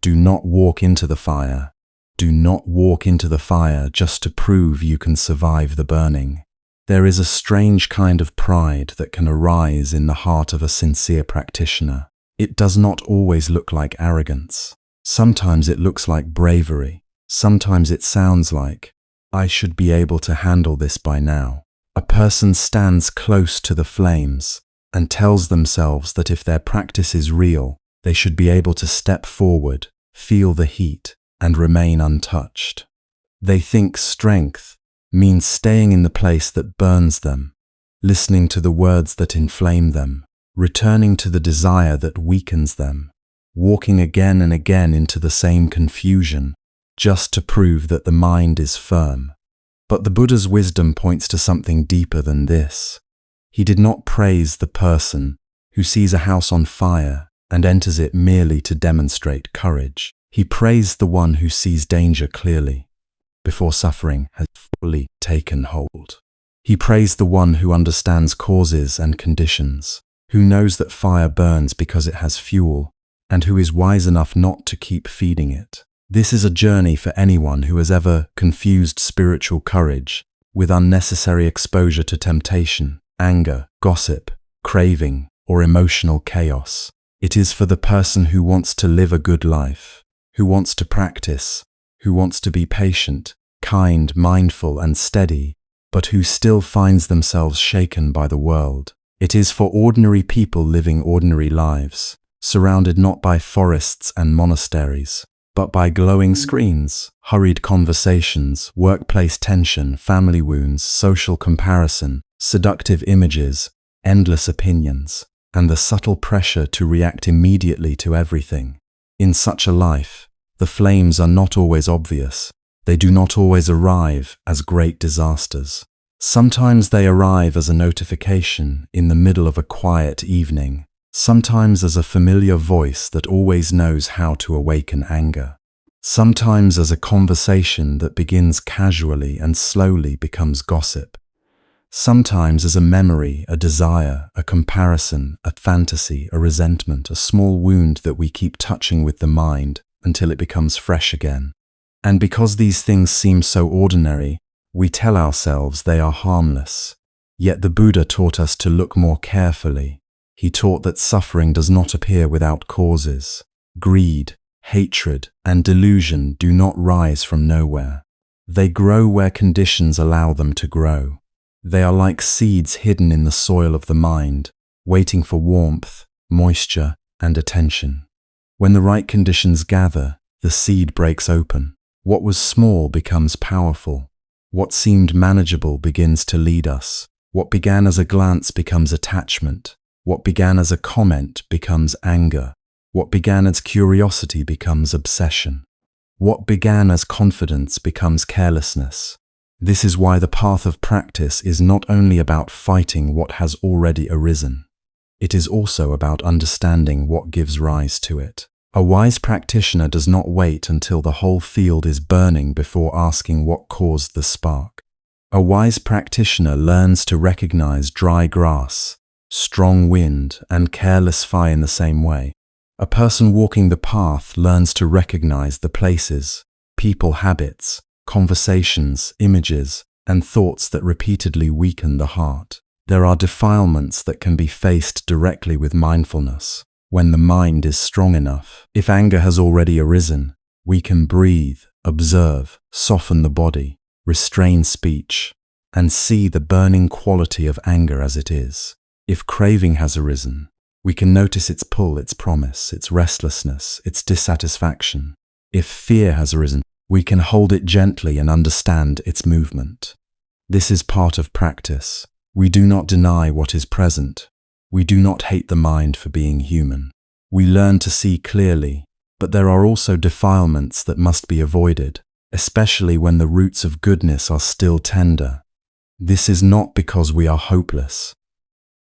Do not walk into the fire. Do not walk into the fire just to prove you can survive the burning. There is a strange kind of pride that can arise in the heart of a sincere practitioner. It does not always look like arrogance. Sometimes it looks like bravery. Sometimes it sounds like, I should be able to handle this by now. A person stands close to the flames and tells themselves that if their practice is real, they should be able to step forward, feel the heat, and remain untouched. They think strength means staying in the place that burns them, listening to the words that inflame them, returning to the desire that weakens them, walking again and again into the same confusion, just to prove that the mind is firm. But the Buddha's wisdom points to something deeper than this. He did not praise the person who sees a house on fire and enters it merely to demonstrate courage. He praised the one who sees danger clearly, before suffering has fully taken hold. He praised the one who understands causes and conditions, who knows that fire burns because it has fuel, and who is wise enough not to keep feeding it. This is a journey for anyone who has ever confused spiritual courage with unnecessary exposure to temptation, anger, gossip, craving, or emotional chaos. It is for the person who wants to live a good life, who wants to practice, who wants to be patient, kind, mindful, and steady, but who still finds themselves shaken by the world. It is for ordinary people living ordinary lives, surrounded not by forests and monasteries, but by glowing screens, hurried conversations, workplace tension, family wounds, social comparison, seductive images, endless opinions, and the subtle pressure to react immediately to everything. In such a life, the flames are not always obvious. They do not always arrive as great disasters. Sometimes they arrive as a notification in the middle of a quiet evening, sometimes as a familiar voice that always knows how to awaken anger, sometimes as a conversation that begins casually and slowly becomes gossip, sometimes as a memory, a desire, a comparison, a fantasy, a resentment, a small wound that we keep touching with the mind until it becomes fresh again. And because these things seem so ordinary, we tell ourselves they are harmless. Yet the Buddha taught us to look more carefully. He taught that suffering does not appear without causes. Greed, hatred, and delusion do not rise from nowhere. They grow where conditions allow them to grow. They are like seeds hidden in the soil of the mind, waiting for warmth, moisture, and attention. When the right conditions gather, the seed breaks open. What was small becomes powerful. What seemed manageable begins to lead us. What began as a glance becomes attachment. What began as a comment becomes anger. What began as curiosity becomes obsession. What began as confidence becomes carelessness. This is why the path of practice is not only about fighting what has already arisen. It is also about understanding what gives rise to it. A wise practitioner does not wait until the whole field is burning before asking what caused the spark. A wise practitioner learns to recognize dry grass, strong wind, and careless fire in the same way. A person walking the path learns to recognize the places, people, habits, conversations, images, and thoughts that repeatedly weaken the heart. There are defilements that can be faced directly with mindfulness. When the mind is strong enough, if anger has already arisen, we can breathe, observe, soften the body, restrain speech, and see the burning quality of anger as it is. If craving has arisen, we can notice its pull, its promise, its restlessness, its dissatisfaction. If fear has arisen, we can hold it gently and understand its movement. This is part of practice. We do not deny what is present. We do not hate the mind for being human. We learn to see clearly, but there are also defilements that must be avoided, especially when the roots of goodness are still tender. This is not because we are hopeless.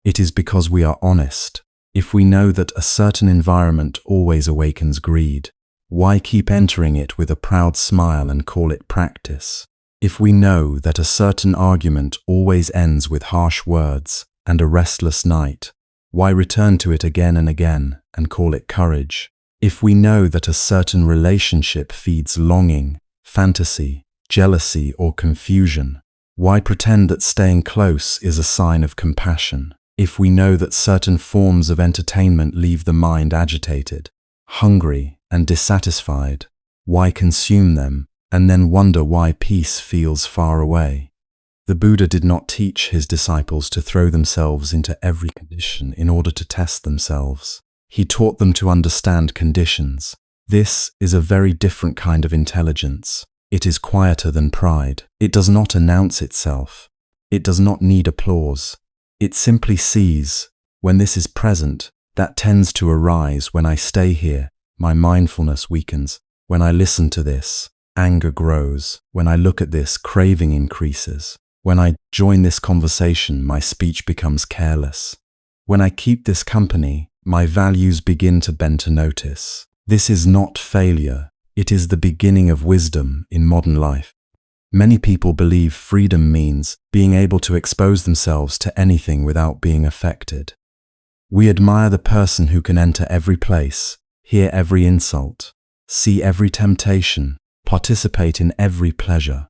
It is because we are honest. If we know that a certain environment always awakens greed, why keep entering it with a proud smile and call it practice? If we know that a certain argument always ends with harsh words and a restless night, why return to it again and again and call it courage? If we know that a certain relationship feeds longing, fantasy, jealousy, or confusion, why pretend that staying close is a sign of compassion? If we know that certain forms of entertainment leave the mind agitated, hungry, and dissatisfied, why consume them and then wonder why peace feels far away? The Buddha did not teach his disciples to throw themselves into every condition in order to test themselves. He taught them to understand conditions. This is a very different kind of intelligence. It is quieter than pride. It does not announce itself. It does not need applause. It simply sees. When this is present, that tends to arise. When I stay here, my mindfulness weakens. When I listen to this, anger grows. When I look at this, craving increases. When I join this conversation, my speech becomes careless. When I keep this company, my values begin to bend to notice. This is not failure. It is the beginning of wisdom in modern life. Many people believe freedom means being able to expose themselves to anything without being affected. We admire the person who can enter every place, hear every insult, see every temptation, participate in every pleasure,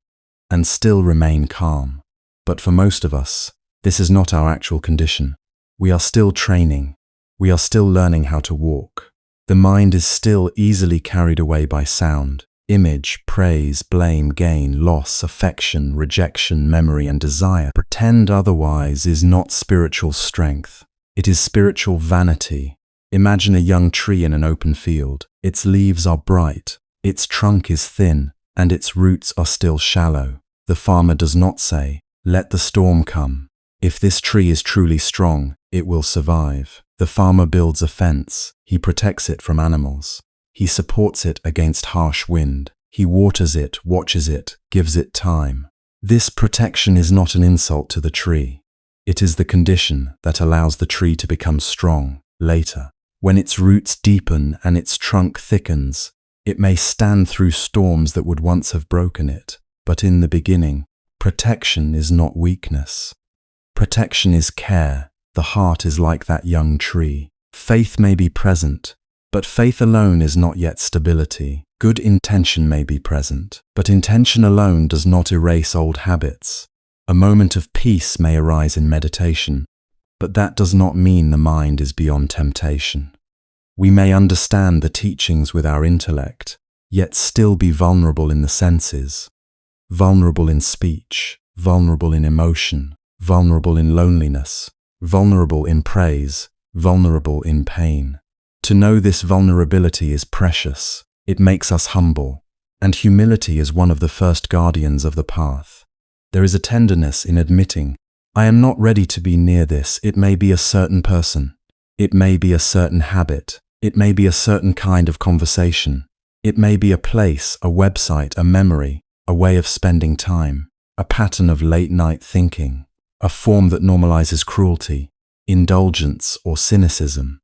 and still remain calm. But for most of us, this is not our actual condition. We are still training. We are still learning how to walk. The mind is still easily carried away by sound, image, praise, blame, gain, loss, affection, rejection, memory, and desire. Pretend otherwise is not spiritual strength. It is spiritual vanity. Imagine a young tree in an open field. Its leaves are bright, its trunk is thin, and its roots are still shallow. The farmer does not say, "Let the storm come. If this tree is truly strong, it will survive." The farmer builds a fence. He protects it from animals. He supports it against harsh wind. He waters it, watches it, gives it time. This protection is not an insult to the tree. It is the condition that allows the tree to become strong later. When its roots deepen and its trunk thickens, it may stand through storms that would once have broken it. But in the beginning, protection is not weakness. Protection is care. The heart is like that young tree. Faith may be present, but faith alone is not yet stability. Good intention may be present, but intention alone does not erase old habits. A moment of peace may arise in meditation, but that does not mean the mind is beyond temptation. We may understand the teachings with our intellect, yet still be vulnerable in the senses, vulnerable in speech, vulnerable in emotion, vulnerable in loneliness, vulnerable in praise, vulnerable in pain. To know this vulnerability is precious. It makes us humble, and humility is one of the first guardians of the path. There is a tenderness in admitting, I am not ready to be near this. It may be a certain person. It may be a certain habit. It may be a certain kind of conversation. It may be a place, a website, a memory, a way of spending time, a pattern of late-night thinking, a form that normalizes cruelty, indulgence, or cynicism.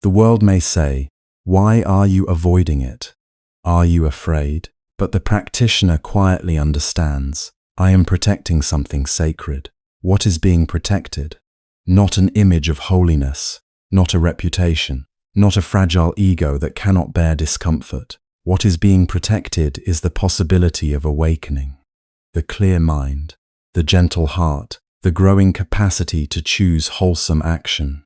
The world may say, why are you avoiding it? Are you afraid? But the practitioner quietly understands, I am protecting something sacred. What is being protected? Not an image of holiness, not a reputation, not a fragile ego that cannot bear discomfort. What is being protected is the possibility of awakening, the clear mind, the gentle heart, the growing capacity to choose wholesome action,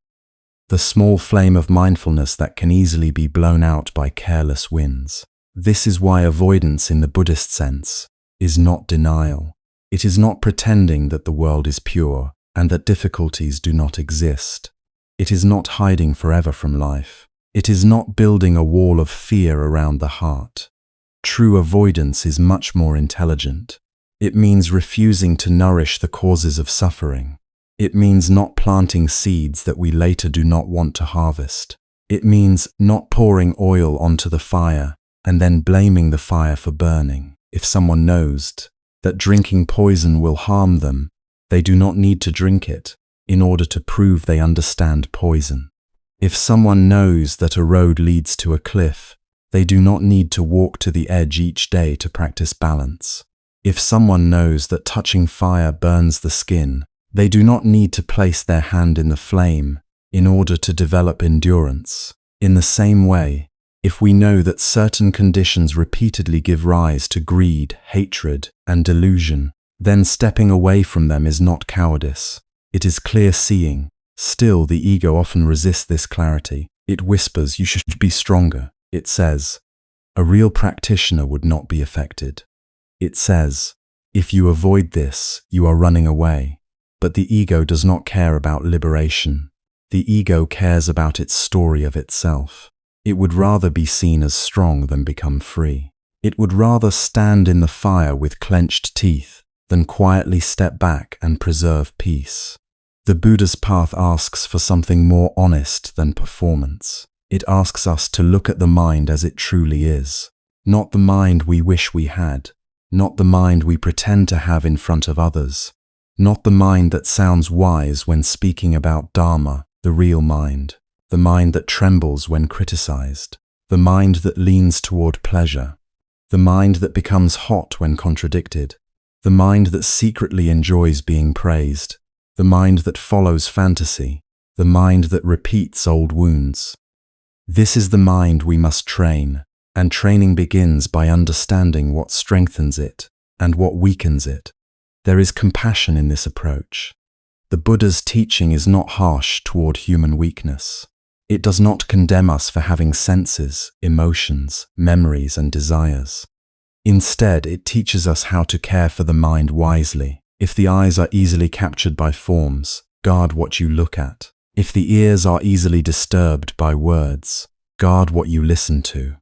the small flame of mindfulness that can easily be blown out by careless winds. This is why avoidance in the Buddhist sense is not denial. It is not pretending that the world is pure and that difficulties do not exist. It is not hiding forever from life. It is not building a wall of fear around the heart. True avoidance is much more intelligent. It means refusing to nourish the causes of suffering. It means not planting seeds that we later do not want to harvest. It means not pouring oil onto the fire and then blaming the fire for burning. If someone knows that drinking poison will harm them, they do not need to drink it in order to prove they understand poison. If someone knows that a road leads to a cliff, they do not need to walk to the edge each day to practice balance. If someone knows that touching fire burns the skin, they do not need to place their hand in the flame in order to develop endurance. In the same way, if we know that certain conditions repeatedly give rise to greed, hatred, and delusion, then stepping away from them is not cowardice. It is clear seeing. Still, the ego often resists this clarity. It whispers, "You should be stronger." It says, "A real practitioner would not be affected." It says, "If you avoid this, you are running away." But the ego does not care about liberation. The ego cares about its story of itself. It would rather be seen as strong than become free. It would rather stand in the fire with clenched teeth than quietly step back and preserve peace. The Buddha's path asks for something more honest than performance. It asks us to look at the mind as it truly is, not the mind we wish we had, not the mind we pretend to have in front of others, not the mind that sounds wise when speaking about Dharma, the real mind, the mind that trembles when criticized, the mind that leans toward pleasure, the mind that becomes hot when contradicted, the mind that secretly enjoys being praised, the mind that follows fantasy, the mind that repeats old wounds. This is the mind we must train, and training begins by understanding what strengthens it and what weakens it. There is compassion in this approach. The Buddha's teaching is not harsh toward human weakness. It does not condemn us for having senses, emotions, memories, and desires. Instead, it teaches us how to care for the mind wisely. If the eyes are easily captured by forms, guard what you look at. If the ears are easily disturbed by words, guard what you listen to.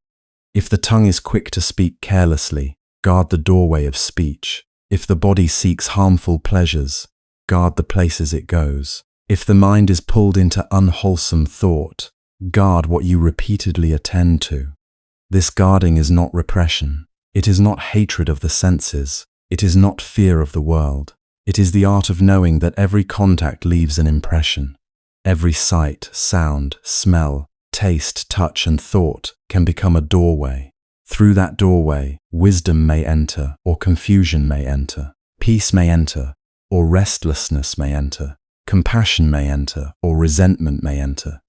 If the tongue is quick to speak carelessly, guard the doorway of speech. If the body seeks harmful pleasures, guard the places it goes. If the mind is pulled into unwholesome thought, guard what you repeatedly attend to. This guarding is not repression. It is not hatred of the senses. It is not fear of the world. It is the art of knowing that every contact leaves an impression. Every sight, sound, smell, taste, touch, and thought can become a doorway. Through that doorway, wisdom may enter, or confusion may enter. Peace may enter, or restlessness may enter. Compassion may enter, or resentment may enter.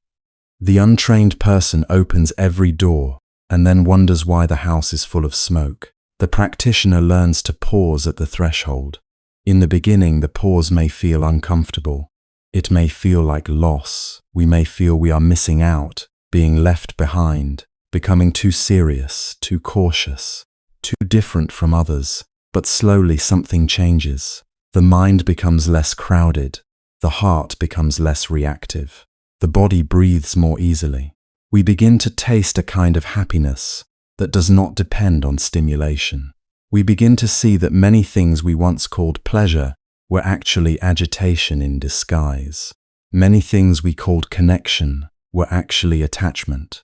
The untrained person opens every door and then wonders why the house is full of smoke. The practitioner learns to pause at the threshold. In the beginning, the pause may feel uncomfortable. It may feel like loss. We may feel we are missing out, being left behind, becoming too serious, too cautious, too different from others. But slowly something changes. The mind becomes less crowded. The heart becomes less reactive. The body breathes more easily. We begin to taste a kind of happiness that does not depend on stimulation. We begin to see that many things we once called pleasure were actually agitation in disguise. Many things we called connection were actually attachment.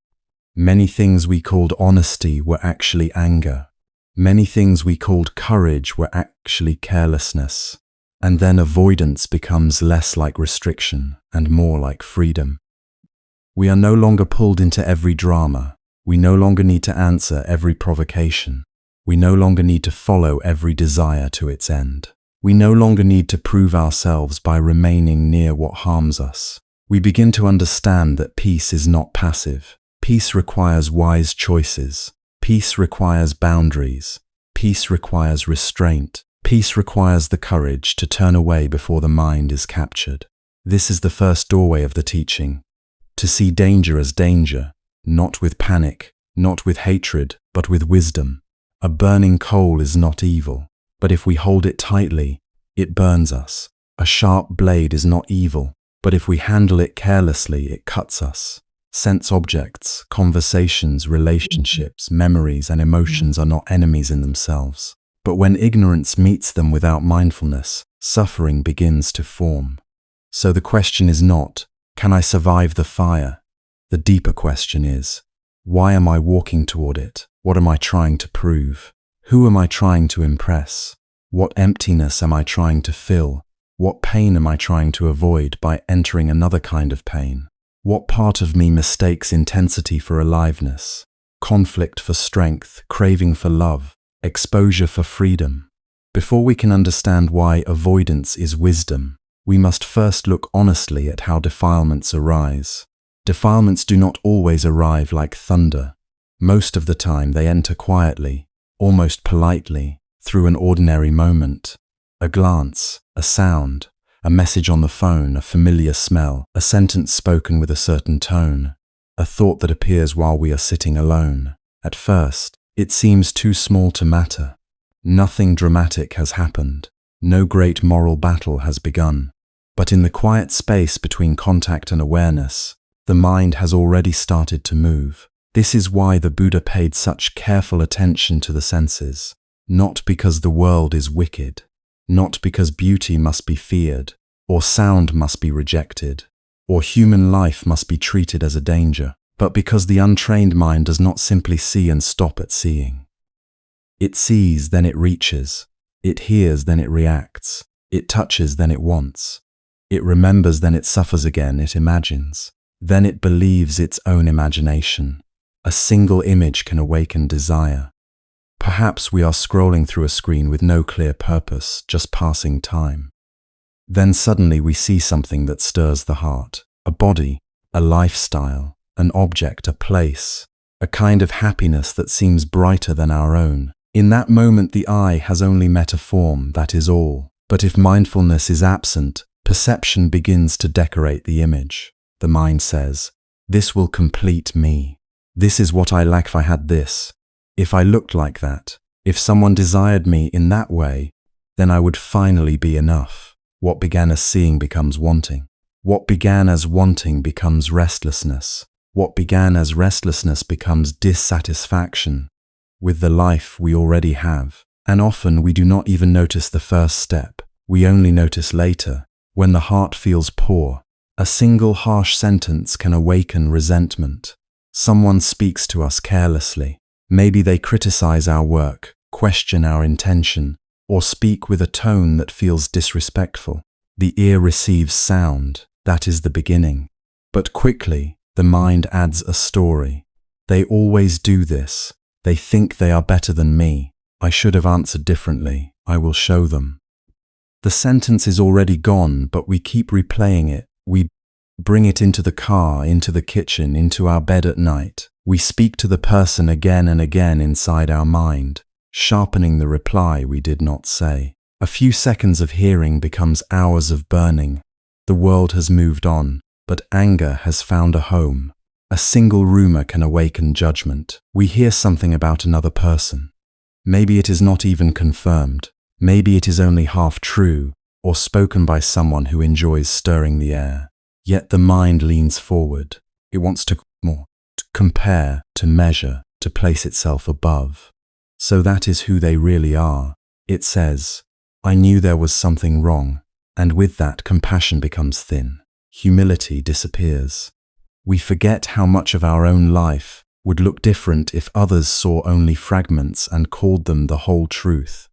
Many things we called honesty were actually anger. Many things we called courage were actually carelessness. And then avoidance becomes less like restriction and more like freedom. We are no longer pulled into every drama. We no longer need to answer every provocation. We no longer need to follow every desire to its end. We no longer need to prove ourselves by remaining near what harms us. We begin to understand that peace is not passive. Peace requires wise choices. Peace requires boundaries. Peace requires restraint. Peace requires the courage to turn away before the mind is captured. This is the first doorway of the teaching. To see danger as danger, not with panic, not with hatred, but with wisdom. A burning coal is not evil, but if we hold it tightly, it burns us. A sharp blade is not evil, but if we handle it carelessly, it cuts us. Sense objects, conversations, relationships, memories, and emotions are not enemies in themselves. But when ignorance meets them without mindfulness, suffering begins to form. So the question is not, can I survive the fire? The deeper question is, why am I walking toward it? What am I trying to prove? Who am I trying to impress? What emptiness am I trying to fill? What pain am I trying to avoid by entering another kind of pain? What part of me mistakes intensity for aliveness, conflict for strength, craving for love, exposure for freedom? Before we can understand why avoidance is wisdom, we must first look honestly at how defilements arise. Defilements do not always arrive like thunder. Most of the time they enter quietly, almost politely, through an ordinary moment. A glance, a sound, a message on the phone, a familiar smell, a sentence spoken with a certain tone, a thought that appears while we are sitting alone. At first, it seems too small to matter. Nothing dramatic has happened. No great moral battle has begun. But in the quiet space between contact and awareness, the mind has already started to move. This is why the Buddha paid such careful attention to the senses. Not because the world is wicked, not because beauty must be feared, or sound must be rejected, or human life must be treated as a danger, but because the untrained mind does not simply see and stop at seeing. It sees, then it reaches. It hears, then it reacts. It touches, then it wants. It remembers, then it suffers again, it imagines. Then it believes its own imagination. A single image can awaken desire. Perhaps we are scrolling through a screen with no clear purpose, just passing time. Then suddenly we see something that stirs the heart. A body, a lifestyle, an object, a place, a kind of happiness that seems brighter than our own. In that moment the eye has only met a form, that is all. But if mindfulness is absent, perception begins to decorate the image. The mind says, "This will complete me. This is what I lack if I had this. If I looked like that, if someone desired me in that way, then I would finally be enough." What began as seeing becomes wanting. What began as wanting becomes restlessness. What began as restlessness becomes dissatisfaction with the life we already have. And often we do not even notice the first step. We only notice later, when the heart feels poor. A single harsh sentence can awaken resentment. Someone speaks to us carelessly. Maybe they criticize our work, question our intention, or speak with a tone that feels disrespectful. The ear receives sound, that is the beginning. But quickly, the mind adds a story. They always do this. They think they are better than me. I should have answered differently. I will show them. The sentence is already gone, but we keep replaying it. We bring it into the car, into the kitchen, into our bed at night. We speak to the person again and again inside our mind, sharpening the reply we did not say. A few seconds of hearing becomes hours of burning. The world has moved on, but anger has found a home. A single rumor can awaken judgment. We hear something about another person. Maybe it is not even confirmed. Maybe it is only half true, or spoken by someone who enjoys stirring the air. Yet the mind leans forward. It wants to compare, to measure, to place itself above. So that is who they really are. It says, "I knew there was something wrong," and with that compassion becomes thin. Humility disappears. We forget how much of our own life would look different if others saw only fragments and called them the whole truth.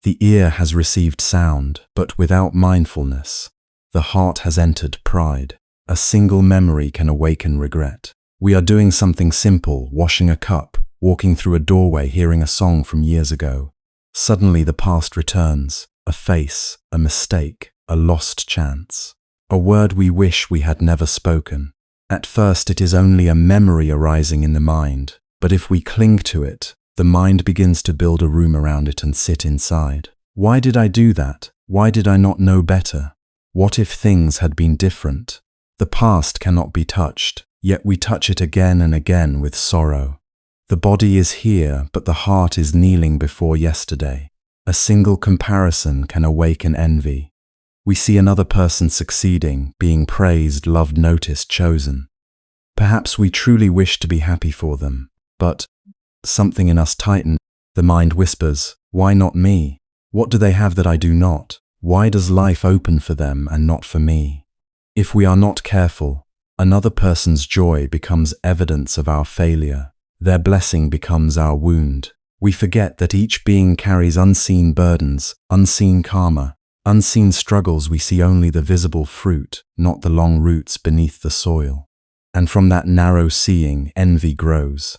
The ear has received sound, but without mindfulness, the heart has entered pride. A single memory can awaken regret. We are doing something simple, washing a cup, walking through a doorway, hearing a song from years ago. Suddenly the past returns, a face, a mistake, a lost chance, a word we wish we had never spoken. At first it is only a memory arising in the mind, but if we cling to it, the mind begins to build a room around it and sit inside. Why did I do that? Why did I not know better? What if things had been different? The past cannot be touched, yet we touch it again and again with sorrow. The body is here, but the heart is kneeling before yesterday. A single comparison can awaken envy. We see another person succeeding, being praised, loved, noticed, chosen. Perhaps we truly wish to be happy for them, but something in us tightens. The mind whispers, "Why not me? What do they have that I do not? Why does life open for them and not for me?" If we are not careful, another person's joy becomes evidence of our failure. Their blessing becomes our wound. We forget that each being carries unseen burdens, unseen karma, unseen struggles. We see only the visible fruit, not the long roots beneath the soil. And from that narrow seeing, envy grows.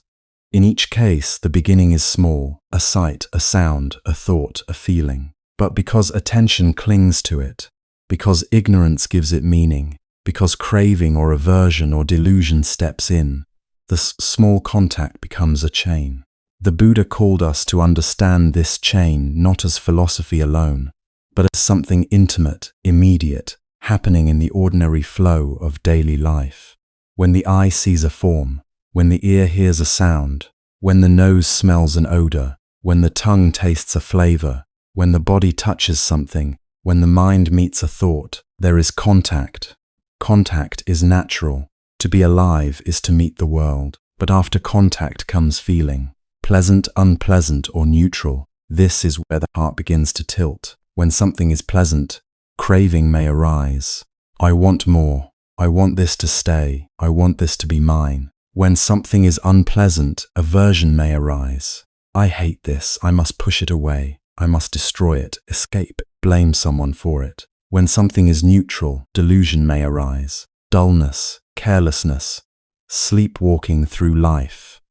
In each case, the beginning is small, a sight, a sound, a thought, a feeling. But because attention clings to it, because ignorance gives it meaning, because craving or aversion or delusion steps in, the small contact becomes a chain. The Buddha called us to understand this chain not as philosophy alone, but as something intimate, immediate, happening in the ordinary flow of daily life. When the eye sees a form, when the ear hears a sound, when the nose smells an odor, when the tongue tastes a flavor, when the body touches something, when the mind meets a thought, there is contact. Contact is natural. To be alive is to meet the world. But after contact comes feeling. Pleasant, unpleasant, or neutral. This is where the heart begins to tilt. When something is pleasant, craving may arise. I want more. I want this to stay. I want this to be mine. When something is unpleasant, aversion may arise. I hate this. I must push it away. I must destroy it, escape, blame someone for it. When something is neutral, delusion may arise. Dullness, carelessness, sleepwalking through life.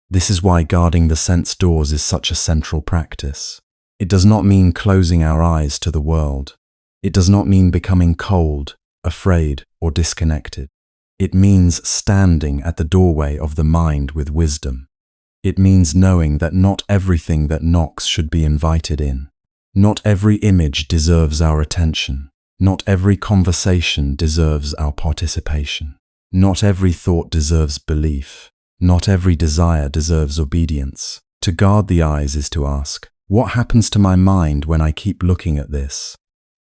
This is why guarding the sense doors is such a central practice. It does not mean closing our eyes to the world. It does not mean becoming cold, afraid, or disconnected. It means standing at the doorway of the mind with wisdom. It means knowing that not everything that knocks should be invited in. Not every image deserves our attention. Not every conversation deserves our participation. Not every thought deserves belief. Not every desire deserves obedience. To guard the eyes is to ask, what happens to my mind when I keep looking at this?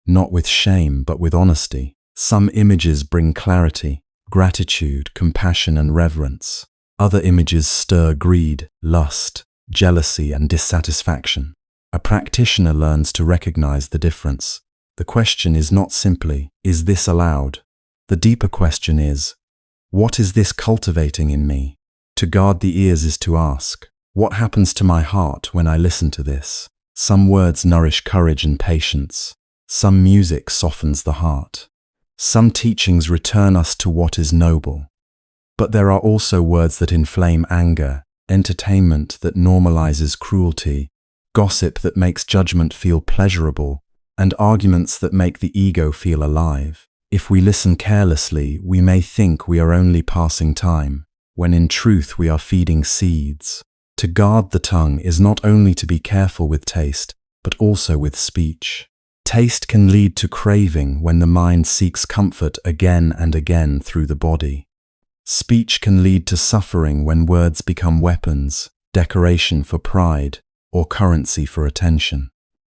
Not with shame, but with honesty. Some images bring clarity, gratitude, compassion, and reverence. Other images stir greed, lust, jealousy, and dissatisfaction. A practitioner learns to recognize the difference. The question is not simply, is this allowed? The deeper question is, what is this cultivating in me? To guard the ears is to ask, what happens to my heart when I listen to this? Some words nourish courage and patience. Some music softens the heart. Some teachings return us to what is noble. But there are also words that inflame anger, entertainment that normalizes cruelty, gossip that makes judgment feel pleasurable, and arguments that make the ego feel alive. If we listen carelessly, we may think we are only passing time, when in truth we are feeding seeds. To guard the tongue is not only to be careful with taste, but also with speech. Taste can lead to craving when the mind seeks comfort again and again through the body. Speech can lead to suffering when words become weapons, decoration for pride, or currency for attention.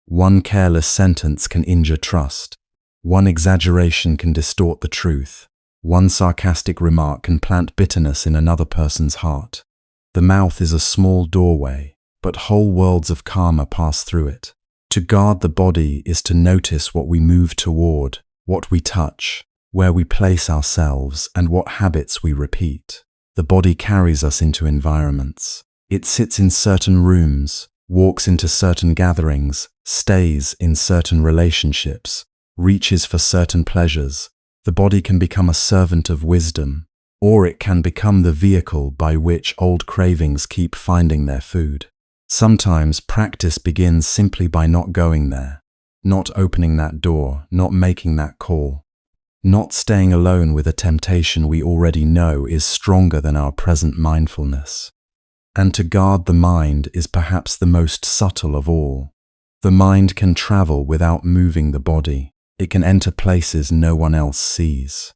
One careless sentence can injure trust. One exaggeration can distort the truth. One sarcastic remark can plant bitterness in another person's heart. The mouth is a small doorway, but whole worlds of karma pass through it. To guard the body is to notice what we move toward, what we touch, where we place ourselves, and what habits we repeat. The body carries us into environments. It sits in certain rooms, walks into certain gatherings, stays in certain relationships, reaches for certain pleasures. The body can become a servant of wisdom, or it can become the vehicle by which old cravings keep finding their food. Sometimes practice begins simply by not going there, not opening that door, not making that call. Not staying alone with a temptation we already know is stronger than our present mindfulness. And to guard the mind is perhaps the most subtle of all. The mind can travel without moving the body. It can enter places no one else sees.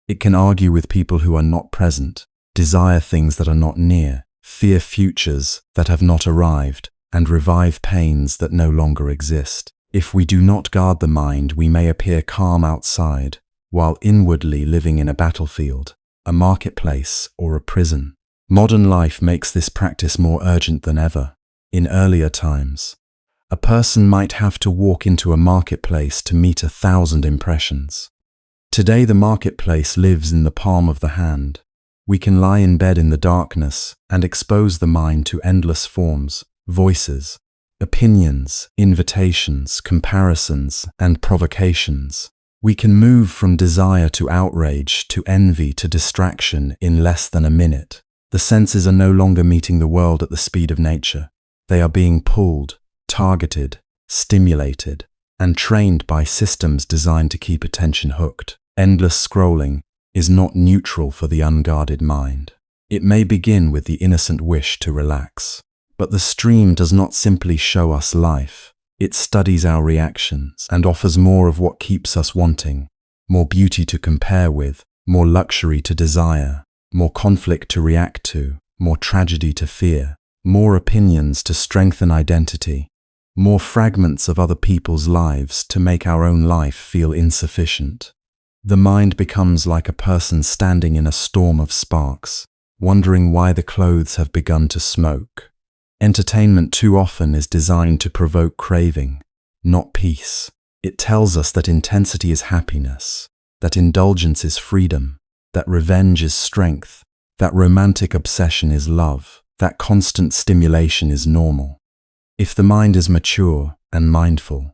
It can argue with people who are not present, desire things that are not near, fear futures that have not arrived, and revive pains that no longer exist. If we do not guard the mind, we may appear calm outside, while inwardly living in a battlefield, a marketplace, or a prison. Modern life makes this practice more urgent than ever. In earlier times, a person might have to walk into a marketplace to meet 1,000 impressions. Today the marketplace lives in the palm of the hand. We can lie in bed in the darkness and expose the mind to endless forms, voices, opinions, invitations, comparisons, and provocations. We can move from desire to outrage, to envy, to distraction in less than a minute. The senses are no longer meeting the world at the speed of nature. They are being pulled, targeted, stimulated, and trained by systems designed to keep attention hooked. Endless scrolling is not neutral for the unguarded mind. It may begin with the innocent wish to relax. But the stream does not simply show us life. It studies our reactions and offers more of what keeps us wanting, more beauty to compare with, more luxury to desire, more conflict to react to, more tragedy to fear, more opinions to strengthen identity, more fragments of other people's lives to make our own life feel insufficient. The mind becomes like a person standing in a storm of sparks, wondering why the clothes have begun to smoke. Entertainment too often is designed to provoke craving, not peace. It tells us that intensity is happiness, that indulgence is freedom, that revenge is strength, that romantic obsession is love, that constant stimulation is normal. If the mind is mature and mindful,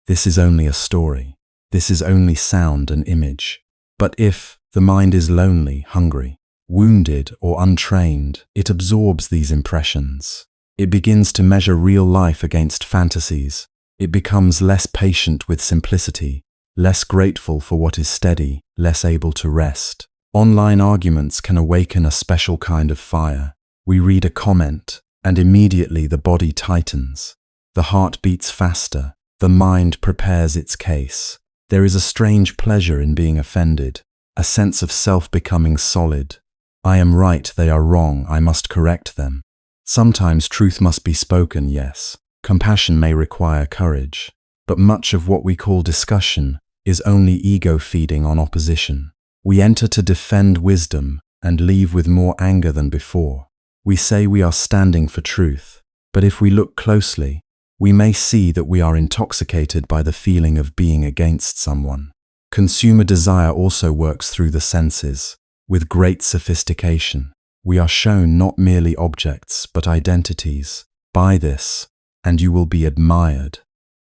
this is only a story. This is only sound and image. But if the mind is lonely, hungry, wounded, or untrained, it absorbs these impressions. It begins to measure real life against fantasies. It becomes less patient with simplicity, less grateful for what is steady, less able to rest. Online arguments can awaken a special kind of fire. We read a comment, and immediately the body tightens. The heart beats faster. The mind prepares its case. There is a strange pleasure in being offended, a sense of self becoming solid. I am right, they are wrong, I must correct them. Sometimes truth must be spoken, yes. Compassion may require courage. But much of what we call discussion is only ego feeding on opposition. We enter to defend wisdom and leave with more anger than before. We say we are standing for truth, but if we look closely, we may see that we are intoxicated by the feeling of being against someone. Consumer desire also works through the senses, with great sophistication. We are shown not merely objects, but identities. Buy this, and you will be admired.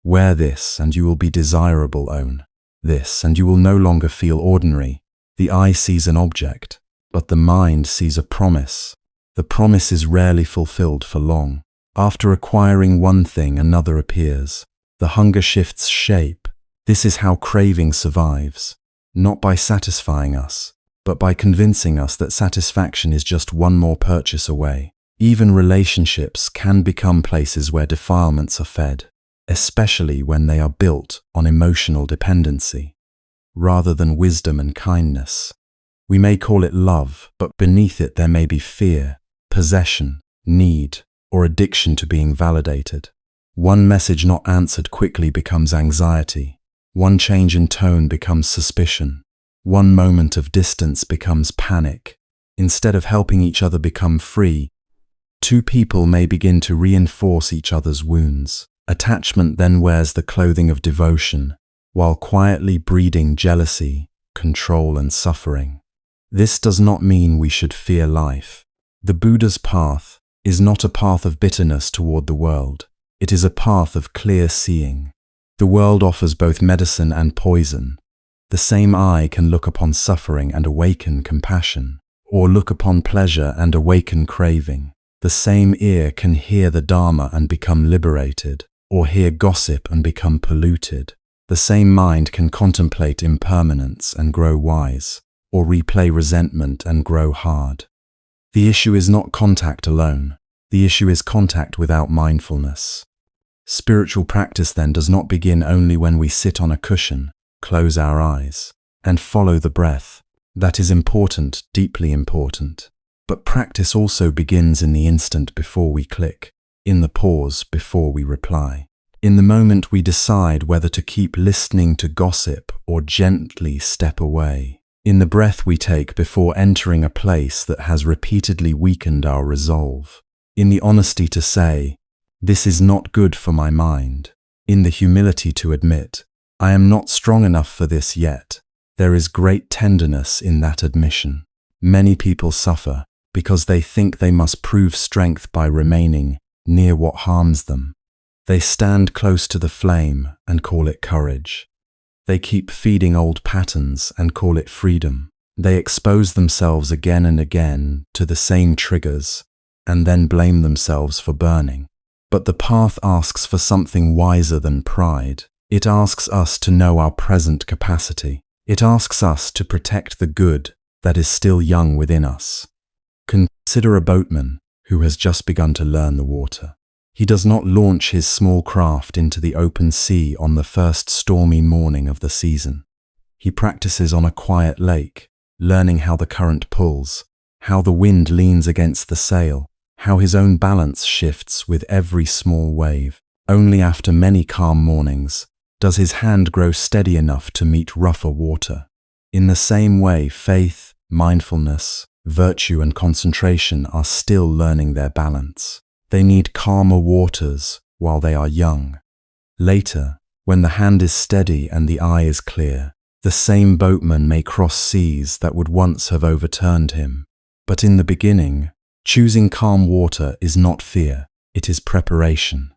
Wear this, and you will be desirable. Own this, and you will no longer feel ordinary. The eye sees an object, but the mind sees a promise. The promise is rarely fulfilled for long. After acquiring one thing, another appears. The hunger shifts shape. This is how craving survives, not by satisfying us, but by convincing us that satisfaction is just one more purchase away. Even relationships can become places where defilements are fed, especially when they are built on emotional dependency, rather than wisdom and kindness. We may call it love, but beneath it there may be fear, possession, need, or addiction to being validated. One message not answered quickly becomes anxiety. One change in tone becomes suspicion. One moment of distance becomes panic. Instead of helping each other become free, two people may begin to reinforce each other's wounds. Attachment then wears the clothing of devotion, while quietly breeding jealousy, control, and suffering. This does not mean we should fear life. The Buddha's path is not a path of bitterness toward the world. It is a path of clear seeing. The world offers both medicine and poison. The same eye can look upon suffering and awaken compassion, or look upon pleasure and awaken craving. The same ear can hear the Dharma and become liberated, or hear gossip and become polluted. The same mind can contemplate impermanence and grow wise, or replay resentment and grow hard. The issue is not contact alone. The issue is contact without mindfulness. Spiritual practice then does not begin only when we sit on a cushion, close our eyes, and follow the breath. That is important, deeply important. But practice also begins in the instant before we click, in the pause before we reply, in the moment we decide whether to keep listening to gossip or gently step away, in the breath we take before entering a place that has repeatedly weakened our resolve, in the honesty to say, "This is not good for my mind," in the humility to admit, "I am not strong enough for this yet." There is great tenderness in that admission. Many people suffer because they think they must prove strength by remaining near what harms them. They stand close to the flame and call it courage. They keep feeding old patterns and call it freedom. They expose themselves again and again to the same triggers and then blame themselves for burning. But the path asks for something wiser than pride. It asks us to know our present capacity. It asks us to protect the good that is still young within us. Consider a boatman who has just begun to learn the water. He does not launch his small craft into the open sea on the first stormy morning of the season. He practices on a quiet lake, learning how the current pulls, how the wind leans against the sail, how his own balance shifts with every small wave. Only after many calm mornings does his hand grow steady enough to meet rougher water. In the same way, faith, mindfulness, virtue and concentration are still learning their balance. They need calmer waters while they are young. Later, when the hand is steady and the eye is clear, the same boatman may cross seas that would once have overturned him. But in the beginning, choosing calm water is not fear, it is preparation.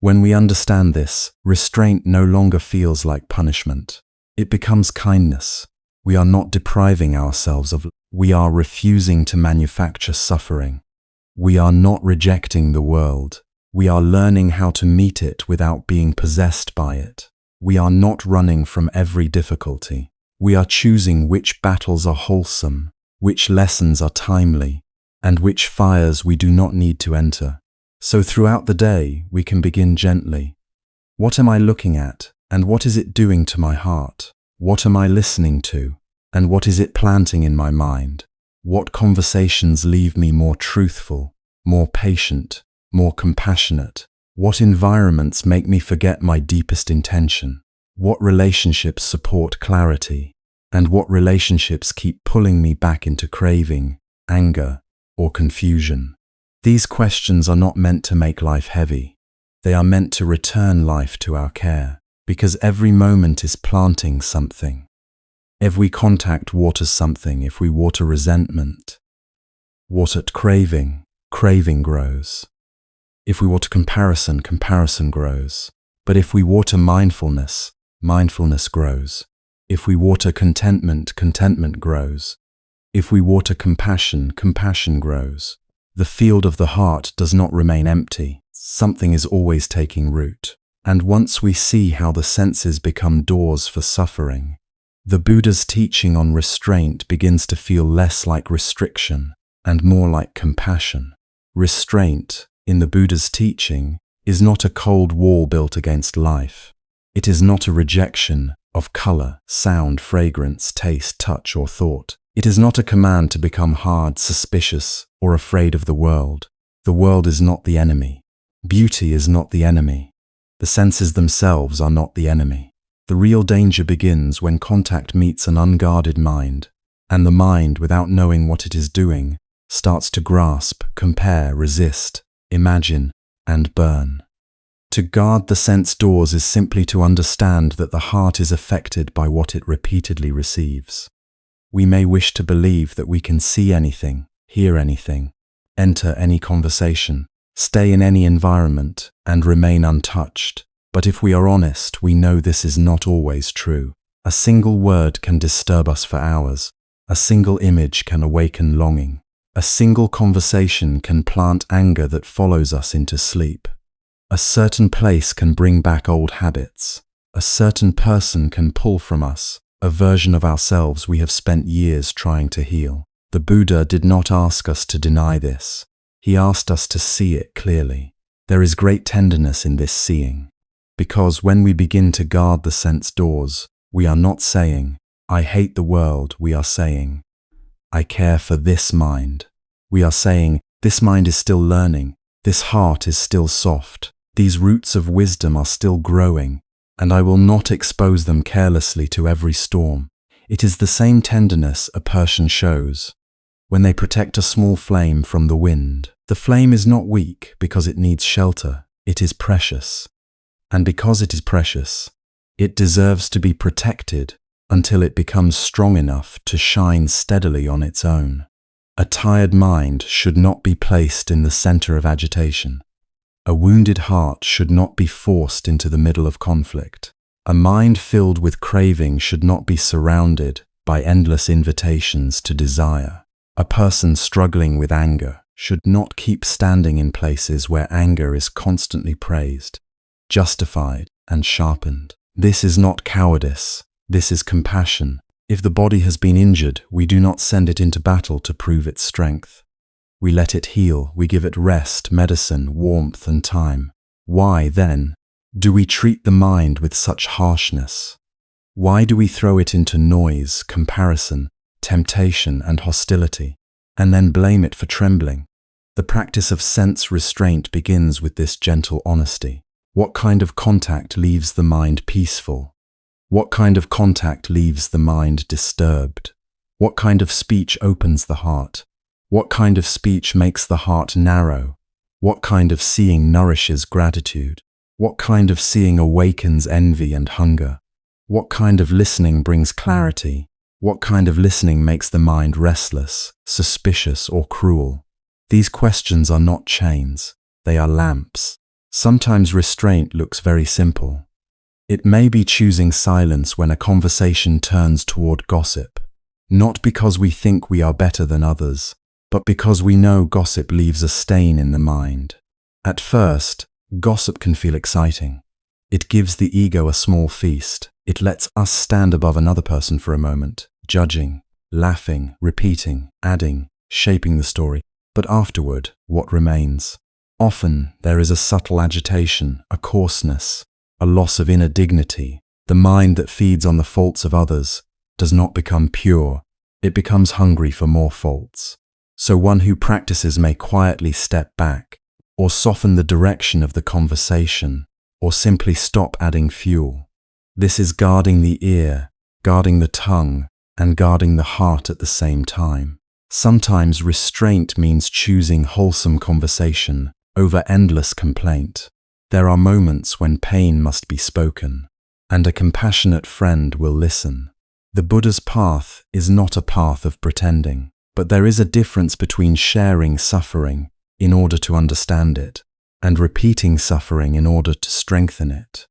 When we understand this, restraint no longer feels like punishment. It becomes kindness. We are not depriving ourselves of, we are refusing to manufacture suffering. We are not rejecting the world. We are learning how to meet it without being possessed by it. We are not running from every difficulty. We are choosing which battles are wholesome, which lessons are timely, and which fires we do not need to enter. So throughout the day, we can begin gently. What am I looking at, and what is it doing to my heart? What am I listening to, and what is it planting in my mind? What conversations leave me more truthful, more patient, more compassionate? What environments make me forget my deepest intention? What relationships support clarity? And what relationships keep pulling me back into craving, anger, or confusion? These questions are not meant to make life heavy. They are meant to return life to our care, because every moment is planting something. If we contact waters something, if we water resentment, water craving, craving grows. If we water comparison, comparison grows. But if we water mindfulness, mindfulness grows. If we water contentment, contentment grows. If we water compassion, compassion grows. The field of the heart does not remain empty. Something is always taking root. And once we see how the senses become doors for suffering, the Buddha's teaching on restraint begins to feel less like restriction and more like compassion. Restraint, in the Buddha's teaching, is not a cold wall built against life. It is not a rejection of color, sound, fragrance, taste, touch, or thought. It is not a command to become hard, suspicious, or afraid of the world. The world is not the enemy. Beauty is not the enemy. The senses themselves are not the enemy. The real danger begins when contact meets an unguarded mind, and the mind, without knowing what it is doing, starts to grasp, compare, resist, imagine, and burn. To guard the sense doors is simply to understand that the heart is affected by what it repeatedly receives. We may wish to believe that we can see anything, hear anything, enter any conversation, stay in any environment, and remain untouched. But if we are honest, we know this is not always true. A single word can disturb us for hours. A single image can awaken longing. A single conversation can plant anger that follows us into sleep. A certain place can bring back old habits. A certain person can pull from us a version of ourselves we have spent years trying to heal. The Buddha did not ask us to deny this. He asked us to see it clearly. There is great tenderness in this seeing. Because when we begin to guard the sense doors, we are not saying, I hate the world, we are saying, I care for this mind. We are saying, this mind is still learning, this heart is still soft, these roots of wisdom are still growing, and I will not expose them carelessly to every storm. It is the same tenderness a Persian shows when they protect a small flame from the wind. The flame is not weak because it needs shelter, it is precious. And because it is precious, it deserves to be protected until it becomes strong enough to shine steadily on its own. A tired mind should not be placed in the center of agitation. A wounded heart should not be forced into the middle of conflict. A mind filled with craving should not be surrounded by endless invitations to desire. A person struggling with anger should not keep standing in places where anger is constantly praised, justified, and sharpened. This is not cowardice, this is compassion. If the body has been injured, we do not send it into battle to prove its strength. We let it heal, we give it rest, medicine, warmth, and time. Why, then, do we treat the mind with such harshness? Why do we throw it into noise, comparison, temptation, and hostility, and then blame it for trembling? The practice of sense restraint begins with this gentle honesty. What kind of contact leaves the mind peaceful? What kind of contact leaves the mind disturbed? What kind of speech opens the heart? What kind of speech makes the heart narrow? What kind of seeing nourishes gratitude? What kind of seeing awakens envy and hunger? What kind of listening brings clarity? What kind of listening makes the mind restless, suspicious, or cruel? These questions are not chains, they are lamps. Sometimes restraint looks very simple. It may be choosing silence when a conversation turns toward gossip, not because we think we are better than others, but because we know gossip leaves a stain in the mind. At first, gossip can feel exciting. It gives the ego a small feast. It lets us stand above another person for a moment, judging, laughing, repeating, adding, shaping the story. But afterward, what remains? Often, there is a subtle agitation, a coarseness, a loss of inner dignity. The mind that feeds on the faults of others does not become pure. It becomes hungry for more faults. So one who practices may quietly step back, or soften the direction of the conversation, or simply stop adding fuel. This is guarding the ear, guarding the tongue, and guarding the heart at the same time. Sometimes restraint means choosing wholesome conversation over endless complaint. There are moments when pain must be spoken, and a compassionate friend will listen. The Buddha's path is not a path of pretending, but there is a difference between sharing suffering in order to understand it, and repeating suffering in order to strengthen it.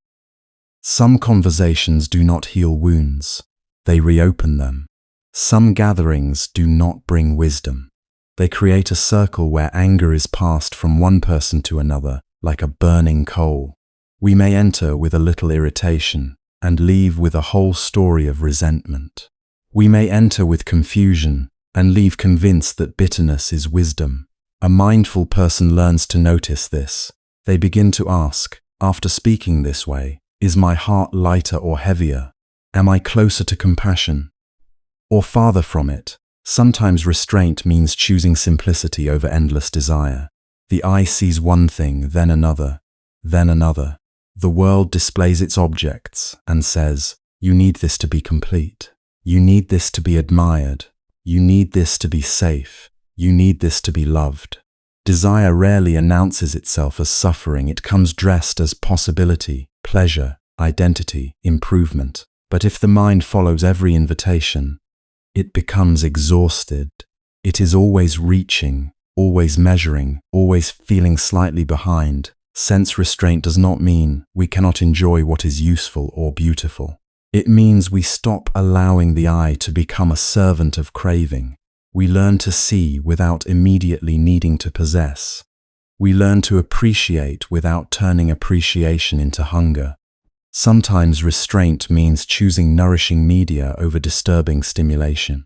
Some conversations do not heal wounds, they reopen them. Some gatherings do not bring wisdom. They create a circle where anger is passed from one person to another, like a burning coal. We may enter with a little irritation and leave with a whole story of resentment. We may enter with confusion and leave convinced that bitterness is wisdom. A mindful person learns to notice this. They begin to ask, after speaking this way, is my heart lighter or heavier? Am I closer to compassion or farther from it? Sometimes restraint means choosing simplicity over endless desire. The eye sees one thing, then another, then another. The world displays its objects and says, you need this to be complete. You need this to be admired. You need this to be safe. You need this to be loved. Desire rarely announces itself as suffering. It comes dressed as possibility, pleasure, identity, improvement. But if the mind follows every invitation, it becomes exhausted. It is always reaching, always measuring, always feeling slightly behind. Sense restraint does not mean we cannot enjoy what is useful or beautiful. It means we stop allowing the eye to become a servant of craving. We learn to see without immediately needing to possess. We learn to appreciate without turning appreciation into hunger. Sometimes restraint means choosing nourishing media over disturbing stimulation.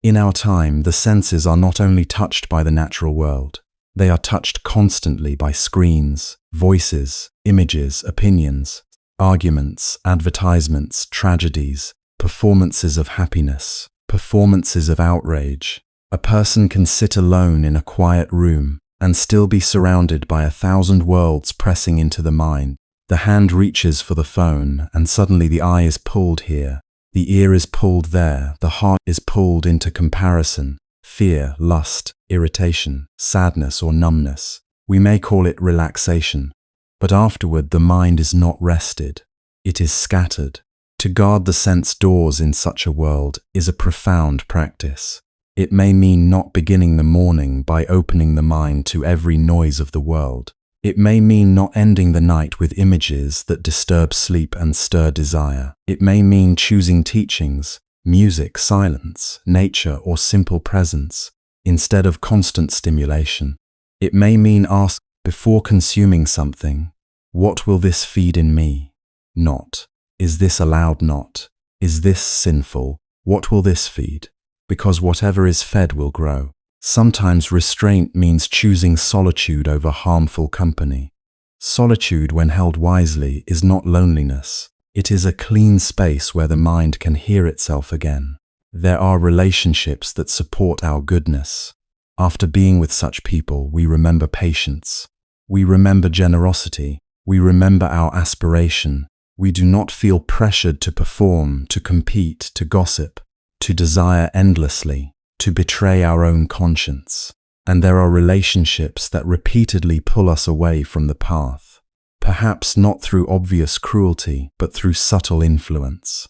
In our time, the senses are not only touched by the natural world, they are touched constantly by screens, voices, images, opinions, arguments, advertisements, tragedies, performances of happiness, performances of outrage. A person can sit alone in a quiet room and still be surrounded by 1,000 worlds pressing into the mind. The hand reaches for the phone, and suddenly the eye is pulled here, the ear is pulled there, the heart is pulled into comparison, fear, lust, irritation, sadness, or numbness. We may call it relaxation, but afterward the mind is not rested. It is scattered. To guard the sense doors in such a world is a profound practice. It may mean not beginning the morning by opening the mind to every noise of the world. It may mean not ending the night with images that disturb sleep and stir desire. It may mean choosing teachings, music, silence, nature, or simple presence, instead of constant stimulation. It may mean ask, before consuming something, what will this feed in me? Not, is this allowed? Not, is this sinful? What will this feed? Because whatever is fed will grow. Sometimes restraint means choosing solitude over harmful company. Solitude, when held wisely, is not loneliness. It is a clean space where the mind can hear itself again. There are relationships that support our goodness. After being with such people, we remember patience. We remember generosity. We remember our aspiration. We do not feel pressured to perform, to compete, to gossip, to desire endlessly, to betray our own conscience. And there are relationships that repeatedly pull us away from the path, perhaps not through obvious cruelty, but through subtle influence.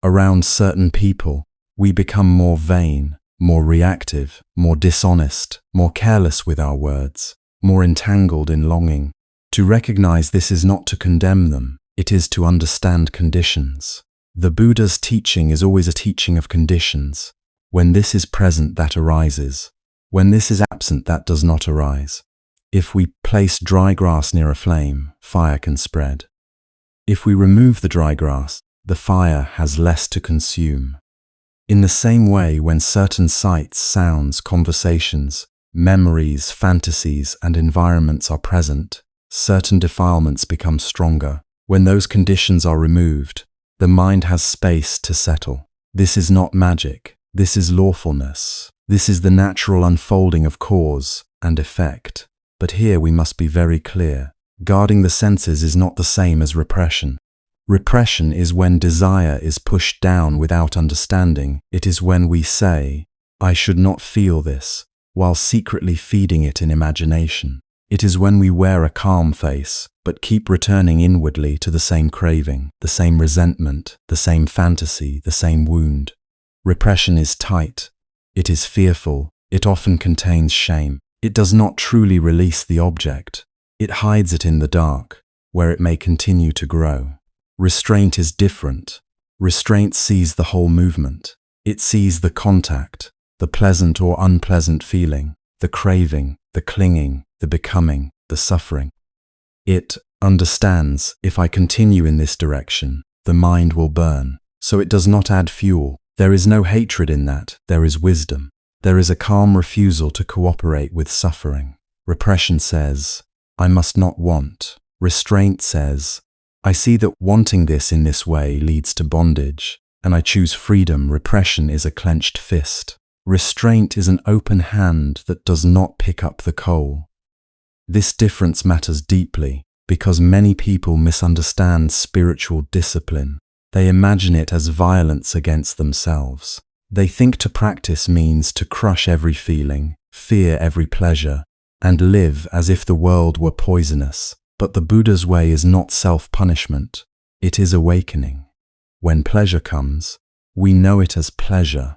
Around certain people, we become more vain, more reactive, more dishonest, more careless with our words, more entangled in longing. To recognize this is not to condemn them, it is to understand conditions. The Buddha's teaching is always a teaching of conditions. When this is present, that arises. When this is absent, that does not arise. If we place dry grass near a flame, fire can spread. If we remove the dry grass, the fire has less to consume. In the same way, when certain sights, sounds, conversations, memories, fantasies, and environments are present, certain defilements become stronger. When those conditions are removed, the mind has space to settle. This is not magic. This is lawfulness. This is the natural unfolding of cause and effect. But here we must be very clear. Guarding the senses is not the same as repression. Repression is when desire is pushed down without understanding. It is when we say, "I should not feel this," while secretly feeding it in imagination. It is when we wear a calm face, but keep returning inwardly to the same craving, the same resentment, the same fantasy, the same wound. Repression is tight. It is fearful. It often contains shame. It does not truly release the object. It hides it in the dark, where it may continue to grow. Restraint is different. Restraint sees the whole movement. It sees the contact, the pleasant or unpleasant feeling, the craving, the clinging, the becoming, the suffering. It understands, if I continue in this direction, the mind will burn. So it does not add fuel. There is no hatred in that. There is wisdom. There is a calm refusal to cooperate with suffering. Repression says, "I must not want." Restraint says, "I see that wanting this in this way leads to bondage, and I choose freedom." Repression is a clenched fist. Restraint is an open hand that does not pick up the coal. This difference matters deeply because many people misunderstand spiritual discipline. They imagine it as violence against themselves. They think to practice means to crush every feeling, fear every pleasure, and live as if the world were poisonous. But the Buddha's way is not self-punishment. It is awakening. When pleasure comes, we know it as pleasure.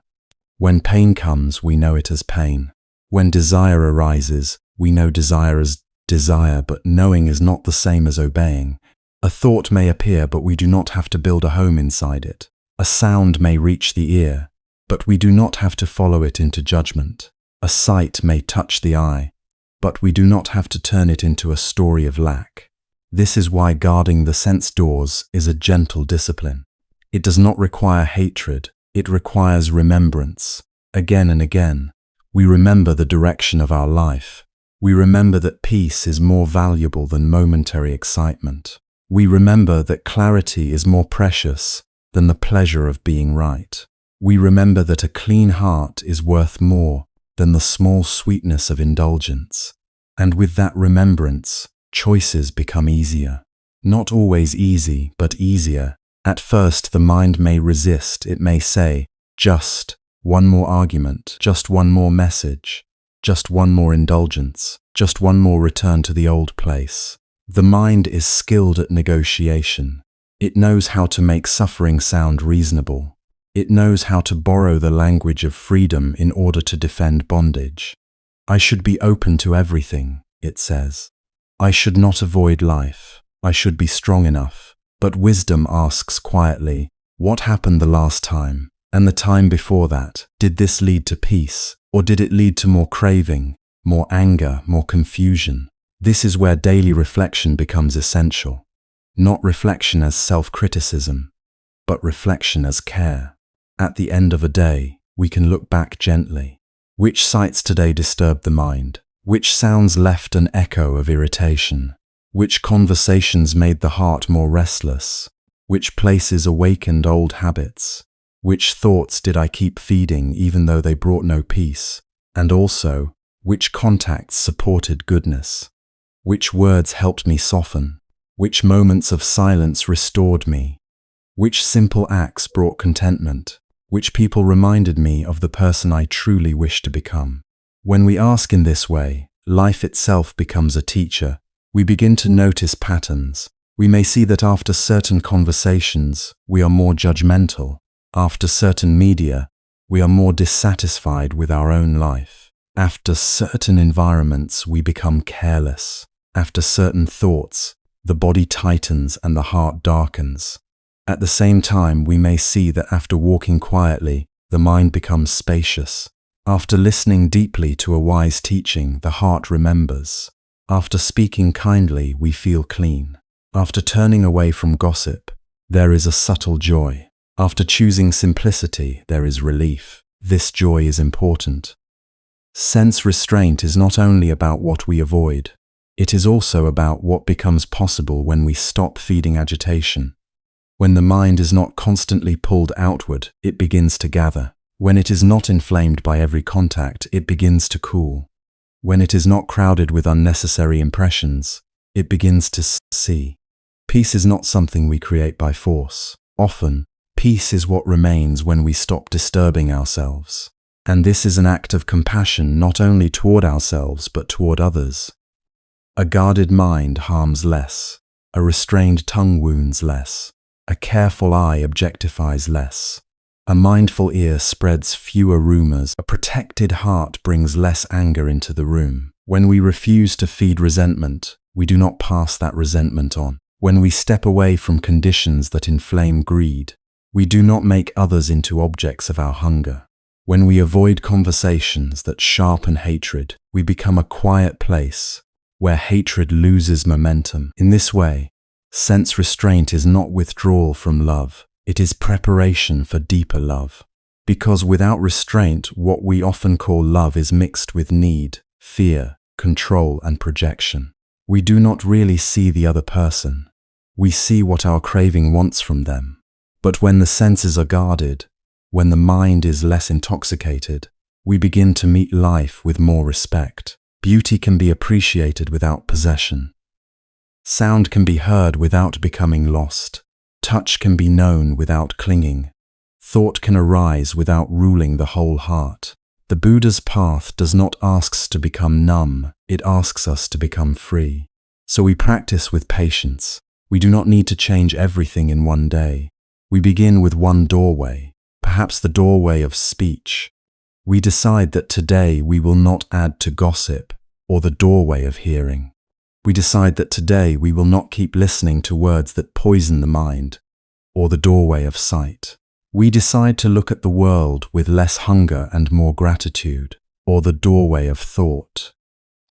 When pain comes, we know it as pain. When desire arises, we know desire as desire, but knowing is not the same as obeying. A thought may appear, but we do not have to build a home inside it. A sound may reach the ear, but we do not have to follow it into judgment. A sight may touch the eye, but we do not have to turn it into a story of lack. This is why guarding the sense doors is a gentle discipline. It does not require hatred. It requires remembrance. Again and again, we remember the direction of our life. We remember that peace is more valuable than momentary excitement. We remember that clarity is more precious than the pleasure of being right. We remember that a clean heart is worth more than the small sweetness of indulgence. And with that remembrance, choices become easier. Not always easy, but easier. At first, the mind may resist. It may say, just one more argument, just one more message, just one more indulgence, just one more return to the old place. The mind is skilled at negotiation. It knows how to make suffering sound reasonable. It knows how to borrow the language of freedom in order to defend bondage. I should be open to everything, it says. I should not avoid life. I should be strong enough. But wisdom asks quietly, what happened the last time? And the time before that? Did this lead to peace? Or did it lead to more craving, more anger, more confusion? This is where daily reflection becomes essential. Not reflection as self-criticism, but reflection as care. At the end of a day, we can look back gently. Which sights today disturbed the mind? Which sounds left an echo of irritation? Which conversations made the heart more restless? Which places awakened old habits? Which thoughts did I keep feeding even though they brought no peace? And also, which contacts supported goodness? Which words helped me soften? Which moments of silence restored me? Which simple acts brought contentment? Which people reminded me of the person I truly wish to become? When we ask in this way, life itself becomes a teacher. We begin to notice patterns. We may see that after certain conversations, we are more judgmental. After certain media, we are more dissatisfied with our own life. After certain environments, we become careless. After certain thoughts, the body tightens and the heart darkens. At the same time, we may see that after walking quietly, the mind becomes spacious. After listening deeply to a wise teaching, the heart remembers. After speaking kindly, we feel clean. After turning away from gossip, there is a subtle joy. After choosing simplicity, there is relief. This joy is important. Sense restraint is not only about what we avoid, it is also about what becomes possible when we stop feeding agitation. When the mind is not constantly pulled outward, it begins to gather. When it is not inflamed by every contact, it begins to cool. When it is not crowded with unnecessary impressions, it begins to see. Peace is not something we create by force. Often, peace is what remains when we stop disturbing ourselves. And this is an act of compassion not only toward ourselves but toward others. A guarded mind harms less. A restrained tongue wounds less. A careful eye objectifies less. A mindful ear spreads fewer rumors. A protected heart brings less anger into the room. When we refuse to feed resentment, we do not pass that resentment on. When we step away from conditions that inflame greed, we do not make others into objects of our hunger. When we avoid conversations that sharpen hatred, we become a quiet place where hatred loses momentum. In this way, sense restraint is not withdrawal from love. It is preparation for deeper love. Because without restraint, what we often call love is mixed with need, fear, control, and projection. We do not really see the other person. We see what our craving wants from them. But when the senses are guarded, when the mind is less intoxicated, we begin to meet life with more respect. Beauty can be appreciated without possession. Sound can be heard without becoming lost. Touch can be known without clinging. Thought can arise without ruling the whole heart. The Buddha's path does not ask us to become numb, it asks us to become free. So we practice with patience. We do not need to change everything in one day. We begin with one doorway, perhaps the doorway of speech. We decide that today we will not add to gossip or the doorway of hearing. We decide that today we will not keep listening to words that poison the mind or the doorway of sight. We decide to look at the world with less hunger and more gratitude, or the doorway of thought.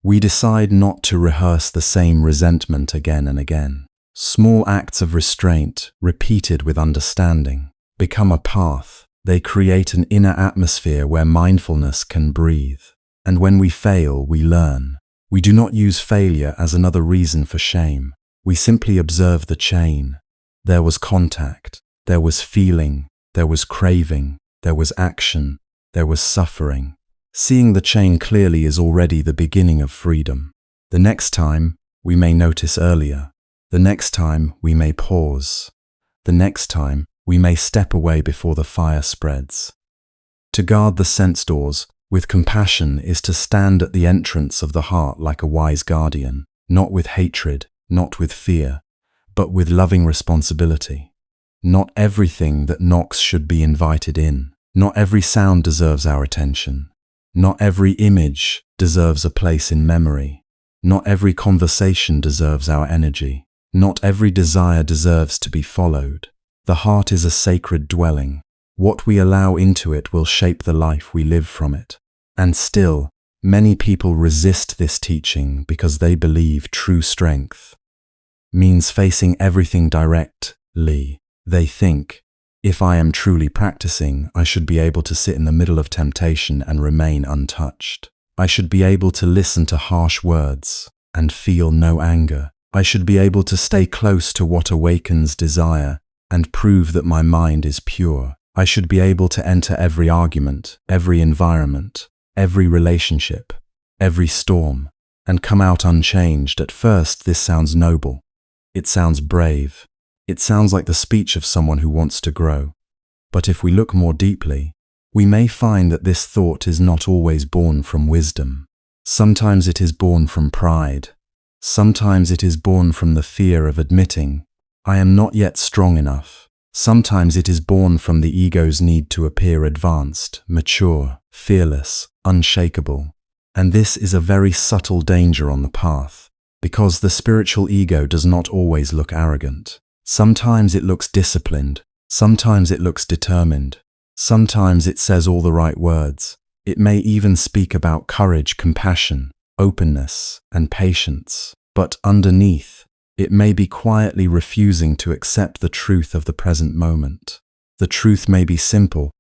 We decide not to rehearse the same resentment again and again. Small acts of restraint, repeated with understanding, become a path. They create an inner atmosphere where mindfulness can breathe. And when we fail, we learn. We do not use failure as another reason for shame. We simply observe the chain. There was contact, there was feeling, there was craving, there was action, there was suffering. Seeing the chain clearly is already the beginning of freedom. The next time, we may notice earlier. The next time, we may pause. The next time, we may step away before the fire spreads. To guard the sense doors with compassion is to stand at the entrance of the heart like a wise guardian, not with hatred, not with fear, but with loving responsibility. Not everything that knocks should be invited in. Not every sound deserves our attention. Not every image deserves a place in memory. Not every conversation deserves our energy. Not every desire deserves to be followed. The heart is a sacred dwelling. What we allow into it will shape the life we live from it. And still, many people resist this teaching because they believe true strength means facing everything directly. They think, If I am truly practicing, I should be able to sit in the middle of temptation and remain untouched. I should be able to listen to harsh words and feel no anger. I should be able to stay close to what awakens desire and prove that my mind is pure. I should be able to enter every argument, every environment, every relationship, every storm, and come out unchanged. At first, this sounds noble. It sounds brave. It sounds like the speech of someone who wants to grow. But if we look more deeply, we may find that this thought is not always born from wisdom. Sometimes it is born from pride. Sometimes it is born from the fear of admitting, I am not yet strong enough. Sometimes it is born from the ego's need to appear advanced, mature, fearless, unshakable. And this is a very subtle danger on the path, because the spiritual ego does not always look arrogant. Sometimes it looks disciplined. Sometimes it looks determined. Sometimes it says all the right words. It may even speak about courage, compassion, openness, and patience. But underneath, it may be quietly refusing to accept the truth of the present moment. The truth may be simple.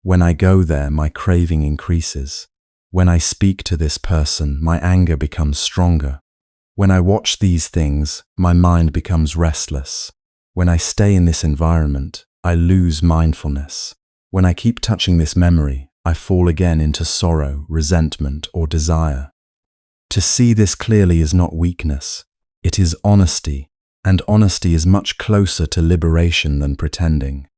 When I go there, my craving increases. When I speak to this person, my anger becomes stronger. When I watch these things, my mind becomes restless. When I stay in this environment, I lose mindfulness. When I keep touching this memory, I fall again into sorrow, resentment, or desire. To see this clearly is not weakness. It is honesty, and honesty is much closer to liberation than pretending.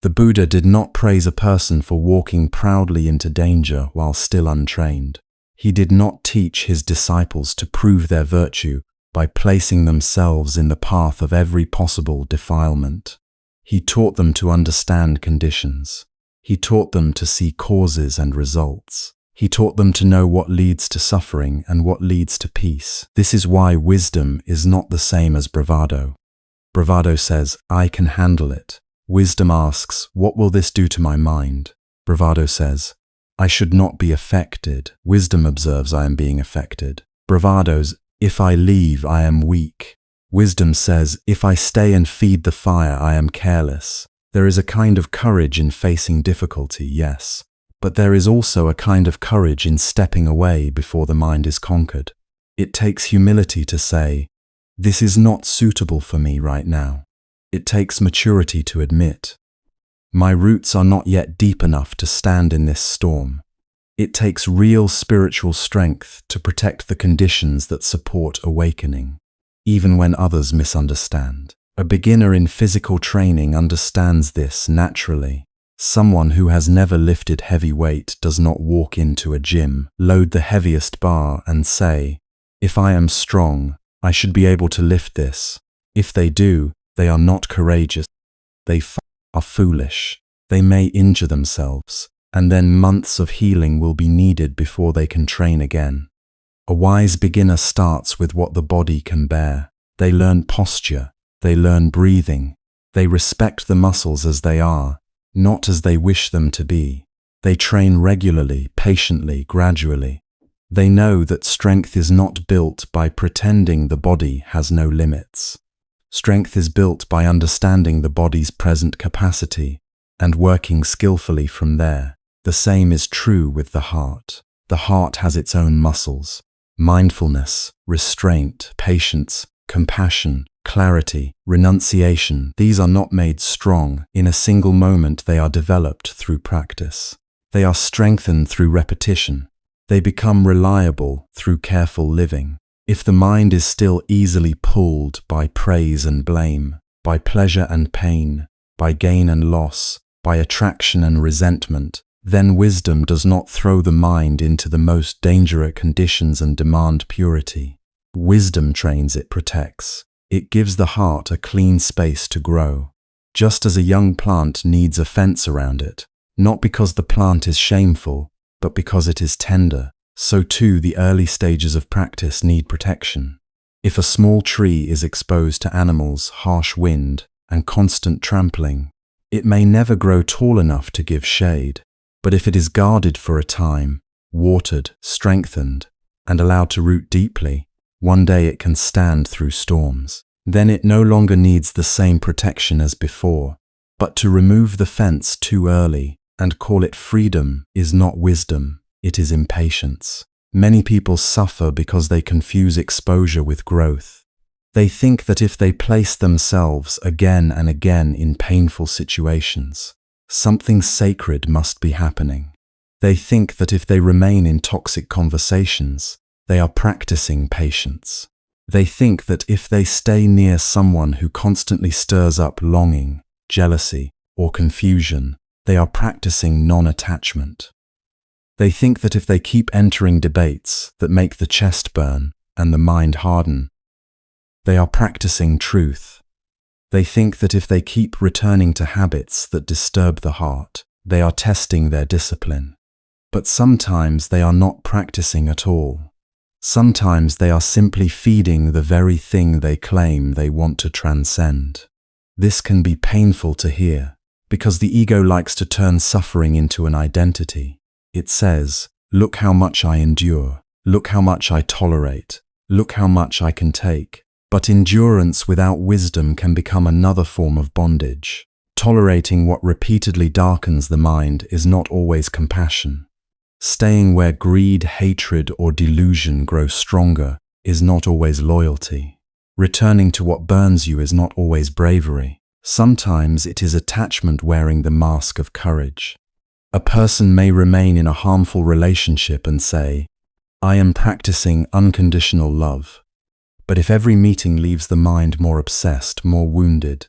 The Buddha did not praise a person for walking proudly into danger while still untrained. He did not teach his disciples to prove their virtue by placing themselves in the path of every possible defilement. He taught them to understand conditions. He taught them to see causes and results. He taught them to know what leads to suffering and what leads to peace. This is why wisdom is not the same as bravado. Bravado says, I can handle it. Wisdom asks, what will this do to my mind? Bravado says, I should not be affected. Wisdom observes I am being affected. Bravado's, if I leave, I am weak. Wisdom says, if I stay and feed the fire, I am careless. There is a kind of courage in facing difficulty, yes. But there is also a kind of courage in stepping away before the mind is conquered. It takes humility to say, this is not suitable for me right now. It takes maturity to admit, my roots are not yet deep enough to stand in this storm. It takes real spiritual strength to protect the conditions that support awakening, even when others misunderstand. A beginner in physical training understands this naturally. Someone who has never lifted heavy weight does not walk into a gym, load the heaviest bar and say, if I am strong, I should be able to lift this. If they do, they are not courageous. They are foolish. They may injure themselves, and then months of healing will be needed before they can train again. A wise beginner starts with what the body can bear. They learn posture. They learn breathing. They respect the muscles as they are, not as they wish them to be. They train regularly, patiently, gradually. They know that strength is not built by pretending the body has no limits. Strength is built by understanding the body's present capacity and working skillfully from there. The same is true with the heart. The heart has its own muscles. Mindfulness, restraint, patience, compassion, clarity, renunciation. These are not made strong in a single moment. They are developed through practice. They are strengthened through repetition. They become reliable through careful living. If the mind is still easily pulled by praise and blame, by pleasure and pain, by gain and loss, by attraction and resentment, then wisdom does not throw the mind into the most dangerous conditions and demand purity. Wisdom trains, it protects. It gives the heart a clean space to grow. Just as a young plant needs a fence around it, not because the plant is shameful, but because it is tender, so too the early stages of practice need protection. If a small tree is exposed to animals, harsh wind, and constant trampling, it may never grow tall enough to give shade. But if it is guarded for a time, watered, strengthened, and allowed to root deeply, one day it can stand through storms. Then it no longer needs the same protection as before. But to remove the fence too early and call it freedom is not wisdom, it is impatience. Many people suffer because they confuse exposure with growth. They think that if they place themselves again and again in painful situations, something sacred must be happening. They think that if they remain in toxic conversations, they are practicing patience. They think that if they stay near someone who constantly stirs up longing, jealousy, or confusion, they are practicing non-attachment. They think that if they keep entering debates that make the chest burn and the mind harden, they are practicing truth. They think that if they keep returning to habits that disturb the heart, they are testing their discipline. But sometimes they are not practicing at all. Sometimes they are simply feeding the very thing they claim they want to transcend. This can be painful to hear, because the ego likes to turn suffering into an identity. It says, "Look how much I endure. Look how much I tolerate. Look how much I can take." But endurance without wisdom can become another form of bondage. Tolerating what repeatedly darkens the mind is not always compassion. Staying where greed, hatred, or delusion grow stronger is not always loyalty. Returning to what burns you is not always bravery. Sometimes it is attachment wearing the mask of courage. A person may remain in a harmful relationship and say, "I am practicing unconditional love." But if every meeting leaves the mind more obsessed, more wounded,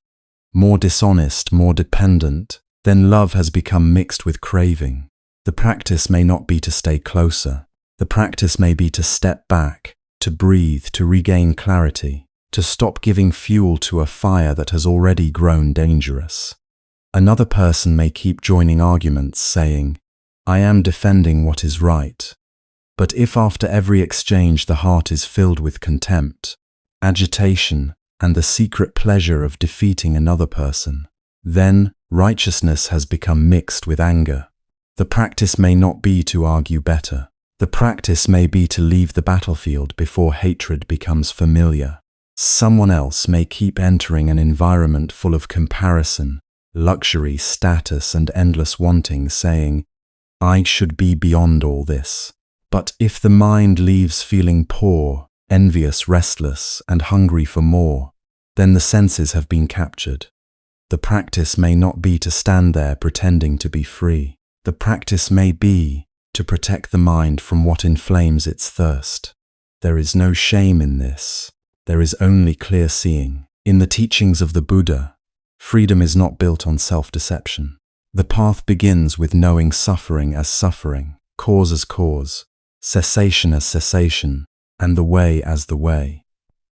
more dishonest, more dependent, then love has become mixed with craving. The practice may not be to stay closer. The practice may be to step back, to breathe, to regain clarity, to stop giving fuel to a fire that has already grown dangerous. Another person may keep joining arguments, saying, "I am defending what is right." But if after every exchange the heart is filled with contempt, agitation, and the secret pleasure of defeating another person, then righteousness has become mixed with anger. The practice may not be to argue better. The practice may be to leave the battlefield before hatred becomes familiar. Someone else may keep entering an environment full of comparison, luxury, status, and endless wanting, saying, "I should be beyond all this." But if the mind leaves feeling poor, envious, restless, and hungry for more, then the senses have been captured. The practice may not be to stand there pretending to be free. The practice may be to protect the mind from what inflames its thirst. There is no shame in this. There is only clear seeing. In the teachings of the Buddha, freedom is not built on self-deception. The path begins with knowing suffering as suffering, cause as cause, cessation as cessation, and the way as the way.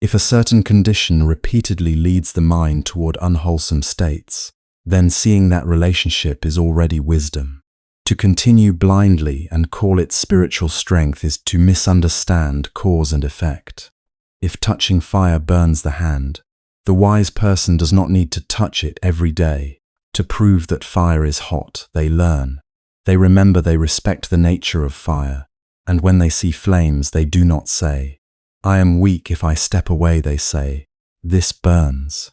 If a certain condition repeatedly leads the mind toward unwholesome states, then seeing that relationship is already wisdom. To continue blindly and call it spiritual strength is to misunderstand cause and effect. If touching fire burns the hand, the wise person does not need to touch it every day. To prove that fire is hot, they learn. They remember, they respect the nature of fire. And when they see flames, they do not say, "I am weak, if I step away," they say, "This burns.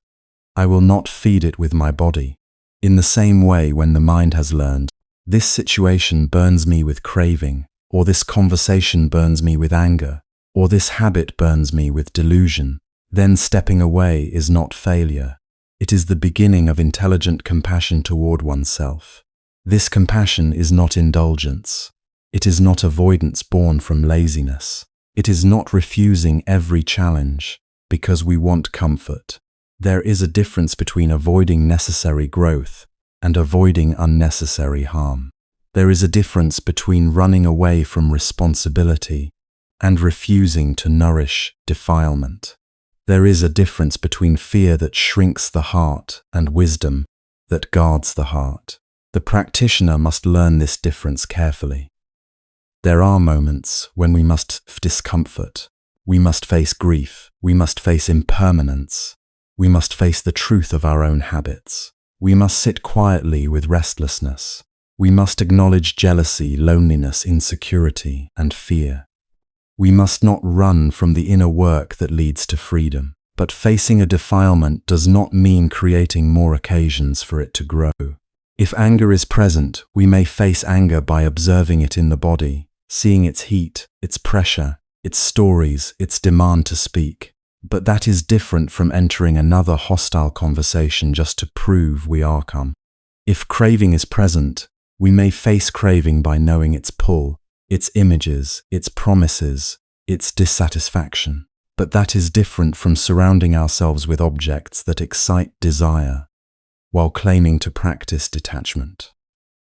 I will not feed it with my body." In the same way, when the mind has learned, "This situation burns me with craving," or "This conversation burns me with anger," or "This habit burns me with delusion," then stepping away is not failure. It is the beginning of intelligent compassion toward oneself. This compassion is not indulgence. It is not avoidance born from laziness. It is not refusing every challenge because we want comfort. There is a difference between avoiding necessary growth and avoiding unnecessary harm. There is a difference between running away from responsibility and refusing to nourish defilement. There is a difference between fear that shrinks the heart and wisdom that guards the heart. The practitioner must learn this difference carefully. There are moments when we must face discomfort. We must face grief. We must face impermanence. We must face the truth of our own habits. We must sit quietly with restlessness. We must acknowledge jealousy, loneliness, insecurity, and fear. We must not run from the inner work that leads to freedom, But facing a defilement does not mean creating more occasions for it to grow. If anger is present, we may face anger by observing it in the body, seeing its heat, its pressure, its stories, its demand to speak. But that is different from entering another hostile conversation just to prove we are calm. If craving is present, we may face craving by knowing its pull, its images, its promises, its dissatisfaction. But that is different from surrounding ourselves with objects that excite desire, while claiming to practice detachment.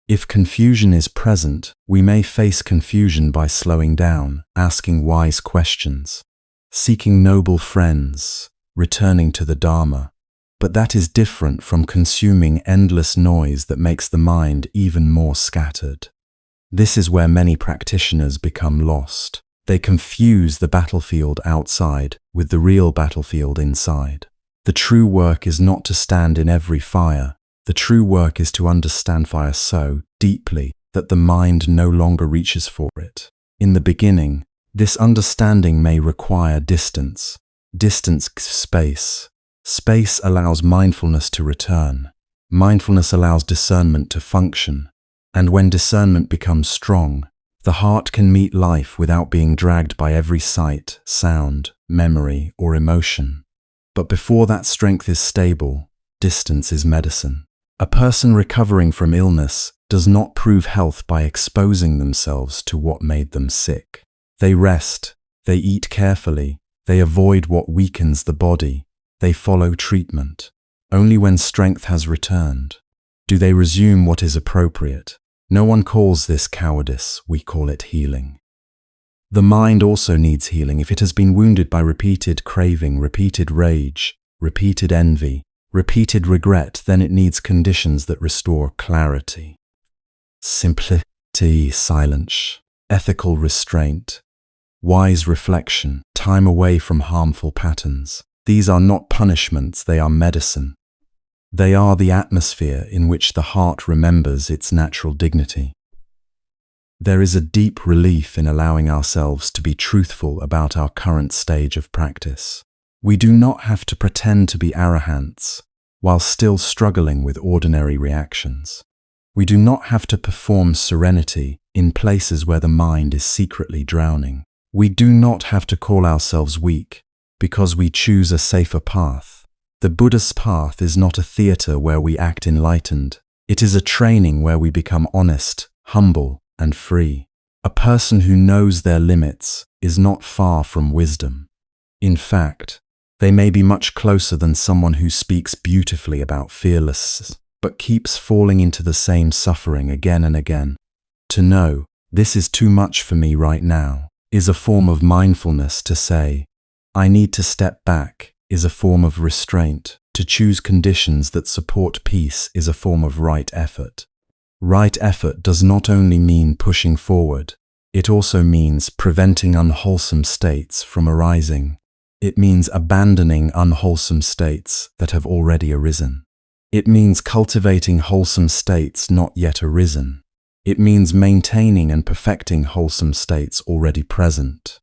If confusion is present, we may face confusion by slowing down, asking wise questions, seeking noble friends, returning to the Dharma. But that is different from consuming endless noise that makes the mind even more scattered. This is where many practitioners become lost. They confuse the battlefield outside with the real battlefield inside. The true work is not to stand in every fire. The true work is to understand fire so deeply that the mind no longer reaches for it. In the beginning, this understanding may require distance. Distance, space. Space allows mindfulness to return. Mindfulness allows discernment to function. And when discernment becomes strong, the heart can meet life without being dragged by every sight, sound, memory, or emotion. But before that strength is stable, distance is medicine. A person recovering from illness does not prove health by exposing themselves to what made them sick. They rest, they eat carefully, they avoid what weakens the body, they follow treatment. Only when strength has returned do they resume what is appropriate. No one calls this cowardice, we call it healing. The mind also needs healing if it has been wounded by repeated craving, repeated rage, repeated envy, repeated regret. Then it needs conditions that restore clarity, simplicity, silence, ethical restraint, wise reflection, time away from harmful patterns. These are not punishments, they are medicine. They are the atmosphere in which the heart remembers its natural dignity. There is a deep relief in allowing ourselves to be truthful about our current stage of practice. We do not have to pretend to be arahants while still struggling with ordinary reactions. We do not have to perform serenity in places where the mind is secretly drowning. We do not have to call ourselves weak because we choose a safer path. The Buddhist path is not a theater where we act enlightened. It is a training where we become honest, humble, and free. A person who knows their limits is not far from wisdom. In fact, they may be much closer than someone who speaks beautifully about fearlessness, but keeps falling into the same suffering again and again. To know, this is too much for me right now, is a form of mindfulness. To say, I need to step back, is a form of restraint. To choose conditions that support peace is a form of right effort. Right effort does not only mean pushing forward, it also means preventing unwholesome states from arising. It means abandoning unwholesome states that have already arisen. It means cultivating wholesome states not yet arisen. It means maintaining and perfecting wholesome states already present.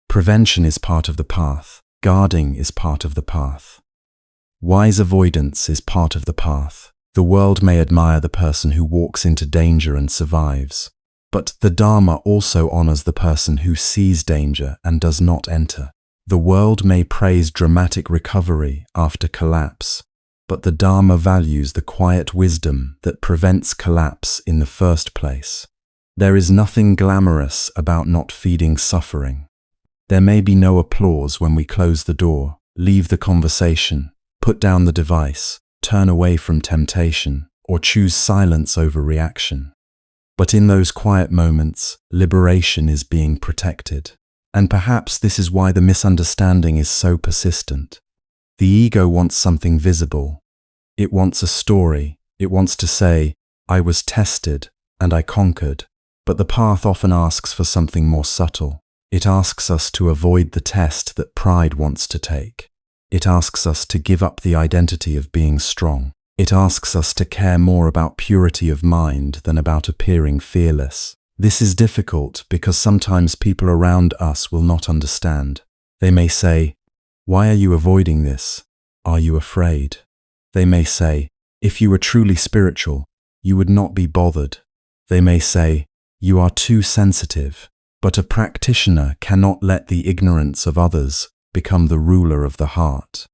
Prevention is part of the path. Guarding is part of the path. Wise avoidance is part of the path. The world may admire the person who walks into danger and survives, but the Dharma also honors the person who sees danger and does not enter. The world may praise dramatic recovery after collapse, but the Dharma values the quiet wisdom that prevents collapse in the first place. There is nothing glamorous about not feeding suffering. There may be no applause when we close the door, leave the conversation, put down the device, turn away from temptation, or choose silence over reaction. But in those quiet moments, liberation is being protected. And perhaps this is why the misunderstanding is so persistent. The ego wants something visible. It wants a story. It wants to say, I was tested and I conquered. But the path often asks for something more subtle. It asks us to avoid the test that pride wants to take. It asks us to give up the identity of being strong. It asks us to care more about purity of mind than about appearing fearless. This is difficult because sometimes people around us will not understand. They may say, Why are you avoiding this? Are you afraid? They may say, if you were truly spiritual, you would not be bothered. They may say, you are too sensitive. But a practitioner cannot let the ignorance of others become the ruler of the heart.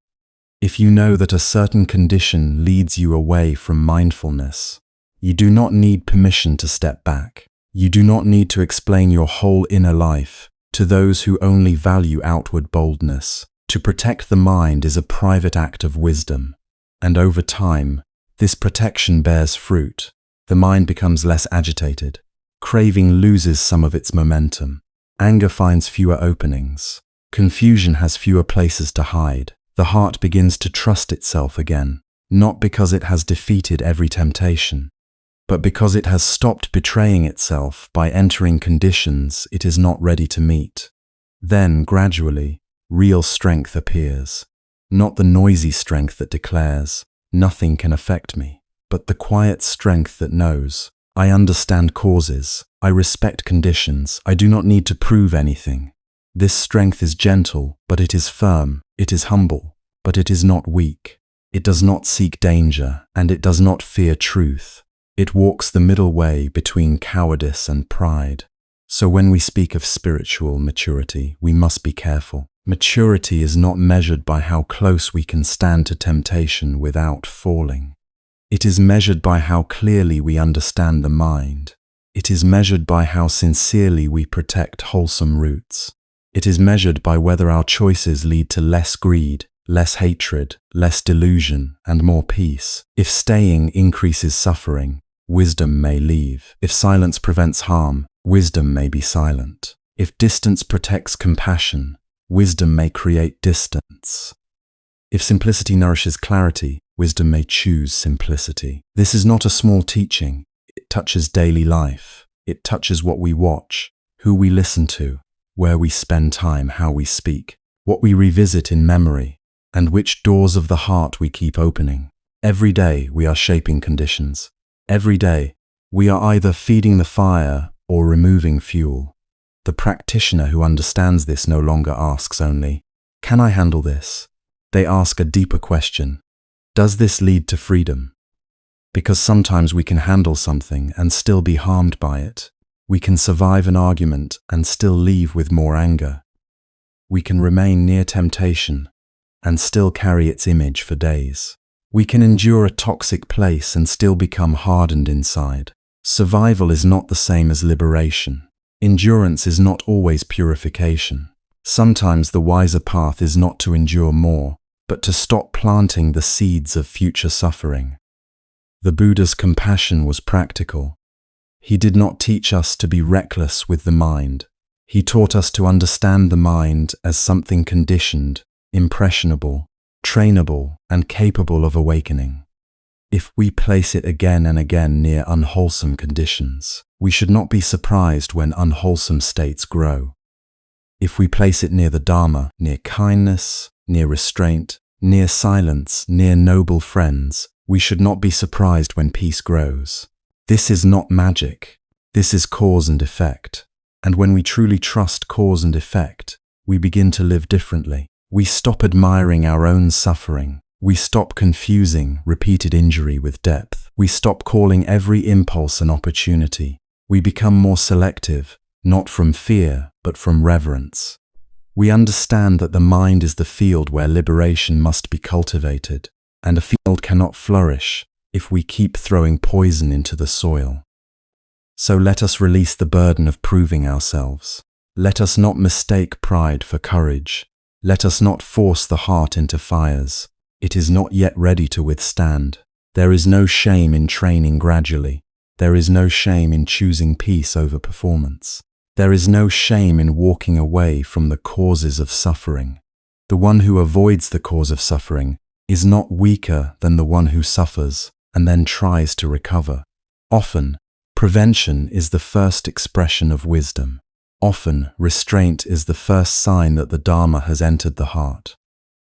If you know that a certain condition leads you away from mindfulness, you do not need permission to step back. You do not need to explain your whole inner life to those who only value outward boldness. To protect the mind is a private act of wisdom, and over time, this protection bears fruit. The mind becomes less agitated. Craving loses some of its momentum. Anger finds fewer openings. Confusion has fewer places to hide. The heart begins to trust itself again, not because it has defeated every temptation, but because it has stopped betraying itself by entering conditions it is not ready to meet. Then, gradually, real strength appears. Not the noisy strength that declares, nothing can affect me, but the quiet strength that knows, I understand causes, I respect conditions, I do not need to prove anything. This strength is gentle, but it is firm, it is humble, but it is not weak. It does not seek danger, and it does not fear truth. It walks the middle way between cowardice and pride. So when we speak of spiritual maturity, we must be careful. Maturity is not measured by how close we can stand to temptation without falling. It is measured by how clearly we understand the mind. It is measured by how sincerely we protect wholesome roots. It is measured by whether our choices lead to less greed, less hatred, less delusion, and more peace. If staying increases suffering, wisdom may leave. If silence prevents harm, wisdom may be silent. If distance protects compassion, wisdom may create distance. If simplicity nourishes clarity, wisdom may choose simplicity. This is not a small teaching. It touches daily life. It touches what we watch, who we listen to, where we spend time, how we speak, what we revisit in memory, and which doors of the heart we keep opening. Every day we are shaping conditions. Every day we are either feeding the fire or removing fuel. The practitioner who understands this no longer asks only, can I handle this? They ask a deeper question. Does this lead to freedom? Because sometimes we can handle something and still be harmed by it. We can survive an argument and still leave with more anger. We can remain near temptation and still carry its image for days. We can endure a toxic place and still become hardened inside. Survival is not the same as liberation. Endurance is not always purification. Sometimes the wiser path is not to endure more, but to stop planting the seeds of future suffering. The Buddha's compassion was practical. He did not teach us to be reckless with the mind. He taught us to understand the mind as something conditioned, impressionable, trainable, and capable of awakening. If we place it again and again near unwholesome conditions, we should not be surprised when unwholesome states grow. If we place it near the Dharma, near kindness, near restraint, near silence, near noble friends, we should not be surprised when peace grows. This is not magic. This is cause and effect. And when we truly trust cause and effect, we begin to live differently. We stop admiring our own suffering. We stop confusing repeated injury with depth. We stop calling every impulse an opportunity. We become more selective, not from fear, but from reverence. We understand that the mind is the field where liberation must be cultivated, and a field cannot flourish if we keep throwing poison into the soil. So let us release the burden of proving ourselves. Let us not mistake pride for courage. Let us not force the heart into fires it is not yet ready to withstand. There is no shame in training gradually. There is no shame in choosing peace over performance. There is no shame in walking away from the causes of suffering. The one who avoids the cause of suffering is not weaker than the one who suffers and then tries to recover. Often, prevention is the first expression of wisdom. Often, restraint is the first sign that the Dharma has entered the heart.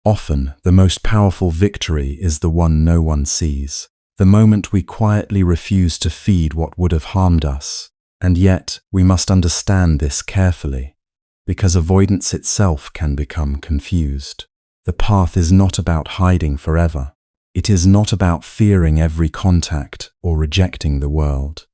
Often, the most powerful victory is the one no one sees. The moment we quietly refuse to feed what would have harmed us. And yet, we must understand this carefully, because avoidance itself can become confused. The path is not about hiding forever. It is not about fearing every contact or rejecting the world.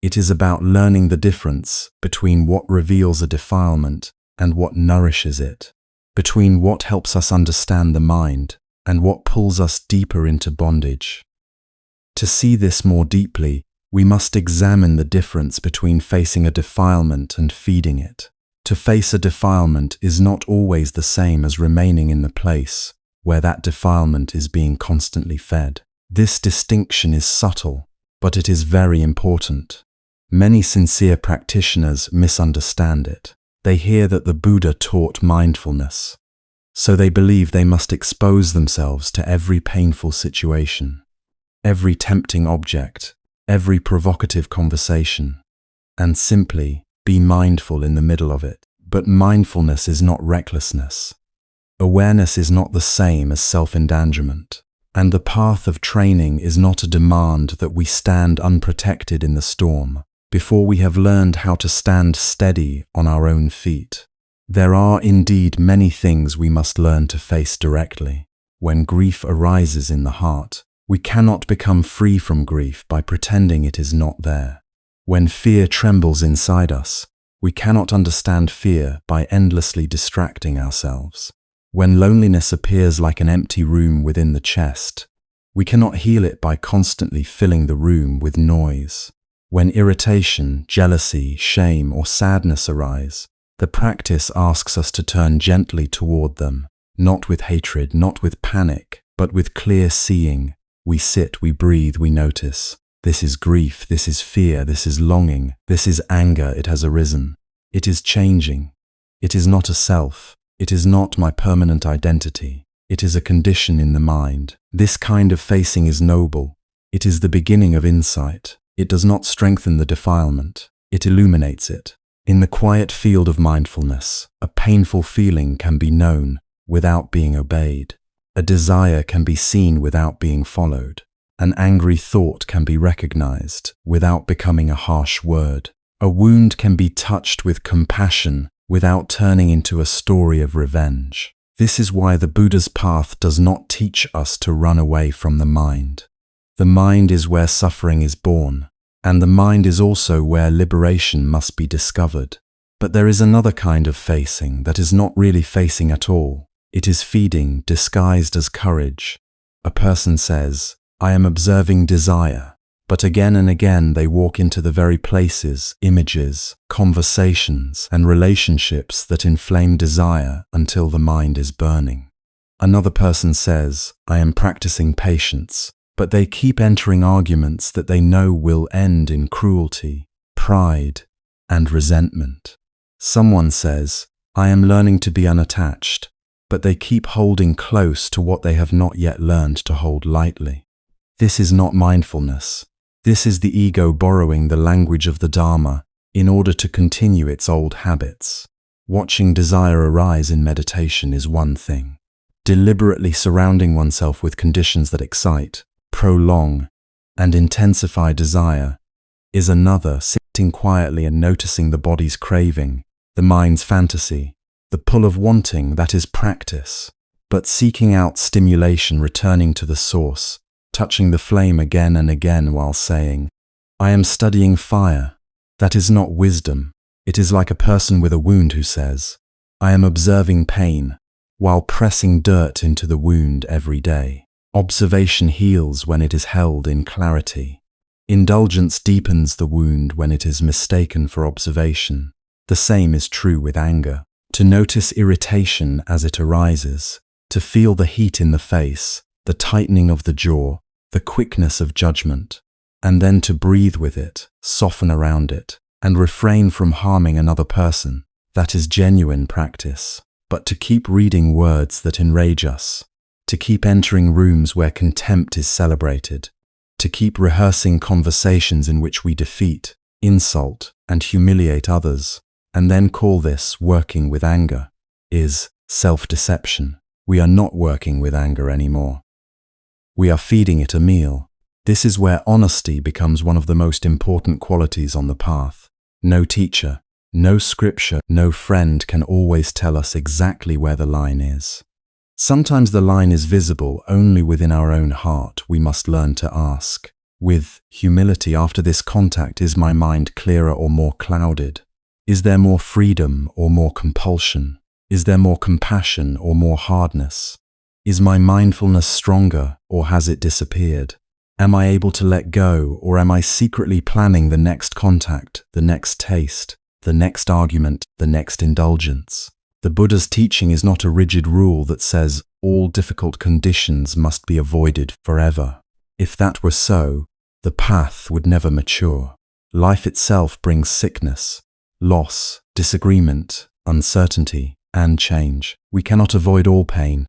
It is about learning the difference between what reveals a defilement and what nourishes it, between what helps us understand the mind and what pulls us deeper into bondage. To see this more deeply, we must examine the difference between facing a defilement and feeding it. To face a defilement is not always the same as remaining in the place where that defilement is being constantly fed. This distinction is subtle, but it is very important. Many sincere practitioners misunderstand it. They hear that the Buddha taught mindfulness, so they believe they must expose themselves to every painful situation, every tempting object, every provocative conversation, and simply be mindful in the middle of it. But mindfulness is not recklessness. Awareness is not the same as self-endangerment. And the path of training is not a demand that we stand unprotected in the storm before we have learned how to stand steady on our own feet. There are indeed many things we must learn to face directly. When grief arises in the heart, we cannot become free from grief by pretending it is not there. When fear trembles inside us, we cannot understand fear by endlessly distracting ourselves. When loneliness appears like an empty room within the chest, we cannot heal it by constantly filling the room with noise. When irritation, jealousy, shame, or sadness arise, the practice asks us to turn gently toward them, not with hatred, not with panic, but with clear seeing. We sit, we breathe, we notice. This is grief, this is fear, this is longing, this is anger, it has arisen. It is changing. It is not a self. It is not my permanent identity. It is a condition in the mind. This kind of facing is noble. It is the beginning of insight. It does not strengthen the defilement. It illuminates it. In the quiet field of mindfulness, a painful feeling can be known without being obeyed. A desire can be seen without being followed. An angry thought can be recognized without becoming a harsh word. A wound can be touched with compassion without turning into a story of revenge. This is why the Buddha's path does not teach us to run away from the mind. The mind is where suffering is born, and the mind is also where liberation must be discovered. But there is another kind of facing that is not really facing at all. It is feeding disguised as courage. A person says, "I am observing desire," but again and again they walk into the very places, images, conversations, and relationships that inflame desire until the mind is burning. Another person says, "I am practicing patience," but they keep entering arguments that they know will end in cruelty, pride, and resentment. Someone says, "I am learning to be unattached," but they keep holding close to what they have not yet learned to hold lightly. This is not mindfulness. This is the ego borrowing the language of the Dharma in order to continue its old habits. Watching desire arise in meditation is one thing. Deliberately surrounding oneself with conditions that excite, prolong, and intensify desire is another. Sitting quietly and noticing the body's craving, the mind's fantasy, the pull of wanting, that is practice. But seeking out stimulation, returning to the source, touching the flame again and again while saying, "I am studying fire," that is not wisdom. It is like a person with a wound who says, "I am observing pain," while pressing dirt into the wound every day. Observation heals when it is held in clarity. Indulgence deepens the wound when it is mistaken for observation. The same is true with anger. To notice irritation as it arises, to feel the heat in the face, the tightening of the jaw, the quickness of judgment, and then to breathe with it, soften around it, and refrain from harming another person. That is genuine practice. But to keep reading words that enrage us, to keep entering rooms where contempt is celebrated, to keep rehearsing conversations in which we defeat, insult, and humiliate others, and then call this working with anger, is self-deception. We are not working with anger anymore. We are feeding it a meal. This is where honesty becomes one of the most important qualities on the path. No teacher, no scripture, no friend can always tell us exactly where the line is. Sometimes the line is visible only within our own heart. We must learn to ask, with humility, after this contact, is my mind clearer or more clouded? Is there more freedom or more compulsion? Is there more compassion or more hardness? Is my mindfulness stronger or has it disappeared? Am I able to let go, or am I secretly planning the next contact, the next taste, the next argument, the next indulgence? The Buddha's teaching is not a rigid rule that says all difficult conditions must be avoided forever. If that were so, the path would never mature. Life itself brings sickness, loss, disagreement, uncertainty, and change. We cannot avoid all pain.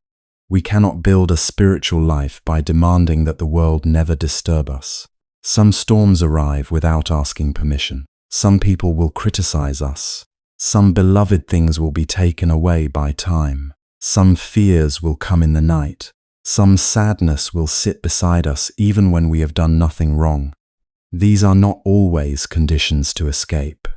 We cannot build a spiritual life by demanding that the world never disturb us. Some storms arrive without asking permission. Some people will criticize us. Some beloved things will be taken away by time. Some fears will come in the night. Some sadness will sit beside us even when we have done nothing wrong. These are not always conditions to escape.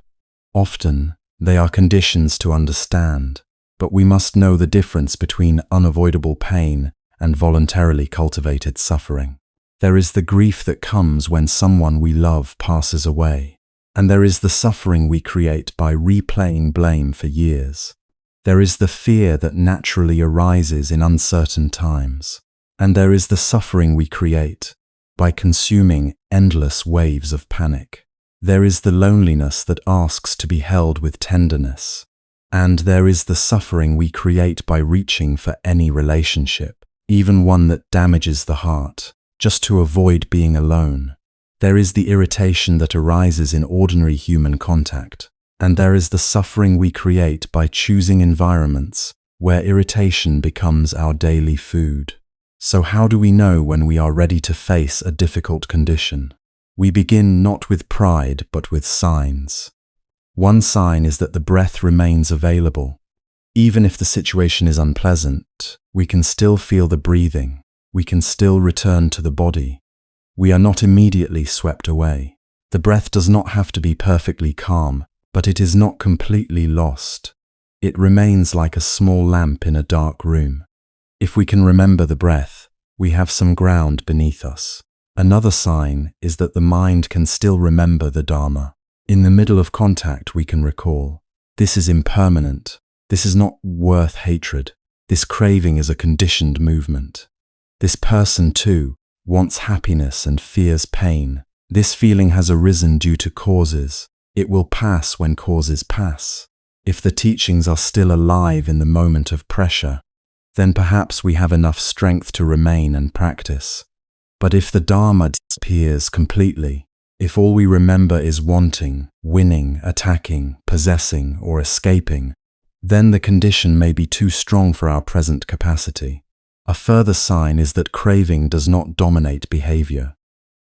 Often, they are conditions to understand. But we must know the difference between unavoidable pain and voluntarily cultivated suffering. There is the grief that comes when someone we love passes away, and there is the suffering we create by replaying blame for years. There is the fear that naturally arises in uncertain times, and there is the suffering we create by consuming endless waves of panic. There is the loneliness that asks to be held with tenderness. And there is the suffering we create by reaching for any relationship, even one that damages the heart, just to avoid being alone. There is the irritation that arises in ordinary human contact, and there is the suffering we create by choosing environments where irritation becomes our daily food. So how do we know when we are ready to face a difficult condition? We begin not with pride, but with signs. One sign is that the breath remains available. Even if the situation is unpleasant, we can still feel the breathing. We can still return to the body. We are not immediately swept away. The breath does not have to be perfectly calm, but it is not completely lost. It remains like a small lamp in a dark room. If we can remember the breath, we have some ground beneath us. Another sign is that the mind can still remember the Dharma. In the middle of contact, we can recall, this is impermanent. This is not worth hatred. This craving is a conditioned movement. This person, too, wants happiness and fears pain. This feeling has arisen due to causes. It will pass when causes pass. If the teachings are still alive in the moment of pressure, then perhaps we have enough strength to remain and practice. But if the Dharma disappears completely, if all we remember is wanting, winning, attacking, possessing, or escaping, then the condition may be too strong for our present capacity. A further sign is that craving does not dominate behavior.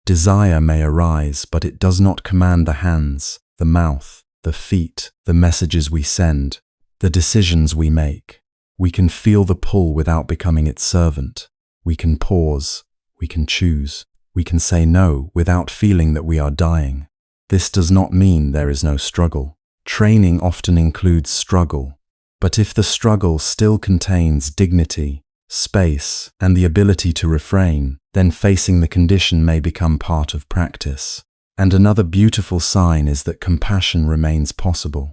Desire may arise, but it does not command the hands, the mouth, the feet, the messages we send, the decisions we make. We can feel the pull without becoming its servant. We can pause. We can choose. We can say no without feeling that we are dying. This does not mean there is no struggle. Training often includes struggle. But if the struggle still contains dignity, space, and the ability to refrain, then facing the condition may become part of practice. And another beautiful sign is that compassion remains possible.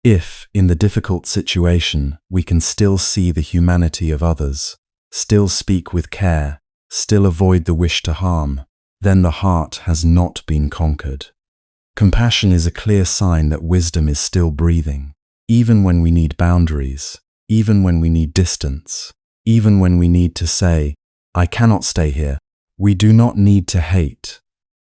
If, in the difficult situation, we can still see the humanity of others, still speak with care, still avoid the wish to harm, then the heart has not been conquered. Compassion is a clear sign that wisdom is still breathing, even when we need boundaries, even when we need distance, even when we need to say, I cannot stay here. We do not need to hate.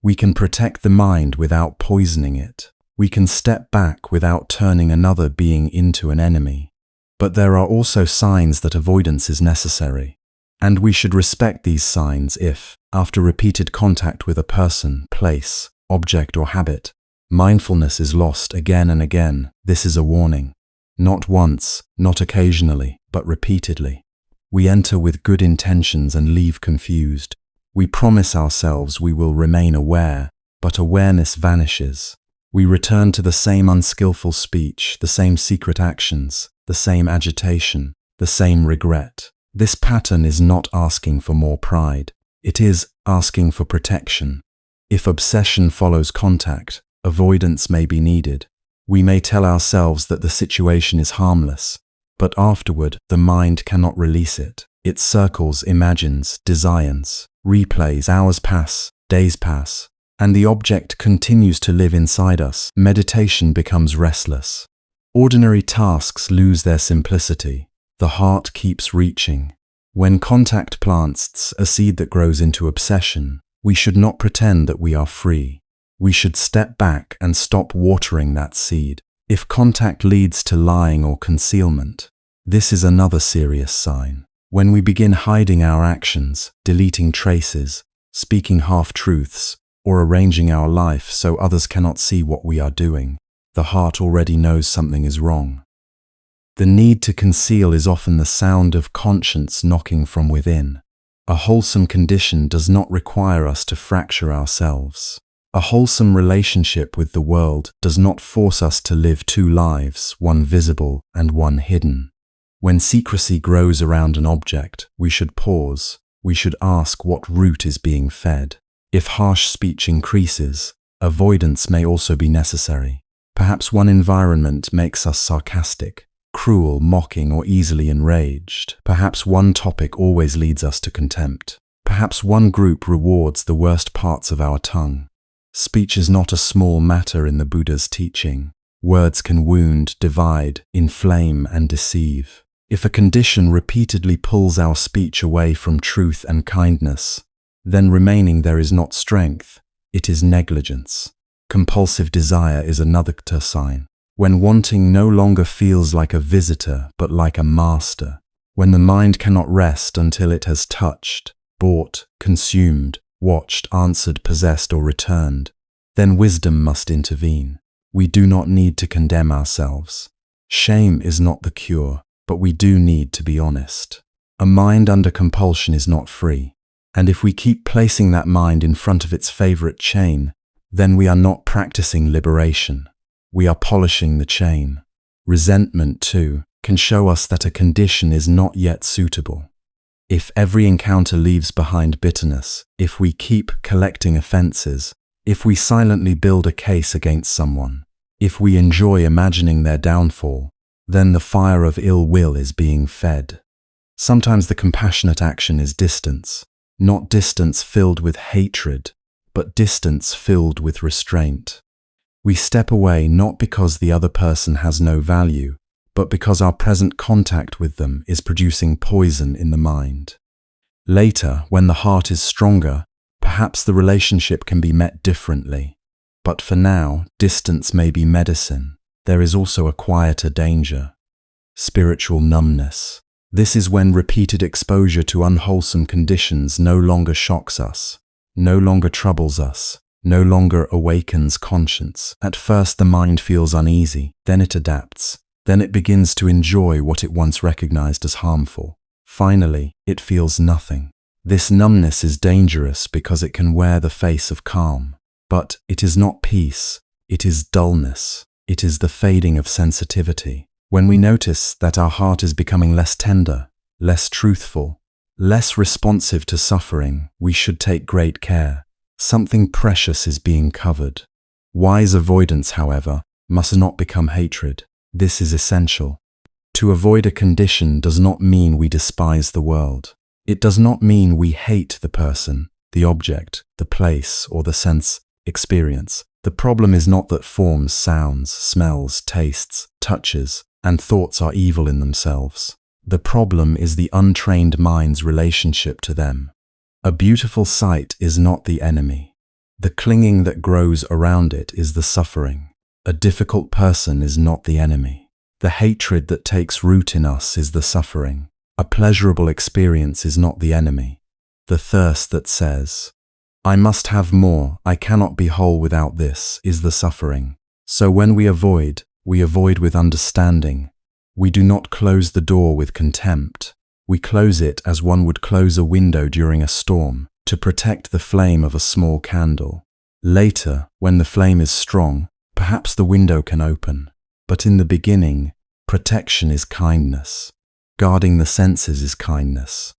We can protect the mind without poisoning it. We can step back without turning another being into an enemy. But there are also signs that avoidance is necessary. And we should respect these signs if, after repeated contact with a person, place, object, or habit, mindfulness is lost again and again. This is a warning. Not once, not occasionally, but repeatedly. We enter with good intentions and leave confused. We promise ourselves we will remain aware, but awareness vanishes. We return to the same unskillful speech, the same secret actions, the same agitation, the same regret. This pattern is not asking for more pride. It is asking for protection. If obsession follows contact, avoidance may be needed. We may tell ourselves that the situation is harmless, but afterward the mind cannot release it. It circles, imagines, desires, replays. Hours pass, days pass, and the object continues to live inside us. Meditation becomes restless. Ordinary tasks lose their simplicity. The heart keeps reaching. When contact plants a seed that grows into obsession, we should not pretend that we are free. We should step back and stop watering that seed. If contact leads to lying or concealment, this is another serious sign. When we begin hiding our actions, deleting traces, speaking half-truths, or arranging our life so others cannot see what we are doing, the heart already knows something is wrong. The need to conceal is often the sound of conscience knocking from within. A wholesome condition does not require us to fracture ourselves. A wholesome relationship with the world does not force us to live two lives, one visible and one hidden. When secrecy grows around an object, we should pause. We should ask what root is being fed. If harsh speech increases, avoidance may also be necessary. Perhaps one environment makes us sarcastic, cruel, mocking, or easily enraged. Perhaps one topic always leads us to contempt. Perhaps one group rewards the worst parts of our tongue. Speech is not a small matter in the Buddha's teaching. Words can wound, divide, inflame, and deceive. If a condition repeatedly pulls our speech away from truth and kindness, then remaining there is not strength, it is negligence. Compulsive desire is another sign. When wanting no longer feels like a visitor but like a master. When the mind cannot rest until it has touched, bought, consumed, watched, answered, possessed, or returned, then wisdom must intervene. We do not need to condemn ourselves. Shame is not the cure, but we do need to be honest. A mind under compulsion is not free, and if we keep placing that mind in front of its favorite chain, then we are not practicing liberation. We are polishing the chain. Resentment, too, can show us that a condition is not yet suitable. If every encounter leaves behind bitterness, if we keep collecting offenses, if we silently build a case against someone, if we enjoy imagining their downfall, then the fire of ill will is being fed. Sometimes the compassionate action is distance, not distance filled with hatred, but distance filled with restraint. We step away not because the other person has no value, but because our present contact with them is producing poison in the mind. Later, when the heart is stronger, perhaps the relationship can be met differently. But for now, distance may be medicine. There is also a quieter danger. Spiritual numbness. This is when repeated exposure to unwholesome conditions no longer shocks us, no longer troubles us, no longer awakens conscience. At first the mind feels uneasy, then it adapts. Then it begins to enjoy what it once recognized as harmful. Finally, it feels nothing. This numbness is dangerous because it can wear the face of calm. But it is not peace, it is dullness. It is the fading of sensitivity. When we notice that our heart is becoming less tender, less truthful, less responsive to suffering, we should take great care. Something precious is being covered. Wise avoidance, however, must not become hatred. This is essential. To avoid a condition does not mean we despise the world. It does not mean we hate the person, the object, the place, or the sense experience. The problem is not that forms, sounds, smells, tastes, touches, and thoughts are evil in themselves. The problem is the untrained mind's relationship to them. A beautiful sight is not the enemy. The clinging that grows around it is the suffering. A difficult person is not the enemy. The hatred that takes root in us is the suffering. A pleasurable experience is not the enemy. The thirst that says, "I must have more, I cannot be whole without this," is the suffering. So when we avoid with understanding. We do not close the door with contempt. We close it as one would close a window during a storm, to protect the flame of a small candle. Later, when the flame is strong, perhaps the window can open. But in the beginning, protection is kindness. Guarding the senses is kindness.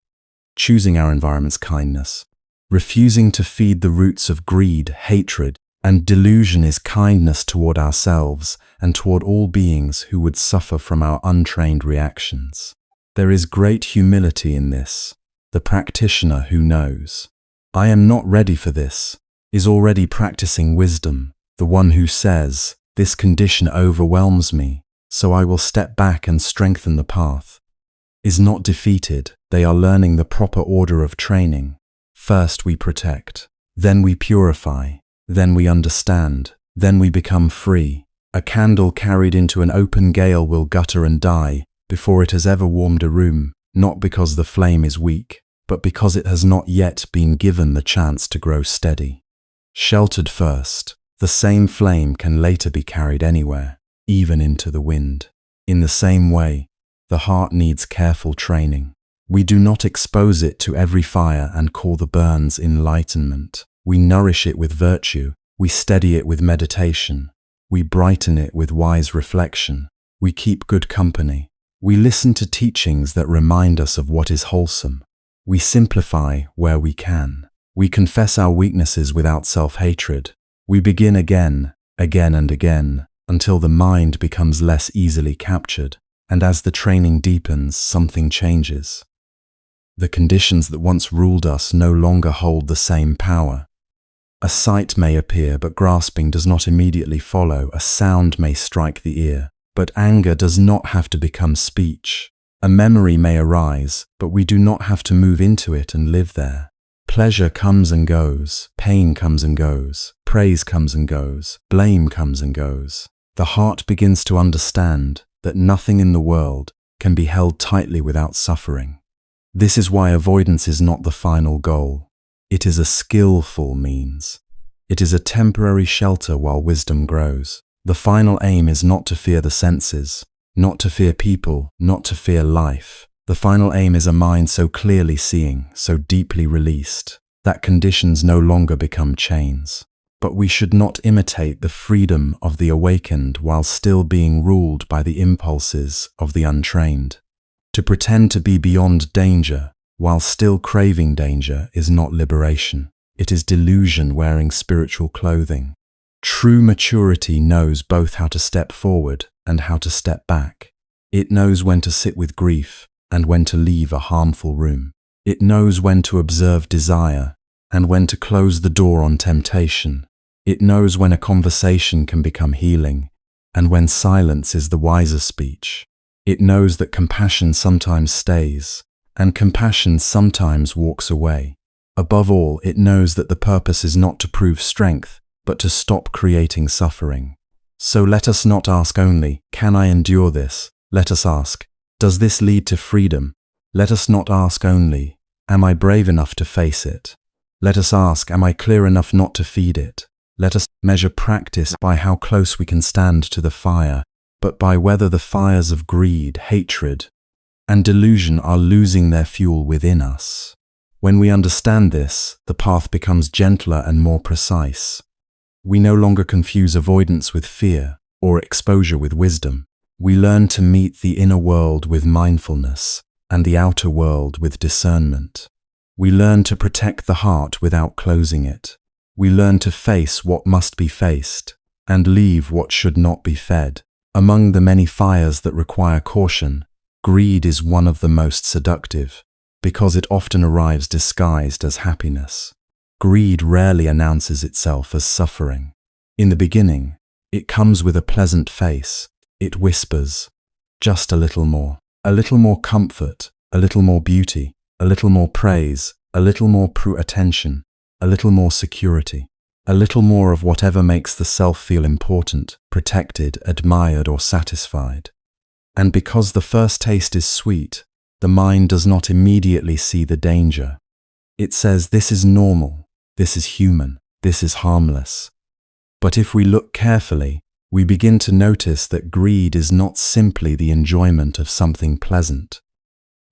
Choosing our environment's kindness. Refusing to feed the roots of greed, hatred, and delusion is kindness toward ourselves and toward all beings who would suffer from our untrained reactions. There is great humility in this. The practitioner who knows, I am not ready for this, is already practicing wisdom. The one who says, this condition overwhelms me, so I will step back and strengthen the path, is not defeated. They are learning the proper order of training. First we protect, then we purify, then we understand, then we become free. A candle carried into an open gale will gutter and die before it has ever warmed a room, not because the flame is weak, but because it has not yet been given the chance to grow steady. Sheltered first, the same flame can later be carried anywhere, even into the wind. In the same way, the heart needs careful training. We do not expose it to every fire and call the burns enlightenment. We nourish it with virtue, we steady it with meditation, we brighten it with wise reflection, we keep good company, we listen to teachings that remind us of what is wholesome, we simplify where we can, we confess our weaknesses without self-hatred, we begin again, again and again, until the mind becomes less easily captured, and as the training deepens, something changes. The conditions that once ruled us no longer hold the same power. A sight may appear, but grasping does not immediately follow. A sound may strike the ear, but anger does not have to become speech. A memory may arise, but we do not have to move into it and live there. Pleasure comes and goes, pain comes and goes, praise comes and goes, blame comes and goes. The heart begins to understand that nothing in the world can be held tightly without suffering. This is why avoidance is not the final goal. It is a skillful means. It is a temporary shelter while wisdom grows. The final aim is not to fear the senses, not to fear people, not to fear life. The final aim is a mind so clearly seeing, so deeply released, that conditions no longer become chains. But we should not imitate the freedom of the awakened while still being ruled by the impulses of the untrained. To pretend to be beyond danger while still craving danger is not liberation. It is delusion wearing spiritual clothing. True maturity knows both how to step forward and how to step back. It knows when to sit with grief and when to leave a harmful room. It knows when to observe desire and when to close the door on temptation. It knows when a conversation can become healing and when silence is the wiser speech. It knows that compassion sometimes stays and compassion sometimes walks away. Above all, it knows that the purpose is not to prove strength, but to stop creating suffering. So let us not ask only, can I endure this? Let us ask, does this lead to freedom? Let us not ask only, am I brave enough to face it? Let us ask, am I clear enough not to feed it? Let us measure practice by how close we can stand to the fire, but by whether the fires of greed, hatred, and delusion are losing their fuel within us. When we understand this, the path becomes gentler and more precise. We no longer confuse avoidance with fear or exposure with wisdom. We learn to meet the inner world with mindfulness and the outer world with discernment. We learn to protect the heart without closing it. We learn to face what must be faced and leave what should not be fed. Among the many fires that require caution, greed is one of the most seductive, because it often arrives disguised as happiness. Greed rarely announces itself as suffering. In the beginning, it comes with a pleasant face. It whispers, just a little more comfort, a little more beauty, a little more praise, a little more attention, a little more security. A little more of whatever makes the self feel important, protected, admired, or satisfied. And because the first taste is sweet, the mind does not immediately see the danger. It says, this is normal, this is human, this is harmless. But if we look carefully, we begin to notice that greed is not simply the enjoyment of something pleasant.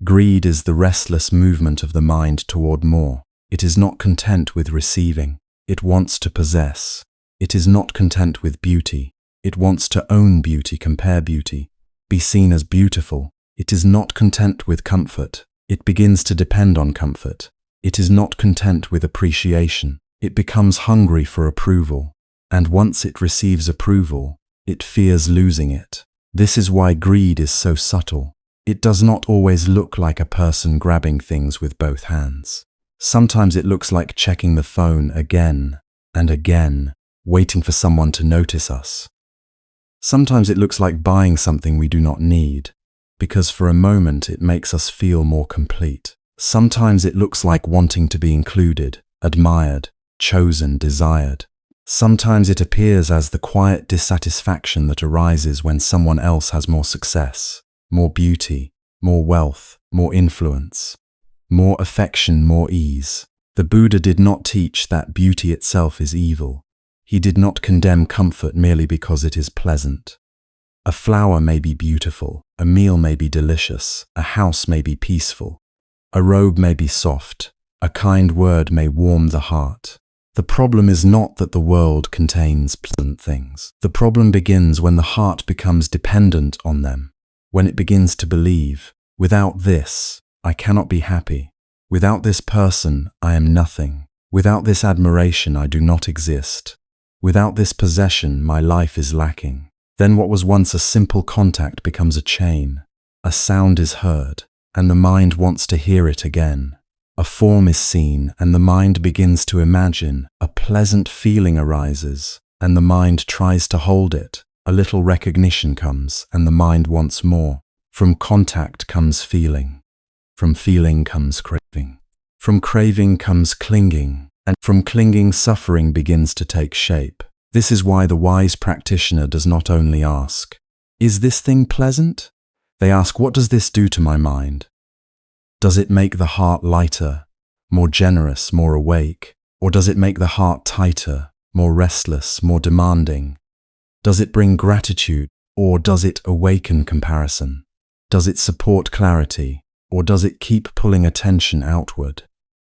Greed is the restless movement of the mind toward more. It is not content with receiving. It wants to possess. It is not content with beauty. It wants to own beauty, compare beauty, be seen as beautiful, It is not content with comfort. It begins to depend on comfort. It is not content with appreciation. It becomes hungry for approval. And once it receives approval, it fears losing it. This is why greed is so subtle. It does not always look like a person grabbing things with both hands. Sometimes it looks like checking the phone again and again, waiting for someone to notice us. Sometimes it looks like buying something we do not need, because for a moment it makes us feel more complete. Sometimes it looks like wanting to be included, admired, chosen, desired. Sometimes it appears as the quiet dissatisfaction that arises when someone else has more success, more beauty, more wealth, more influence, more affection, more ease. The Buddha did not teach that beauty itself is evil. He did not condemn comfort merely because it is pleasant. A flower may be beautiful, a meal may be delicious, a house may be peaceful, a robe may be soft, a kind word may warm the heart. The problem is not that the world contains pleasant things. The problem begins when the heart becomes dependent on them, when it begins to believe, without this, I cannot be happy. Without this person, I am nothing. Without this admiration, I do not exist. Without this possession, my life is lacking. Then what was once a simple contact becomes a chain. A sound is heard, and the mind wants to hear it again. A form is seen, and the mind begins to imagine. A pleasant feeling arises, and the mind tries to hold it. A little recognition comes, and the mind wants more. From contact comes feeling. From feeling comes craving. From craving comes clinging, and from clinging suffering begins to take shape. This is why the wise practitioner does not only ask, "Is this thing pleasant?" They ask, "What does this do to my mind? Does it make the heart lighter, more generous, more awake? Or does it make the heart tighter, more restless, more demanding? Does it bring gratitude, or does it awaken comparison? Does it support clarity, or does it keep pulling attention outward?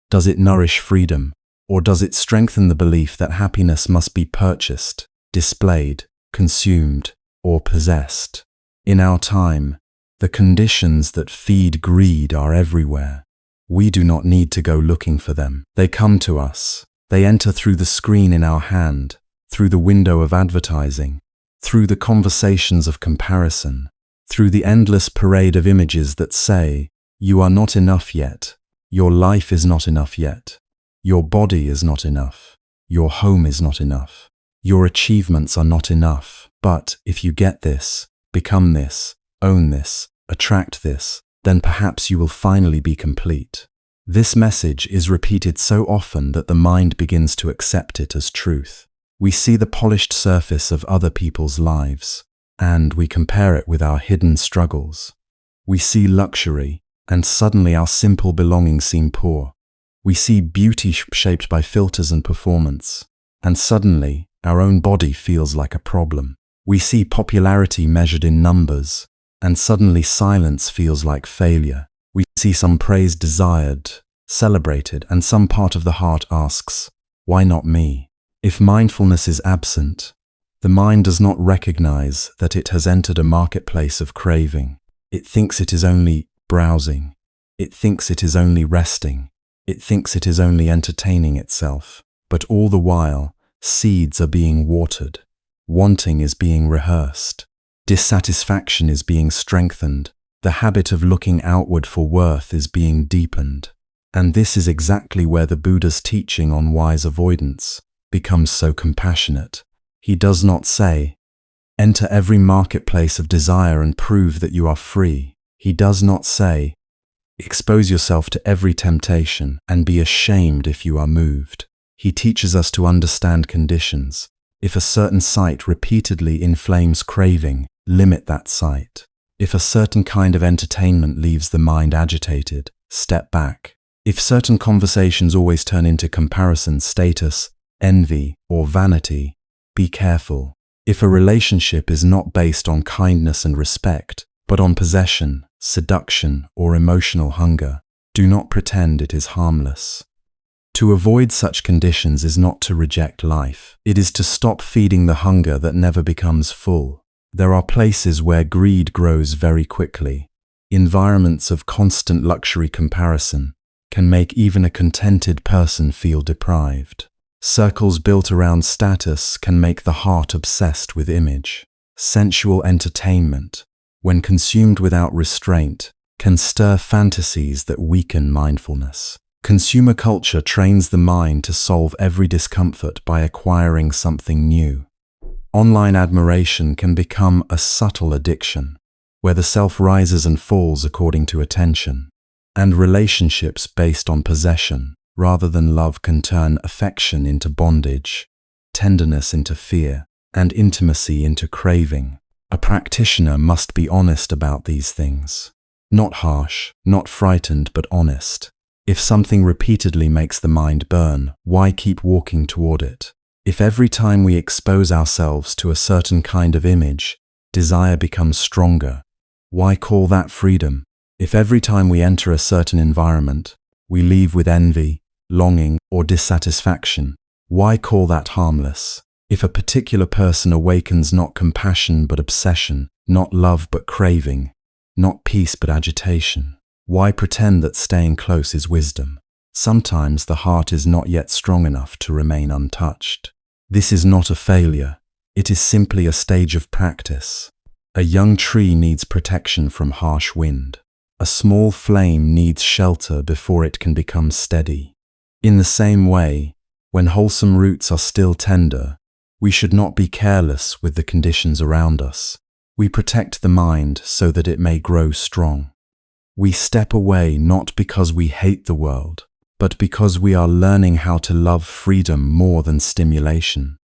Does it nourish freedom, or does it strengthen the belief that happiness must be purchased, displayed, consumed, or possessed?" In our time, the conditions that feed greed are everywhere. We do not need to go looking for them. They come to us. They enter through the screen in our hand, through the window of advertising, through the conversations of comparison, through the endless parade of images that say, "You are not enough yet. Your life is not enough yet. Your body is not enough. Your home is not enough. Your achievements are not enough. But if you get this, become this, own this, attract this, then perhaps you will finally be complete." This message is repeated so often that the mind begins to accept it as truth. We see the polished surface of other people's lives, and we compare it with our hidden struggles. We see luxury, and suddenly our simple belongings seem poor. We see beauty shaped by filters and performance, and suddenly our own body feels like a problem. We see popularity measured in numbers, and suddenly silence feels like failure. We see some praise desired, celebrated, and some part of the heart asks, "Why not me?" If mindfulness is absent, the mind does not recognize that it has entered a marketplace of craving. It thinks it is only browsing. It thinks it is only resting. It thinks it is only entertaining itself. But all the while, seeds are being watered. Wanting is being rehearsed. Dissatisfaction is being strengthened. The habit of looking outward for worth is being deepened. And this is exactly where the Buddha's teaching on wise avoidance becomes so compassionate. He does not say, "Enter every marketplace of desire and prove that you are free." He does not say, "Expose yourself to every temptation and be ashamed if you are moved." He teaches us to understand conditions. If a certain sight repeatedly inflames craving, limit that sight. If a certain kind of entertainment leaves the mind agitated, step back. If certain conversations always turn into comparison, status, envy, or vanity, be careful. If a relationship is not based on kindness and respect, but on possession, seduction, or emotional hunger, do not pretend it is harmless. To avoid such conditions is not to reject life. It is to stop feeding the hunger that never becomes full. There are places where greed grows very quickly. Environments of constant luxury comparison can make even a contented person feel deprived. Circles built around status can make the heart obsessed with image. Sensual entertainment, when consumed without restraint, can stir fantasies that weaken mindfulness. Consumer culture trains the mind to solve every discomfort by acquiring something new. Online admiration can become a subtle addiction, where the self rises and falls according to attention. And relationships based on possession rather than love can turn affection into bondage, tenderness into fear, and intimacy into craving. A practitioner must be honest about these things. Not harsh, not frightened, but honest. If something repeatedly makes the mind burn, why keep walking toward it? If every time we expose ourselves to a certain kind of image, desire becomes stronger, why call that freedom? If every time we enter a certain environment, we leave with envy, longing, or dissatisfaction, why call that harmless? If a particular person awakens not compassion but obsession, not love but craving, not peace but agitation, why pretend that staying close is wisdom? Sometimes the heart is not yet strong enough to remain untouched. This is not a failure. It is simply a stage of practice. A young tree needs protection from harsh wind. A small flame needs shelter before it can become steady. In the same way, when wholesome roots are still tender, we should not be careless with the conditions around us. We protect the mind so that it may grow strong. We step away not because we hate the world, but because we are learning how to love freedom more than stimulation.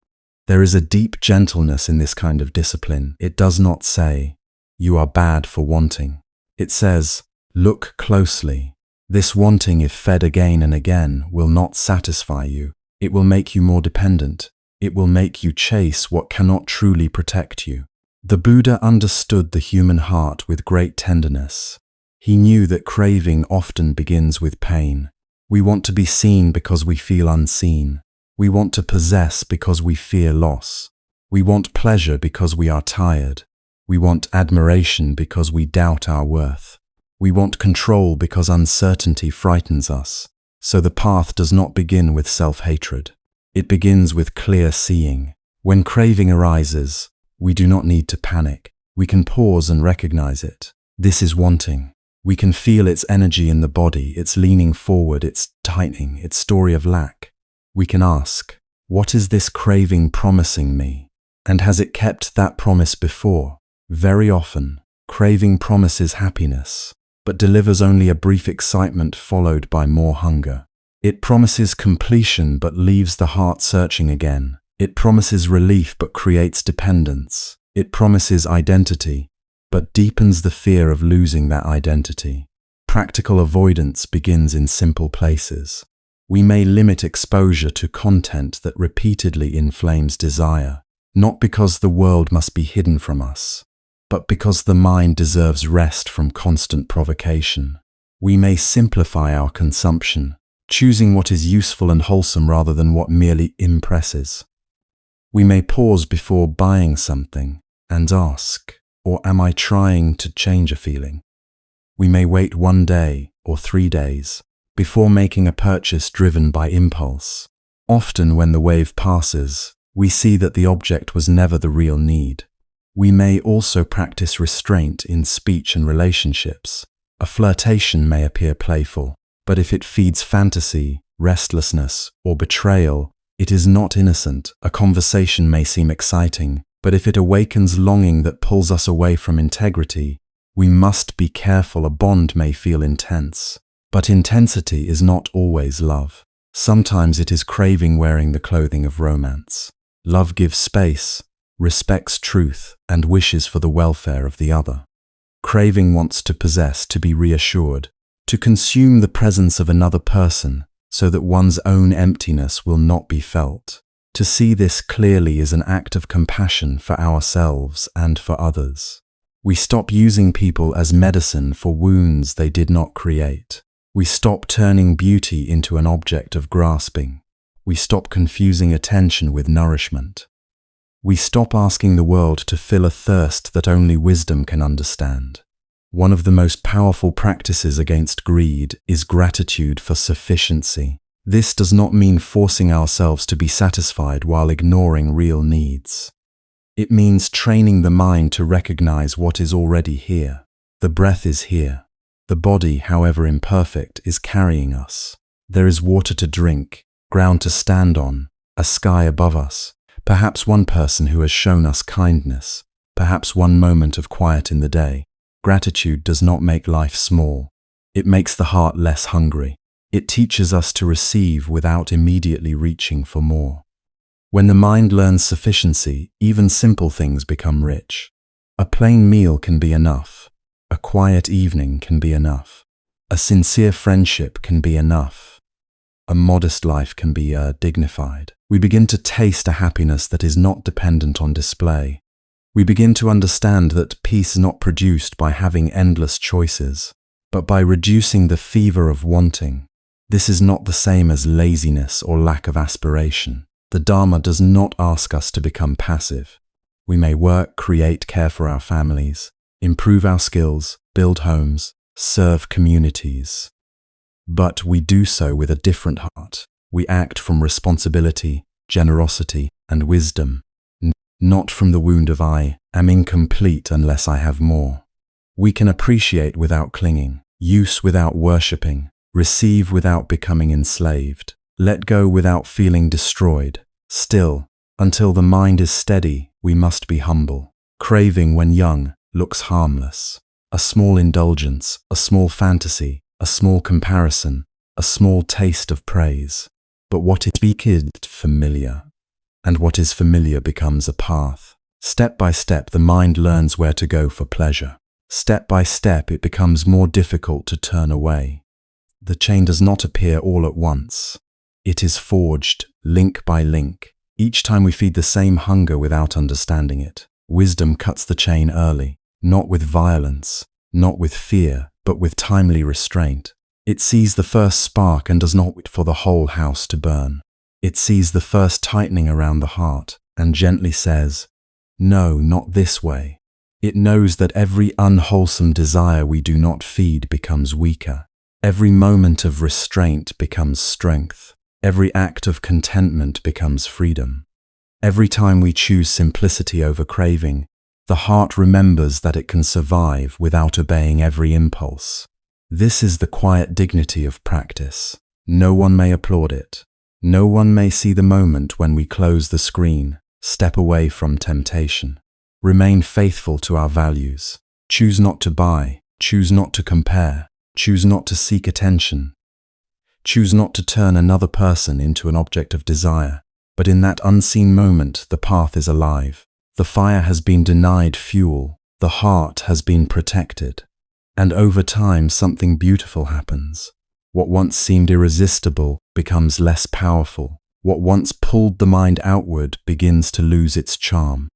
There is a deep gentleness in this kind of discipline. It does not say, "You are bad for wanting." It says, "Look closely. This wanting, if fed again and again, will not satisfy you. It will make you more dependent. It will make you chase what cannot truly protect you." The Buddha understood the human heart with great tenderness. He knew that craving often begins with pain. We want to be seen because we feel unseen. We want to possess because we fear loss. We want pleasure because we are tired. We want admiration because we doubt our worth. We want control because uncertainty frightens us. So the path does not begin with self-hatred. It begins with clear seeing. When craving arises, we do not need to panic. We can pause and recognize it. This is wanting. We can feel its energy in the body, its leaning forward, its tightening, its story of lack. We can ask, what is this craving promising me? And has it kept that promise before? Very often, craving promises happiness, but delivers only a brief excitement followed by more hunger. It promises completion but leaves the heart searching again. It promises relief but creates dependence. It promises identity, but deepens the fear of losing that identity. Practical avoidance begins in simple places. We may limit exposure to content that repeatedly inflames desire, not because the world must be hidden from us, but because the mind deserves rest from constant provocation. We may simplify our consumption, choosing what is useful and wholesome rather than what merely impresses. We may pause before buying something and ask, or am I trying to change a feeling? We may wait 1 day or 3 days before making a purchase driven by impulse. Often when the wave passes, we see that the object was never the real need. We may also practice restraint in speech and relationships. A flirtation may appear playful, but if it feeds fantasy, restlessness, or betrayal, it is not innocent. A conversation may seem exciting, but if it awakens longing that pulls us away from integrity, we must be careful. A bond may feel intense, but intensity is not always love. Sometimes it is craving wearing the clothing of romance. Love gives space, respects truth, and wishes for the welfare of the other. Craving wants to possess, to be reassured, to consume the presence of another person so that one's own emptiness will not be felt. To see this clearly is an act of compassion for ourselves and for others. We stop using people as medicine for wounds they did not create. We stop turning beauty into an object of grasping. We stop confusing attention with nourishment. We stop asking the world to fill a thirst that only wisdom can understand. One of the most powerful practices against greed is gratitude for sufficiency. This does not mean forcing ourselves to be satisfied while ignoring real needs. It means training the mind to recognize what is already here. The breath is here. The body, however imperfect, is carrying us. There is water to drink, ground to stand on, a sky above us, perhaps one person who has shown us kindness, perhaps one moment of quiet in the day. Gratitude does not make life small. It makes the heart less hungry. It teaches us to receive without immediately reaching for more. When the mind learns sufficiency, even simple things become rich. A plain meal can be enough. A quiet evening can be enough. A sincere friendship can be enough. A modest life can be dignified. We begin to taste a happiness that is not dependent on display. We begin to understand that peace is not produced by having endless choices, but by reducing the fever of wanting. This is not the same as laziness or lack of aspiration. The Dharma does not ask us to become passive. We may work, create, care for our families, improve our skills, build homes, serve communities. But we do so with a different heart. We act from responsibility, generosity, and wisdom. Not from the wound of I am incomplete unless I have more. We can appreciate without clinging, use without worshipping, receive without becoming enslaved, let go without feeling destroyed. Still, until the mind is steady, we must be humble. Craving when young looks harmless. A small indulgence, a small fantasy, a small comparison, a small taste of praise. But what is familiar? And what is familiar becomes a path. Step by step, the mind learns where to go for pleasure. Step by step, it becomes more difficult to turn away. The chain does not appear all at once. It is forged, link by link. Each time we feed the same hunger without understanding it. Wisdom cuts the chain early, not with violence, not with fear, but with timely restraint. It sees the first spark and does not wait for the whole house to burn. It sees the first tightening around the heart and gently says, "No, not this way." It knows that every unwholesome desire we do not feed becomes weaker. Every moment of restraint becomes strength. Every act of contentment becomes freedom. Every time we choose simplicity over craving, the heart remembers that it can survive without obeying every impulse. This is the quiet dignity of practice. No one may applaud it. No one may see the moment when we close the screen, step away from temptation. Remain faithful to our values. Choose not to buy. Choose not to compare. Choose not to seek attention. Choose not to turn another person into an object of desire. But in that unseen moment, the path is alive. The fire has been denied fuel. The heart has been protected. And over time, something beautiful happens. What once seemed irresistible becomes less powerful. What once pulled the mind outward begins to lose its charm.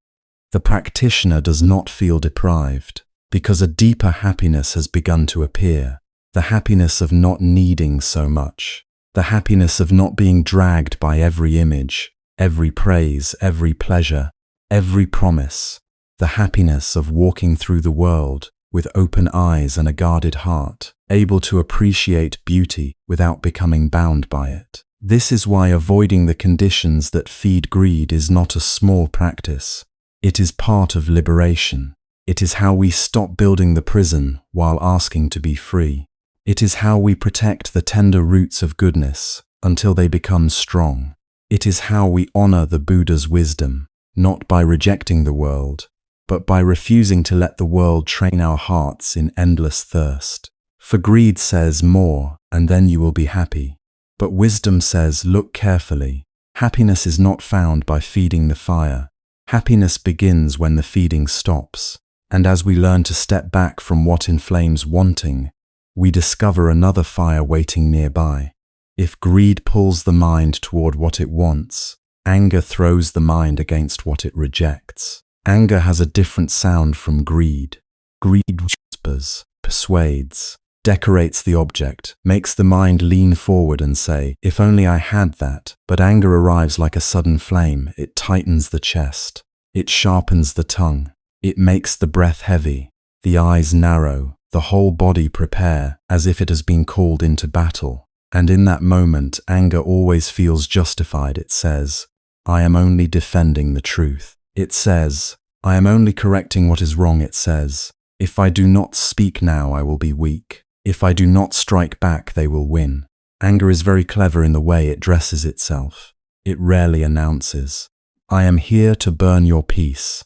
The practitioner does not feel deprived, because a deeper happiness has begun to appear. The happiness of not needing so much. The happiness of not being dragged by every image, every praise, every pleasure, every promise. The happiness of walking through the world with open eyes and a guarded heart, able to appreciate beauty without becoming bound by it. This is why avoiding the conditions that feed greed is not a small practice. It is part of liberation. It is how we stop building the prison while asking to be free. It is how we protect the tender roots of goodness until they become strong. It is how we honor the Buddha's wisdom, not by rejecting the world, but by refusing to let the world train our hearts in endless thirst. For greed says more, and then you will be happy. But wisdom says, look carefully. Happiness is not found by feeding the fire. Happiness begins when the feeding stops. And as we learn to step back from what inflames wanting, we discover another fire waiting nearby. If greed pulls the mind toward what it wants, anger throws the mind against what it rejects. Anger has a different sound from greed. Greed whispers, persuades, decorates the object, makes the mind lean forward and say, if only I had that. But anger arrives like a sudden flame. It tightens the chest. It sharpens the tongue. It makes the breath heavy, the eyes narrow, the whole body prepare as if it has been called into battle. And in that moment, anger always feels justified. It says, I am only defending the truth. It says, I am only correcting what is wrong. It says, if I do not speak now, I will be weak. If I do not strike back, they will win. Anger is very clever in the way it dresses itself. It rarely announces, I am here to burn your peace.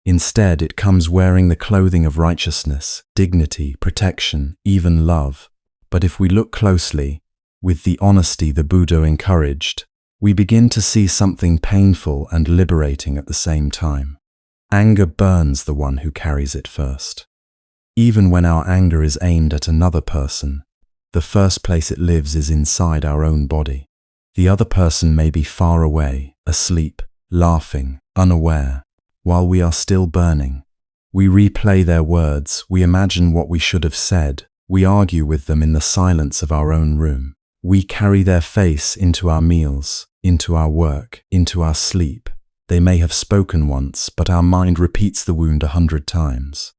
Instead, it comes wearing the clothing of righteousness, dignity, protection, even love. But if we look closely, with the honesty the Buddha encouraged, we begin to see something painful and liberating at the same time. Anger burns the one who carries it first. Even when our anger is aimed at another person, the first place it lives is inside our own body. The other person may be far away, asleep, laughing, unaware. While we are still burning, we replay their words, we imagine what we should have said, we argue with them in the silence of our own room. We carry their face into our meals, into our work, into our sleep. They may have spoken once, but our mind repeats the wound 100 times.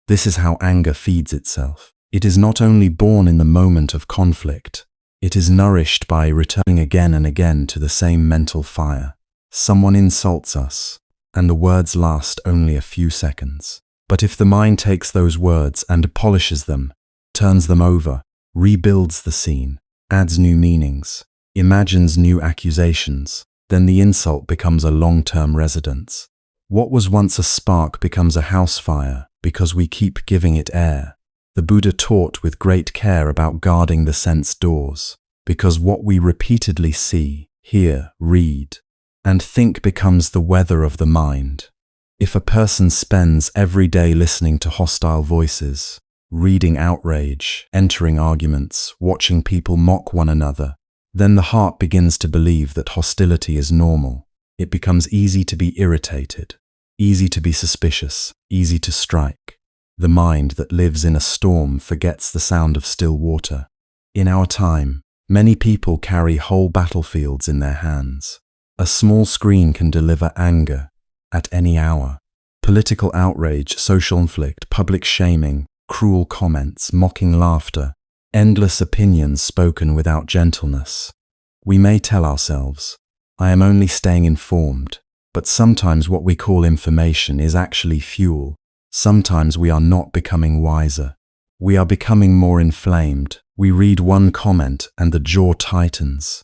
This is how anger feeds itself. It is not only born in the moment of conflict, it is nourished by returning again and again to the same mental fire. Someone insults us, and the words last only a few seconds. But if the mind takes those words and polishes them, turns them over, rebuilds the scene, adds new meanings, imagines new accusations, then the insult becomes a long-term residence. What was once a spark becomes a house fire because we keep giving it air. The Buddha taught with great care about guarding the sense doors, because what we repeatedly see, hear, read, and think becomes the weather of the mind. If a person spends every day listening to hostile voices, reading outrage, entering arguments, watching people mock one another, then the heart begins to believe that hostility is normal. It becomes easy to be irritated, easy to be suspicious, easy to strike. The mind that lives in a storm forgets the sound of still water. In our time, many people carry whole battlefields in their hands. A small screen can deliver anger at any hour. Political outrage, social conflict, public shaming, cruel comments, mocking laughter, endless opinions spoken without gentleness. We may tell ourselves, I am only staying informed, but sometimes what we call information is actually fuel. Sometimes we are not becoming wiser. We are becoming more inflamed. We read one comment and the jaw tightens.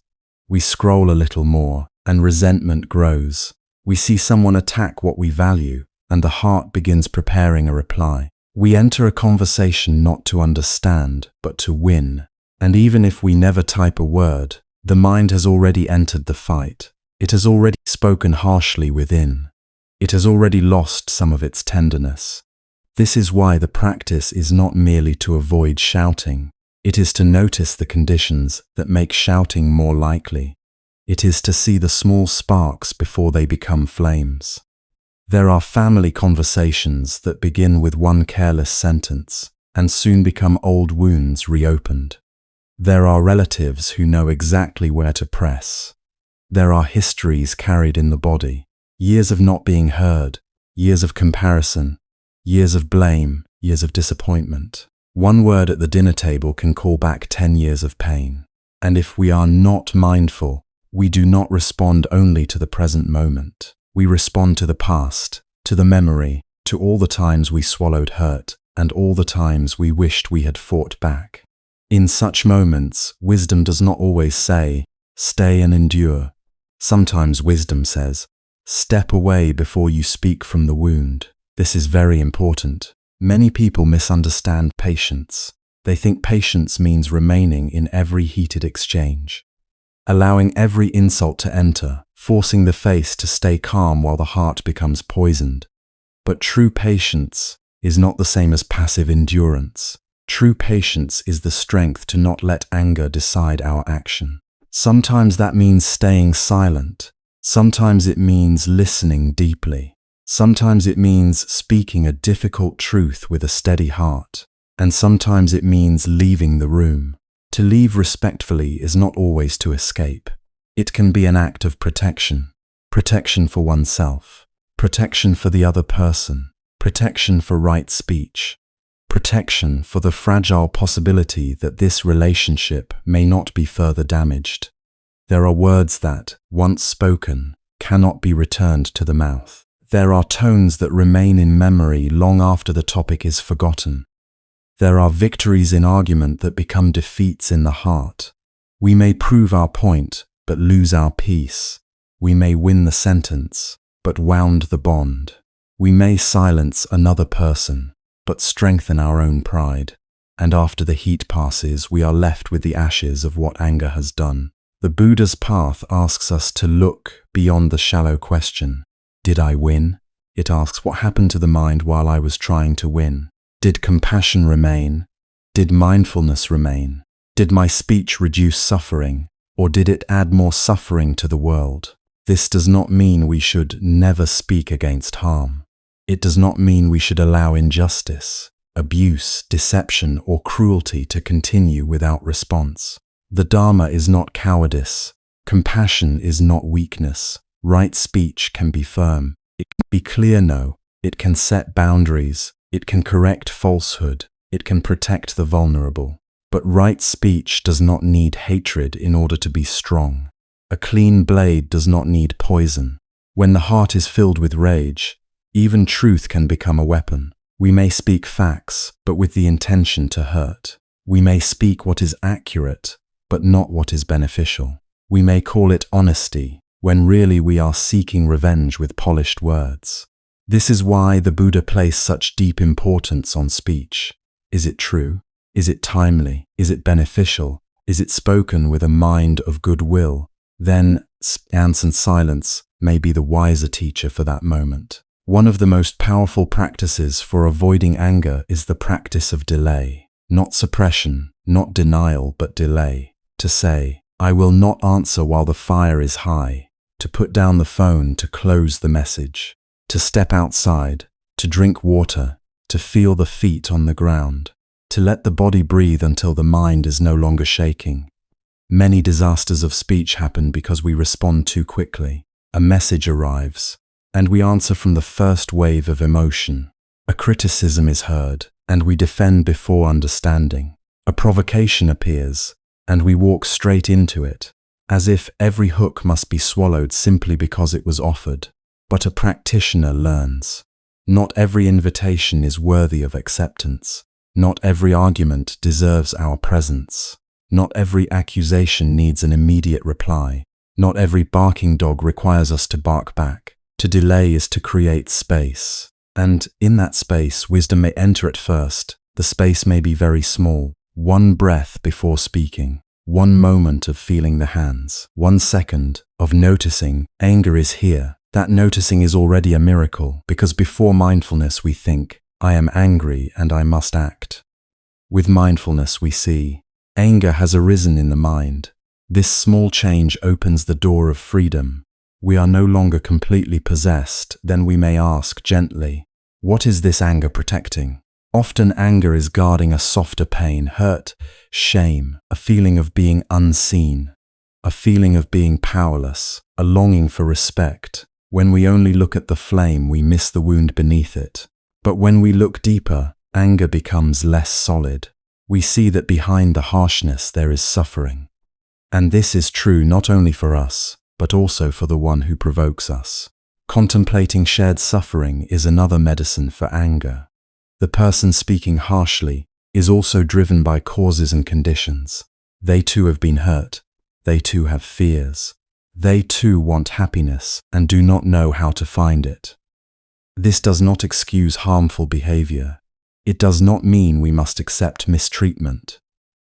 We scroll a little more and resentment grows. We see someone attack what we value and the heart begins preparing a reply. We enter a conversation not to understand, but to win. And even if we never type a word, the mind has already entered the fight. It has already spoken harshly within. It has already lost some of its tenderness. This is why the practice is not merely to avoid shouting. It is to notice the conditions that make shouting more likely. It is to see the small sparks before they become flames. There are family conversations that begin with one careless sentence and soon become old wounds reopened. There are relatives who know exactly where to press. There are histories carried in the body, years of not being heard, years of comparison, years of blame, years of disappointment. One word at the dinner table can call back 10 years of pain. And if we are not mindful, we do not respond only to the present moment. We respond to the past, to the memory, to all the times we swallowed hurt, and all the times we wished we had fought back. In such moments, wisdom does not always say, stay and endure. Sometimes wisdom says, step away before you speak from the wound. This is very important. Many people misunderstand patience. They think patience means remaining in every heated exchange, allowing every insult to enter, forcing the face to stay calm while the heart becomes poisoned. But true patience is not the same as passive endurance. True patience is the strength to not let anger decide our action. Sometimes that means staying silent. Sometimes it means listening deeply. Sometimes it means speaking a difficult truth with a steady heart. And sometimes it means leaving the room. To leave respectfully is not always to escape. It can be an act of protection. Protection for oneself. Protection for the other person. Protection for right speech. protection for the fragile possibility that this relationship may not be further damaged. There are words that, once spoken, cannot be returned to the mouth. There are tones that remain in memory long after the topic is forgotten. There are victories in argument that become defeats in the heart. We may prove our point, but lose our peace. We may win the sentence, but wound the bond. We may silence another person, but strengthen our own pride. And after the heat passes, we are left with the ashes of what anger has done. The Buddha's path asks us to look beyond the shallow question. Did I win? It asks, what happened to the mind while I was trying to win? Did compassion remain? Did mindfulness remain? Did my speech reduce suffering, or did it add more suffering to the world? This does not mean we should never speak against harm. It does not mean we should allow injustice, abuse, deception, or cruelty to continue without response. The Dharma is not cowardice. Compassion is not weakness. Right speech can be firm. It can be clear, no. It can set boundaries. It can correct falsehood. It can protect the vulnerable. But right speech does not need hatred in order to be strong. A clean blade does not need poison. When the heart is filled with rage, even truth can become a weapon. We may speak facts, but with the intention to hurt. We may speak what is accurate, but not what is beneficial. We may call it honesty, when really we are seeking revenge with polished words. This is why the Buddha placed such deep importance on speech. Is it true? Is it timely? Is it beneficial? Is it spoken with a mind of goodwill? Then stance and silence may be the wiser teacher for that moment. One of the most powerful practices for avoiding anger is the practice of delay. Not suppression, not denial, but delay. To say, I will not answer while the fire is high. To put down the phone, to close the message. To step outside, to drink water, to feel the feet on the ground. To let the body breathe until the mind is no longer shaking. Many disasters of speech happen because we respond too quickly. A message arrives, and we answer from the first wave of emotion. A criticism is heard, and we defend before understanding. A provocation appears, and we walk straight into it, as if every hook must be swallowed simply because it was offered. But a practitioner learns. Not every invitation is worthy of acceptance. Not every argument deserves our presence. Not every accusation needs an immediate reply. Not every barking dog requires us to bark back. To delay is to create space. And in that space, wisdom may enter at first. The space may be very small. One breath before speaking. One moment of feeling the hands. 1 second of noticing anger is here. That noticing is already a miracle, because before mindfulness we think, I am angry and I must act. With mindfulness we see, anger has arisen in the mind. This small change opens the door of freedom. We are no longer completely possessed. Then we may ask gently, what is this anger protecting? Often anger is guarding a softer pain, hurt, shame, a feeling of being unseen, a feeling of being powerless, a longing for respect. When we only look at the flame, we miss the wound beneath it. But when we look deeper, anger becomes less solid. We see that behind the harshness there is suffering. And this is true not only for us, but also for the one who provokes us. Contemplating shared suffering is another medicine for anger. The person speaking harshly is also driven by causes and conditions. They too have been hurt. They too have fears. They too want happiness and do not know how to find it. This does not excuse harmful behavior. It does not mean we must accept mistreatment,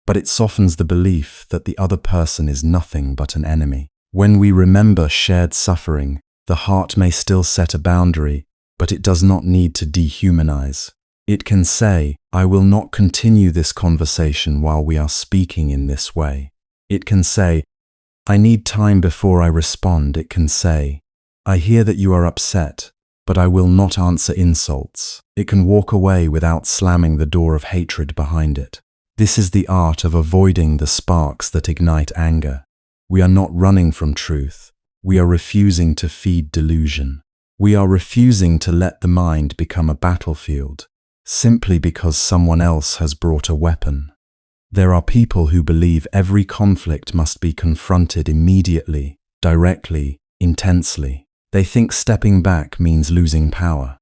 but it softens the belief that the other person is nothing but an enemy. When we remember shared suffering, the heart may still set a boundary, but it does not need to dehumanize. It can say, I will not continue this conversation while we are speaking in this way. It can say, I need time before I respond. It can say, I hear that you are upset, but I will not answer insults. It can walk away without slamming the door of hatred behind it. This is the art of avoiding the sparks that ignite anger. We are not running from truth. We are refusing to feed delusion. We are refusing to let the mind become a battlefield. simply because someone else has brought a weapon. There are people who believe every conflict must be confronted immediately, directly, intensely. They think stepping back means losing power.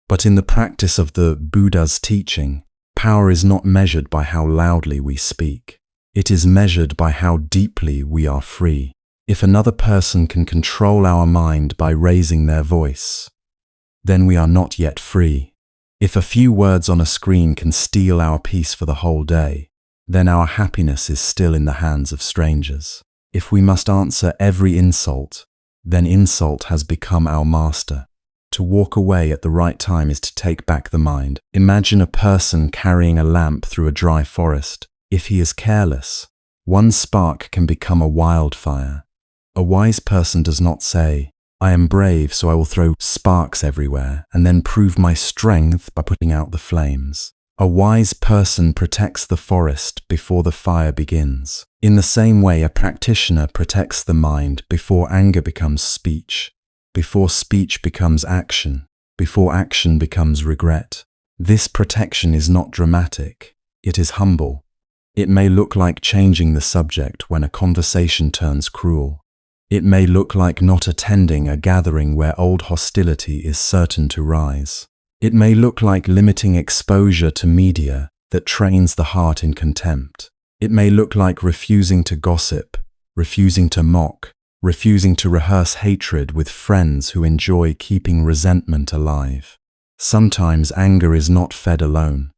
But in the practice of the Buddha's teaching, power is not measured by how loudly we speak. It is measured by how deeply we are free. If another person can control our mind by raising their voice, then we are not yet free. If a few words on a screen can steal our peace for the whole day, then our happiness is still in the hands of strangers. If we must answer every insult, then insult has become our master. To walk away at the right time is to take back the mind. Imagine a person carrying a lamp through a dry forest. If he is careless, one spark can become a wildfire. A wise person does not say, "I am brave, so I will throw sparks everywhere and then prove my strength by putting out the flames." A wise person protects the forest before the fire begins. In the same way, a practitioner protects the mind before anger becomes speech, before speech becomes action, before action becomes regret. This protection is not dramatic, it is humble. It may look like changing the subject when a conversation turns cruel. It may look like not attending a gathering where old hostility is certain to rise. It may look like limiting exposure to media that trains the heart in contempt. It may look like refusing to gossip, refusing to mock, refusing to rehearse hatred with friends who enjoy keeping resentment alive. Sometimes anger is not fed alone.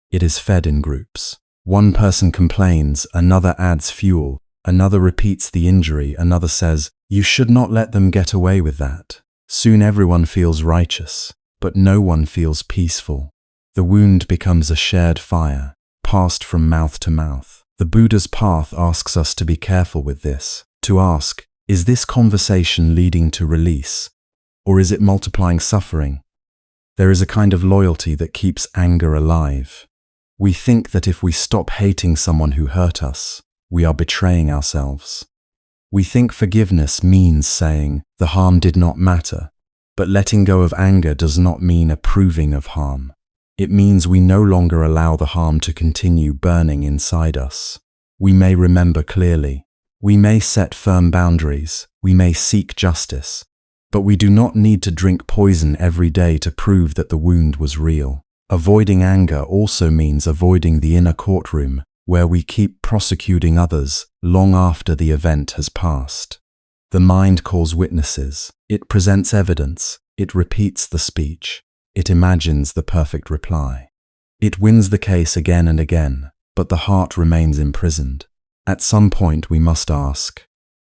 It is fed in groups. One person complains, another adds fuel, another repeats the injury, another says, "You should not let them get away with that." Soon everyone feels righteous, but no one feels peaceful. The wound becomes a shared fire, passed from mouth to mouth. The Buddha's path asks us to be careful with this, to ask, is this conversation leading to release, or is it multiplying suffering? There is a kind of loyalty that keeps anger alive. We think that if we stop hating someone who hurt us, we are betraying ourselves. We think forgiveness means saying, "The harm did not matter." But letting go of anger does not mean approving of harm. It means we no longer allow the harm to continue burning inside us. We may remember clearly. We may set firm boundaries. We may seek justice. But we do not need to drink poison every day to prove that the wound was real. Avoiding anger also means avoiding the inner courtroom, where we keep prosecuting others long after the event has passed. The mind calls witnesses. It presents evidence. It repeats the speech. It imagines the perfect reply. It wins the case again and again, but the heart remains imprisoned. At some point we must ask,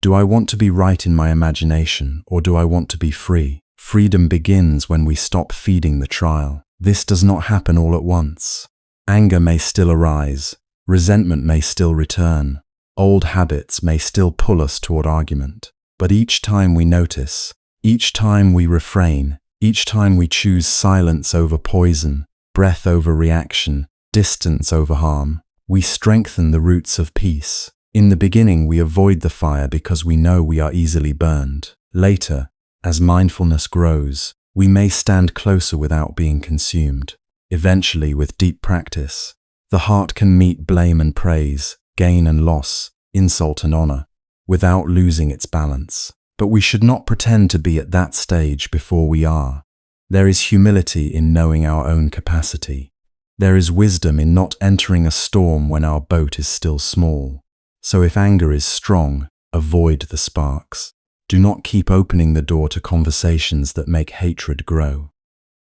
do I want to be right in my imagination, or do I want to be free? Freedom begins when we stop feeding the trial. This does not happen all at once. Anger may still arise. Resentment may still return. Old habits may still pull us toward argument. But each time we notice, each time we refrain, each time we choose silence over poison, breath over reaction, distance over harm, we strengthen the roots of peace. In the beginning, we avoid the fire because we know we are easily burned. Later, as mindfulness grows, we may stand closer without being consumed. Eventually, with deep practice, the heart can meet blame and praise, gain and loss, insult and honor, without losing its balance. But we should not pretend to be at that stage before we are. There is humility in knowing our own capacity. There is wisdom in not entering a storm when our boat is still small. So if anger is strong, avoid the sparks. Do not keep opening the door to conversations that make hatred grow.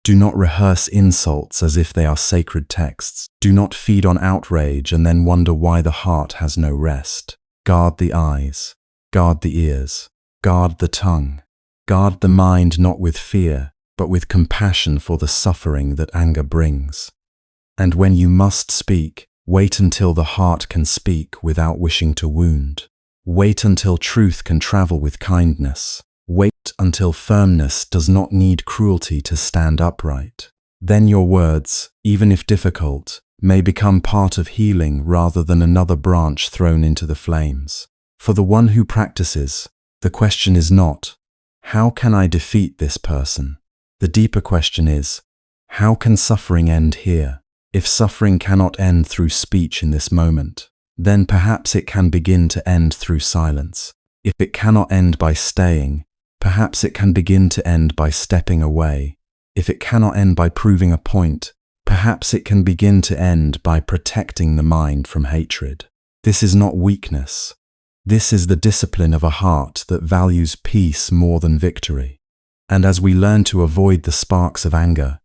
Do not rehearse insults as if they are sacred texts. Do not feed on outrage and then wonder why the heart has no rest. Guard the eyes. Guard the ears. Guard the tongue. Guard the mind not with fear, but with compassion for the suffering that anger brings. And when you must speak, wait until the heart can speak without wishing to wound. Wait until truth can travel with kindness. Wait until firmness does not need cruelty to stand upright. Then your words, even if difficult, may become part of healing rather than another branch thrown into the flames. For the one who practices, the question is not, how can I defeat this person? The deeper question is, How can suffering end here? If suffering cannot end through speech in this moment, then perhaps it can begin to end through silence. If it cannot end by staying, perhaps it can begin to end by stepping away. If it cannot end by proving a point, perhaps it can begin to end by protecting the mind from hatred. This is not weakness. This is the discipline of a heart that values peace more than victory. And as we learn to avoid the sparks of anger,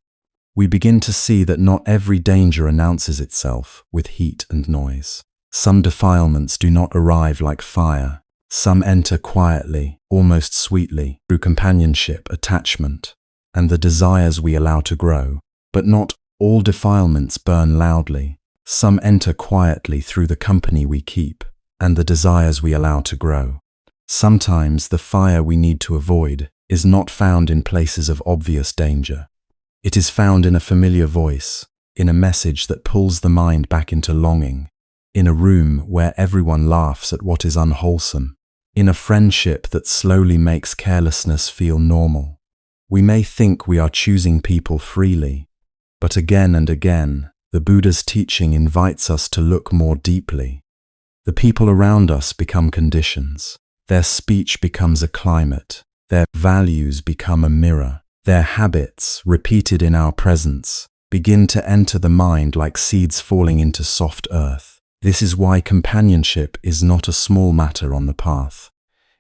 we begin to see that not every danger announces itself with heat and noise. Some defilements do not arrive like fire. Some enter quietly, almost sweetly, through companionship, attachment, and the desires we allow to grow. But not all defilements burn loudly. Some enter quietly through the company we keep and the desires we allow to grow. Sometimes the fire we need to avoid is not found in places of obvious danger. It is found in a familiar voice, in a message that pulls the mind back into longing, in a room where everyone laughs at what is unwholesome, in a friendship that slowly makes carelessness feel normal. We may think we are choosing people freely, but again and again, the Buddha's teaching invites us to look more deeply. The people around us become conditions. Their speech becomes a climate. Their values become a mirror. Their habits, repeated in our presence, begin to enter the mind like seeds falling into soft earth. This is why companionship is not a small matter on the path.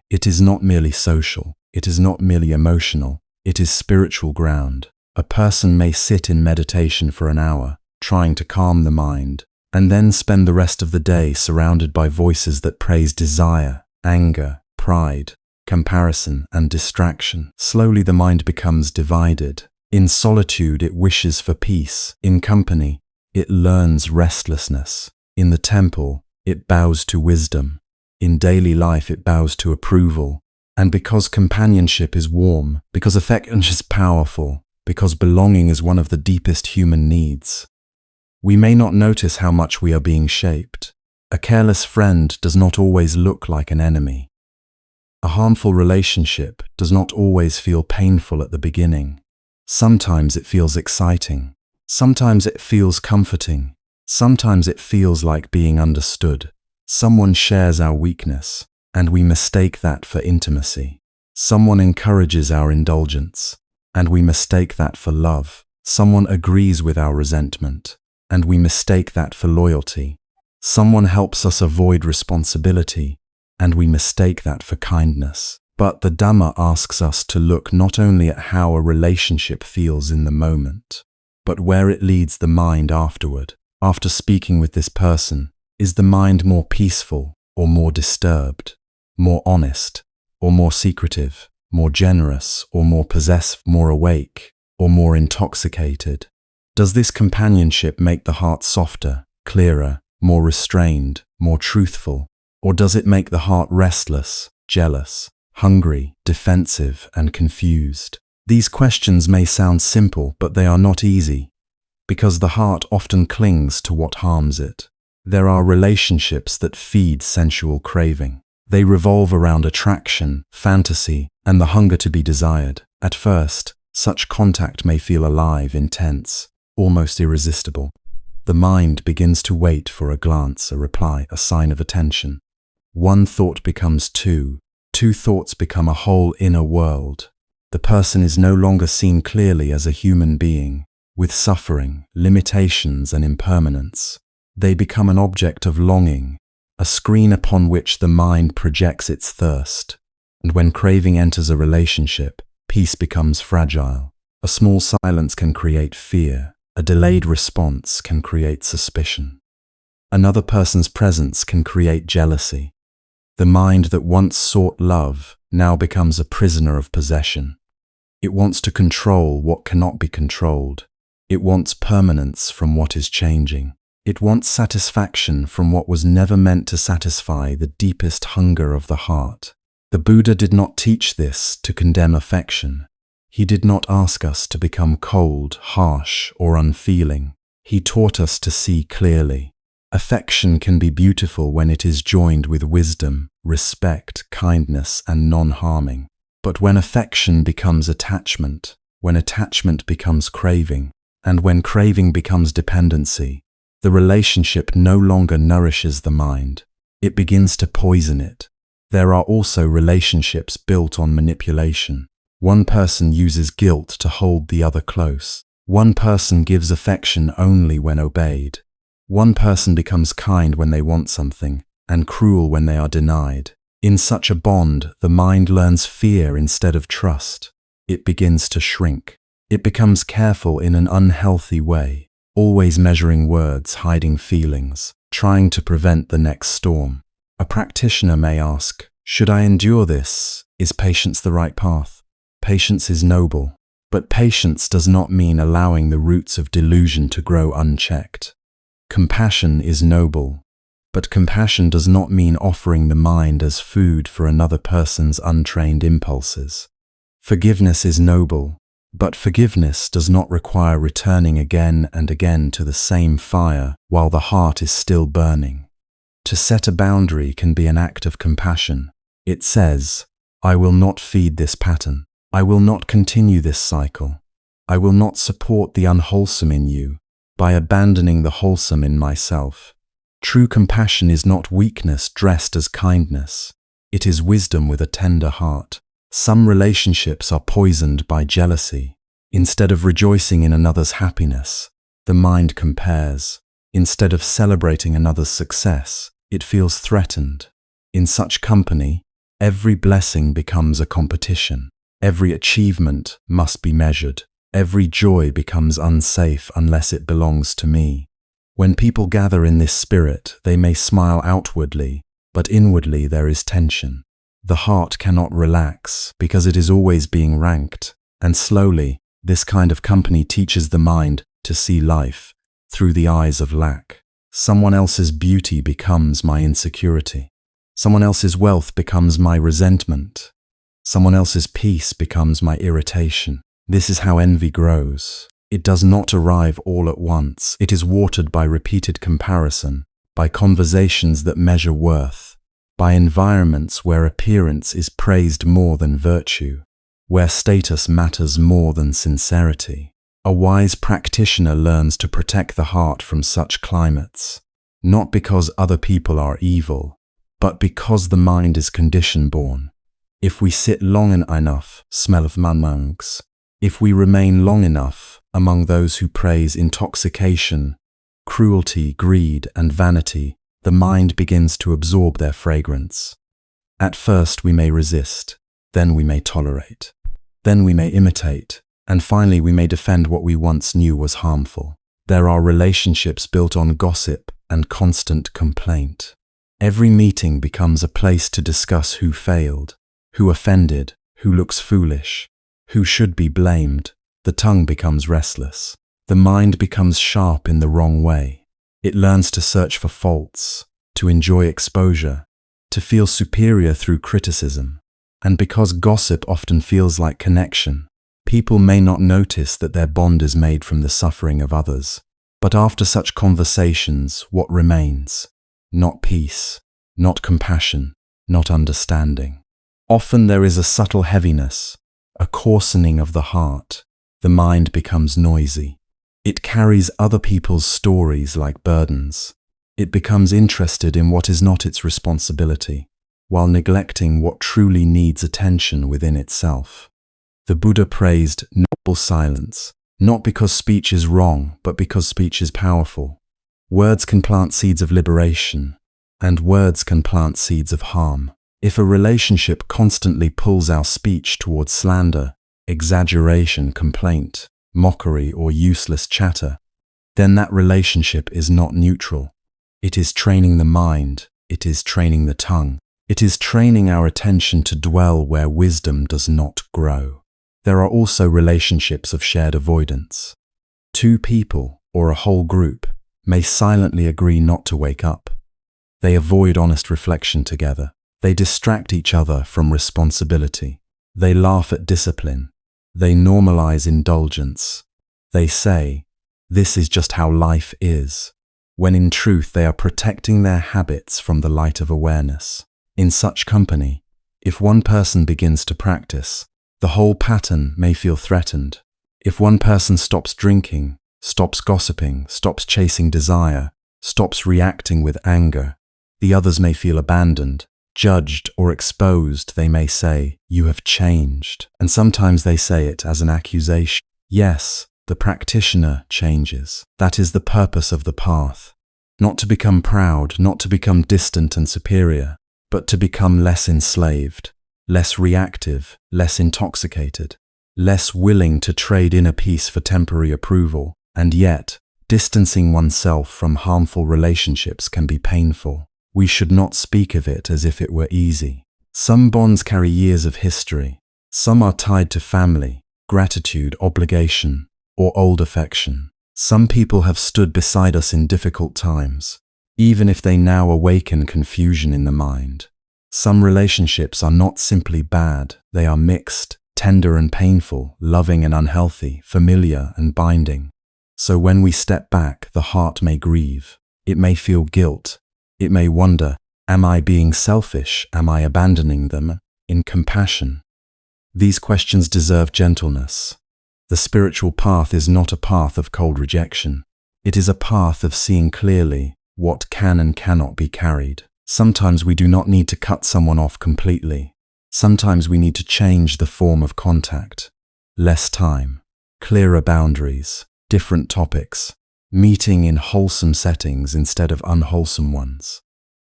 It is not merely social. It is not merely emotional. It is spiritual ground. A person may sit in meditation for an hour, trying to calm the mind, and then spend the rest of the day surrounded by voices that praise desire, anger, pride, comparison, and distraction. Slowly the mind becomes divided. In solitude it wishes for peace. In company it learns restlessness. In the temple it bows to wisdom. In daily life it bows to approval. And because companionship is warm, because affection is powerful, because belonging is one of the deepest human needs, we may not notice how much we are being shaped. A careless friend does not always look like an enemy. A harmful relationship does not always feel painful at the beginning. Sometimes it feels exciting. Sometimes it feels comforting. Sometimes it feels like being understood. Someone shares our weakness, and we mistake that for intimacy. Someone encourages our indulgence, and we mistake that for love. Someone agrees with our resentment, and we mistake that for loyalty. Someone helps us avoid responsibility, and we mistake that for kindness. But the Dhamma asks us to look not only at how a relationship feels in the moment, but where it leads the mind afterward. After speaking with this person, is the mind more peaceful or more disturbed, more honest or more secretive, more generous or more possessive, more awake or more intoxicated? Does this companionship make the heart softer, clearer, more restrained, more truthful? Or does it make the heart restless, jealous, hungry, defensive, and confused? These questions may sound simple, but they are not easy, because the heart often clings to what harms it. There are relationships that feed sensual craving. They revolve around attraction, fantasy, and the hunger to be desired. At first, such contact may feel alive, intense, almost irresistible. The mind begins to wait for a glance, a reply, a sign of attention. One thought becomes two thoughts become a whole inner world. The person is no longer seen clearly as a human being, with suffering, limitations, and impermanence. They become an object of longing, a screen upon which the mind projects its thirst. And when craving enters a relationship, peace becomes fragile. A small silence can create fear. A delayed response can create suspicion. Another person's presence can create jealousy. The mind that once sought love now becomes a prisoner of possession. It wants to control what cannot be controlled. It wants permanence from what is changing. It wants satisfaction from what was never meant to satisfy the deepest hunger of the heart. The Buddha did not teach this to condemn affection. He did not ask us to become cold, harsh, or unfeeling. He taught us to see clearly. Affection can be beautiful when it is joined with wisdom, respect, kindness, and non-harming. But when affection becomes attachment, when attachment becomes craving, And when craving becomes dependency, the relationship no longer nourishes the mind. It begins to poison it. There are also relationships built on manipulation. One person uses guilt to hold the other close. One person gives affection only when obeyed. One person becomes kind when they want something, and cruel when they are denied. In such a bond, the mind learns fear instead of trust. It begins to shrink. It becomes careful in an unhealthy way, always measuring words, hiding feelings, trying to prevent the next storm. A practitioner may ask, should I endure this? Is patience the right path? Patience is noble, but patience does not mean allowing the roots of delusion to grow unchecked. Compassion is noble, but compassion does not mean offering the mind as food for another person's untrained impulses. Forgiveness is noble, but forgiveness does not require returning again and again to the same fire while the heart is still burning. To set a boundary can be an act of compassion. It says, I will not feed this pattern. I will not continue this cycle. I will not support the unwholesome in you by abandoning the wholesome in myself. True compassion is not weakness dressed as kindness. It is wisdom with a tender heart. Some relationships are poisoned by jealousy. Instead of rejoicing in another's happiness, the mind compares. Instead of celebrating another's success, it feels threatened. In such company, every blessing becomes a competition. Every achievement must be measured. Every joy becomes unsafe unless it belongs to me. When people gather in this spirit, they may smile outwardly, but inwardly there is tension. The heart cannot relax because it is always being ranked, and slowly, this kind of company teaches the mind to see life through the eyes of lack. Someone else's beauty becomes my insecurity. Someone else's wealth becomes my resentment. Someone else's peace becomes my irritation. This is how envy grows. It does not arrive all at once. It is watered by repeated comparison, by conversations that measure worth, by environments where appearance is praised more than virtue, where status matters more than sincerity. A wise practitioner learns to protect the heart from such climates, not because other people are evil, but because the mind is condition-born. If we sit long enough, smell of manmangs. If we remain long enough among those who praise intoxication, cruelty, greed, and vanity, the mind begins to absorb their fragrance. At first we may resist, then we may tolerate, then we may imitate, and finally we may defend what we once knew was harmful. There are relationships built on gossip and constant complaint. Every meeting becomes a place to discuss who failed, who offended, who looks foolish, who should be blamed. The tongue becomes restless. The mind becomes sharp in the wrong way. It learns to search for faults, to enjoy exposure, to feel superior through criticism. And because gossip often feels like connection, people may not notice that their bond is made from the suffering of others. But after such conversations, what remains? Not peace, not compassion, not understanding. Often there is a subtle heaviness, a coarsening of the heart. The mind becomes noisy. It carries other people's stories like burdens. It becomes interested in what is not its responsibility, while neglecting what truly needs attention within itself. The Buddha praised noble silence, not because speech is wrong, but because speech is powerful. Words can plant seeds of liberation, and words can plant seeds of harm. If a relationship constantly pulls our speech towards slander, exaggeration, complaint, mockery, or useless chatter, then that relationship is not neutral. It is training the mind, it is training the tongue, it is training our attention to dwell where wisdom does not grow. There are also relationships of shared avoidance. Two people, or a whole group, may silently agree not to wake up. They avoid honest reflection together. They distract each other from responsibility. They laugh at discipline. They normalize indulgence. They say, "This is just how life is," when in truth they are protecting their habits from the light of awareness. In such company, if one person begins to practice, the whole pattern may feel threatened. If one person stops drinking, stops gossiping, stops chasing desire, stops reacting with anger. The others may feel abandoned, judged, or exposed. They may say, "You have changed." And sometimes they say it as an accusation. Yes, the practitioner changes. That is the purpose of the path. Not to become proud, not to become distant and superior, but to become less enslaved, less reactive, less intoxicated, less willing to trade inner peace for temporary approval. And yet, distancing oneself from harmful relationships can be painful. We should not speak of it as if it were easy. Some bonds carry years of history. Some are tied to family, gratitude, obligation, or old affection. Some people have stood beside us in difficult times, even if they now awaken confusion in the mind. Some relationships are not simply bad, they are mixed, tender and painful, loving and unhealthy, familiar and binding. So when we step back, the heart may grieve. It may feel guilt. It may wonder, am I being selfish? Am I abandoning them? In compassion. These questions deserve gentleness. The spiritual path is not a path of cold rejection. It is a path of seeing clearly what can and cannot be carried. Sometimes we do not need to cut someone off completely. Sometimes we need to change the form of contact. Less time, clearer boundaries, different topics, meeting in wholesome settings instead of unwholesome ones,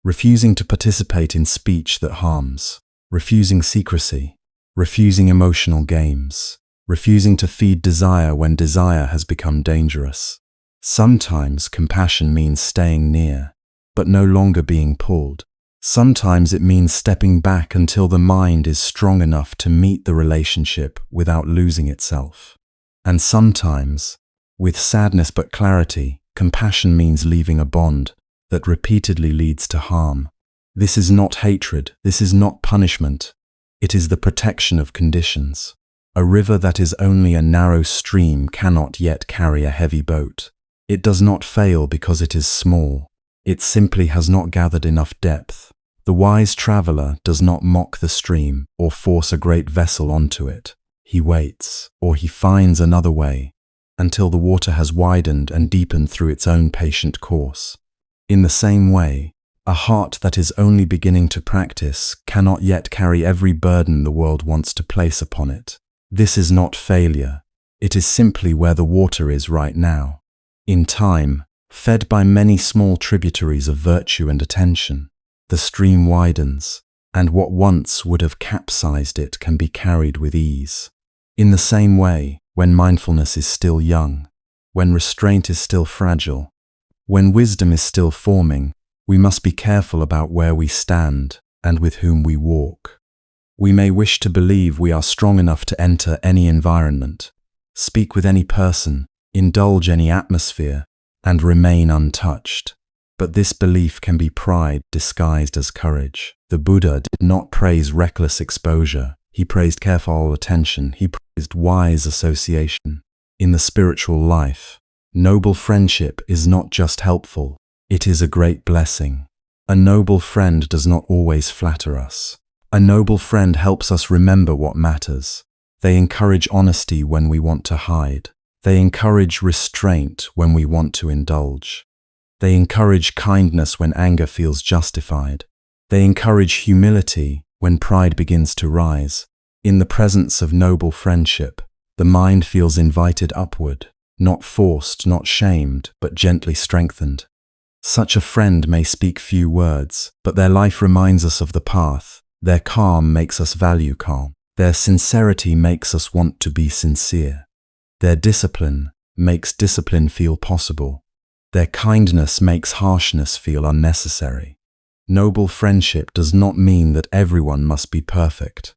refusing to participate in speech that harms, refusing secrecy, refusing emotional games, refusing to feed desire when desire has become dangerous. Sometimes compassion means staying near, but no longer being pulled. Sometimes it means stepping back until the mind is strong enough to meet the relationship without losing itself. And sometimes, with sadness but clarity, compassion means leaving a bond that repeatedly leads to harm. This is not hatred, this is not punishment. It is the protection of conditions. A river that is only a narrow stream cannot yet carry a heavy boat. It does not fail because it is small. It simply has not gathered enough depth. The wise traveler does not mock the stream or force a great vessel onto it. He waits, or he finds another way, until the water has widened and deepened through its own patient course. In the same way, a heart that is only beginning to practice cannot yet carry every burden the world wants to place upon it. This is not failure. It is simply where the water is right now. In time, fed by many small tributaries of virtue and attention, the stream widens, and what once would have capsized it can be carried with ease. In the same way, when mindfulness is still young, when restraint is still fragile, when wisdom is still forming, we must be careful about where we stand and with whom we walk. We may wish to believe we are strong enough to enter any environment, speak with any person, indulge any atmosphere, and remain untouched. But this belief can be pride disguised as courage. The Buddha did not praise reckless exposure. He praised careful attention. He praised wise association. In the spiritual life, noble friendship is not just helpful, it is a great blessing. A noble friend does not always flatter us. A noble friend helps us remember what matters. They encourage honesty when we want to hide. They encourage restraint when we want to indulge. They encourage kindness when anger feels justified. They encourage humility when pride begins to rise. In the presence of noble friendship, the mind feels invited upward, not forced, not shamed, but gently strengthened. Such a friend may speak few words, but their life reminds us of the path. Their calm makes us value calm. Their sincerity makes us want to be sincere. Their discipline makes discipline feel possible. Their kindness makes harshness feel unnecessary. Noble friendship does not mean that everyone must be perfect.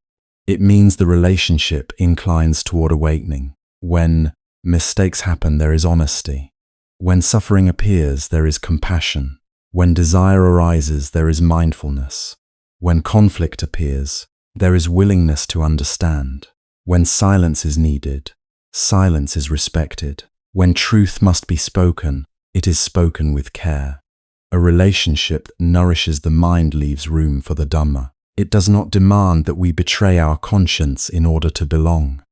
It means the relationship inclines toward awakening. When mistakes happen, there is honesty. When suffering appears, there is compassion. When desire arises, there is mindfulness. When conflict appears, there is willingness to understand. When silence is needed, silence is respected. When truth must be spoken, it is spoken with care. A relationship that nourishes the mind leaves room for the Dhamma. It does not demand that we betray our conscience in order to belong.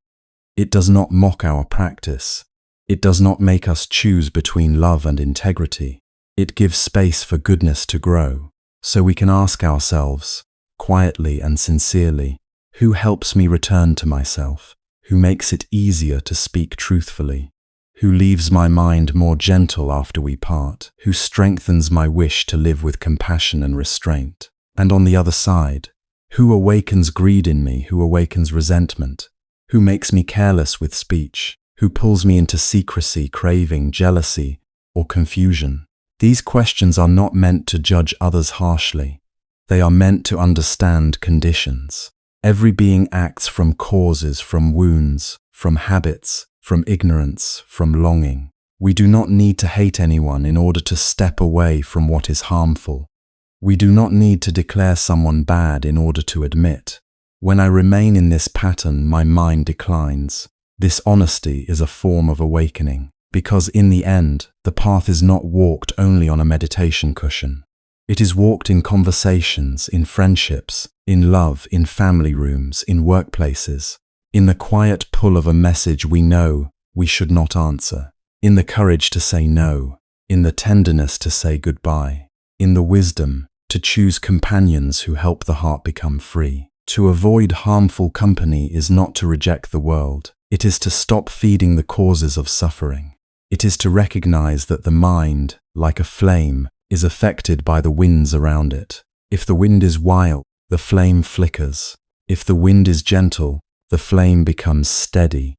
It does not mock our practice. It does not make us choose between love and integrity. It gives space for goodness to grow, so we can ask ourselves, quietly and sincerely, who helps me return to myself? Who makes it easier to speak truthfully? Who leaves my mind more gentle after we part? Who strengthens my wish to live with compassion and restraint? And on the other side, who awakens greed in me? Who awakens resentment? Who makes me careless with speech? Who pulls me into secrecy, craving, jealousy, or confusion? These questions are not meant to judge others harshly. They are meant to understand conditions. Every being acts from causes, from wounds, from habits, from ignorance, from longing. We do not need to hate anyone in order to step away from what is harmful. We do not need to declare someone bad in order to admit, when I remain in this pattern, my mind declines. This honesty is a form of awakening, because in the end, the path is not walked only on a meditation cushion. It is walked in conversations, in friendships, in love, in family rooms, in workplaces, in the quiet pull of a message we know we should not answer, in the courage to say no, in the tenderness to say goodbye, in the wisdom to choose companions who help the heart become free. To avoid harmful company is not to reject the world. It is to stop feeding the causes of suffering. It is to recognize that the mind, like a flame, is affected by the winds around it. If the wind is wild, the flame flickers. If the wind is gentle, the flame becomes steady.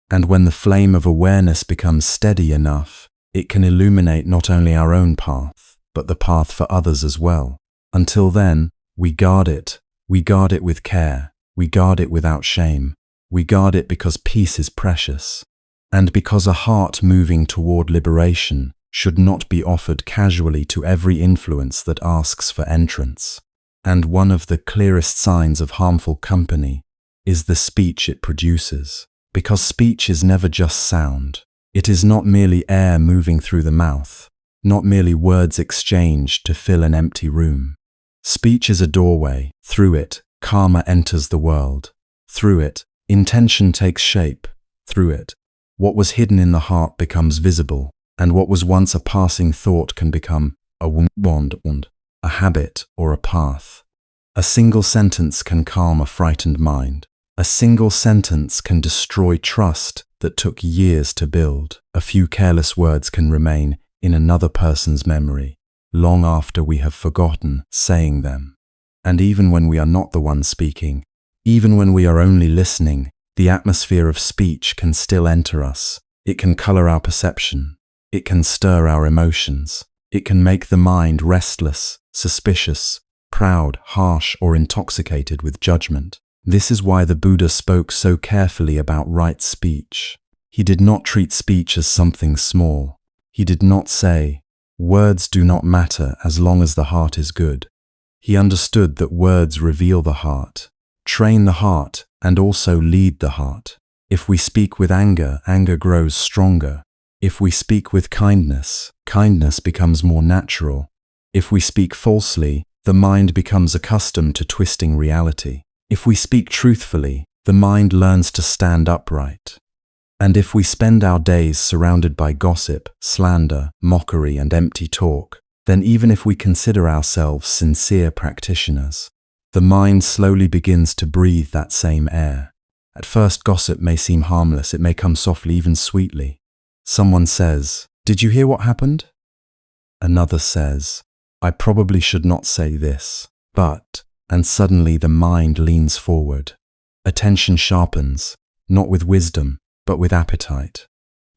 And when the flame of awareness becomes steady enough, it can illuminate not only our own path, but the path for others as well. Until then, we guard it. We guard it with care. We guard it without shame. We guard it because peace is precious. And because a heart moving toward liberation should not be offered casually to every influence that asks for entrance. And one of the clearest signs of harmful company is the speech it produces. Because speech is never just sound. It is not merely air moving through the mouth, not merely words exchanged to fill an empty room. Speech is a doorway. Through it, karma enters the world. Through it, intention takes shape. Through it, what was hidden in the heart becomes visible, and what was once a passing thought can become a wand, a habit or a path. A single sentence can calm a frightened mind. A single sentence can destroy trust that took years to build. A few careless words can remain in another person's memory, long after we have forgotten saying them. And even when we are not the one speaking, even when we are only listening, the atmosphere of speech can still enter us. It can color our perception. It can stir our emotions. It can make the mind restless, suspicious, proud, harsh, or intoxicated with judgment. This is why the Buddha spoke so carefully about right speech. He did not treat speech as something small. He did not say, "Words do not matter as long as the heart is good." He understood that words reveal the heart, train the heart, and also lead the heart. If we speak with anger, anger grows stronger. If we speak with kindness, kindness becomes more natural. If we speak falsely, the mind becomes accustomed to twisting reality. If we speak truthfully, the mind learns to stand upright. And if we spend our days surrounded by gossip, slander, mockery, and empty talk, then even if we consider ourselves sincere practitioners, the mind slowly begins to breathe that same air. At first, gossip may seem harmless. It may come softly, even sweetly. Someone says, "Did you hear what happened?" Another says, "I probably should not say this, but..." And suddenly the mind leans forward. Attention sharpens, not with wisdom, but with appetite.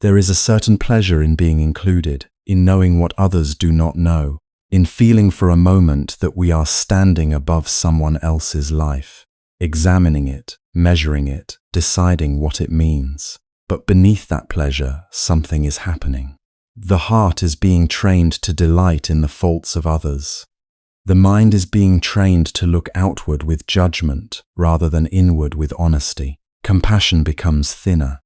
There is a certain pleasure in being included, in knowing what others do not know, in feeling for a moment that we are standing above someone else's life, examining it, measuring it, deciding what it means. But beneath that pleasure, something is happening. The heart is being trained to delight in the faults of others. The mind is being trained to look outward with judgment rather than inward with honesty. Compassion becomes thinner.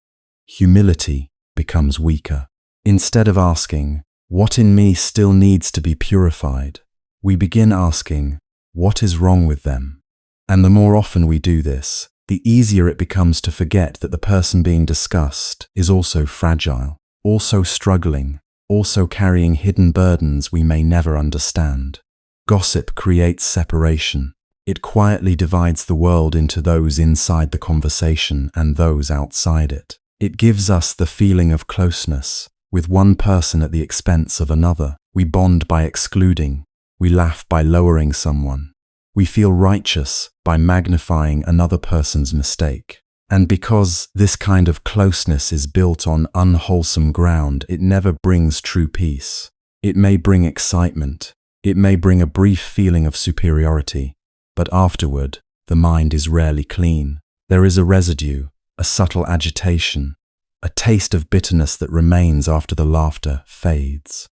Humility becomes weaker. Instead of asking, "What in me still needs to be purified?" we begin asking, "What is wrong with them?" And the more often we do this, the easier it becomes to forget that the person being discussed is also fragile. also struggling, also carrying hidden burdens we may never understand. Gossip creates separation. It quietly divides the world into those inside the conversation and those outside it. It gives us the feeling of closeness, with one person at the expense of another. We bond by excluding. We laugh by lowering someone. We feel righteous by magnifying another person's mistake. And because this kind of closeness is built on unwholesome ground, it never brings true peace. It may bring excitement. It may bring a brief feeling of superiority. But afterward, the mind is rarely clean. There is a residue, a subtle agitation, a taste of bitterness that remains after the laughter fades.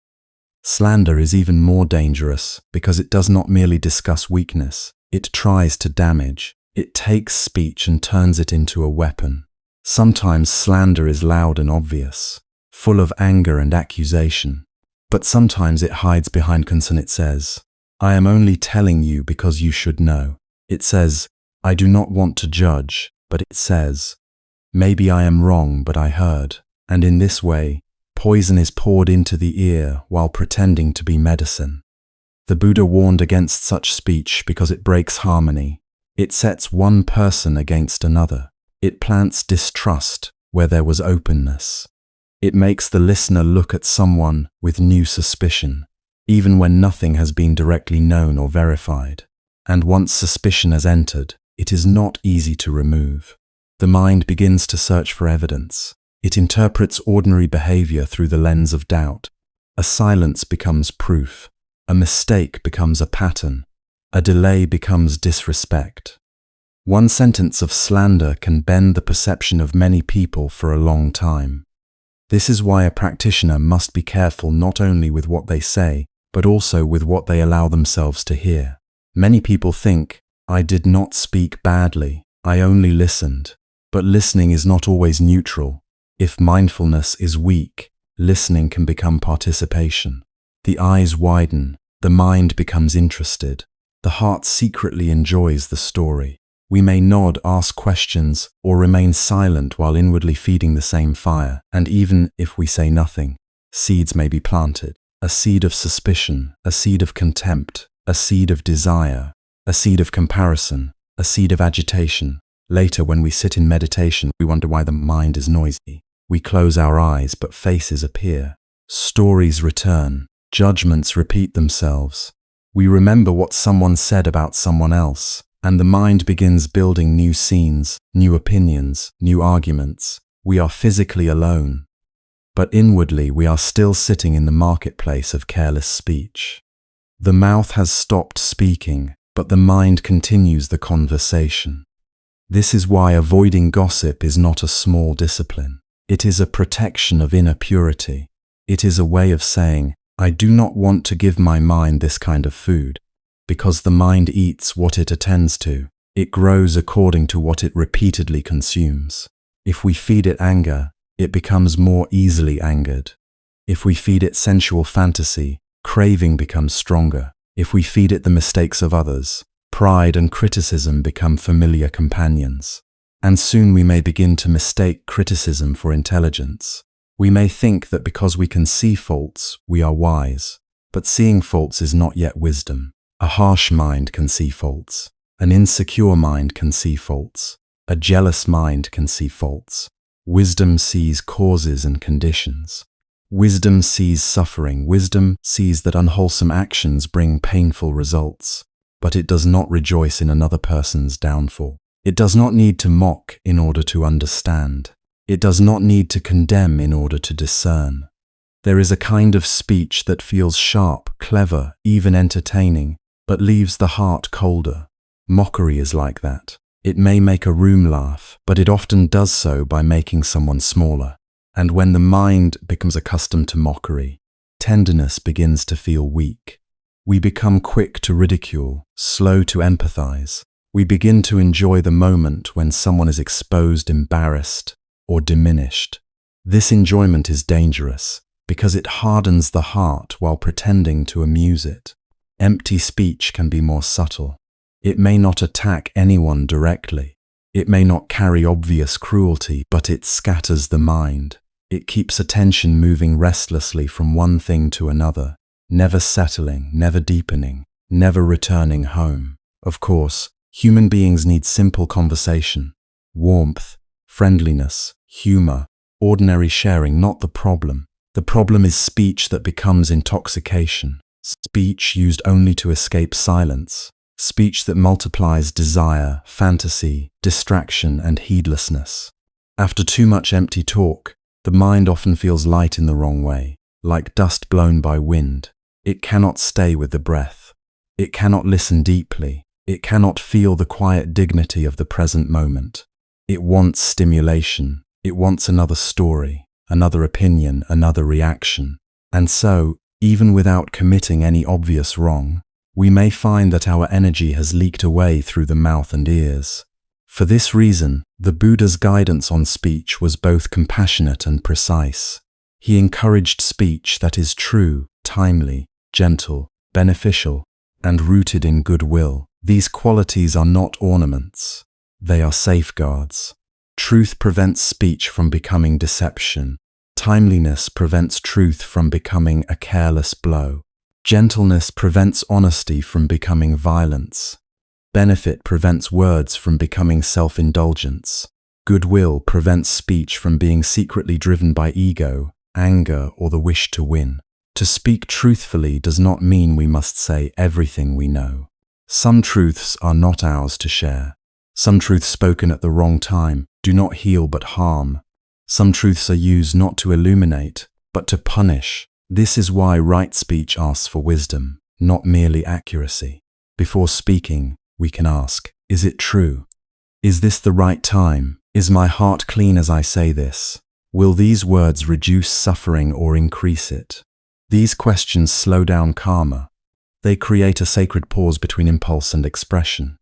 Slander is even more dangerous because it does not merely discuss weakness. It tries to damage. It takes speech and turns it into a weapon. Sometimes slander is loud and obvious, full of anger and accusation. But sometimes it hides behind concern. It says, "I am only telling you because you should know." It says, "I do not want to judge," but it says, "Maybe I am wrong, but I heard." And in this way, poison is poured into the ear while pretending to be medicine. The Buddha warned against such speech because it breaks harmony. It sets one person against another. It plants distrust where there was openness. It makes the listener look at someone with new suspicion, even when nothing has been directly known or verified. And once suspicion has entered, it is not easy to remove. The mind begins to search for evidence. It interprets ordinary behavior through the lens of doubt. A silence becomes proof. A mistake becomes a pattern. A delay becomes disrespect. One sentence of slander can bend the perception of many people for a long time. This is why a practitioner must be careful not only with what they say, but also with what they allow themselves to hear. Many people think, "I did not speak badly, I only listened." But listening is not always neutral. If mindfulness is weak, listening can become participation. The eyes widen, the mind becomes interested, the heart secretly enjoys the story. We may nod, ask questions, or remain silent while inwardly feeding the same fire. And even if we say nothing, seeds may be planted. A seed of suspicion, a seed of contempt, a seed of desire, a seed of comparison, a seed of agitation. Later, when we sit in meditation, we wonder why the mind is noisy. We close our eyes, but faces appear. Stories return. Judgments repeat themselves. We remember what someone said about someone else, and the mind begins building new scenes, new opinions, new arguments. We are physically alone, but inwardly we are still sitting in the marketplace of careless speech. The mouth has stopped speaking, but the mind continues the conversation. This is why avoiding gossip is not a small discipline. It is a protection of inner purity. It is a way of saying, "I do not want to give my mind this kind of food," because the mind eats what it attends to. It grows according to what it repeatedly consumes. If we feed it anger, it becomes more easily angered. If we feed it sensual fantasy, craving becomes stronger. If we feed it the mistakes of others, pride and criticism become familiar companions. And soon we may begin to mistake criticism for intelligence. We may think that because we can see faults, we are wise. But seeing faults is not yet wisdom. A harsh mind can see faults. An insecure mind can see faults. A jealous mind can see faults. Wisdom sees causes and conditions. Wisdom sees suffering. Wisdom sees that unwholesome actions bring painful results. But it does not rejoice in another person's downfall. It does not need to mock in order to understand. It does not need to condemn in order to discern. There is a kind of speech that feels sharp, clever, even entertaining, but leaves the heart colder. Mockery is like that. It may make a room laugh, but it often does so by making someone smaller. And when the mind becomes accustomed to mockery, tenderness begins to feel weak. We become quick to ridicule, slow to empathize. We begin to enjoy the moment when someone is exposed, embarrassed, or diminished. This enjoyment is dangerous because it hardens the heart while pretending to amuse it. Empty speech can be more subtle. It may not attack anyone directly. It may not carry obvious cruelty, but it scatters the mind. It keeps attention moving restlessly from one thing to another, never settling, never deepening, never returning home. Of course, human beings need simple conversation, warmth, friendliness, humor, ordinary sharing, not the problem. The problem is speech that becomes intoxication, speech used only to escape silence, speech that multiplies desire, fantasy, distraction, and heedlessness. After too much empty talk, the mind often feels light in the wrong way, like dust blown by wind. It cannot stay with the breath. It cannot listen deeply. It cannot feel the quiet dignity of the present moment. It wants stimulation. It wants another story, another opinion, another reaction. And so, even without committing any obvious wrong, we may find that our energy has leaked away through the mouth and ears. For this reason, the Buddha's guidance on speech was both compassionate and precise. He encouraged speech that is true, timely, gentle, beneficial, and rooted in goodwill. These qualities are not ornaments. They are safeguards. Truth prevents speech from becoming deception. Timeliness prevents truth from becoming a careless blow. Gentleness prevents honesty from becoming violence. Benefit prevents words from becoming self-indulgence. Goodwill prevents speech from being secretly driven by ego, anger, or the wish to win. To speak truthfully does not mean we must say everything we know. Some truths are not ours to share. Some truths spoken at the wrong time do not heal but harm. Some truths are used not to illuminate, but to punish. This is why right speech asks for wisdom, not merely accuracy. Before speaking, we can ask, is it true? Is this the right time? Is my heart clean as I say this? Will these words reduce suffering or increase it? These questions slow down karma. They create a sacred pause between impulse and expression.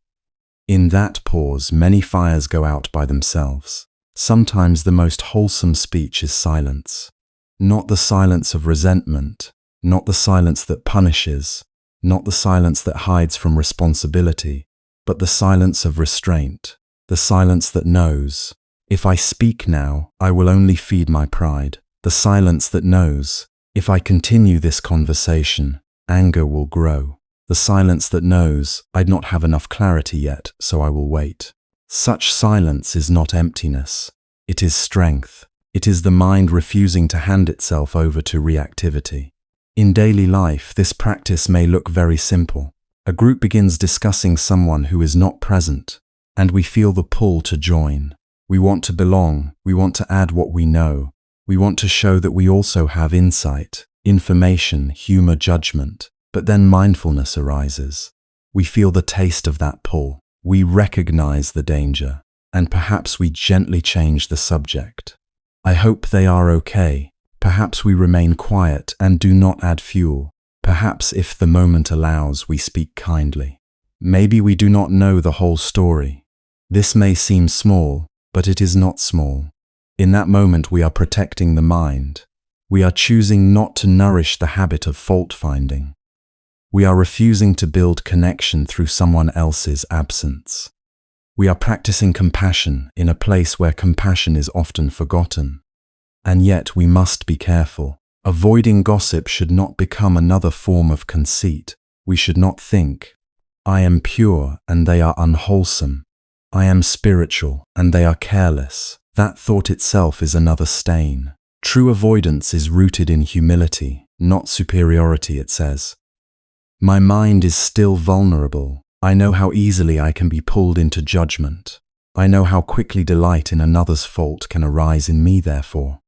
In that pause, many fires go out by themselves. Sometimes the most wholesome speech is silence. Not the silence of resentment, not the silence that punishes, not the silence that hides from responsibility, but the silence of restraint, the silence that knows, if I speak now, I will only feed my pride. The silence that knows, if I continue this conversation, anger will grow. The silence that knows, I'd not have enough clarity yet, so I will wait. Such silence is not emptiness. It is strength. It is the mind refusing to hand itself over to reactivity. In daily life, this practice may look very simple. A group begins discussing someone who is not present, and we feel the pull to join. We want to belong. We want to add what we know. We want to show that we also have insight, information, humor, judgment. But then mindfulness arises. We feel the taste of that pull. We recognize the danger, and perhaps we gently change the subject. I hope they are okay. Perhaps we remain quiet and do not add fuel. Perhaps, if the moment allows, we speak kindly. Maybe we do not know the whole story. This may seem small, but it is not small. In that moment, we are protecting the mind. We are choosing not to nourish the habit of fault-finding. We are refusing to build connection through someone else's absence. We are practicing compassion in a place where compassion is often forgotten. And yet we must be careful. Avoiding gossip should not become another form of conceit. We should not think, I am pure and they are unwholesome. I am spiritual and they are careless. That thought itself is another stain. True avoidance is rooted in humility, not superiority, it says. My mind is still vulnerable. I know how easily I can be pulled into judgment. I know how quickly delight in another's fault can arise in me, therefore.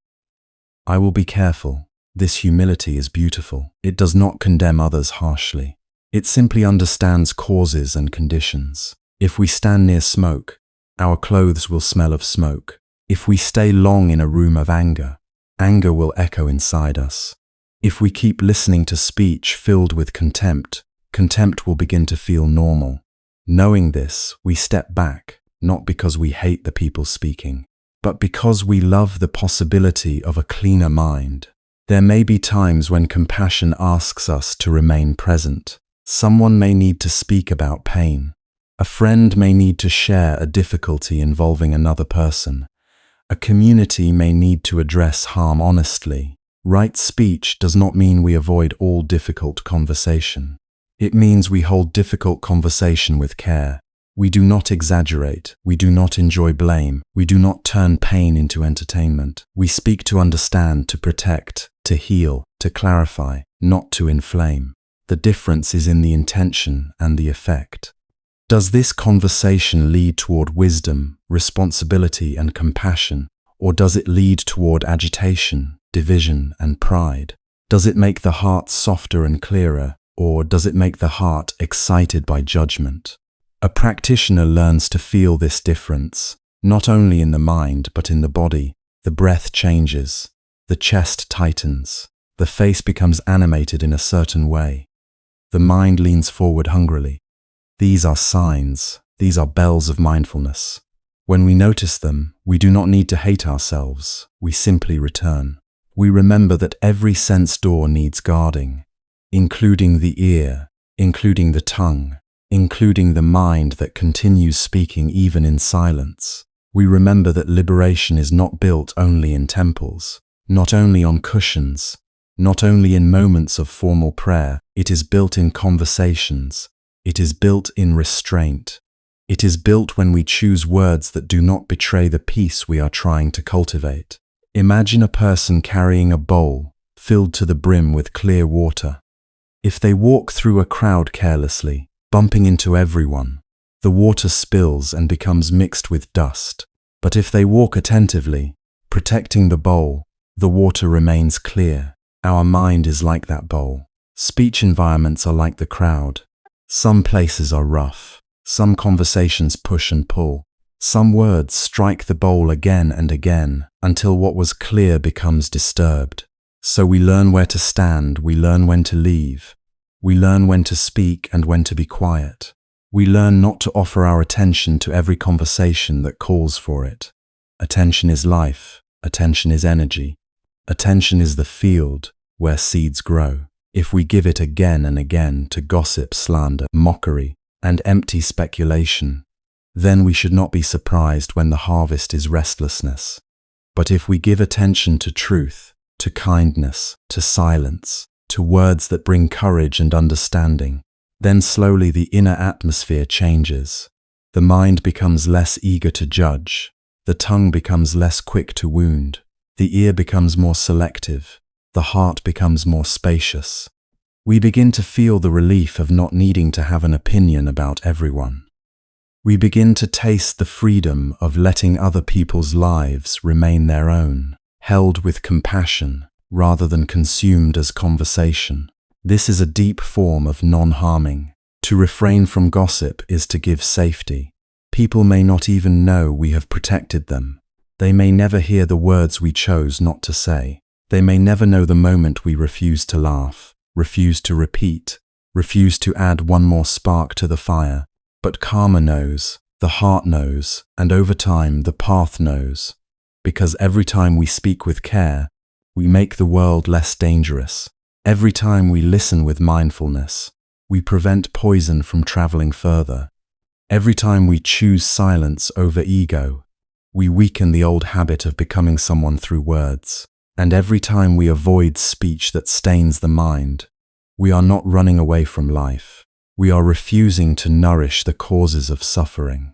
I will be careful. This humility is beautiful. It does not condemn others harshly. It simply understands causes and conditions. If we stand near smoke, our clothes will smell of smoke. If we stay long in a room of anger, anger will echo inside us. If we keep listening to speech filled with contempt, contempt will begin to feel normal. Knowing this, we step back, not because we hate the people speaking, but because we love the possibility of a cleaner mind. There may be times when compassion asks us to remain present. Someone may need to speak about pain. A friend may need to share a difficulty involving another person. A community may need to address harm honestly. Right speech does not mean we avoid all difficult conversation. It means we hold difficult conversation with care. We do not exaggerate. We do not enjoy blame. We do not turn pain into entertainment. We speak to understand, to protect, to heal, to clarify, not to inflame. The difference is in the intention and the effect. Does this conversation lead toward wisdom, responsibility, and compassion, or does it lead toward agitation, division, and pride? Does it make the heart softer and clearer, or does it make the heart excited by judgment? A practitioner learns to feel this difference, not only in the mind but in the body. The breath changes, the chest tightens, the face becomes animated in a certain way. The mind leans forward hungrily. These are signs, these are bells of mindfulness. When we notice them, we do not need to hate ourselves, we simply return. We remember that every sense door needs guarding, including the ear, including the tongue, including the mind that continues speaking even in silence. We remember that liberation is not built only in temples, not only on cushions, not only in moments of formal prayer. It is built in conversations. It is built in restraint. It is built when we choose words that do not betray the peace we are trying to cultivate. Imagine a person carrying a bowl filled to the brim with clear water. If they walk through a crowd carelessly, bumping into everyone, the water spills and becomes mixed with dust. But if they walk attentively, protecting the bowl, the water remains clear. Our mind is like that bowl. Speech environments are like the crowd. Some places are rough. Some conversations push and pull. Some words strike the bowl again and again until what was clear becomes disturbed. So we learn where to stand, we learn when to leave. We learn when to speak and when to be quiet. We learn not to offer our attention to every conversation that calls for it. Attention is life. Attention is energy. Attention is the field where seeds grow. If we give it again and again to gossip, slander, mockery, and empty speculation, then we should not be surprised when the harvest is restlessness. But if we give attention to truth, to kindness, to silence, to words that bring courage and understanding, then slowly the inner atmosphere changes. The mind becomes less eager to judge. The tongue becomes less quick to wound. The ear becomes more selective. The heart becomes more spacious. We begin to feel the relief of not needing to have an opinion about everyone. We begin to taste the freedom of letting other people's lives remain their own, held with compassion rather than consumed as conversation. This is a deep form of non-harming. To refrain from gossip is to give safety. People may not even know we have protected them. They may never hear the words we chose not to say. They may never know the moment we refuse to laugh, refuse to repeat, refuse to add one more spark to the fire. But karma knows, the heart knows, and over time the path knows. Because every time we speak with care, we make the world less dangerous. Every time we listen with mindfulness, we prevent poison from traveling further. Every time we choose silence over ego, we weaken the old habit of becoming someone through words. And every time we avoid speech that stains the mind, we are not running away from life. We are refusing to nourish the causes of suffering.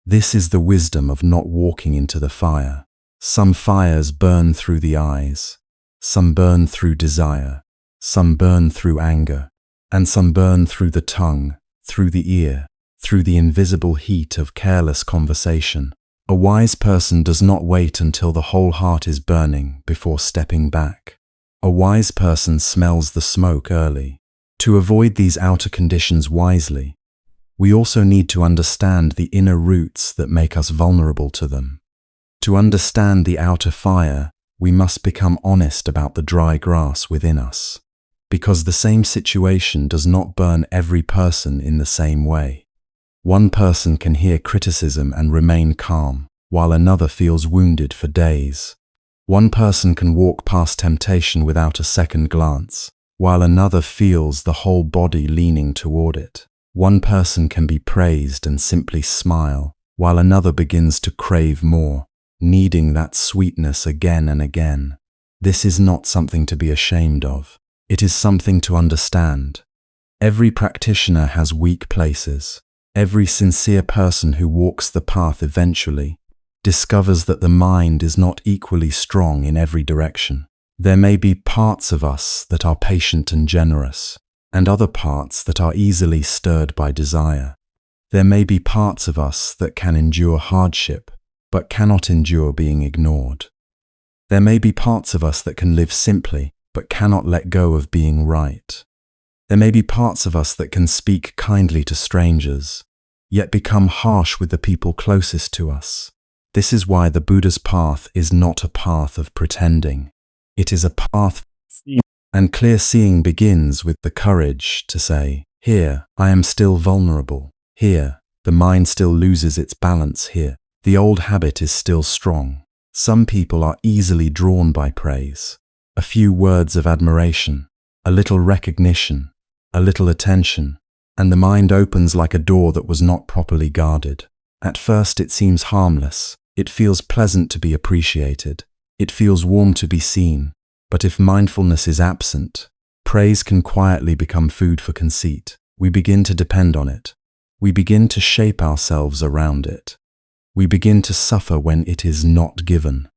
This is the wisdom of not walking into the fire. Some fires burn through the eyes, some burn through desire, some burn through anger, and some burn through the tongue, through the ear, through the invisible heat of careless conversation. A wise person does not wait until the whole heart is burning before stepping back. A wise person smells the smoke early. To avoid these outer conditions wisely, we also need to understand the inner roots that make us vulnerable to them. To understand the outer fire, we must become honest about the dry grass within us, because the same situation does not burn every person in the same way. One person can hear criticism and remain calm, while another feels wounded for days. One person can walk past temptation without a second glance, while another feels the whole body leaning toward it. One person can be praised and simply smile, while another begins to crave more. needing that sweetness again and again. This is not something to be ashamed of. It is something to understand. Every practitioner has weak places. Every sincere person who walks the path eventually discovers that the mind is not equally strong in every direction. There may be parts of us that are patient and generous, and other parts that are easily stirred by desire. There may be parts of us that can endure hardship, but cannot endure being ignored. There may be parts of us that can live simply, but cannot let go of being right. There may be parts of us that can speak kindly to strangers, yet become harsh with the people closest to us. This is why the Buddha's path is not a path of pretending. It is a path, and clear seeing begins with the courage to say, here, I am still vulnerable. Here, the mind still loses its balance. Here, the old habit is still strong. Some people are easily drawn by praise. A few words of admiration, a little recognition, a little attention, and the mind opens like a door that was not properly guarded. At first it seems harmless. It feels pleasant to be appreciated. It feels warm to be seen. But if mindfulness is absent, praise can quietly become food for conceit. We begin to depend on it. We begin to shape ourselves around it. We begin to suffer when it is not given.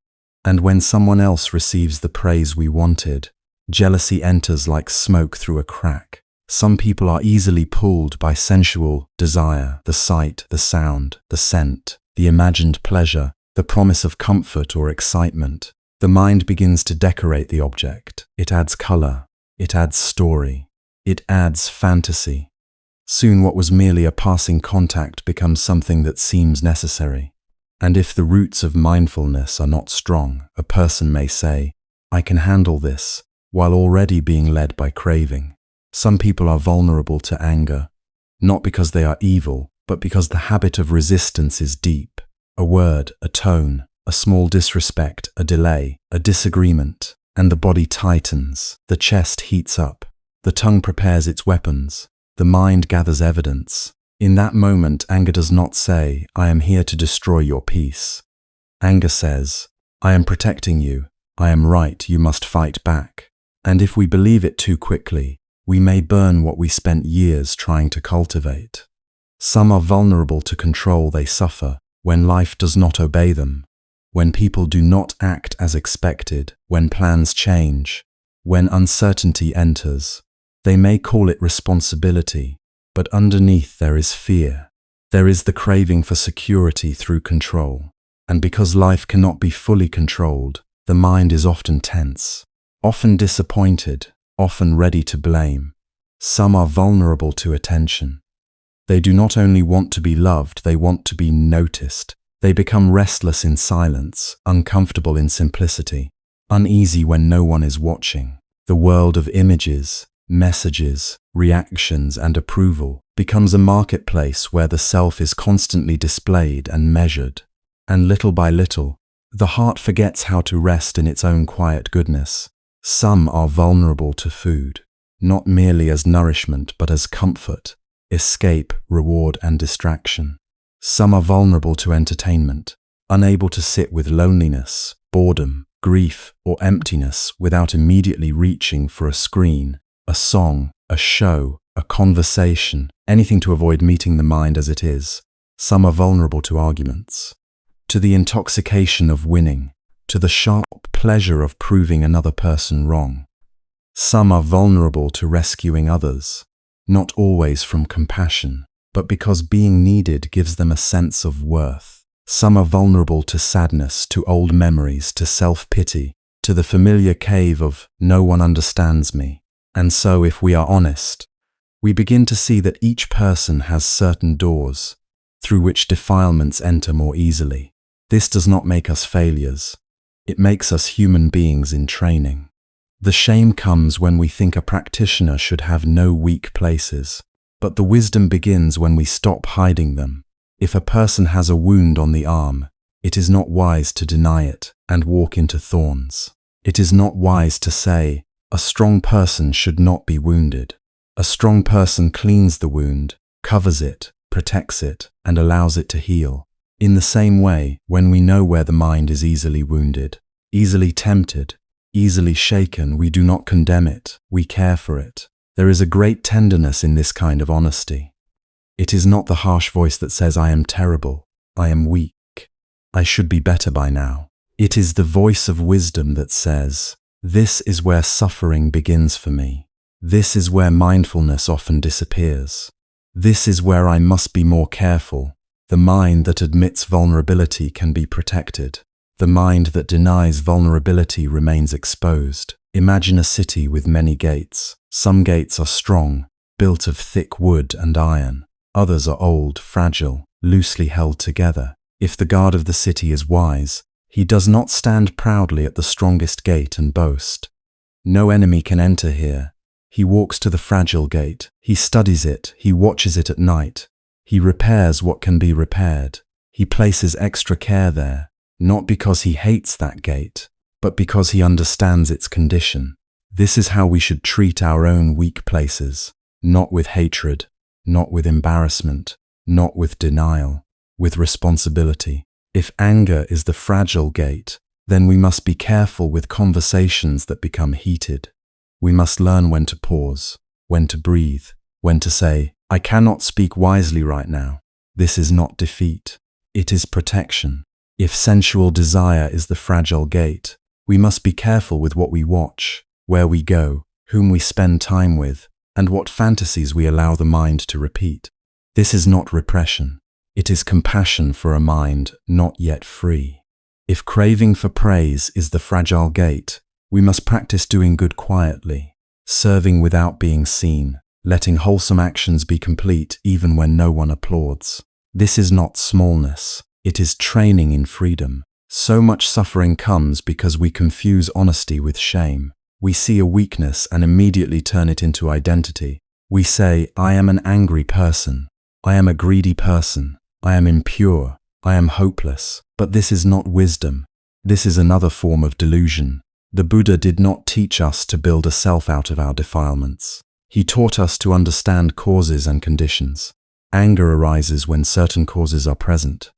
And when someone else receives the praise we wanted, jealousy enters like smoke through a crack. Some people are easily pulled by sensual desire, the sight, the sound, the scent, the imagined pleasure, the promise of comfort or excitement. The mind begins to decorate the object. It adds color. It adds story. It adds fantasy. Soon what was merely a passing contact becomes something that seems necessary. And if the roots of mindfulness are not strong, a person may say, I can handle this, while already being led by craving. Some people are vulnerable to anger, not because they are evil, but because the habit of resistance is deep. A word, a tone, a small disrespect, a delay, a disagreement, and the body tightens, the chest heats up, the tongue prepares its weapons, the mind gathers evidence. In that moment, anger does not say, I am here to destroy your peace. Anger says, I am protecting you, I am right, you must fight back. And if we believe it too quickly, we may burn what we spent years trying to cultivate. Some are vulnerable to control they suffer when life does not obey them, when people do not act as expected, when plans change, when uncertainty enters. They may call it responsibility, but underneath there is fear. There is the craving for security through control. And because life cannot be fully controlled, the mind is often tense, often disappointed, often ready to blame. Some are vulnerable to attention. They do not only want to be loved, they want to be noticed. They become restless in silence, uncomfortable in simplicity, uneasy when no one is watching. The world of images, messages, reactions, and approval becomes a marketplace where the self is constantly displayed and measured. And little by little, the heart forgets how to rest in its own quiet goodness. Some are vulnerable to food, not merely as nourishment but as comfort, escape, reward, and distraction. Some are vulnerable to entertainment, unable to sit with loneliness, boredom, grief, or emptiness without immediately reaching for a screen, a song, a show, a conversation, anything to avoid meeting the mind as it is. Some are vulnerable to arguments, to the intoxication of winning, to the sharp pleasure of proving another person wrong. Some are vulnerable to rescuing others, not always from compassion, but because being needed gives them a sense of worth. Some are vulnerable to sadness, to old memories, to self-pity, to the familiar cave of no one understands me. And so, if we are honest, we begin to see that each person has certain doors through which defilements enter more easily. This does not make us failures. It makes us human beings in training. The shame comes when we think a practitioner should have no weak places, but the wisdom begins when we stop hiding them. If a person has a wound on the arm, it is not wise to deny it and walk into thorns. It is not wise to say, a strong person should not be wounded. A strong person cleans the wound, covers it, protects it, and allows it to heal. In the same way, when we know where the mind is easily wounded, easily tempted, easily shaken, we do not condemn it, we care for it. There is a great tenderness in this kind of honesty. It is not the harsh voice that says, I am terrible, I am weak, I should be better by now. It is the voice of wisdom that says, this is where suffering begins for me. This is where mindfulness often disappears. This is where I must be more careful. The mind that admits vulnerability can be protected. The mind that denies vulnerability remains exposed. Imagine a city with many gates. Some gates are strong, built of thick wood and iron. Others are old, fragile, loosely held together. If the guard of the city is wise, he does not stand proudly at the strongest gate and boast, no enemy can enter here. He walks to the fragile gate. He studies it. He watches it at night. He repairs what can be repaired. He places extra care there, not because he hates that gate, but because he understands its condition. This is how we should treat our own weak places, not with hatred, not with embarrassment, not with denial, with responsibility. If anger is the fragile gate, then we must be careful with conversations that become heated. We must learn when to pause, when to breathe, when to say, I cannot speak wisely right now. This is not defeat. It is protection. If sensual desire is the fragile gate, we must be careful with what we watch, where we go, whom we spend time with, and what fantasies we allow the mind to repeat. This is not repression. It is compassion for a mind not yet free. If craving for praise is the fragile gate, we must practice doing good quietly, serving without being seen, letting wholesome actions be complete even when no one applauds. This is not smallness. It is training in freedom. So much suffering comes because we confuse honesty with shame. We see a weakness and immediately turn it into identity. We say, I am an angry person. I am a greedy person. I am impure. I am hopeless. But this is not wisdom. This is another form of delusion. The Buddha did not teach us to build a self out of our defilements. He taught us to understand causes and conditions. Anger arises when certain causes are present.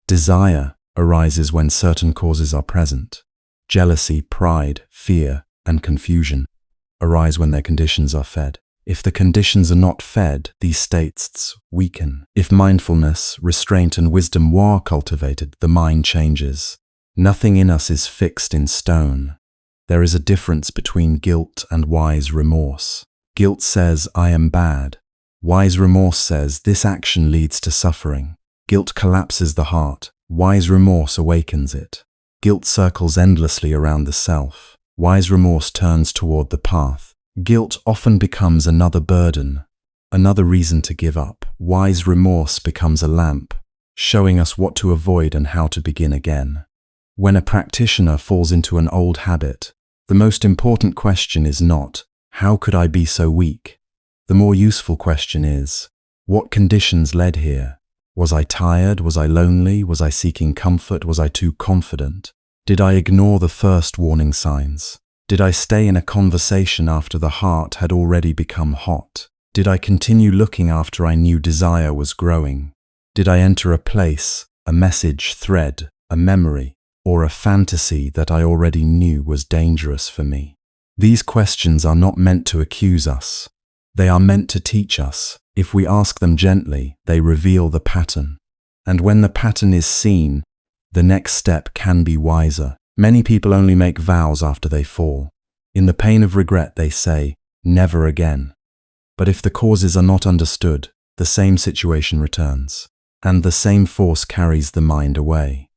Desire arises when certain causes are present. Jealousy, pride, fear, and confusion arise when their conditions are fed. If the conditions are not fed, these states weaken. If mindfulness, restraint, and wisdom are cultivated, the mind changes. Nothing in us is fixed in stone. There is a difference between guilt and wise remorse. Guilt says, I am bad. Wise remorse says, this action leads to suffering. Guilt collapses the heart. Wise remorse awakens it. Guilt circles endlessly around the self. Wise remorse turns toward the path. Guilt often becomes another burden, another reason to give up. Wise remorse becomes a lamp, showing us what to avoid and how to begin again. When a practitioner falls into an old habit, the most important question is not, how could I be so weak? The more useful question is, what conditions led here? Was I tired? Was I lonely? Was I seeking comfort? Was I too confident? Did I ignore the first warning signs? Did I stay in a conversation after the heart had already become hot? Did I continue looking after I knew desire was growing? Did I enter a place, a message thread, a memory, or a fantasy that I already knew was dangerous for me? These questions are not meant to accuse us. They are meant to teach us. If we ask them gently, they reveal the pattern. And when the pattern is seen, the next step can be wiser. Many people only make vows after they fall. In the pain of regret, they say, never again. But if the causes are not understood, the same situation returns, and the same force carries the mind away.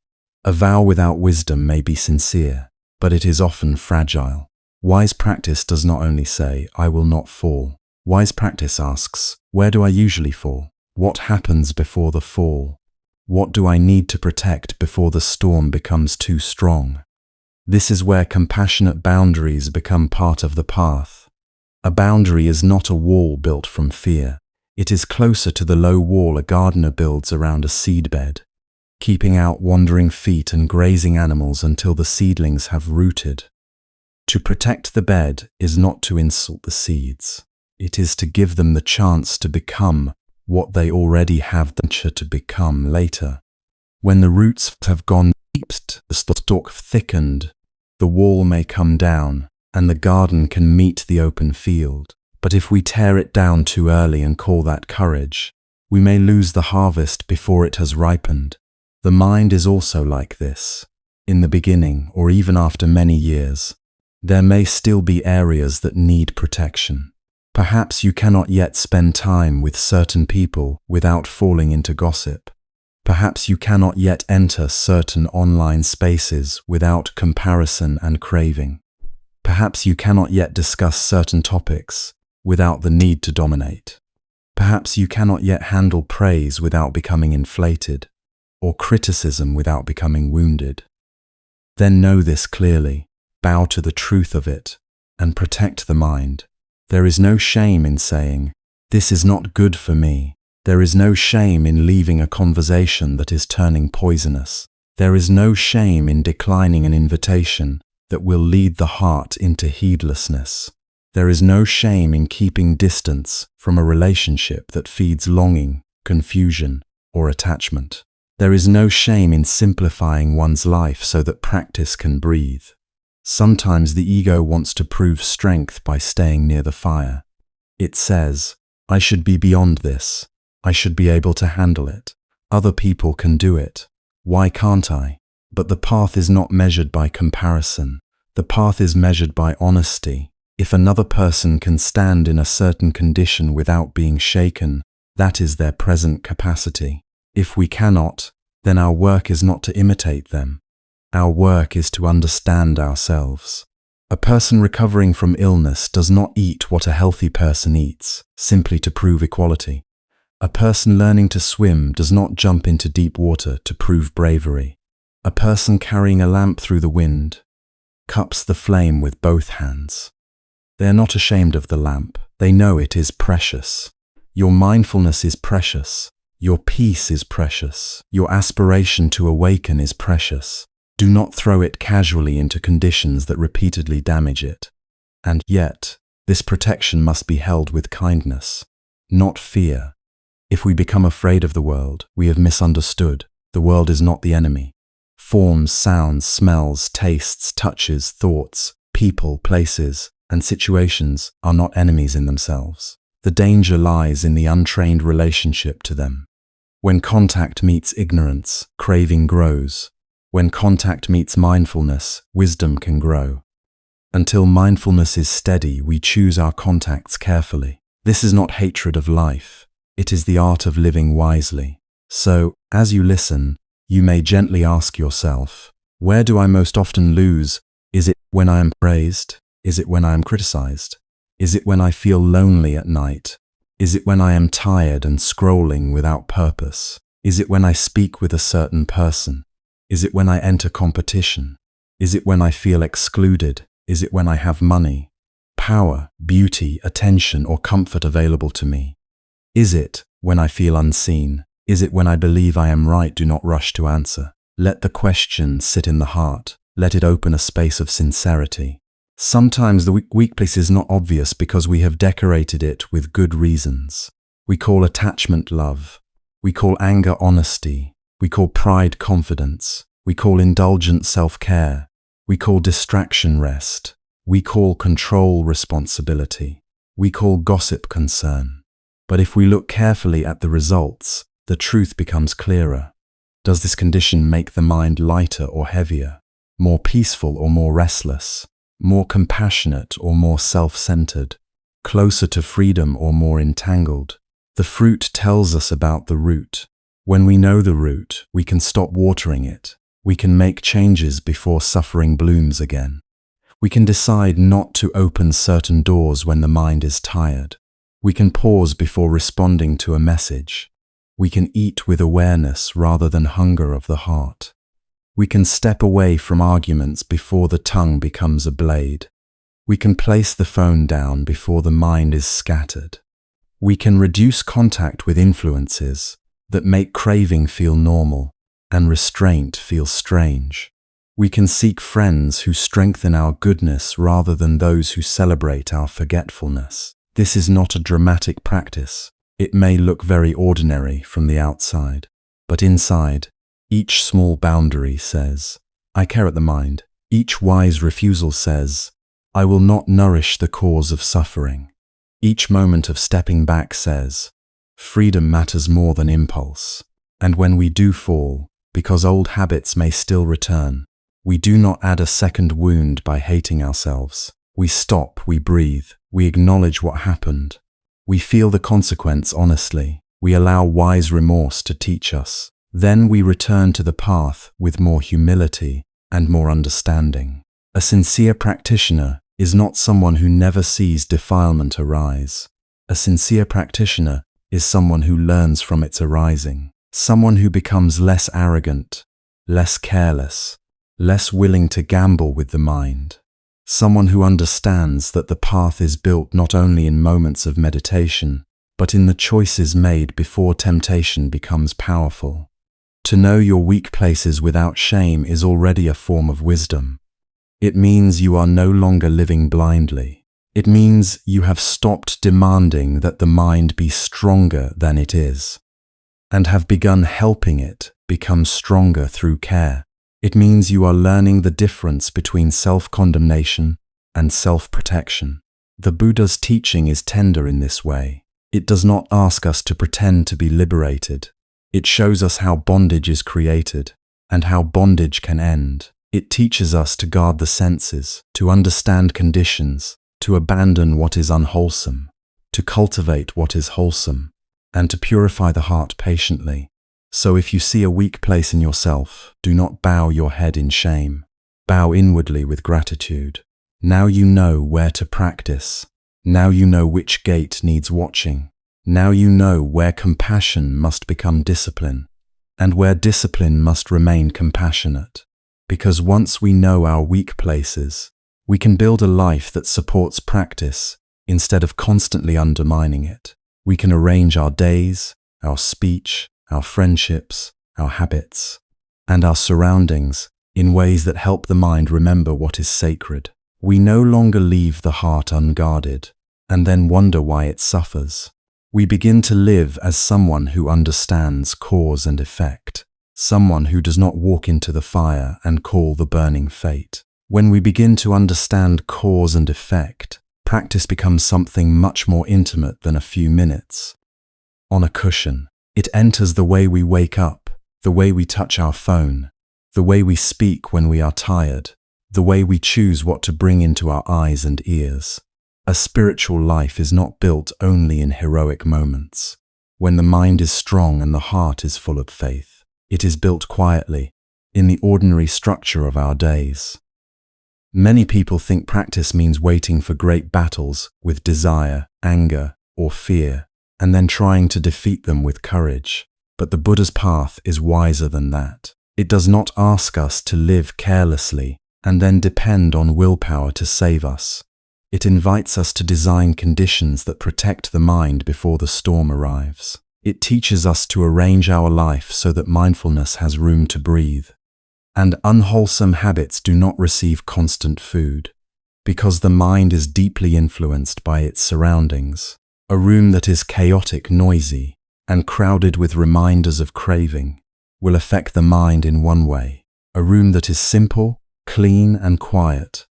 A vow without wisdom may be sincere, but it is often fragile. Wise practice does not only say, I will not fall. Wise practice asks, where do I usually fall? What happens before the fall? What do I need to protect before the storm becomes too strong? This is where compassionate boundaries become part of the path. A boundary is not a wall built from fear. It is closer to the low wall a gardener builds around a seedbed, keeping out wandering feet and grazing animals until the seedlings have rooted. To protect the bed is not to insult the seeds. It is to give them the chance to become what they already have the nature to become later. When the roots have gone deep, the stalk thickened, the wall may come down, and the garden can meet the open field. But if we tear it down too early and call that courage, we may lose the harvest before it has ripened. The mind is also like this. In the beginning, or even after many years, there may still be areas that need protection. Perhaps you cannot yet spend time with certain people without falling into gossip. Perhaps you cannot yet enter certain online spaces without comparison and craving. Perhaps you cannot yet discuss certain topics without the need to dominate. Perhaps you cannot yet handle praise without becoming inflated, or criticism without becoming wounded. Then know this clearly, bow to the truth of it, and protect the mind. There is no shame in saying, "This is not good for me." There is no shame in leaving a conversation that is turning poisonous. There is no shame in declining an invitation that will lead the heart into heedlessness. There is no shame in keeping distance from a relationship that feeds longing, confusion, or attachment. There is no shame in simplifying one's life so that practice can breathe. Sometimes the ego wants to prove strength by staying near the fire. It says, "I should be beyond this. I should be able to handle it. Other people can do it. Why can't I?" But the path is not measured by comparison. The path is measured by honesty. If another person can stand in a certain condition without being shaken, that is their present capacity. If we cannot, then our work is not to imitate them. Our work is to understand ourselves. A person recovering from illness does not eat what a healthy person eats, simply to prove equality. A person learning to swim does not jump into deep water to prove bravery. A person carrying a lamp through the wind cups the flame with both hands. They are not ashamed of the lamp. They know it is precious. Your mindfulness is precious. Your peace is precious. Your aspiration to awaken is precious. Do not throw it casually into conditions that repeatedly damage it. And yet, this protection must be held with kindness, not fear. If we become afraid of the world, we have misunderstood. The world is not the enemy. Forms, sounds, smells, tastes, touches, thoughts, people, places, and situations are not enemies in themselves. The danger lies in the untrained relationship to them. When contact meets ignorance, craving grows. When contact meets mindfulness, wisdom can grow. Until mindfulness is steady, we choose our contacts carefully. This is not hatred of life. It is the art of living wisely. So, as you listen, you may gently ask yourself, where do I most often lose? Is it when I am praised? Is it when I am criticized? Is it when I feel lonely at night? Is it when I am tired and scrolling without purpose? Is it when I speak with a certain person? Is it when I enter competition? Is it when I feel excluded? Is it when I have money, power, beauty, attention, or comfort available to me? Is it when I feel unseen? Is it when I believe I am right? Do not rush to answer. Let the question sit in the heart. Let it open a space of sincerity. Sometimes the weak place is not obvious because we have decorated it with good reasons. We call attachment love. We call anger honesty. We call pride confidence. We call indulgence self-care. We call distraction rest. We call control responsibility. We call gossip concern. But if we look carefully at the results, the truth becomes clearer. Does this condition make the mind lighter or heavier, more peaceful or more restless, more compassionate or more self-centered, closer to freedom or more entangled? The fruit tells us about the root. When we know the root, we can stop watering it. We can make changes before suffering blooms again. We can decide not to open certain doors when the mind is tired. We can pause before responding to a message. We can eat with awareness rather than hunger of the heart. We can step away from arguments before the tongue becomes a blade. We can place the phone down before the mind is scattered. We can reduce contact with influences that make craving feel normal and restraint feel strange. We can seek friends who strengthen our goodness rather than those who celebrate our forgetfulness. This is not a dramatic practice. It may look very ordinary from the outside, but inside, Each small boundary says, I care at the mind. Each wise refusal says, I will not nourish the cause of suffering. Each moment of stepping back says, freedom matters more than impulse. And when we do fall, because old habits may still return, we do not add a second wound by hating ourselves. We stop, we breathe, we acknowledge what happened. We feel the consequence honestly. We allow wise remorse to teach us. Then we return to the path with more humility and more understanding. A sincere practitioner is not someone who never sees defilement arise. A sincere practitioner is someone who learns from its arising. Someone who becomes less arrogant, less careless, less willing to gamble with the mind. Someone who understands that the path is built not only in moments of meditation, but in the choices made before temptation becomes powerful. To know your weak places without shame is already a form of wisdom. It means you are no longer living blindly. It means you have stopped demanding that the mind be stronger than it is, and have begun helping it become stronger through care. It means you are learning the difference between self-condemnation and self-protection. The Buddha's teaching is tender in this way. It does not ask us to pretend to be liberated. It shows us how bondage is created and how bondage can end. It teaches us to guard the senses, to understand conditions, to abandon what is unwholesome, to cultivate what is wholesome, and to purify the heart patiently. So if you see a weak place in yourself, do not bow your head in shame. Bow inwardly with gratitude. Now you know where to practice. Now you know which gate needs watching. Now you know where compassion must become discipline, and where discipline must remain compassionate. Because once we know our weak places, we can build a life that supports practice instead of constantly undermining it. We can arrange our days, our speech, our friendships, our habits, and our surroundings in ways that help the mind remember what is sacred. We no longer leave the heart unguarded and then wonder why it suffers. We begin to live as someone who understands cause and effect, someone who does not walk into the fire and call the burning fate. When we begin to understand cause and effect, practice becomes something much more intimate than a few minutes on a cushion. It enters the way we wake up, the way we touch our phone, the way we speak when we are tired, the way we choose what to bring into our eyes and ears. A spiritual life is not built only in heroic moments. When the mind is strong and the heart is full of faith, it is built quietly, in the ordinary structure of our days. Many people think practice means waiting for great battles with desire, anger, or fear, and then trying to defeat them with courage. But the Buddha's path is wiser than that. It does not ask us to live carelessly and then depend on willpower to save us. It invites us to design conditions that protect the mind before the storm arrives. It teaches us to arrange our life so that mindfulness has room to breathe, and unwholesome habits do not receive constant food, because the mind is deeply influenced by its surroundings. A room that is chaotic, noisy, and crowded with reminders of craving will affect the mind in one way. A room that is simple, clean, and quiet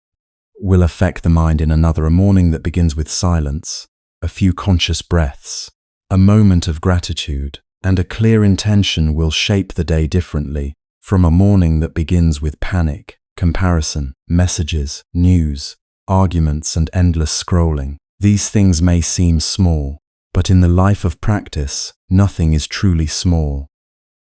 will affect the mind in another. A morning that begins with silence, a few conscious breaths, a moment of gratitude, and a clear intention will shape the day differently from a morning that begins with panic, comparison, messages, news, arguments, and endless scrolling. These things may seem small, but in the life of practice, nothing is truly small.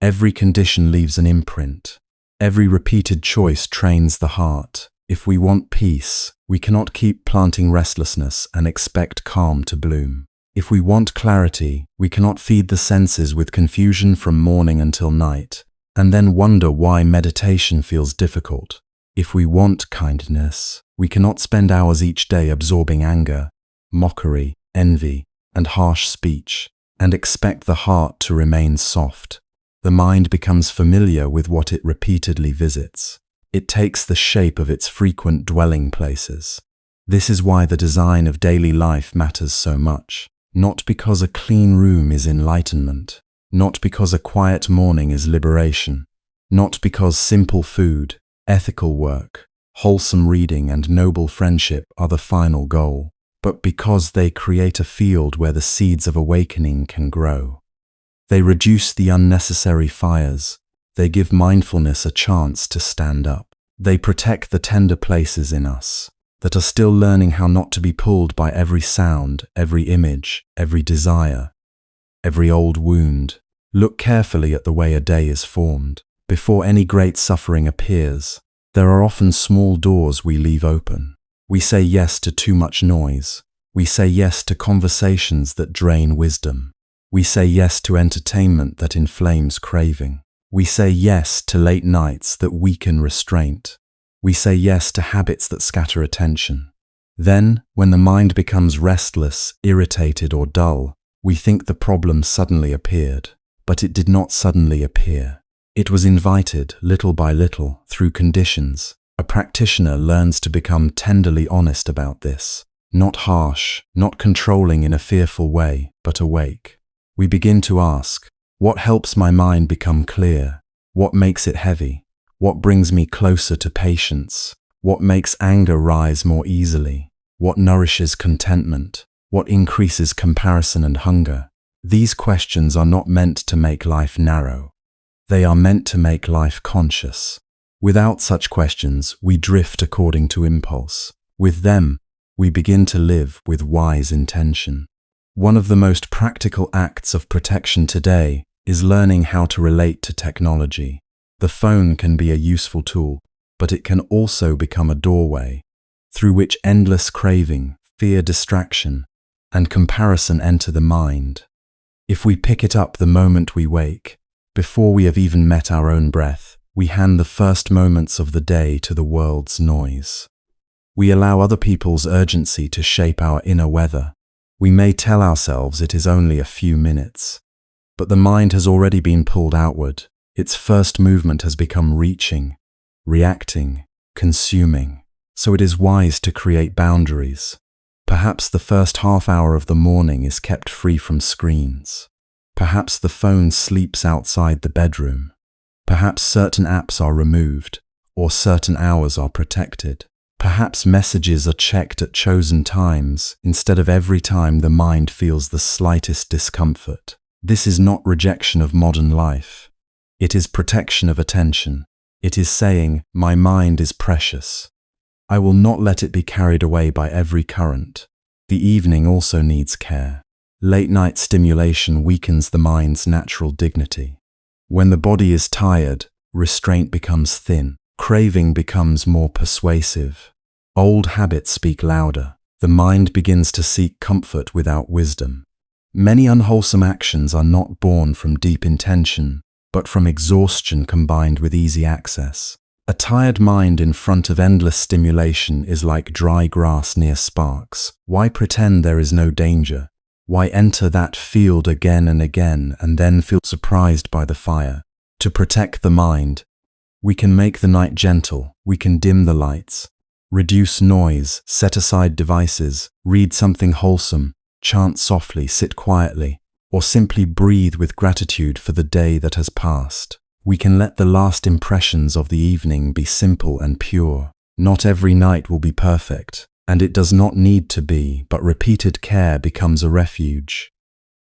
Every condition leaves an imprint. Every repeated choice trains the heart. If we want peace, we cannot keep planting restlessness and expect calm to bloom. If we want clarity, we cannot feed the senses with confusion from morning until night, and then wonder why meditation feels difficult. If we want kindness, we cannot spend hours each day absorbing anger, mockery, envy, and harsh speech, and expect the heart to remain soft. The mind becomes familiar with what it repeatedly visits. It takes the shape of its frequent dwelling places. This is why the design of daily life matters so much. Not because a clean room is enlightenment, not because a quiet morning is liberation, not because simple food, ethical work, wholesome reading and noble friendship are the final goal, but because they create a field where the seeds of awakening can grow. They reduce the unnecessary fires. They give mindfulness a chance to stand up. They protect the tender places in us that are still learning how not to be pulled by every sound, every image, every desire, every old wound. Look carefully at the way a day is formed. Before any great suffering appears, there are often small doors we leave open. We say yes to too much noise. We say yes to conversations that drain wisdom. We say yes to entertainment that inflames craving. We say yes to late nights that weaken restraint. We say yes to habits that scatter attention. Then, when the mind becomes restless, irritated, or dull, we think the problem suddenly appeared. But it did not suddenly appear. It was invited, little by little, through conditions. A practitioner learns to become tenderly honest about this. Not harsh, not controlling in a fearful way, but awake. We begin to ask, what helps my mind become clear? What makes it heavy? What brings me closer to patience? What makes anger rise more easily? What nourishes contentment? What increases comparison and hunger? These questions are not meant to make life narrow. They are meant to make life conscious. Without such questions, we drift according to impulse. With them, we begin to live with wise intention. One of the most practical acts of protection today is learning how to relate to technology. The phone can be a useful tool, but it can also become a doorway through which endless craving, fear, distraction, and comparison enter the mind. If we pick it up the moment we wake, before we have even met our own breath, we hand the first moments of the day to the world's noise. We allow other people's urgency to shape our inner weather. We may tell ourselves it is only a few minutes, but the mind has already been pulled outward. Its first movement has become reaching, reacting, consuming. So it is wise to create boundaries. Perhaps the first half hour of the morning is kept free from screens. Perhaps the phone sleeps outside the bedroom. Perhaps certain apps are removed, or certain hours are protected. Perhaps messages are checked at chosen times instead of every time the mind feels the slightest discomfort. This is not rejection of modern life. It is protection of attention. It is saying, my mind is precious. I will not let it be carried away by every current. The evening also needs care. Late night stimulation weakens the mind's natural dignity. When the body is tired, restraint becomes thin. Craving becomes more persuasive. Old habits speak louder. The mind begins to seek comfort without wisdom. Many unwholesome actions are not born from deep intention, but from exhaustion combined with easy access. A tired mind in front of endless stimulation is like dry grass near sparks. Why pretend there is no danger? Why enter that field again and again and then feel surprised by the fire? To protect the mind, we can make the night gentle, we can dim the lights, reduce noise, set aside devices, read something wholesome, chant softly, sit quietly, or simply breathe with gratitude for the day that has passed. We can let the last impressions of the evening be simple and pure. Not every night will be perfect, and it does not need to be, but repeated care becomes a refuge.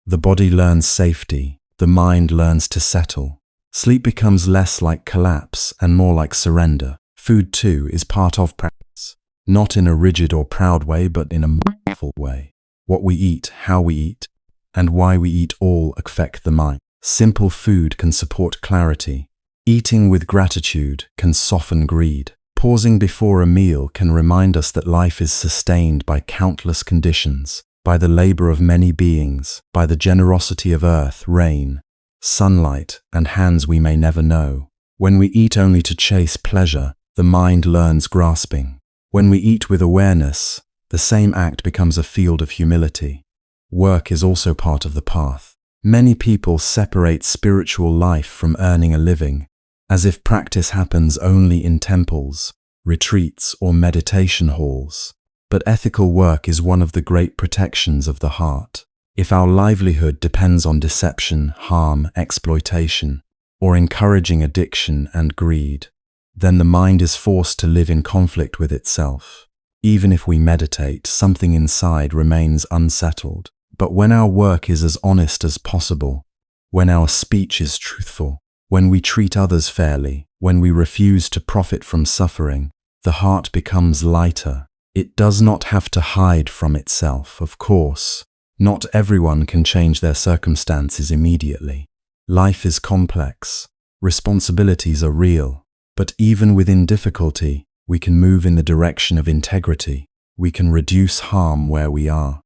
The body learns safety, the mind learns to settle. Sleep becomes less like collapse and more like surrender. Food, too, is part of practice, not in a rigid or proud way, but in a mindful way. What we eat, how we eat, and why we eat all affect the mind. Simple food can support clarity. Eating with gratitude can soften greed. Pausing before a meal can remind us that life is sustained by countless conditions, by the labor of many beings, by the generosity of earth, rain, sunlight, and hands we may never know. When we eat only to chase pleasure, the mind learns grasping. When we eat with awareness, the same act becomes a field of humility. Work is also part of the path. Many people separate spiritual life from earning a living, as if practice happens only in temples, retreats, or meditation halls. But ethical work is one of the great protections of the heart. If our livelihood depends on deception, harm, exploitation, or encouraging addiction and greed, then the mind is forced to live in conflict with itself. Even if we meditate, something inside remains unsettled. But when our work is as honest as possible, when our speech is truthful, when we treat others fairly, when we refuse to profit from suffering, the heart becomes lighter. It does not have to hide from itself, of course. Not everyone can change their circumstances immediately. Life is complex. Responsibilities are real. But even within difficulty, we can move in the direction of integrity. We can reduce harm where we are.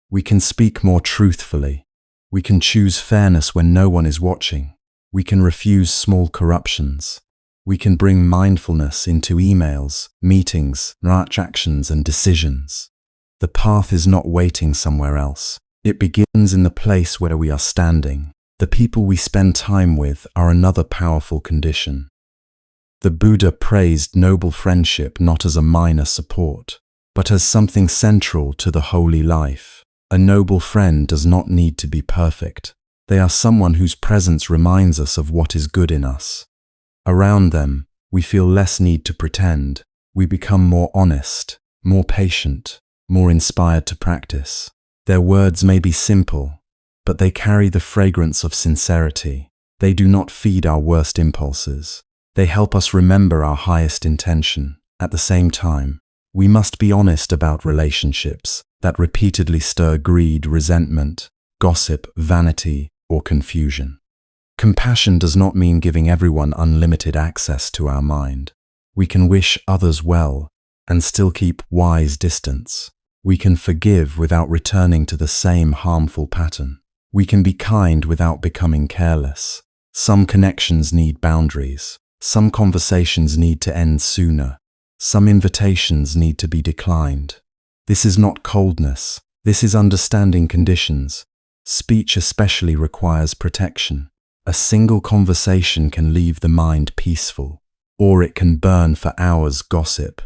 We can speak more truthfully. We can choose fairness when no one is watching. We can refuse small corruptions. We can bring mindfulness into emails, meetings, actions, and decisions. The path is not waiting somewhere else. It begins in the place where we are standing. The people we spend time with are another powerful condition. The Buddha praised noble friendship not as a minor support, but as something central to the holy life. A noble friend does not need to be perfect. They are someone whose presence reminds us of what is good in us. Around them, we feel less need to pretend. We become more honest, more patient, more inspired to practice. Their words may be simple, but they carry the fragrance of sincerity. They do not feed our worst impulses. They help us remember our highest intention. At the same time, we must be honest about relationships that repeatedly stir greed, resentment, gossip, vanity, or confusion. Compassion does not mean giving everyone unlimited access to our mind. We can wish others well and still keep wise distance. We can forgive without returning to the same harmful pattern. We can be kind without becoming careless. Some connections need boundaries. Some conversations need to end sooner. Some invitations need to be declined. This is not coldness. This is understanding conditions. Speech especially requires protection. A single conversation can leave the mind peaceful, or it can burn for hours. Gossip,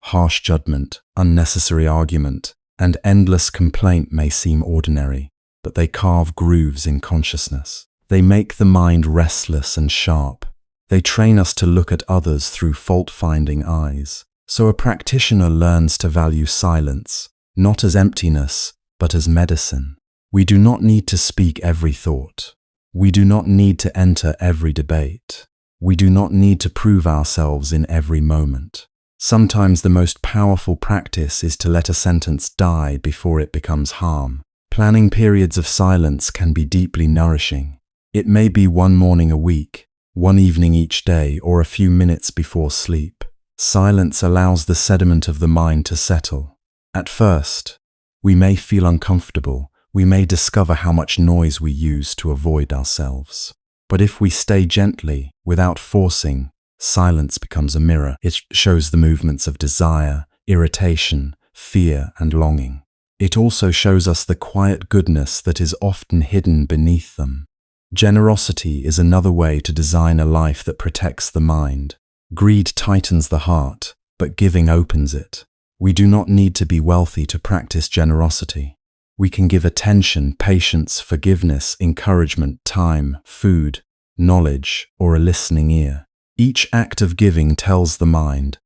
harsh judgment, unnecessary argument, and endless complaint may seem ordinary, but they carve grooves in consciousness. They make the mind restless and sharp. They train us to look at others through fault-finding eyes. So a practitioner learns to value silence, not as emptiness, but as medicine. We do not need to speak every thought. We do not need to enter every debate. We do not need to prove ourselves in every moment. Sometimes the most powerful practice is to let a sentence die before it becomes harm. Planning periods of silence can be deeply nourishing. It may be one morning a week, one evening each day, or a few minutes before sleep. Silence allows the sediment of the mind to settle. At first, we may feel uncomfortable. We may discover how much noise we use to avoid ourselves. But if we stay gently, without forcing, silence becomes a mirror. It shows the movements of desire, irritation, fear, and longing. It also shows us the quiet goodness that is often hidden beneath them. Generosity is another way to design a life that protects the mind. Greed tightens the heart, but giving opens it. We do not need to be wealthy to practice generosity. We can give attention, patience, forgiveness, encouragement, time, food, knowledge, or a listening ear. Each act of giving tells the mind,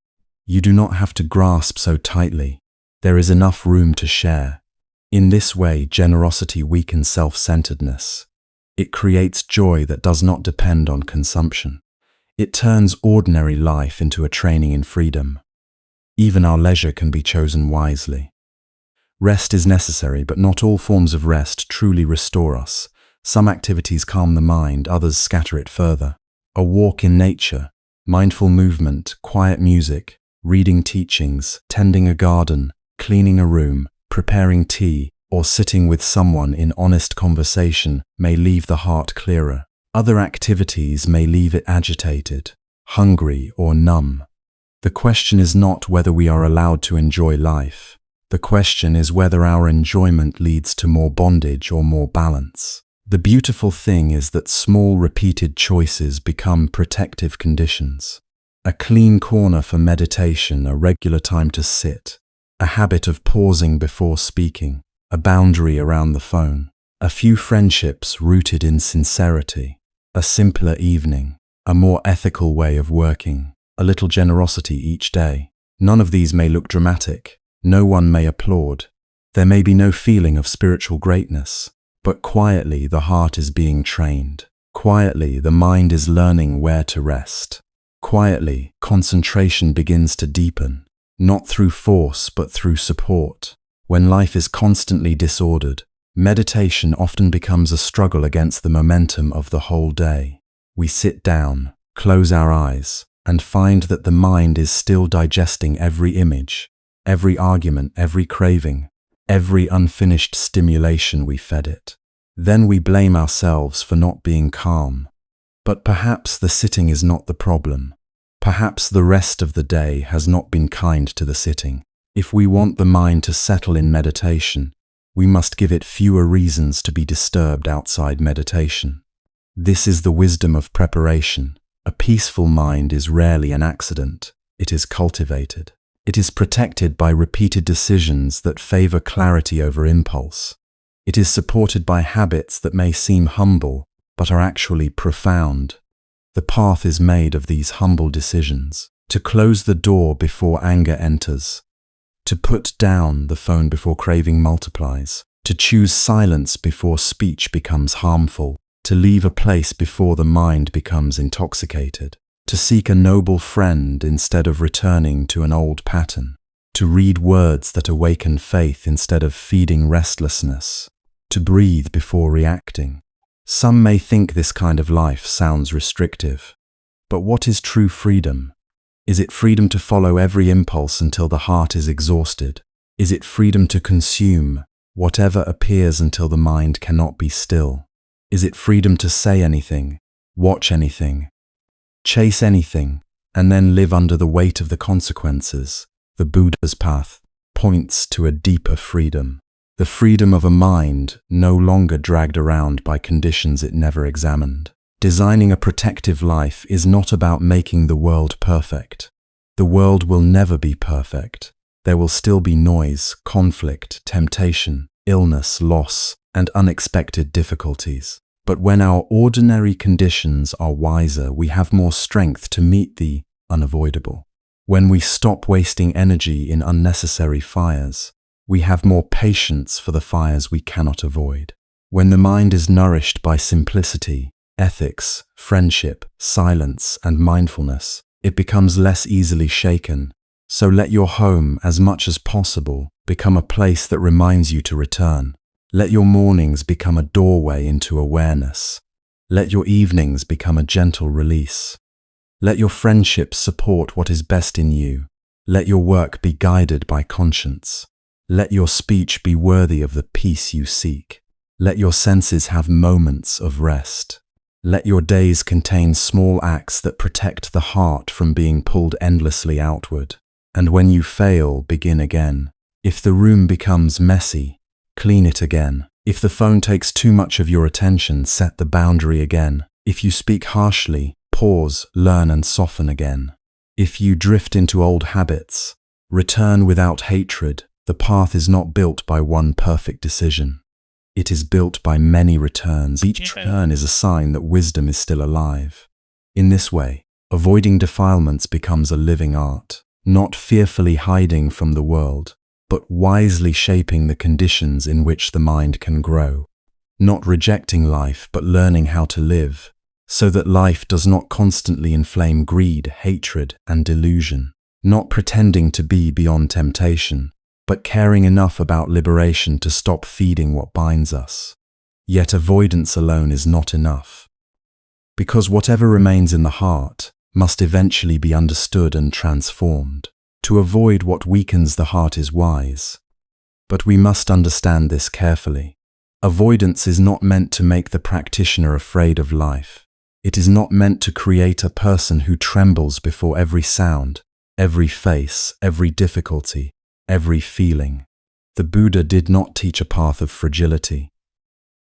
you do not have to grasp so tightly. There is enough room to share. In this way, generosity weakens self-centeredness. It creates joy that does not depend on consumption. It turns ordinary life into a training in freedom. Even our leisure can be chosen wisely. Rest is necessary, but not all forms of rest truly restore us. Some activities calm the mind, others scatter it further. A walk in nature, mindful movement, quiet music, reading teachings, tending a garden, cleaning a room, preparing tea, or sitting with someone in honest conversation may leave the heart clearer. Other activities may leave it agitated, hungry, or numb. The question is not whether we are allowed to enjoy life. The question is whether our enjoyment leads to more bondage or more balance. The beautiful thing is that small repeated choices become protective conditions. A clean corner for meditation, a regular time to sit, a habit of pausing before speaking, a boundary around the phone, a few friendships rooted in sincerity, a simpler evening. a more ethical way of working, a little generosity each day. None of these may look dramatic. No one may applaud. There may be no feeling of spiritual greatness, but quietly the heart is being trained. Quietly the mind is learning where to rest. Quietly concentration begins to deepen, not through force but through support. When life is constantly disordered, meditation often becomes a struggle against the momentum of the whole day. We sit down, close our eyes, and find that the mind is still digesting every image, every argument, every craving, every unfinished stimulation we fed it. Then we blame ourselves for not being calm. But perhaps the sitting is not the problem. Perhaps the rest of the day has not been kind to the sitting. If we want the mind to settle in meditation, we must give it fewer reasons to be disturbed outside meditation. This is the wisdom of preparation. A peaceful mind is rarely an accident. It is cultivated. It is protected by repeated decisions that favor clarity over impulse. It is supported by habits that may seem humble, but are actually profound. The path is made of these humble decisions. To close the door before anger enters. To put down the phone before craving multiplies. To choose silence before speech becomes harmful. To leave a place before the mind becomes intoxicated. To seek a noble friend instead of returning to an old pattern. To read words that awaken faith instead of feeding restlessness. To breathe before reacting. Some may think this kind of life sounds restrictive. But what is true freedom? Is it freedom to follow every impulse until the heart is exhausted? Is it freedom to consume whatever appears until the mind cannot be still? Is it freedom to say anything, watch anything, chase anything, and then live under the weight of the consequences? The Buddha's path points to a deeper freedom. The freedom of a mind no longer dragged around by conditions it never examined. Designing a protective life is not about making the world perfect. The world will never be perfect. There will still be noise, conflict, temptation, illness, loss, and unexpected difficulties. But when our ordinary conditions are wiser, we have more strength to meet the unavoidable. When we stop wasting energy in unnecessary fires, we have more patience for the fires we cannot avoid. When the mind is nourished by simplicity, ethics, friendship, silence, and mindfulness, it becomes less easily shaken. So let your home, as much as possible, become a place that reminds you to return. Let your mornings become a doorway into awareness. Let your evenings become a gentle release. Let your friendships support what is best in you. Let your work be guided by conscience. Let your speech be worthy of the peace you seek. Let your senses have moments of rest. Let your days contain small acts that protect the heart from being pulled endlessly outward. And when you fail, begin again. If the room becomes messy, clean it again. If the phone takes too much of your attention, set the boundary again. If you speak harshly, pause, learn, and soften again. If you drift into old habits, return without hatred. The path is not built by one perfect decision. It is built by many returns. Each return is a sign that wisdom is still alive. In this way, avoiding defilements becomes a living art, not fearfully hiding from the world, but wisely shaping the conditions in which the mind can grow. Not rejecting life, but learning how to live, so that life does not constantly inflame greed, hatred, and delusion. Not pretending to be beyond temptation, but caring enough about liberation to stop feeding what binds us. Yet avoidance alone is not enough, because whatever remains in the heart must eventually be understood and transformed. To avoid what weakens the heart is wise, but we must understand this carefully. Avoidance is not meant to make the practitioner afraid of life. It is not meant to create a person who trembles before every sound, every face, every difficulty, every feeling. The Buddha did not teach a path of fragility.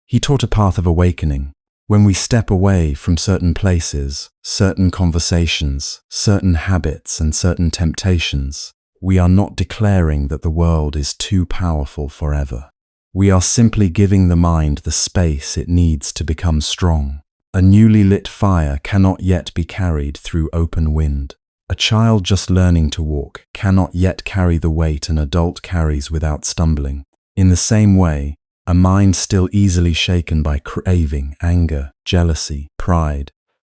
He taught a path of awakening. When we step away from certain places, certain conversations, certain habits, and certain temptations, we are not declaring that the world is too powerful forever. We are simply giving the mind the space it needs to become strong. A newly lit fire cannot yet be carried through open wind. A child just learning to walk cannot yet carry the weight an adult carries without stumbling. In the same way, a mind still easily shaken by craving, anger, jealousy, pride,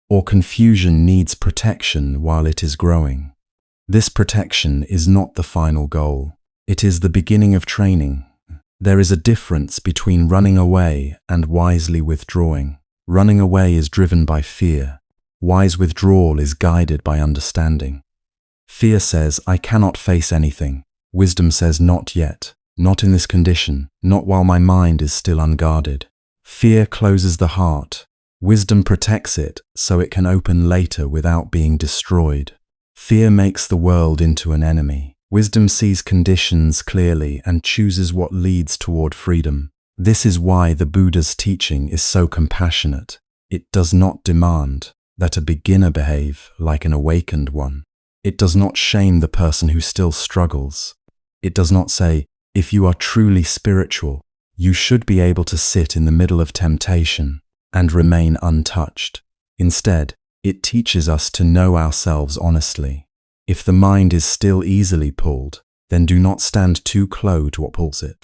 or confusion needs protection while it is growing. This protection is not the final goal. It is the beginning of training. There is a difference between running away and wisely withdrawing. Running away is driven by fear. Wise withdrawal is guided by understanding. Fear says, I cannot face anything. Wisdom says, not yet, not in this condition, not while my mind is still unguarded. Fear closes the heart. Wisdom protects it so it can open later without being destroyed. Fear makes the world into an enemy. Wisdom sees conditions clearly and chooses what leads toward freedom. This is why the Buddha's teaching is so compassionate. It does not demand that a beginner behave like an awakened one. It does not shame the person who still struggles. It does not say, if you are truly spiritual, you should be able to sit in the middle of temptation and remain untouched. Instead, it teaches us to know ourselves honestly. If the mind is still easily pulled, then do not stand too close to what pulls it.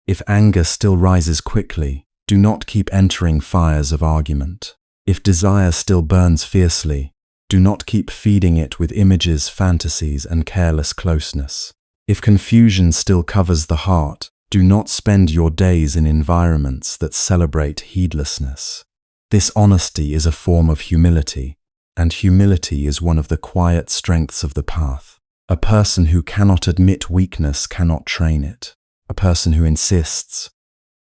If anger still rises quickly, do not keep entering fires of argument. If desire still burns fiercely, do not keep feeding it with images, fantasies, and careless closeness. If confusion still covers the heart, do not spend your days in environments that celebrate heedlessness. This honesty is a form of humility, and humility is one of the quiet strengths of the path. A person who cannot admit weakness cannot train it. A person who insists,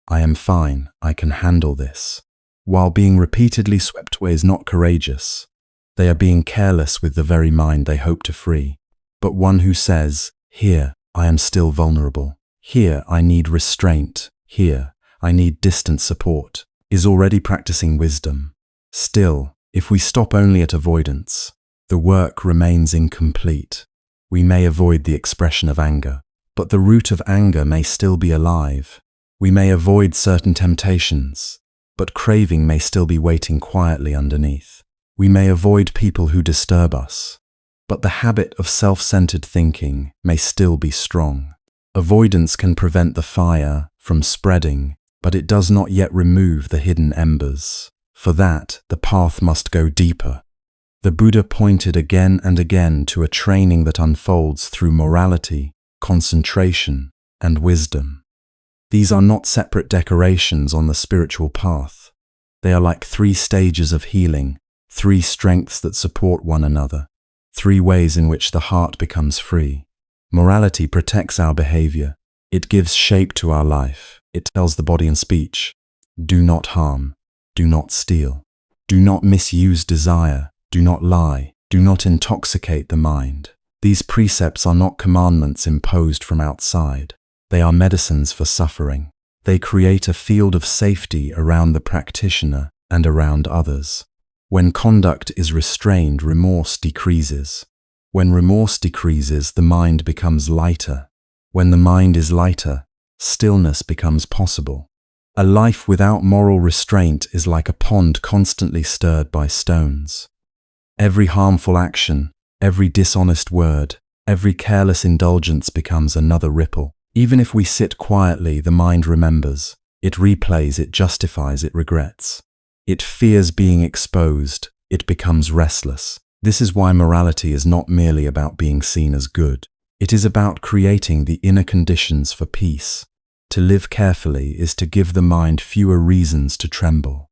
I am fine, I can handle this, while being repeatedly swept away is not courageous. They are being careless with the very mind they hope to free. But one who says, here, I am still vulnerable. Here, I need restraint. Here, I need distant support, is already practicing wisdom. Still, if we stop only at avoidance, the work remains incomplete. We may avoid the expression of anger, but the root of anger may still be alive. We may avoid certain temptations, but craving may still be waiting quietly underneath. We may avoid people who disturb us, but the habit of self-centered thinking may still be strong. Avoidance can prevent the fire from spreading, but it does not yet remove the hidden embers. For that, the path must go deeper. The Buddha pointed again and again to a training that unfolds through morality, concentration, and wisdom. These are not separate decorations on the spiritual path. They are like 3 stages of healing, 3 strengths that support one another, 3 ways in which the heart becomes free. Morality protects our behavior. It gives shape to our life. It tells the body and speech, do not harm, do not steal, do not misuse desire, do not lie, do not intoxicate the mind. These precepts are not commandments imposed from outside. They are medicines for suffering. They create a field of safety around the practitioner and around others. When conduct is restrained, remorse decreases. When remorse decreases, the mind becomes lighter. When the mind is lighter, stillness becomes possible. A life without moral restraint is like a pond constantly stirred by stones. Every harmful action, every dishonest word, every careless indulgence becomes another ripple. Even if we sit quietly, the mind remembers. It replays, it justifies, it regrets. It fears being exposed. It becomes restless. This is why morality is not merely about being seen as good. It is about creating the inner conditions for peace. To live carefully is to give the mind fewer reasons to tremble.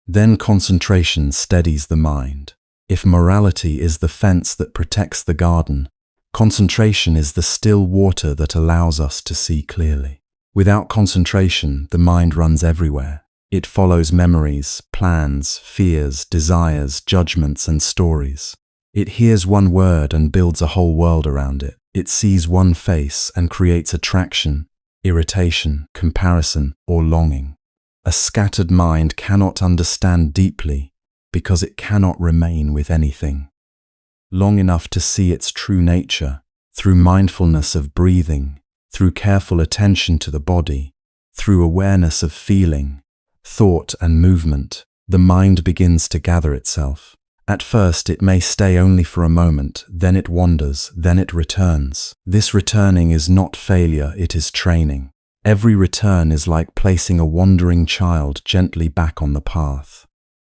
Then concentration steadies the mind. If morality is the fence that protects the garden, concentration is the still water that allows us to see clearly. Without concentration, the mind runs everywhere. It follows memories, plans, fears, desires, judgments, and stories. It hears one word and builds a whole world around it. It sees one face and creates attraction, irritation, comparison, or longing. A scattered mind cannot understand deeply because it cannot remain with anything long enough to see its true nature. Through mindfulness of breathing, through careful attention to the body, through awareness of feeling, thought, and movement, The mind begins to gather itself. At first, it may stay only for a moment, then it wanders, then it returns. This returning is not failure, it is training. Every return is like placing a wandering child gently back on the path.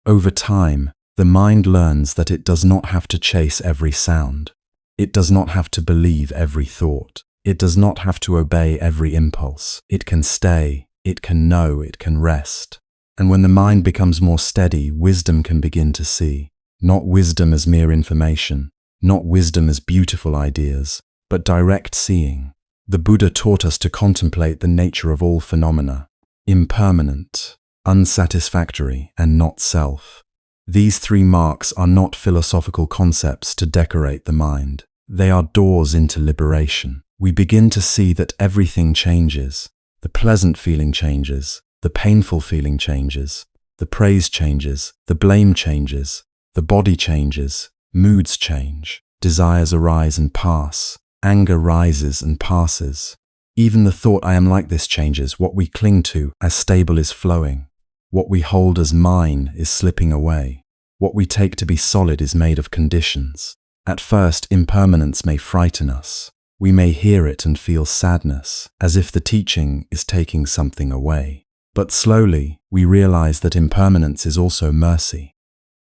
Over time, the mind learns that it does not have to chase every sound. It does not have to believe every thought. It does not have to obey every impulse. It can stay, it can know, it can rest. And when the mind becomes more steady, wisdom can begin to see. Not wisdom as mere information, not wisdom as beautiful ideas, but direct seeing. The Buddha taught us to contemplate the nature of all phenomena, impermanent, unsatisfactory, and not self. These three marks are not philosophical concepts to decorate the mind. They are doors into liberation. We begin to see that everything changes. The pleasant feeling changes, the painful feeling changes, the praise changes, the blame changes. The body changes, moods change, desires arise and pass, anger rises and passes. Even the thought I am like this changes. What we cling to as stable is flowing. What we hold as mine is slipping away. What we take to be solid is made of conditions. At first, impermanence may frighten us. We may hear it and feel sadness, as if the teaching is taking something away. But slowly, we realize that impermanence is also mercy.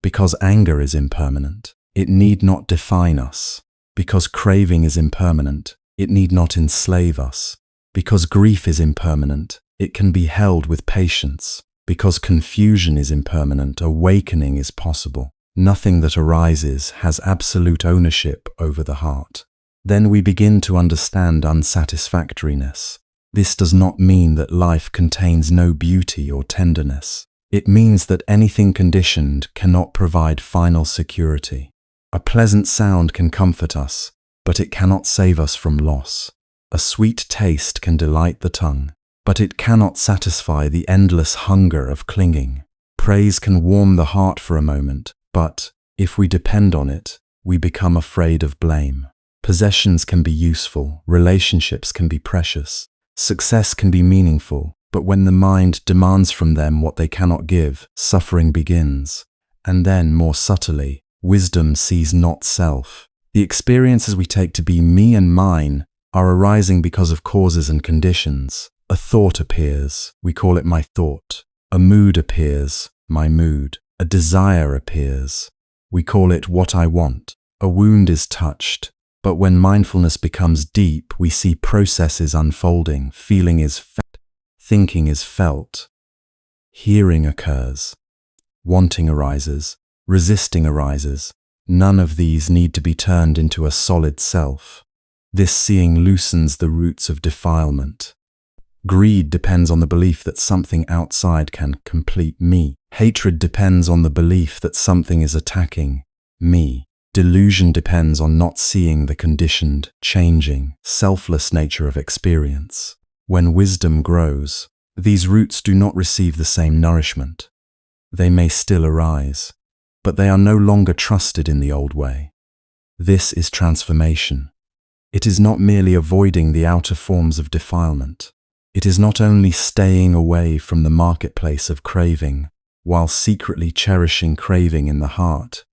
Because anger is impermanent, it need not define us. Because craving is impermanent, it need not enslave us. Because grief is impermanent, it can be held with patience. Because confusion is impermanent, awakening is possible. Nothing that arises has absolute ownership over the heart. Then we begin to understand unsatisfactoriness. This does not mean that life contains no beauty or tenderness. It means that anything conditioned cannot provide final security. A pleasant sound can comfort us, but it cannot save us from loss. A sweet taste can delight the tongue, but it cannot satisfy the endless hunger of clinging. Praise can warm the heart for a moment, but, if we depend on it, we become afraid of blame. Possessions can be useful, relationships can be precious, success can be meaningful, but when the mind demands from them what they cannot give, suffering begins. And then, more subtly, wisdom sees not self. The experiences we take to be me and mine are arising because of causes and conditions. A thought appears, we call it my thought. A mood appears, my mood. A desire appears, we call it what I want. A wound is touched, but when mindfulness becomes deep, we see processes unfolding, feeling is felt. Thinking is felt, hearing occurs, wanting arises, resisting arises. None of these need to be turned into a solid self. This seeing loosens the roots of defilement. Greed depends on the belief that something outside can complete me. Hatred depends on the belief that something is attacking me. Delusion depends on not seeing the conditioned, changing, selfless nature of experience. When wisdom grows, these roots do not receive the same nourishment. They may still arise, but they are no longer trusted in the old way. This is transformation. It is not merely avoiding the outer forms of defilement. It is not only staying away from the marketplace of craving, while secretly cherishing craving in the heart.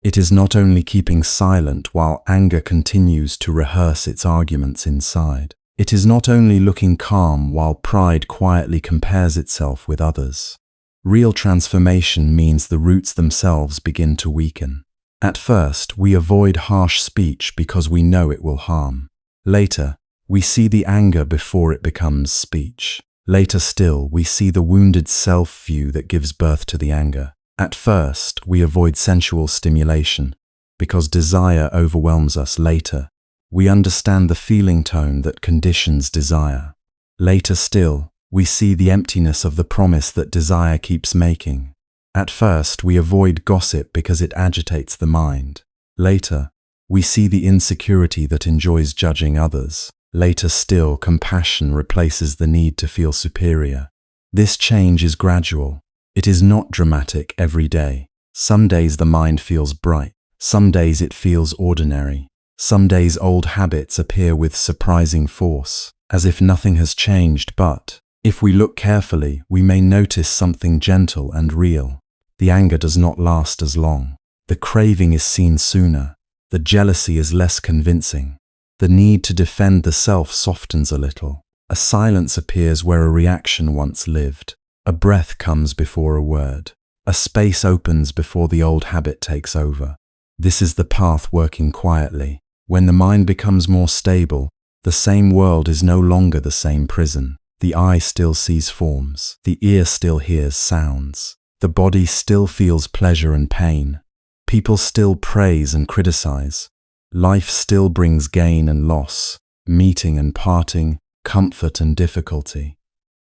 It is not only keeping silent while anger continues to rehearse its arguments inside. It is not only looking calm while pride quietly compares itself with others. Real transformation means the roots themselves begin to weaken. At first, we avoid harsh speech because we know it will harm. Later, we see the anger before it becomes speech. Later still, we see the wounded self-view that gives birth to the anger. At first, we avoid sensual stimulation because desire overwhelms us. Later, we understand the feeling tone that conditions desire. Later still, we see the emptiness of the promise that desire keeps making. At first, we avoid gossip because it agitates the mind. Later, we see the insecurity that enjoys judging others. Later still, compassion replaces the need to feel superior. This change is gradual. It is not dramatic every day. Some days the mind feels bright. Some days it feels ordinary. Some days old habits appear with surprising force, as if nothing has changed, but if we look carefully, we may notice something gentle and real. The anger does not last as long. The craving is seen sooner. The jealousy is less convincing. The need to defend the self softens a little. A silence appears where a reaction once lived. A breath comes before a word. A space opens before the old habit takes over. This is the path working quietly. When the mind becomes more stable, the same world is no longer the same prison. The eye still sees forms. The ear still hears sounds. The body still feels pleasure and pain. People still praise and criticize. Life still brings gain and loss, meeting and parting, comfort and difficulty.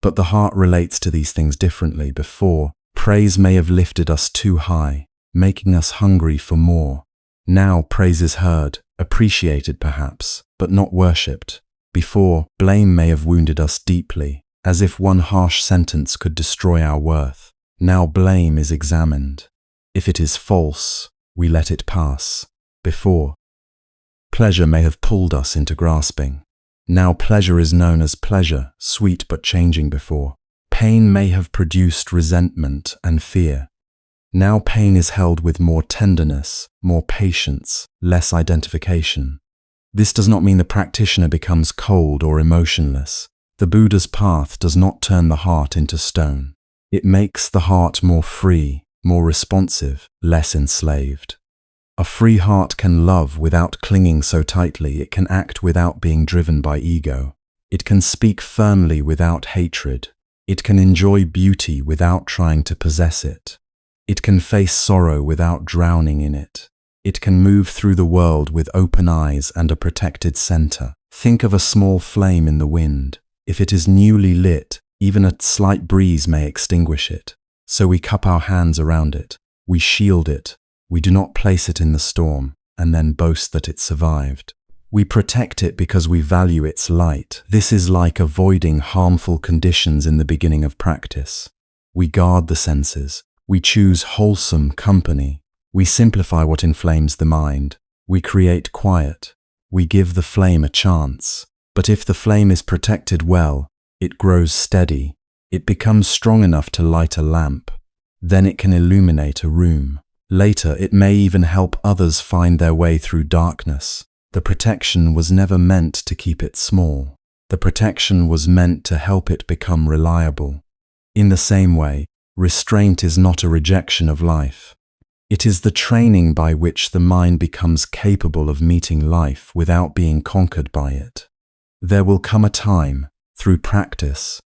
But the heart relates to these things differently. Before, praise may have lifted us too high, making us hungry for more. Now praise is heard, appreciated perhaps, but not worshipped. Before, blame may have wounded us deeply, as if one harsh sentence could destroy our worth. Now blame is examined. If it is false, we let it pass. Before, pleasure may have pulled us into grasping. Now pleasure is known as pleasure, sweet but changing. Before, pain may have produced resentment and fear. Now pain is held with more tenderness, more patience, less identification. This does not mean the practitioner becomes cold or emotionless. The Buddha's path does not turn the heart into stone. It makes the heart more free, more responsive, less enslaved. A free heart can love without clinging so tightly. It can act without being driven by ego. It can speak firmly without hatred. It can enjoy beauty without trying to possess it. It can face sorrow without drowning in it. It can move through the world with open eyes and a protected center. Think of a small flame in the wind. If it is newly lit, even a slight breeze may extinguish it. So we cup our hands around it. We shield it. We do not place it in the storm and then boast that it survived. We protect it because we value its light. This is like avoiding harmful conditions in the beginning of practice. We guard the senses. We choose wholesome company. We simplify what inflames the mind. We create quiet. We give the flame a chance. But if the flame is protected well, it grows steady. It becomes strong enough to light a lamp. Then it can illuminate a room. Later, it may even help others find their way through darkness. The protection was never meant to keep it small. The protection was meant to help it become reliable. In the same way, restraint is not a rejection of life. It is the training by which the mind becomes capable of meeting life without being conquered by it. There will come a time, through practice,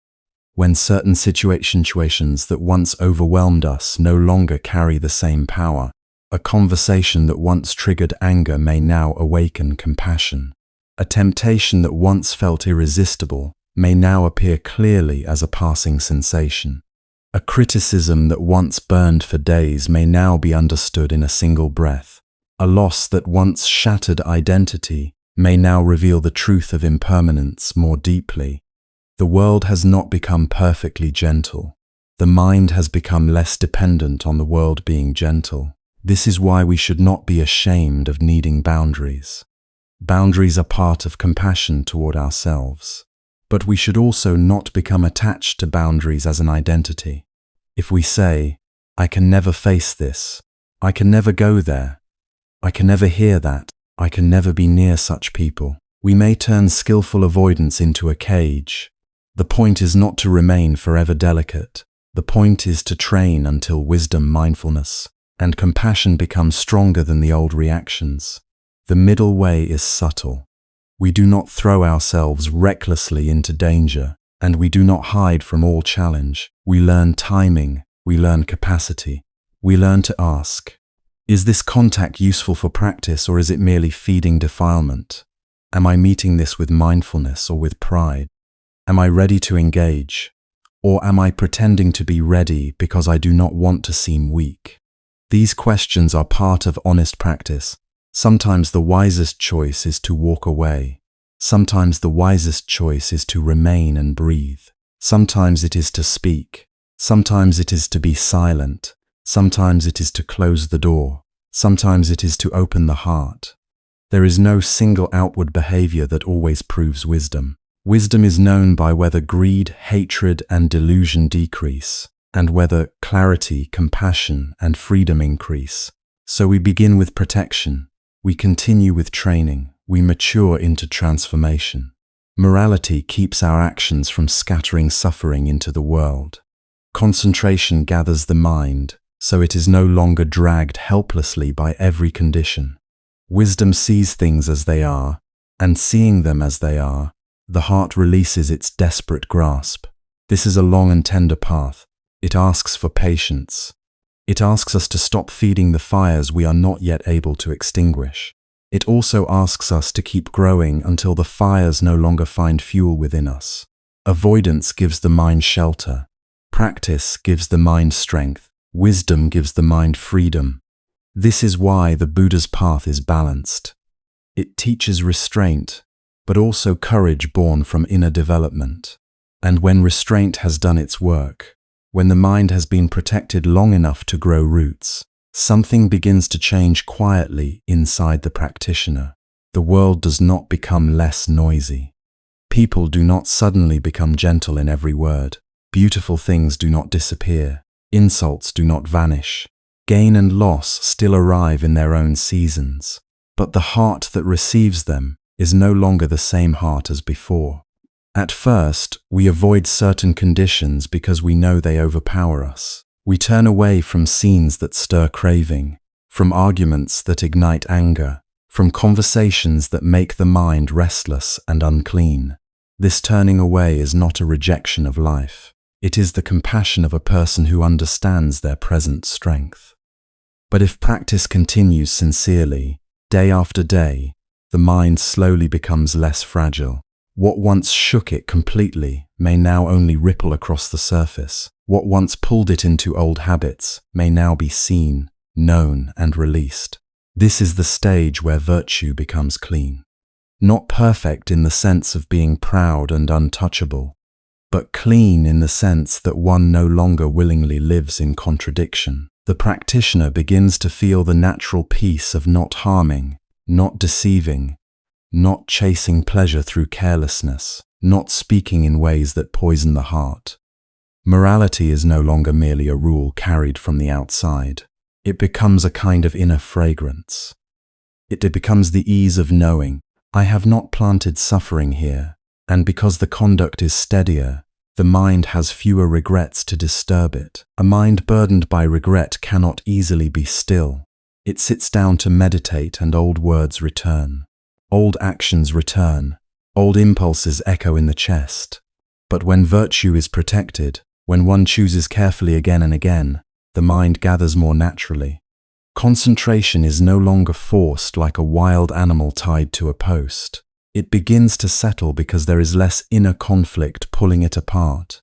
when certain situations that once overwhelmed us no longer carry the same power. A conversation that once triggered anger may now awaken compassion. A temptation that once felt irresistible may now appear clearly as a passing sensation. A criticism that once burned for days may now be understood in a single breath. A loss that once shattered identity may now reveal the truth of impermanence more deeply. The world has not become perfectly gentle. The mind has become less dependent on the world being gentle. This is why we should not be ashamed of needing boundaries. Boundaries are part of compassion toward ourselves. But we should also not become attached to boundaries as an identity. If we say, I can never face this, I can never go there, I can never hear that, I can never be near such people, we may turn skillful avoidance into a cage. The point is not to remain forever delicate. The point is to train until wisdom, mindfulness, and compassion become stronger than the old reactions. The middle way is subtle. We do not throw ourselves recklessly into danger, and we do not hide from all challenge. We learn timing, we learn capacity, we learn to ask, is this contact useful for practice or is it merely feeding defilement? Am I meeting this with mindfulness or with pride? Am I ready to engage? Or am I pretending to be ready because I do not want to seem weak? These questions are part of honest practice. Sometimes the wisest choice is to walk away. Sometimes the wisest choice is to remain and breathe. Sometimes it is to speak. Sometimes it is to be silent. Sometimes it is to close the door. Sometimes it is to open the heart. There is no single outward behavior that always proves wisdom. Wisdom is known by whether greed, hatred, and delusion decrease. and whether clarity, compassion, and freedom increase. So we begin with protection, we continue with training, we mature into transformation. Morality keeps our actions from scattering suffering into the world. Concentration gathers the mind, so it is no longer dragged helplessly by every condition. Wisdom sees things as they are, and seeing them as they are, the heart releases its desperate grasp. This is a long and tender path. It asks for patience. It asks us to stop feeding the fires we are not yet able to extinguish. It also asks us to keep growing until the fires no longer find fuel within us. Avoidance gives the mind shelter. Practice gives the mind strength. Wisdom gives the mind freedom. This is why the Buddha's path is balanced. It teaches restraint, but also courage born from inner development. And when restraint has done its work, when the mind has been protected long enough to grow roots, something begins to change quietly inside the practitioner. The world does not become less noisy. People do not suddenly become gentle in every word. Beautiful things do not disappear. Insults do not vanish. Gain and loss still arrive in their own seasons. But the heart that receives them is no longer the same heart as before. At first, we avoid certain conditions because we know they overpower us. We turn away from scenes that stir craving, from arguments that ignite anger, from conversations that make the mind restless and unclean. This turning away is not a rejection of life. It is the compassion of a person who understands their present strength. But if practice continues sincerely, day after day, the mind slowly becomes less fragile. What once shook it completely may now only ripple across the surface. What once pulled it into old habits may now be seen, known, and released. This is the stage where virtue becomes clean. Not perfect in the sense of being proud and untouchable, but clean in the sense that one no longer willingly lives in contradiction. The practitioner begins to feel the natural peace of not harming, not deceiving, not chasing pleasure through carelessness, not speaking in ways that poison the heart. Morality is no longer merely a rule carried from the outside. It becomes a kind of inner fragrance. It becomes the ease of knowing, I have not planted suffering here, and because the conduct is steadier, the mind has fewer regrets to disturb it. A mind burdened by regret cannot easily be still. It sits down to meditate and old words return. Old actions return. Old impulses echo in the chest. But when virtue is protected, when one chooses carefully again and again, the mind gathers more naturally. Concentration is no longer forced like a wild animal tied to a post. It begins to settle because there is less inner conflict pulling it apart.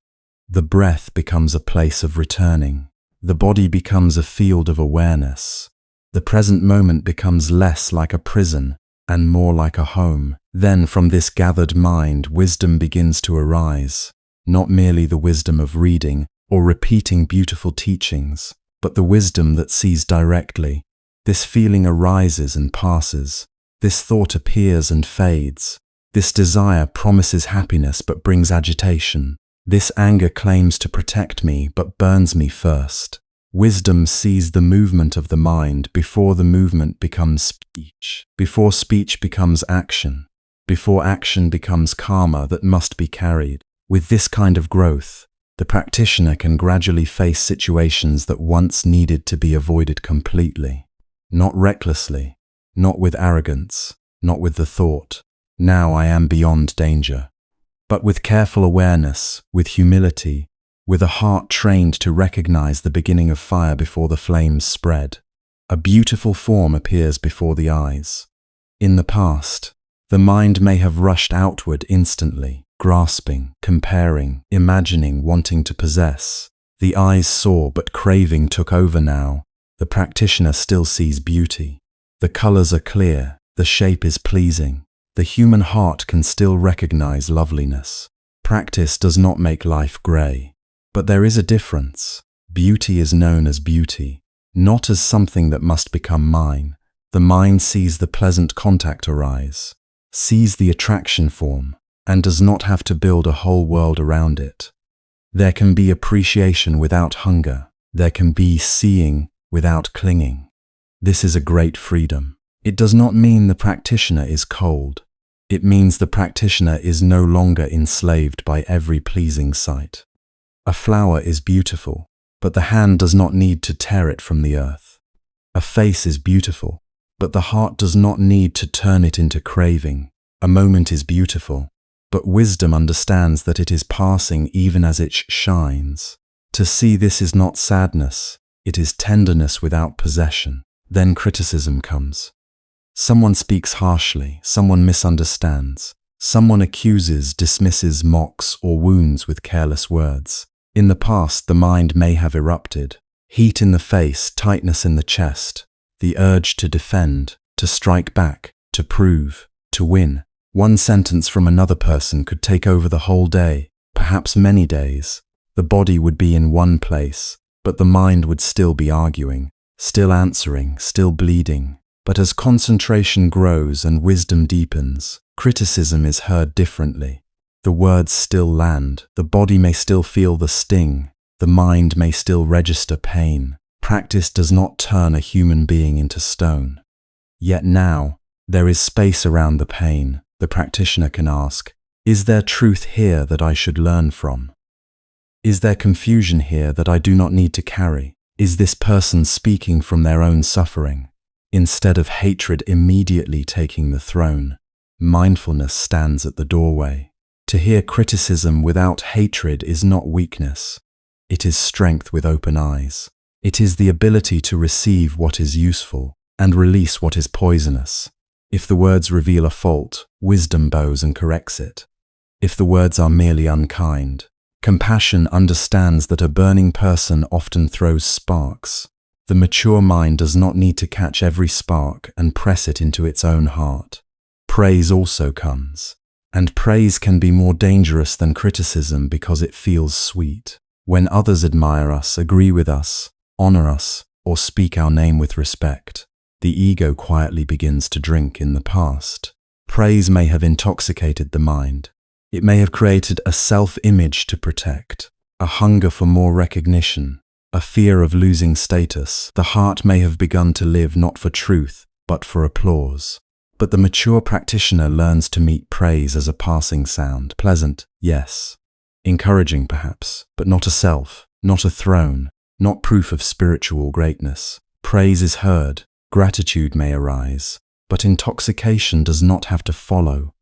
The breath becomes a place of returning. The body becomes a field of awareness. The present moment becomes less like a prison and more like a home. Then from this gathered mind, wisdom begins to arise. Not merely the wisdom of reading or repeating beautiful teachings, but the wisdom that sees directly. This feeling arises and passes. This thought appears and fades. This desire promises happiness but brings agitation. This anger claims to protect me but burns me first. Wisdom sees the movement of the mind before the movement becomes speech, before speech becomes action, before action becomes karma that must be carried. With this kind of growth, the practitioner can gradually face situations that once needed to be avoided completely. Not recklessly, not with arrogance, not with the thought, now I am beyond danger, but with careful awareness, with humility, with a heart trained to recognize the beginning of fire before the flames spread. A beautiful form appears before the eyes. In the past, the mind may have rushed outward instantly, grasping, comparing, imagining, wanting to possess. The eyes saw, but craving took over now. The practitioner still sees beauty. The colors are clear, the shape is pleasing. The human heart can still recognize loveliness. Practice does not make life gray. But there is a difference. Beauty is known as beauty, not as something that must become mine. The mind sees the pleasant contact arise, sees the attraction form, and does not have to build a whole world around it. There can be appreciation without hunger. There can be seeing without clinging. This is a great freedom. It does not mean the practitioner is cold. It means the practitioner is no longer enslaved by every pleasing sight. A flower is beautiful, but the hand does not need to tear it from the earth. A face is beautiful, but the heart does not need to turn it into craving. A moment is beautiful, but wisdom understands that it is passing even as it shines. To see this is not sadness, it is tenderness without possession. Then criticism comes. Someone speaks harshly, someone misunderstands, someone accuses, dismisses, mocks, or wounds with careless words. In the past, the mind may have erupted. Heat in the face, tightness in the chest, the urge to defend, to strike back, to prove, to win. One sentence from another person could take over the whole day, perhaps many days. The body would be in one place, but the mind would still be arguing, still answering, still bleeding. But as concentration grows and wisdom deepens, criticism is heard differently. The words still land, the body may still feel the sting, the mind may still register pain. Practice does not turn a human being into stone. Yet now, there is space around the pain. The practitioner can ask, is there truth here that I should learn from? Is there confusion here that I do not need to carry? Is this person speaking from their own suffering? Instead of hatred immediately taking the throne, mindfulness stands at the doorway. To hear criticism without hatred is not weakness. It is strength with open eyes. It is the ability to receive what is useful and release what is poisonous. If the words reveal a fault, wisdom bows and corrects it. If the words are merely unkind, compassion understands that a burning person often throws sparks. The mature mind does not need to catch every spark and press it into its own heart. Praise also comes, and praise can be more dangerous than criticism because it feels sweet. When others admire us, agree with us, honor us, or speak our name with respect, the ego quietly begins to drink in the past. Praise may have intoxicated the mind. It may have created a self-image to protect, a hunger for more recognition, a fear of losing status. The heart may have begun to live not for truth, but for applause. But the mature practitioner learns to meet praise as a passing sound. Pleasant, yes. Encouraging, perhaps, but not a self, not a throne, not proof of spiritual greatness. Praise is heard, gratitude may arise, but intoxication does not have to follow.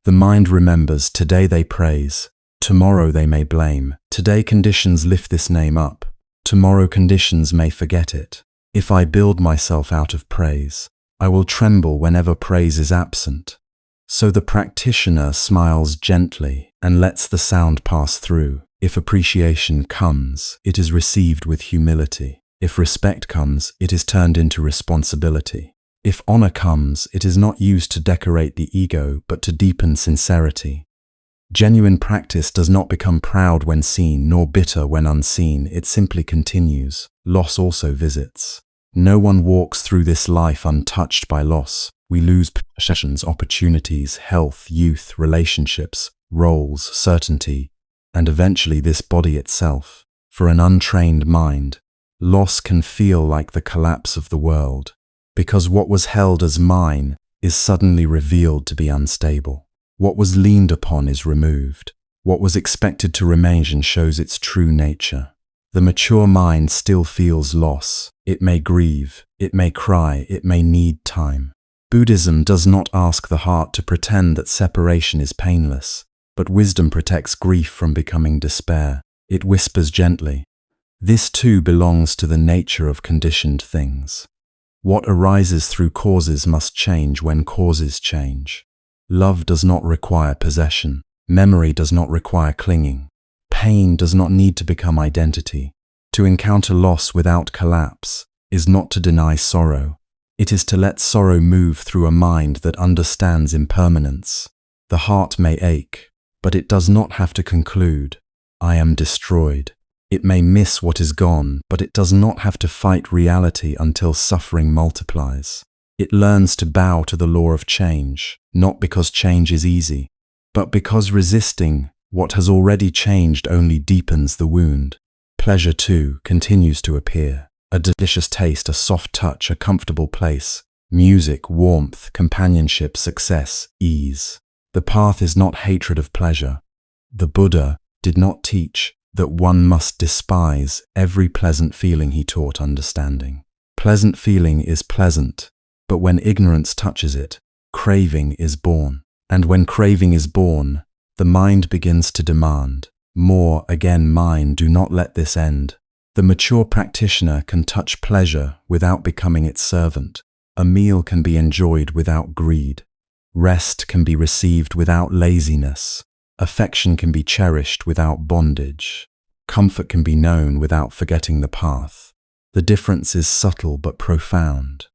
The mind remembers, today they praise, tomorrow they may blame. Today conditions lift this name up. Tomorrow conditions may forget it. If I build myself out of praise, I will tremble whenever praise is absent. So the practitioner smiles gently and lets the sound pass through. If appreciation comes, it is received with humility. If respect comes, it is turned into responsibility. If honor comes, it is not used to decorate the ego, but to deepen sincerity. Genuine practice does not become proud when seen, nor bitter when unseen. It simply continues. Loss also visits. No one walks through this life untouched by loss. We lose possessions, opportunities, health, youth, relationships, roles, certainty, and eventually this body itself. For an untrained mind, loss can feel like the collapse of the world, because what was held as mine is suddenly revealed to be unstable. What was leaned upon is removed. What was expected to remain shows its true nature. The mature mind still feels loss. It may grieve, it may cry, it may need time. Buddhism does not ask the heart to pretend that separation is painless, but wisdom protects grief from becoming despair. It whispers gently, this too belongs to the nature of conditioned things. What arises through causes must change when causes change. Love does not require possession. Memory does not require clinging. Pain does not need to become identity. To encounter loss without collapse is not to deny sorrow. It is to let sorrow move through a mind that understands impermanence. The heart may ache, but it does not have to conclude, I am destroyed. It may miss what is gone, but it does not have to fight reality until suffering multiplies. It learns to bow to the law of change, not because change is easy, but because resisting What has already changed only deepens the wound. Pleasure, too, continues to appear. A delicious taste, a soft touch, a comfortable place. Music, warmth, companionship, success, ease. The path is not hatred of pleasure. The Buddha did not teach that one must despise every pleasant feeling. He taught understanding. Pleasant feeling is pleasant, but when ignorance touches it, craving is born. And when craving is born, the mind begins to demand more. Again, mine, do not let this end. The mature practitioner can touch pleasure without becoming its servant. A meal can be enjoyed without greed. Rest can be received without laziness. Affection can be cherished without bondage. Comfort can be known without forgetting the path. The difference is subtle but profound.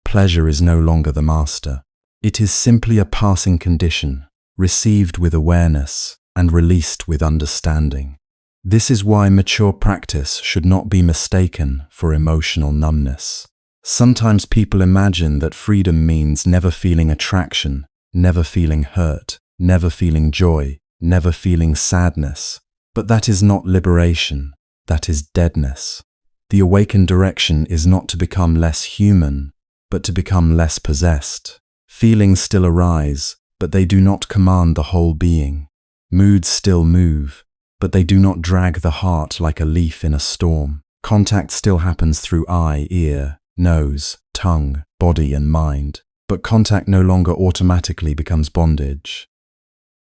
Pleasure is no longer the master. It is simply a passing condition, received with awareness and released with understanding. This is why mature practice should not be mistaken for emotional numbness. Sometimes people imagine that freedom means never feeling attraction, never feeling hurt, never feeling joy, never feeling sadness. But that is not liberation, that is deadness. The awakened direction is not to become less human, but to become less possessed. Feelings still arise, but they do not command the whole being. Moods still move, but they do not drag the heart like a leaf in a storm. Contact still happens through eye, ear, nose, tongue, body and mind, but contact no longer automatically becomes bondage.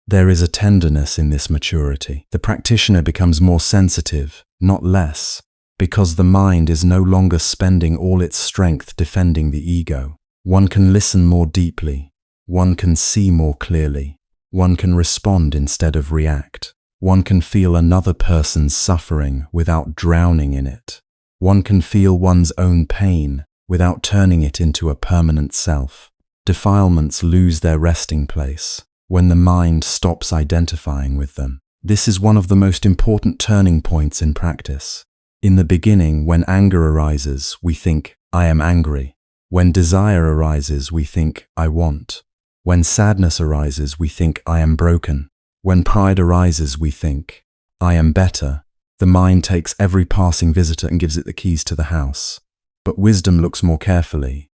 There is a tenderness in this maturity. The practitioner becomes more sensitive, not less, because the mind is no longer spending all its strength defending the ego. One can listen more deeply. One can see more clearly. One can respond instead of react. One can feel another person's suffering without drowning in it. One can feel one's own pain without turning it into a permanent self. Defilements lose their resting place when the mind stops identifying with them. This is one of the most important turning points in practice. In the beginning, when anger arises, we think, I am angry. When desire arises, we think, I want. When sadness arises, we think, I am broken. When pride arises, we think, I am better. The mind takes every passing visitor and gives it the keys to the house. But wisdom looks more carefully.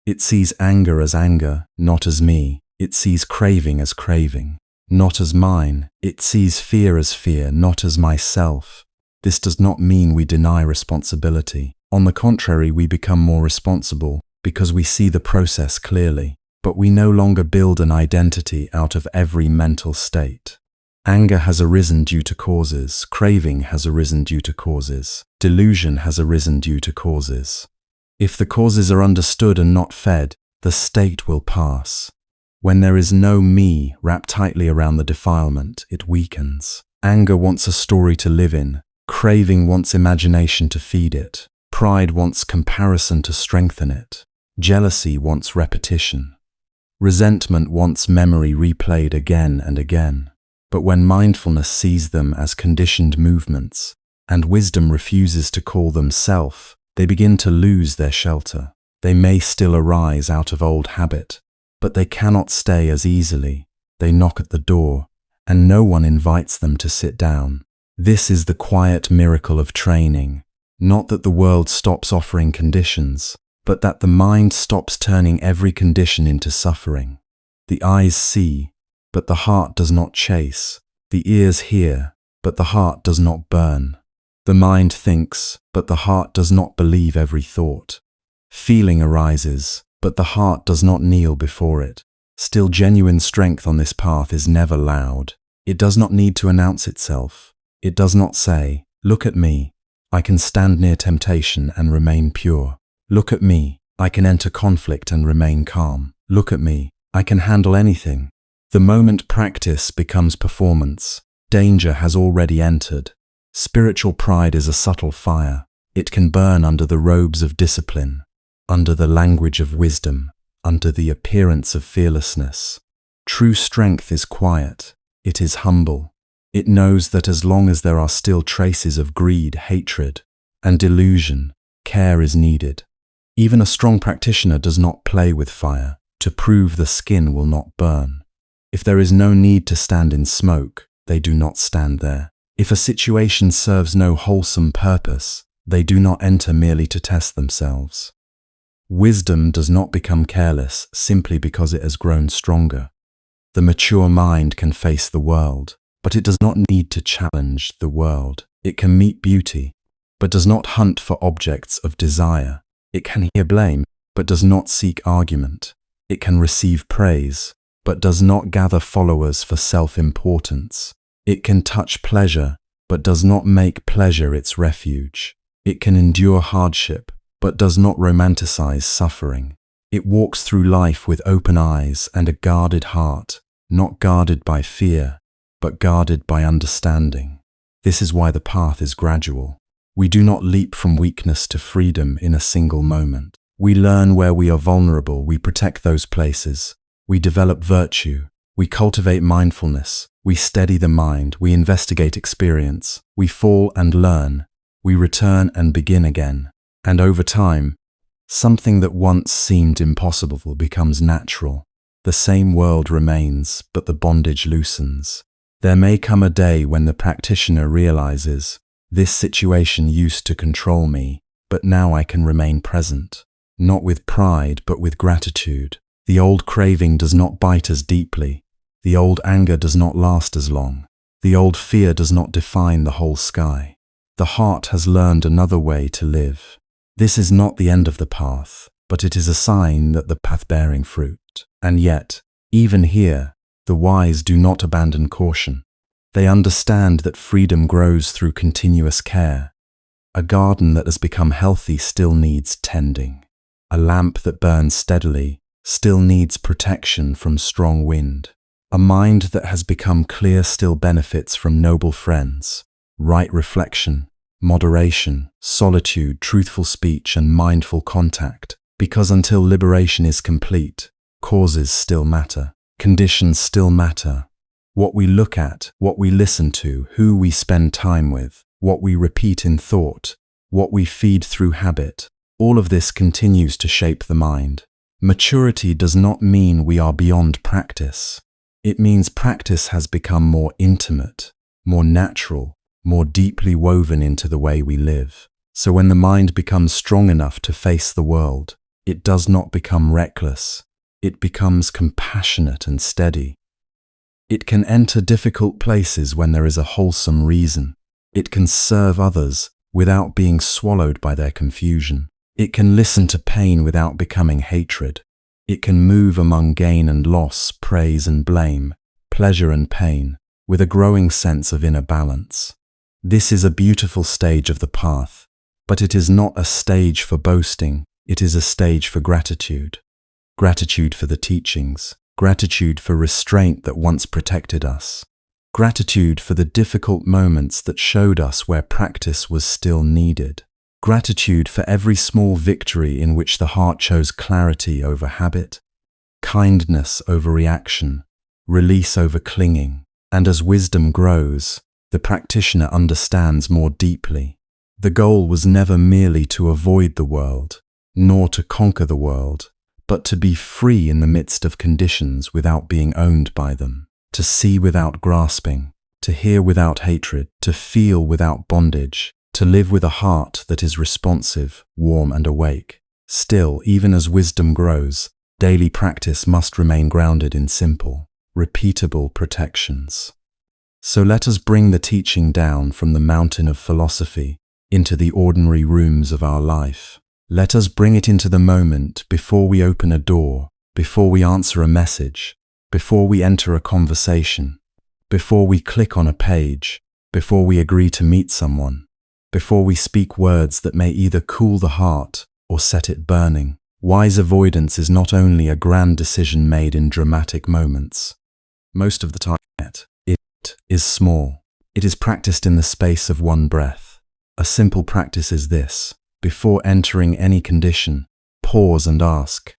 It sees anger as anger, not as me. It sees craving as craving, not as mine. It sees fear as fear, not as myself. This does not mean we deny responsibility. On the contrary, we become more responsible because we see the process clearly. But we no longer build an identity out of every mental state. Anger has arisen due to causes. Craving has arisen due to causes. Delusion has arisen due to causes. If the causes are understood and not fed, the state will pass. When there is no me wrapped tightly around the defilement, it weakens. Anger wants a story to live in. Craving wants imagination to feed it. Pride wants comparison to strengthen it. Jealousy wants repetition. Resentment wants memory replayed again and again. But when mindfulness sees them as conditioned movements, and wisdom refuses to call them self, they begin to lose their shelter. They may still arise out of old habit, but they cannot stay as easily. They knock at the door, and no one invites them to sit down. This is the quiet miracle of training. Not that the world stops offering conditions, but that the mind stops turning every condition into suffering. The eyes see, but the heart does not chase. The ears hear, but the heart does not burn. The mind thinks, but the heart does not believe every thought. Feeling arises, but the heart does not kneel before it. Still, genuine strength on this path is never loud. It does not need to announce itself. It does not say, look at me, I can stand near temptation and remain pure. Look at me, I can enter conflict and remain calm. Look at me, I can handle anything. The moment practice becomes performance, danger has already entered. Spiritual pride is a subtle fire. It can burn under the robes of discipline, under the language of wisdom, under the appearance of fearlessness. True strength is quiet. It is humble. It knows that as long as there are still traces of greed, hatred, and delusion, care is needed. Even a strong practitioner does not play with fire to prove the skin will not burn. If there is no need to stand in smoke, they do not stand there. If a situation serves no wholesome purpose, they do not enter merely to test themselves. Wisdom does not become careless simply because it has grown stronger. The mature mind can face the world, but it does not need to challenge the world. It can meet beauty, but does not hunt for objects of desire. It can hear blame, but does not seek argument. It can receive praise, but does not gather followers for self-importance. It can touch pleasure, but does not make pleasure its refuge. It can endure hardship, but does not romanticize suffering. It walks through life with open eyes and a guarded heart, not guarded by fear, but guarded by understanding. This is why the path is gradual. We do not leap from weakness to freedom in a single moment. We learn where we are vulnerable, we protect those places. We develop virtue, we cultivate mindfulness, we steady the mind, we investigate experience, we fall and learn, we return and begin again. And over time, something that once seemed impossible becomes natural. The same world remains, but the bondage loosens. There may come a day when the practitioner realizes, this situation used to control me, but now I can remain present. Not with pride, but with gratitude. The old craving does not bite as deeply. The old anger does not last as long. The old fear does not define the whole sky. The heart has learned another way to live. This is not the end of the path, but it is a sign that the path bearing fruit. And yet, even here, the wise do not abandon caution. They understand that freedom grows through continuous care. A garden that has become healthy still needs tending. A lamp that burns steadily still needs protection from strong wind. A mind that has become clear still benefits from noble friends, right reflection, moderation, solitude, truthful speech, and mindful contact. Because until liberation is complete, causes still matter, conditions still matter. What we look at, what we listen to, who we spend time with, what we repeat in thought, what we feed through habit, all of this continues to shape the mind. Maturity does not mean we are beyond practice. It means practice has become more intimate, more natural, more deeply woven into the way we live. So when the mind becomes strong enough to face the world, it does not become reckless. It becomes compassionate and steady. It can enter difficult places when there is a wholesome reason. It can serve others without being swallowed by their confusion. It can listen to pain without becoming hatred. It can move among gain and loss, praise and blame, pleasure and pain, with a growing sense of inner balance. This is a beautiful stage of the path, but it is not a stage for boasting, it is a stage for gratitude. Gratitude for the teachings, gratitude for restraint that once protected us, gratitude for the difficult moments that showed us where practice was still needed, gratitude for every small victory in which the heart chose clarity over habit, kindness over reaction, release over clinging. And as wisdom grows, the practitioner understands more deeply. The goal was never merely to avoid the world, nor to conquer the world, but to be free in the midst of conditions without being owned by them, to see without grasping, to hear without hatred, to feel without bondage, to live with a heart that is responsive, warm and awake. Still, even as wisdom grows, daily practice must remain grounded in simple, repeatable protections. So let us bring the teaching down from the mountain of philosophy into the ordinary rooms of our life. Let us bring it into the moment before we open a door, before we answer a message, before we enter a conversation, before we click on a page, before we agree to meet someone, before we speak words that may either cool the heart or set it burning. Wise avoidance is not only a grand decision made in dramatic moments. Most of the time, it is small. It is practiced in the space of one breath. A simple practice is this: before entering any condition, pause and ask,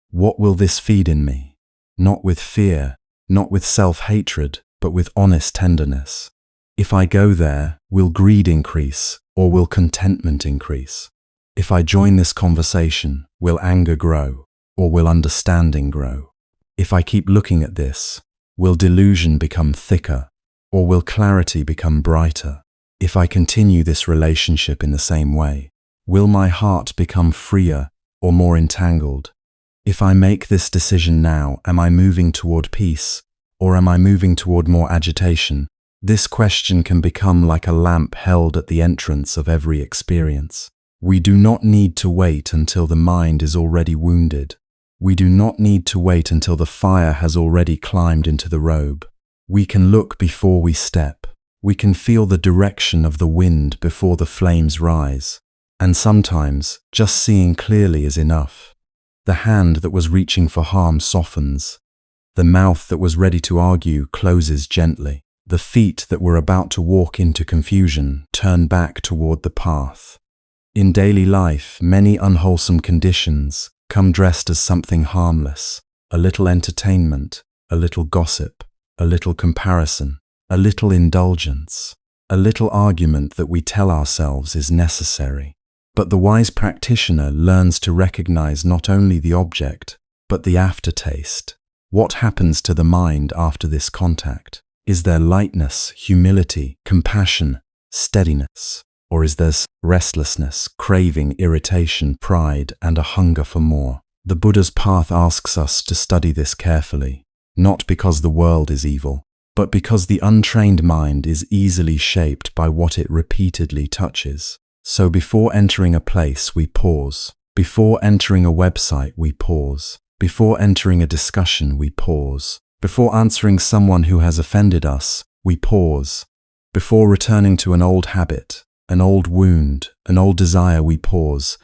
what will this feed in me? Not with fear, not with self-hatred, but with honest tenderness. If I go there, will greed increase or will contentment increase? If I join this conversation, will anger grow or will understanding grow? If I keep looking at this, will delusion become thicker Or will clarity become brighter? If I continue this relationship in the same way, will my heart become freer or more entangled? If I make this decision now, am I moving toward peace, or am I moving toward more agitation? This question can become like a lamp held at the entrance of every experience. We do not need to wait until the mind is already wounded. We do not need to wait until the fire has already climbed into the robe. We can look before we step. We can feel the direction of the wind before the flames rise. And sometimes, just seeing clearly is enough. The hand that was reaching for harm softens. The mouth that was ready to argue closes gently. The feet that were about to walk into confusion turn back toward the path. In daily life, many unwholesome conditions come dressed as something harmless. A little entertainment, a little gossip, a little comparison, a little indulgence, a little argument that we tell ourselves is necessary. But the wise practitioner learns to recognize not only the object, but the aftertaste. What happens to the mind after this contact? Is there lightness, humility, compassion, steadiness? Or is there restlessness, craving, irritation, pride, and a hunger for more? The Buddha's path asks us to study this carefully, not because the world is evil, but because the untrained mind is easily shaped by what it repeatedly touches. So before entering a place, we pause. Before entering a website, we pause. Before entering a discussion, we pause. Before answering someone who has offended us, we pause. Before returning to an old habit, an old wound, an old desire, we pause.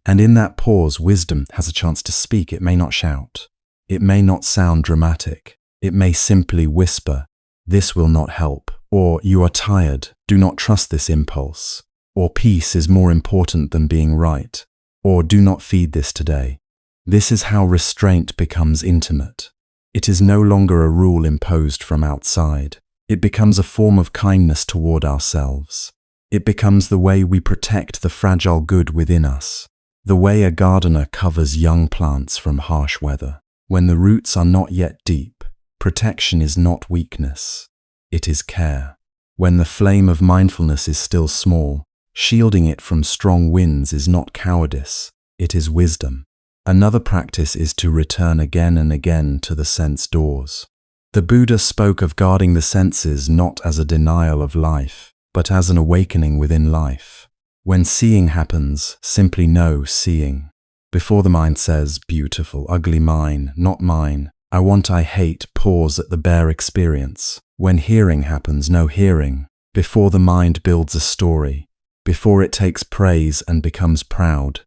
And in that pause, wisdom has a chance to speak. It may not shout. It may not sound dramatic. It may simply whisper, "This will not help," or "You are tired. Do not trust this impulse," or "Peace is more important than being right," or "Do not feed this today." This is how restraint becomes intimate. It is no longer a rule imposed from outside. It becomes a form of kindness toward ourselves. It becomes the way we protect the fragile good within us, the way a gardener covers young plants from harsh weather. When the roots are not yet deep, protection is not weakness, it is care. When the flame of mindfulness is still small, shielding it from strong winds is not cowardice, it is wisdom. Another practice is to return again and again to the sense doors. The Buddha spoke of guarding the senses not as a denial of life, but as an awakening within life. When seeing happens, simply know seeing. Before the mind says, "Beautiful, ugly, mine, not mine, I want, I hate," pause at the bare experience. When hearing happens, know hearing. Before the mind builds a story, before it takes praise and becomes proud,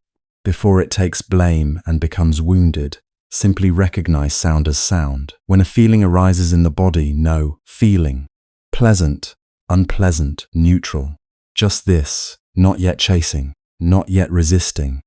before it takes blame and becomes wounded, simply recognize sound as sound. When a feeling arises in the body, know feeling. Pleasant, unpleasant, neutral. Just this, not yet chasing, not yet resisting,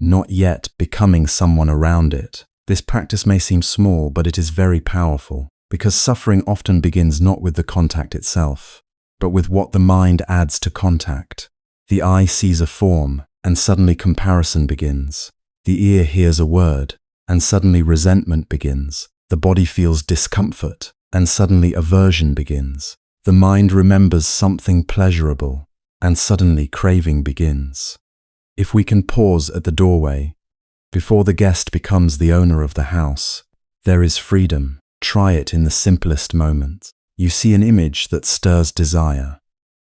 not yet becoming someone around it. This practice may seem small, but it is very powerful, because suffering often begins not with the contact itself, but with what the mind adds to contact. The eye sees a form, and suddenly comparison begins. The ear hears a word, and suddenly resentment begins. The body feels discomfort, and suddenly aversion begins. The mind remembers something pleasurable, and suddenly craving begins. If we can pause at the doorway, before the guest becomes the owner of the house, there is freedom. Try it in the simplest moment. You see an image that stirs desire.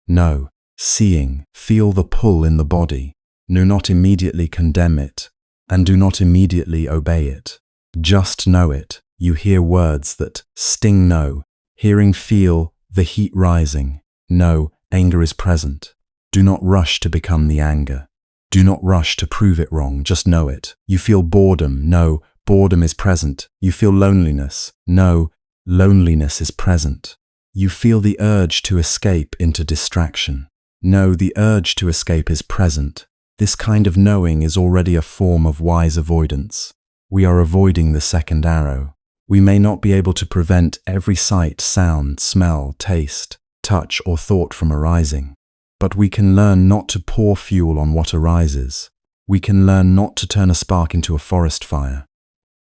No, seeing, feel the pull in the body. Do not immediately condemn it, and do not immediately obey it. Just know it. You hear words that sting. No, hearing, feel the heat rising. No, anger is present. Do not rush to become the anger. Do not rush to prove it wrong. Just know it. You feel boredom. No, boredom is present. You feel loneliness. No, loneliness is present. You feel the urge to escape into distraction. No, the urge to escape is present. This kind of knowing is already a form of wise avoidance. We are avoiding the second arrow. We may not be able to prevent every sight, sound, smell, taste, touch, or thought from arising, but we can learn not to pour fuel on what arises. We can learn not to turn a spark into a forest fire.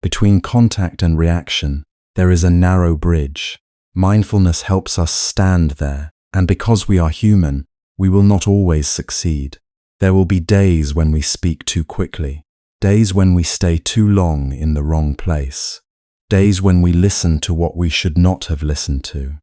Between contact and reaction, there is a narrow bridge. Mindfulness helps us stand there, and because we are human, we will not always succeed. There will be days when we speak too quickly, days when we stay too long in the wrong place, days when we listen to what we should not have listened to,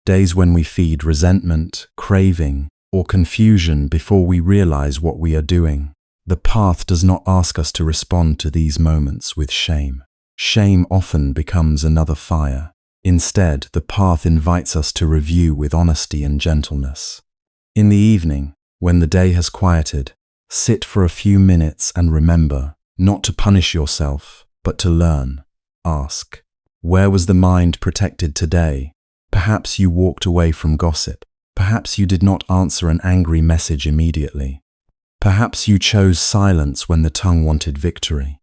days when we feed resentment, craving, or confusion before we realize what we are doing. The path does not ask us to respond to these moments with shame. Shame often becomes another fire. Instead, the path invites us to review with honesty and gentleness. In the evening, when the day has quieted, sit for a few minutes and remember, not to punish yourself, but to learn. Ask, where was the mind protected today? Perhaps you walked away from gossip. Perhaps you did not answer an angry message immediately. Perhaps you chose silence when the tongue wanted victory.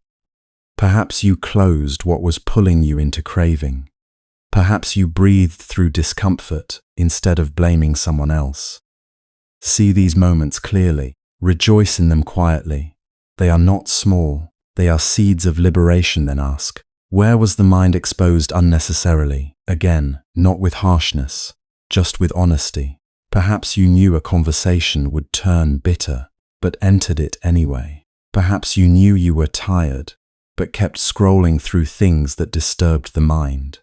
Perhaps you closed what was pulling you into craving. Perhaps you breathed through discomfort instead of blaming someone else. See these moments clearly. Rejoice in them quietly. They are not small. They are seeds of liberation. Then ask, where was the mind exposed unnecessarily? Again, not with harshness, just with honesty. Perhaps you knew a conversation would turn bitter, but entered it anyway. Perhaps you knew you were tired, but kept scrolling through things that disturbed the mind.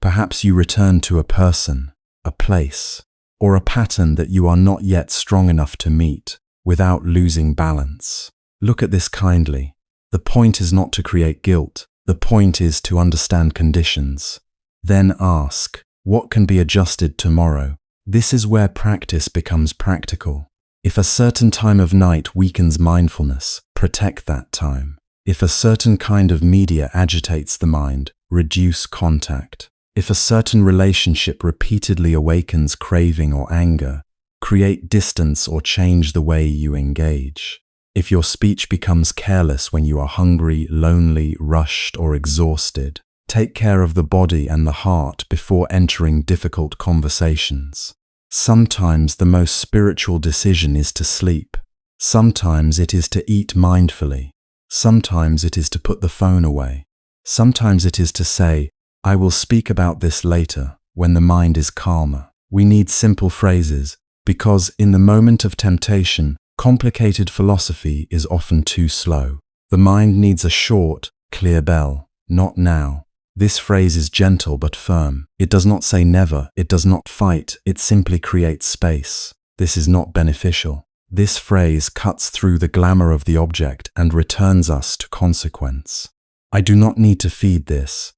Perhaps you returned to a person, a place, or a pattern that you are not yet strong enough to meet without losing balance. Look at this kindly. The point is not to create guilt. The point is to understand conditions. Then ask, what can be adjusted tomorrow? This is where practice becomes practical. If a certain time of night weakens mindfulness, protect that time. If a certain kind of media agitates the mind, reduce contact. If a certain relationship repeatedly awakens craving or anger, create distance or change the way you engage. If your speech becomes careless when you are hungry, lonely, rushed, or exhausted, take care of the body and the heart before entering difficult conversations. Sometimes the most spiritual decision is to sleep. Sometimes it is to eat mindfully. Sometimes it is to put the phone away. Sometimes it is to say, I will speak about this later, when the mind is calmer. We need simple phrases, because in the moment of temptation, complicated philosophy is often too slow. The mind needs a short, clear bell, not now. This phrase is gentle but firm. It does not say never, it does not fight, it simply creates space. This is not beneficial. This phrase cuts through the glamour of the object and returns us to consequence. I do not need to feed this.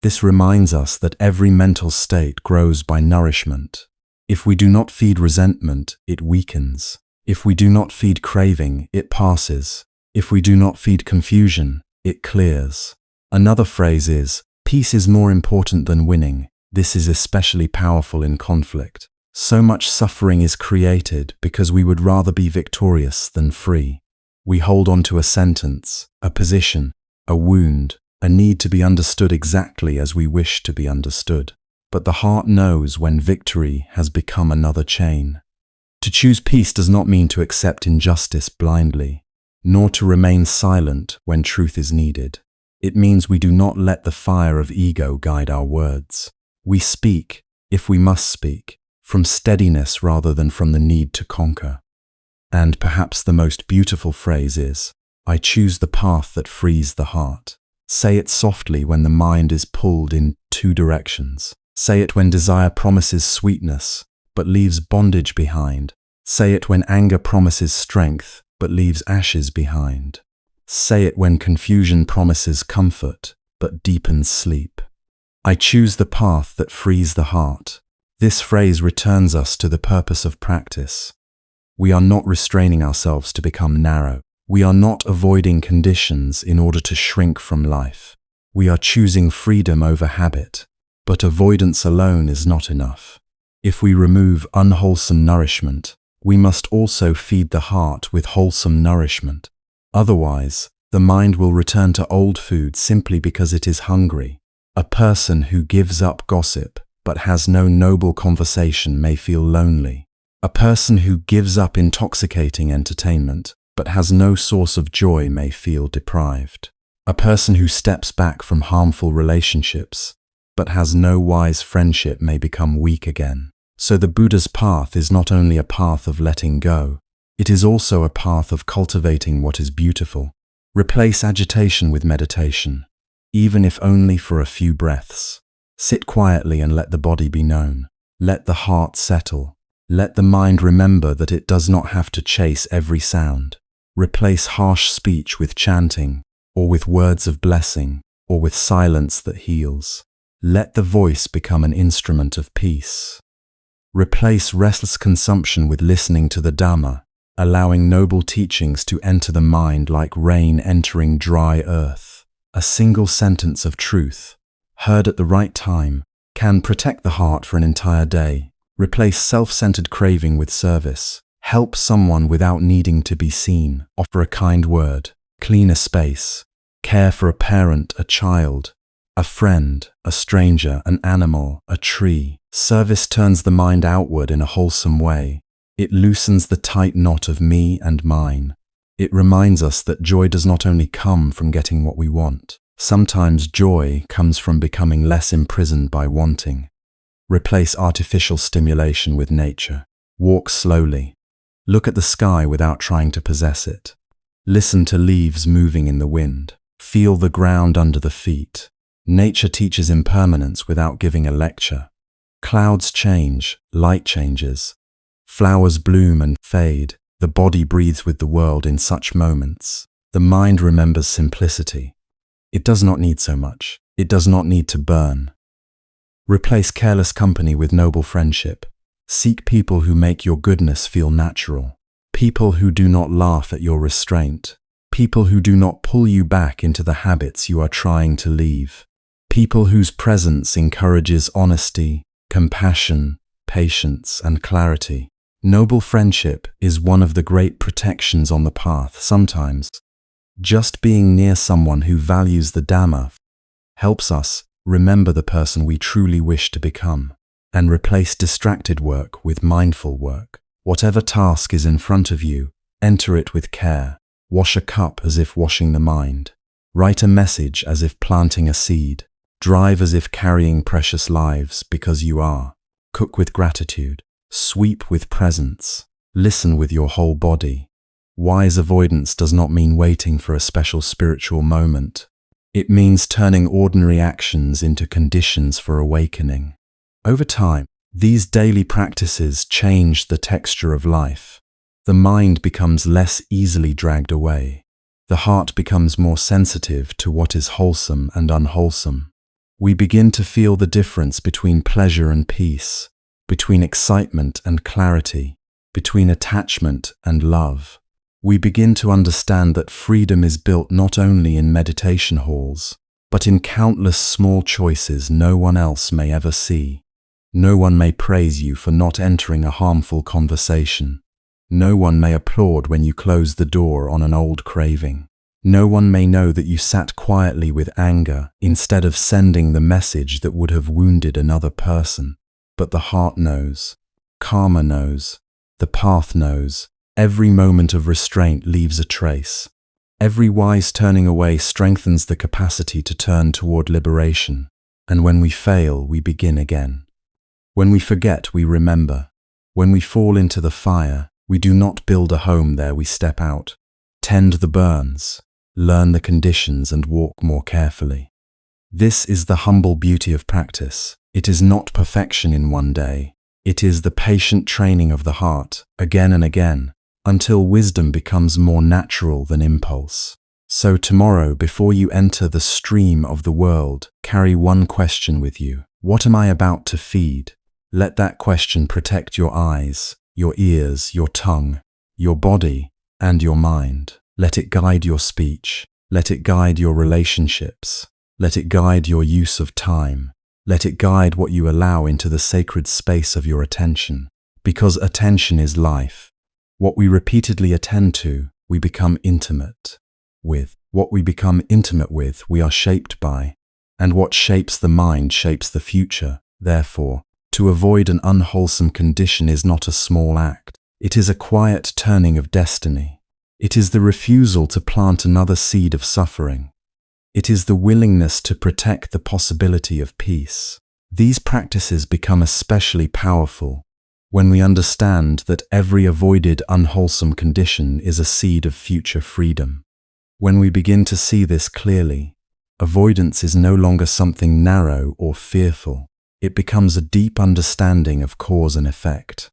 This reminds us that every mental state grows by nourishment. If we do not feed resentment, it weakens. If we do not feed craving, it passes. If we do not feed confusion, it clears. Another phrase is, peace is more important than winning. This is especially powerful in conflict. So much suffering is created because we would rather be victorious than free. We hold on to a sentence, a position, a wound, a need to be understood exactly as we wish to be understood. But the heart knows when victory has become another chain. To choose peace does not mean to accept injustice blindly, nor to remain silent when truth is needed. It means we do not let the fire of ego guide our words. We speak, if we must speak, from steadiness rather than from the need to conquer. And perhaps the most beautiful phrase is, I choose the path that frees the heart. Say it softly when the mind is pulled in two directions. Say it when desire promises sweetness, but leaves bondage behind. Say it when anger promises strength, but leaves ashes behind. Say it when confusion promises comfort, but deepens sleep. I choose the path that frees the heart. This phrase returns us to the purpose of practice. We are not restraining ourselves to become narrow. We are not avoiding conditions in order to shrink from life. We are choosing freedom over habit. But avoidance alone is not enough. If we remove unwholesome nourishment, we must also feed the heart with wholesome nourishment. Otherwise, the mind will return to old food simply because it is hungry. A person who gives up gossip but has no noble conversation may feel lonely. A person who gives up intoxicating entertainment but has no source of joy may feel deprived. A person who steps back from harmful relationships but has no wise friendship may become weak again. So the Buddha's path is not only a path of letting go, it is also a path of cultivating what is beautiful. Replace agitation with meditation, even if only for a few breaths. Sit quietly and let the body be known. Let the heart settle. Let the mind remember that it does not have to chase every sound. Replace harsh speech with chanting, or with words of blessing, or with silence that heals. Let the voice become an instrument of peace. Replace restless consumption with listening to the Dhamma, allowing noble teachings to enter the mind like rain entering dry earth. A single sentence of truth, heard at the right time, can protect the heart for an entire day. Replace self-centered craving with service. Help someone without needing to be seen. Offer a kind word. Clean a space. Care for a parent, a child, a friend, a stranger, an animal, a tree. Service turns the mind outward in a wholesome way. It loosens the tight knot of me and mine. It reminds us that joy does not only come from getting what we want. Sometimes joy comes from becoming less imprisoned by wanting. Replace artificial stimulation with nature. Walk slowly. Look at the sky without trying to possess it. Listen to leaves moving in the wind. Feel the ground under the feet. Nature teaches impermanence without giving a lecture. Clouds change, light changes. Flowers bloom and fade. The body breathes with the world in such moments. The mind remembers simplicity. It does not need so much. It does not need to burn. Replace careless company with noble friendship. Seek people who make your goodness feel natural. People who do not laugh at your restraint. People who do not pull you back into the habits you are trying to leave. People whose presence encourages honesty, compassion, patience, and clarity. Noble friendship is one of the great protections on the path. Sometimes, just being near someone who values the Dhamma helps us remember the person we truly wish to become, and replace distracted work with mindful work. Whatever task is in front of you, enter it with care. Wash a cup as if washing the mind. Write a message as if planting a seed. Drive as if carrying precious lives, because you are. Cook with gratitude. Sweep with presence. Listen with your whole body. Wise avoidance does not mean waiting for a special spiritual moment. It means turning ordinary actions into conditions for awakening. Over time, these daily practices change the texture of life. The mind becomes less easily dragged away. The heart becomes more sensitive to what is wholesome and unwholesome. We begin to feel the difference between pleasure and peace, between excitement and clarity, between attachment and love. We begin to understand that freedom is built not only in meditation halls, but in countless small choices no one else may ever see. No one may praise you for not entering a harmful conversation. No one may applaud when you close the door on an old craving. No one may know that you sat quietly with anger instead of sending the message that would have wounded another person. But the heart knows. Karma knows. The path knows. Every moment of restraint leaves a trace. Every wise turning away strengthens the capacity to turn toward liberation. And when we fail, we begin again. When we forget, we remember. When we fall into the fire, we do not build a home there, we step out. Tend the burns. Learn the conditions and walk more carefully. This is the humble beauty of practice. It is not perfection in one day. It is the patient training of the heart, again and again, until wisdom becomes more natural than impulse. So tomorrow, before you enter the stream of the world, carry one question with you. What am I about to feed? Let that question protect your eyes, your ears, your tongue, your body, and your mind. Let it guide your speech. Let it guide your relationships. Let it guide your use of time. Let it guide what you allow into the sacred space of your attention. Because attention is life. What we repeatedly attend to, we become intimate with. What we become intimate with, we are shaped by. And what shapes the mind shapes the future. Therefore, to avoid an unwholesome condition is not a small act. It is a quiet turning of destiny. It is the refusal to plant another seed of suffering. It is the willingness to protect the possibility of peace. These practices become especially powerful when we understand that every avoided unwholesome condition is a seed of future freedom. When we begin to see this clearly, avoidance is no longer something narrow or fearful. It becomes a deep understanding of cause and effect.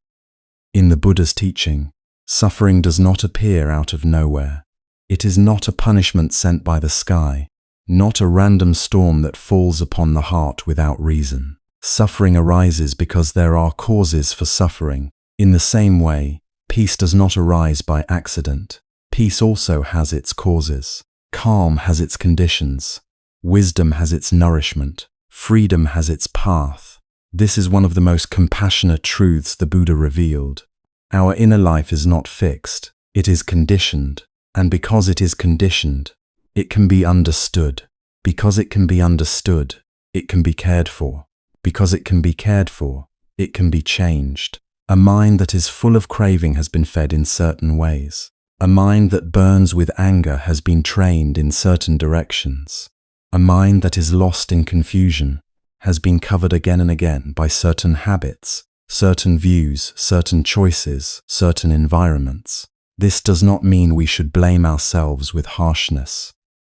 In the Buddha's teaching, suffering does not appear out of nowhere. It is not a punishment sent by the sky, not a random storm that falls upon the heart without reason. Suffering arises because there are causes for suffering. In the same way, peace does not arise by accident. Peace also has its causes. Calm has its conditions. Wisdom has its nourishment. Freedom has its path. This is one of the most compassionate truths the Buddha revealed. Our inner life is not fixed. It is conditioned. And because it is conditioned, it can be understood. Because it can be understood, it can be cared for. Because it can be cared for, it can be changed. A mind that is full of craving has been fed in certain ways. A mind that burns with anger has been trained in certain directions. A mind that is lost in confusion has been covered again and again by certain habits, certain views, certain choices, certain environments. This does not mean we should blame ourselves with harshness.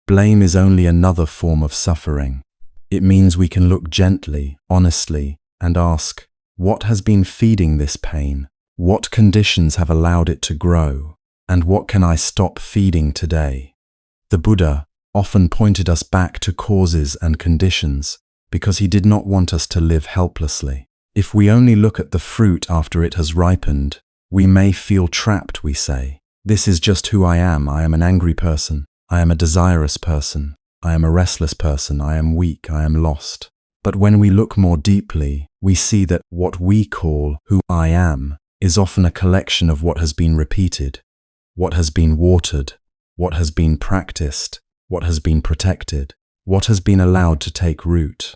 Blame is only another form of suffering. It means we can look gently, honestly, and ask, what has been feeding this pain? What conditions have allowed it to grow? And what can I stop feeding today? The Buddha often pointed us back to causes and conditions because he did not want us to live helplessly. If we only look at the fruit after it has ripened, we may feel trapped, we say. This is just who I am an angry person. I am a desirous person. I am a restless person, I am weak, I am lost. But when we look more deeply, we see that what we call who I am is often a collection of what has been repeated, what has been watered, what has been practiced, what has been protected, what has been allowed to take root.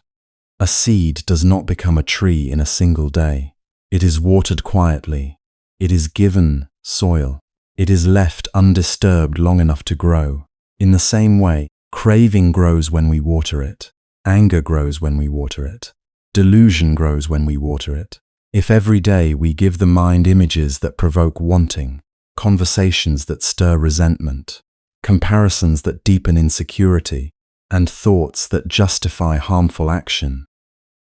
A seed does not become a tree in a single day. It is watered quietly. It is given soil. It is left undisturbed long enough to grow. In the same way, craving grows when we water it. Anger grows when we water it. Delusion grows when we water it. If every day we give the mind images that provoke wanting, conversations that stir resentment, comparisons that deepen insecurity, and thoughts that justify harmful action,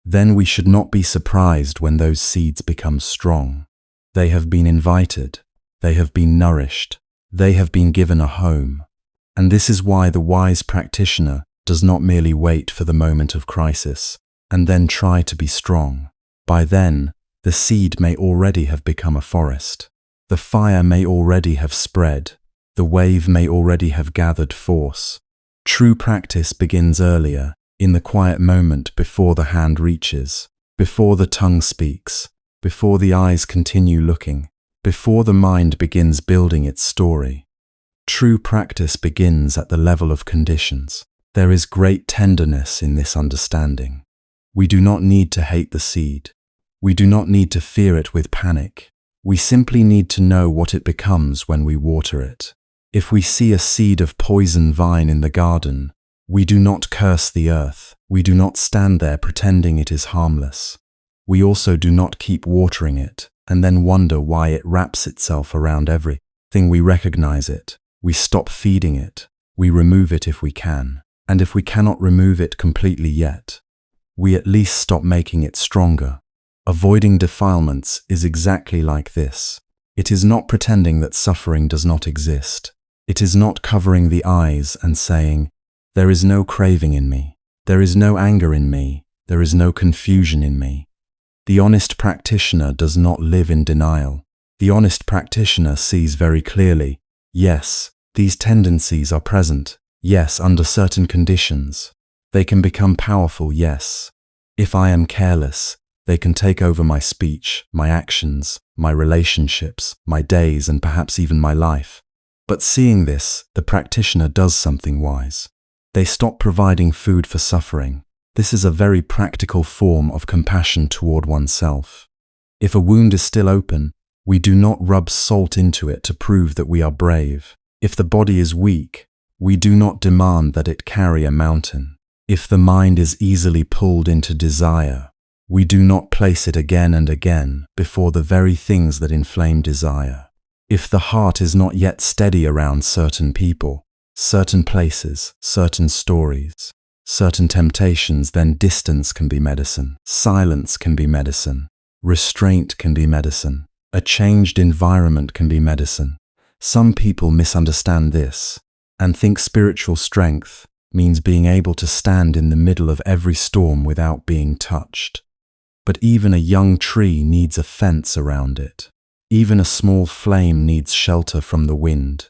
then we should not be surprised when those seeds become strong. They have been invited. They have been nourished. They have been given a home. And this is why the wise practitioner does not merely wait for the moment of crisis and then try to be strong. By then, the seed may already have become a forest. The fire may already have spread. The wave may already have gathered force. True practice begins earlier, in the quiet moment before the hand reaches, before the tongue speaks, before the eyes continue looking, before the mind begins building its story. True practice begins at the level of conditions. There is great tenderness in this understanding. We do not need to hate the seed. We do not need to fear it with panic. We simply need to know what it becomes when we water it. If we see a seed of poison vine in the garden, we do not curse the earth. We do not stand there pretending it is harmless. We also do not keep watering it and then wonder why it wraps itself around everything. We recognize it. We stop feeding it. We remove it if we can. And if we cannot remove it completely yet, we at least stop making it stronger. Avoiding defilements is exactly like this. It is not pretending that suffering does not exist. It is not covering the eyes and saying, there is no craving in me. There is no anger in me. There is no confusion in me. The honest practitioner does not live in denial. The honest practitioner sees very clearly, yes, these tendencies are present. Yes, under certain conditions. They can become powerful, yes. If I am careless, they can take over my speech, my actions, my relationships, my days, and perhaps even my life. But seeing this, the practitioner does something wise. They stop providing food for suffering. This is a very practical form of compassion toward oneself. If a wound is still open, we do not rub salt into it to prove that we are brave. If the body is weak, We do not demand that it carry a mountain. If the mind is easily pulled into desire, we do not place it again and again before the very things that inflame desire. If the heart is not yet steady around certain people, certain places, certain stories, certain temptations, then distance can be medicine, silence can be medicine, restraint can be medicine, a changed environment can be medicine. Some people misunderstand this and think spiritual strength means being able to stand in the middle of every storm without being touched. But even a young tree needs a fence around it. Even a small flame needs shelter from the wind.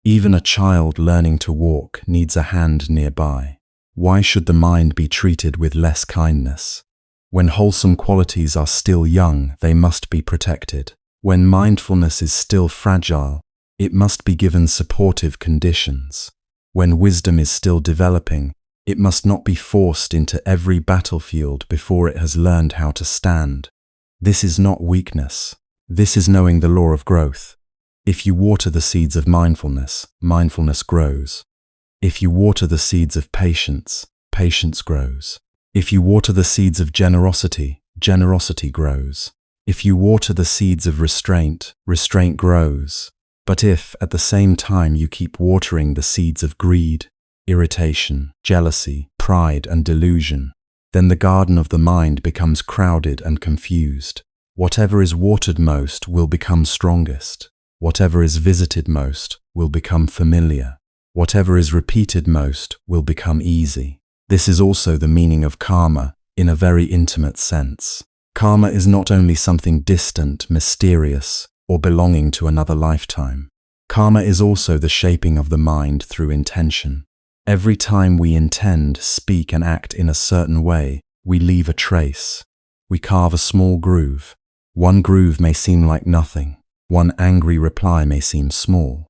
Even a child learning to walk needs a hand nearby. Why should the mind be treated with less kindness? When wholesome qualities are still young, they must be protected. When mindfulness is still fragile, it must be given supportive conditions. When wisdom is still developing, it must not be forced into every battlefield before it has learned how to stand. This is not weakness. This is knowing the law of growth. If you water the seeds of mindfulness, mindfulness grows. If you water the seeds of patience, patience grows. If you water the seeds of generosity, generosity grows. If you water the seeds of restraint, restraint grows. But if, at the same time, you keep watering the seeds of greed, irritation, jealousy, pride, and delusion, then the garden of the mind becomes crowded and confused. Whatever is watered most will become strongest. Whatever is visited most will become familiar. Whatever is repeated most will become easy. This is also the meaning of karma in a very intimate sense. Karma is not only something distant, mysterious, or belonging to another lifetime. Karma is also the shaping of the mind through intention. Every time we intend, speak, and act in a certain way, we leave a trace. We carve a small groove. One groove may seem like nothing. One angry reply may seem small.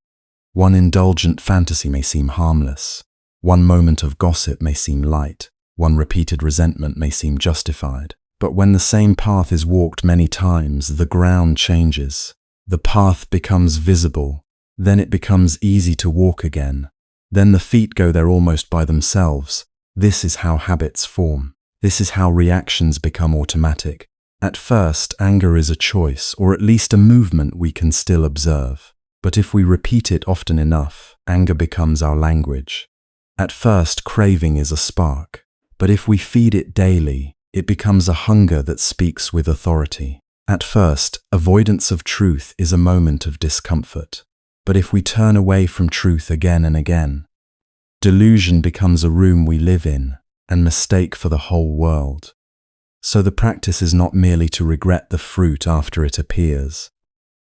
One indulgent fantasy may seem harmless. One moment of gossip may seem light. One repeated resentment may seem justified. But when the same path is walked many times, the ground changes. The path becomes visible. Then it becomes easy to walk again. Then the feet go there almost by themselves. This is how habits form. This is how reactions become automatic. At first, anger is a choice, or at least a movement we can still observe. But if we repeat it often enough, anger becomes our language. At first, craving is a spark. But if we feed it daily, it becomes a hunger that speaks with authority. At first, avoidance of truth is a moment of discomfort. But if we turn away from truth again and again, delusion becomes a room we live in, and mistake for the whole world. So the practice is not merely to regret the fruit after it appears.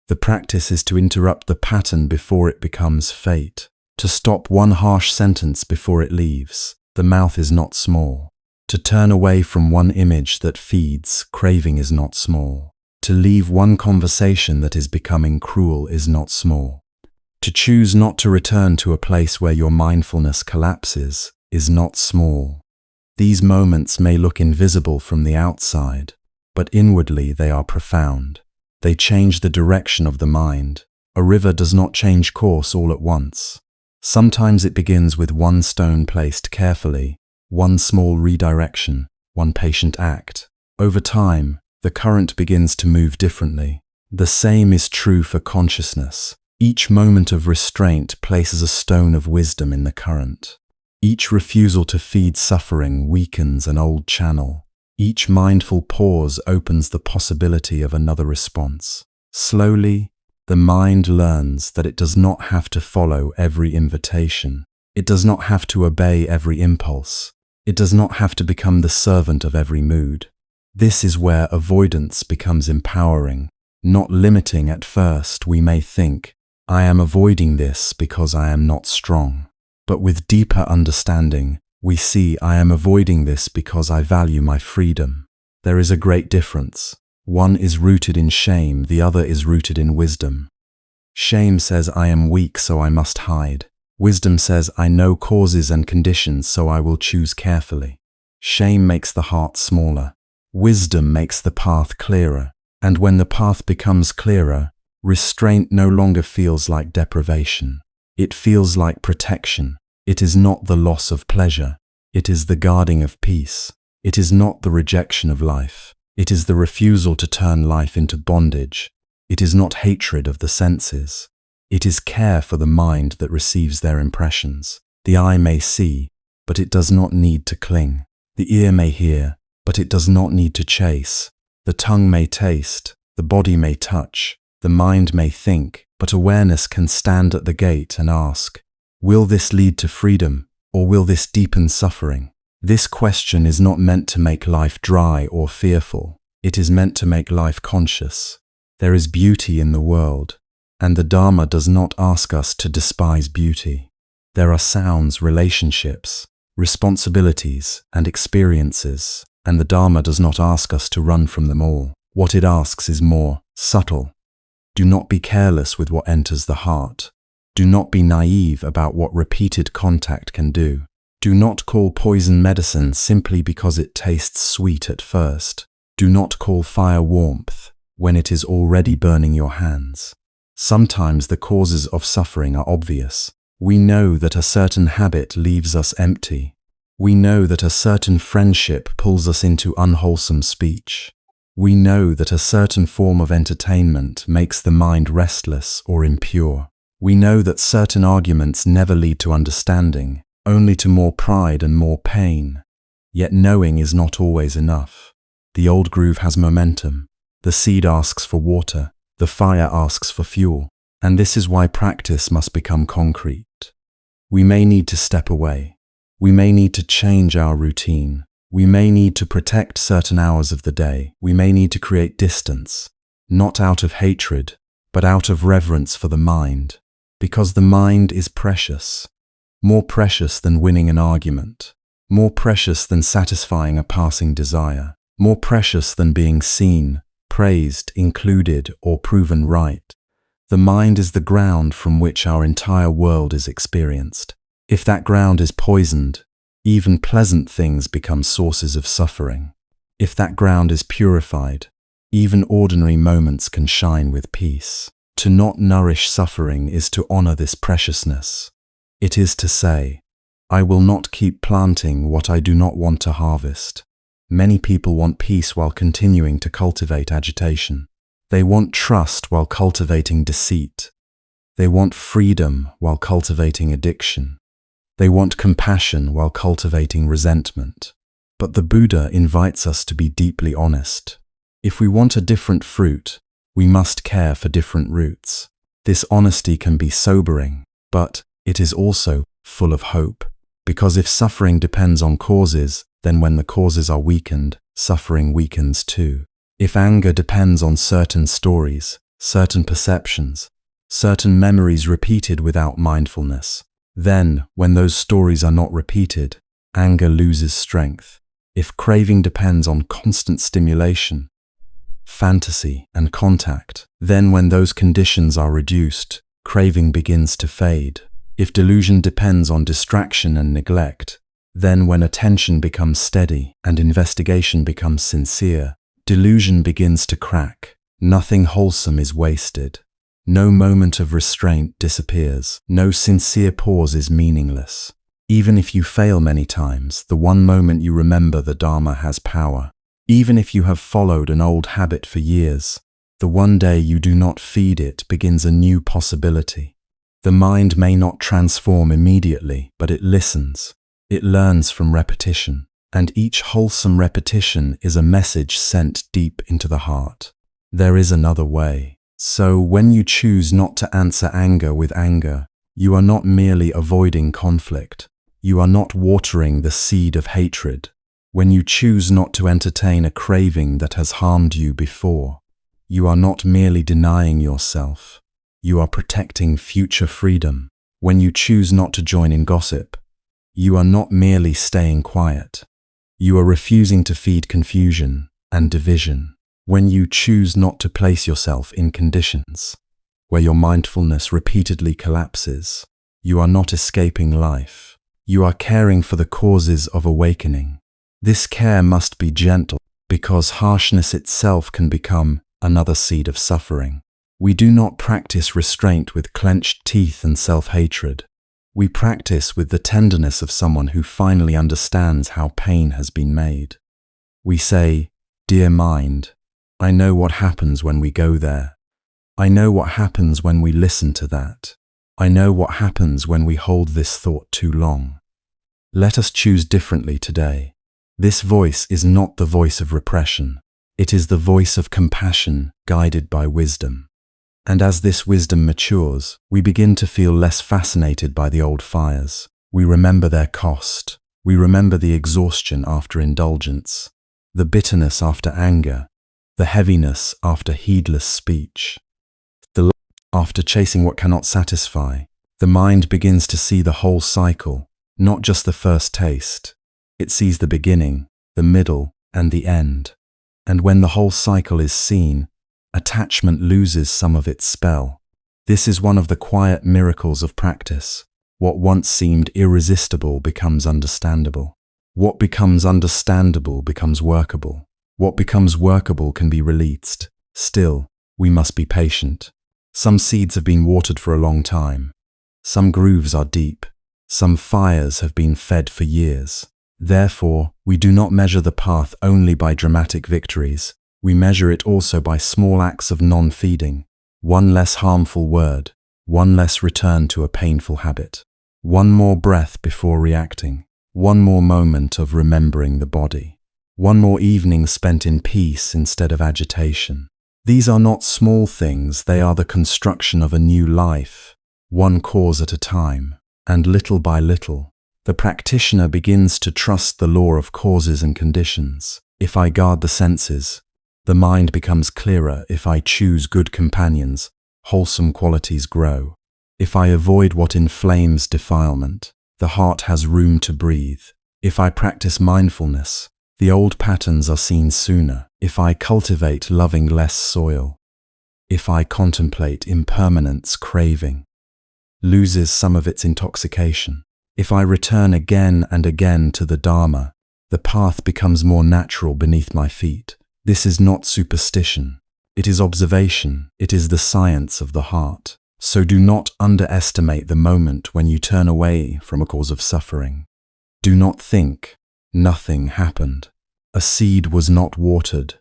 The practice is to interrupt the pattern before it becomes fate, to stop one harsh sentence before it leaves. The mouth is not small. To turn away from one image that feeds, craving is not small. To leave one conversation that is becoming cruel is not small. To choose not to return to a place where your mindfulness collapses is not small. These moments may look invisible from the outside, but inwardly they are profound. They change the direction of the mind. A river does not change course all at once. Sometimes it begins with one stone placed carefully, one small redirection, one patient act. Over time, the current begins to move differently. The same is true for consciousness. Each moment of restraint places a stone of wisdom in the current. Each refusal to feed suffering weakens an old channel. Each mindful pause opens the possibility of another response. Slowly, the mind learns that it does not have to follow every invitation. It does not have to obey every impulse. It does not have to become the servant of every mood. This is where avoidance becomes empowering, not limiting. At first, we may think, I am avoiding this because I am not strong. But with deeper understanding, we see I am avoiding this because I value my freedom. There is a great difference. One is rooted in shame, the other is rooted in wisdom. Shame says I am weak, so I must hide. Wisdom says I know causes and conditions, so I will choose carefully. Shame makes the heart smaller. Wisdom makes the path clearer. And when the path becomes clearer, restraint no longer feels like deprivation. It feels like protection. It is not the loss of pleasure. It is the guarding of peace. It is not the rejection of life. It is the refusal to turn life into bondage. It is not hatred of the senses. It is care for the mind that receives their impressions. The eye may see, but it does not need to cling. The ear may hear, but it does not need to chase. The tongue may taste, the body may touch, the mind may think, but awareness can stand at the gate and ask, will this lead to freedom, or will this deepen suffering? This question is not meant to make life dry or fearful. It is meant to make life conscious. There is beauty in the world, and the Dharma does not ask us to despise beauty. There are sounds, relationships, responsibilities, and experiences, and the Dharma does not ask us to run from them all. What it asks is more subtle. Do not be careless with what enters the heart. Do not be naive about what repeated contact can do. Do not call poison medicine simply because it tastes sweet at first. Do not call fire warmth when it is already burning your hands. Sometimes the causes of suffering are obvious. We know that a certain habit leaves us empty. We know that a certain friendship pulls us into unwholesome speech. We know that a certain form of entertainment makes the mind restless or impure. We know that certain arguments never lead to understanding, only to more pride and more pain. Yet knowing is not always enough. The old groove has momentum. The seed asks for water. The fire asks for fuel. And this is why practice must become concrete. We may need to step away. We may need to change our routine. We may need to protect certain hours of the day. We may need to create distance, not out of hatred, but out of reverence for the mind. Because the mind is precious. More precious than winning an argument. More precious than satisfying a passing desire. More precious than being seen, praised, included, or proven right. The mind is the ground from which our entire world is experienced. If that ground is poisoned, even pleasant things become sources of suffering. If that ground is purified, even ordinary moments can shine with peace. To not nourish suffering is to honor this preciousness. It is to say, I will not keep planting what I do not want to harvest. Many people want peace while continuing to cultivate agitation. They want trust while cultivating deceit. They want freedom while cultivating addiction. They want compassion while cultivating resentment. But the Buddha invites us to be deeply honest. If we want a different fruit, we must care for different roots. This honesty can be sobering, but it is also full of hope. Because if suffering depends on causes, then when the causes are weakened, suffering weakens too. If anger depends on certain stories, certain perceptions, certain memories repeated without mindfulness, then, when those stories are not repeated, anger loses strength. If craving depends on constant stimulation, fantasy, and contact, then when those conditions are reduced, craving begins to fade. If delusion depends on distraction and neglect, then when attention becomes steady and investigation becomes sincere, delusion begins to crack. Nothing wholesome is wasted. No moment of restraint disappears. No sincere pause is meaningless. Even if you fail many times, the one moment you remember the Dharma has power. Even if you have followed an old habit for years, the one day you do not feed it begins a new possibility. The mind may not transform immediately, but it listens. It learns from repetition, and each wholesome repetition is a message sent deep into the heart. There is another way. So when you choose not to answer anger with anger, you are not merely avoiding conflict. You are not watering the seed of hatred. When you choose not to entertain a craving that has harmed you before, you are not merely denying yourself. You are protecting future freedom. When you choose not to join in gossip, you are not merely staying quiet. You are refusing to feed confusion and division. When you choose not to place yourself in conditions where your mindfulness repeatedly collapses, you are not escaping life. You are caring for the causes of awakening. This care must be gentle, because harshness itself can become another seed of suffering. We do not practice restraint with clenched teeth and self-hatred. We practice with the tenderness of someone who finally understands how pain has been made. We say, "Dear mind, I know what happens when we go there. I know what happens when we listen to that. I know what happens when we hold this thought too long. Let us choose differently today." This voice is not the voice of repression. It is the voice of compassion guided by wisdom. And as this wisdom matures, we begin to feel less fascinated by the old fires. We remember their cost. We remember the exhaustion after indulgence, the bitterness after anger, the heaviness after heedless speech, the love after chasing what cannot satisfy. The mind begins to see the whole cycle, not just the first taste. It sees the beginning, the middle, and the end. And when the whole cycle is seen, attachment loses some of its spell. This is one of the quiet miracles of practice. What once seemed irresistible becomes understandable. What becomes understandable becomes workable. What becomes workable can be released. Still, we must be patient. Some seeds have been watered for a long time. Some grooves are deep. Some fires have been fed for years. Therefore, we do not measure the path only by dramatic victories. We measure it also by small acts of non-feeding. One less harmful word, one less return to a painful habit, one more breath before reacting, one more moment of remembering the body, one more evening spent in peace instead of agitation. These are not small things, they are the construction of a new life, one cause at a time, and little by little, the practitioner begins to trust the law of causes and conditions. If I guard the senses, the mind becomes clearer. If I choose good companions, wholesome qualities grow. If I avoid what inflames defilement, the heart has room to breathe. If I practice mindfulness, the old patterns are seen sooner. If I cultivate loving less soil, if I contemplate impermanence, craving loses some of its intoxication. If I return again and again to the Dharma, the path becomes more natural beneath my feet. This is not superstition. It is observation. It is the science of the heart. So do not underestimate the moment when you turn away from a cause of suffering. Do not think nothing happened. A seed was not watered.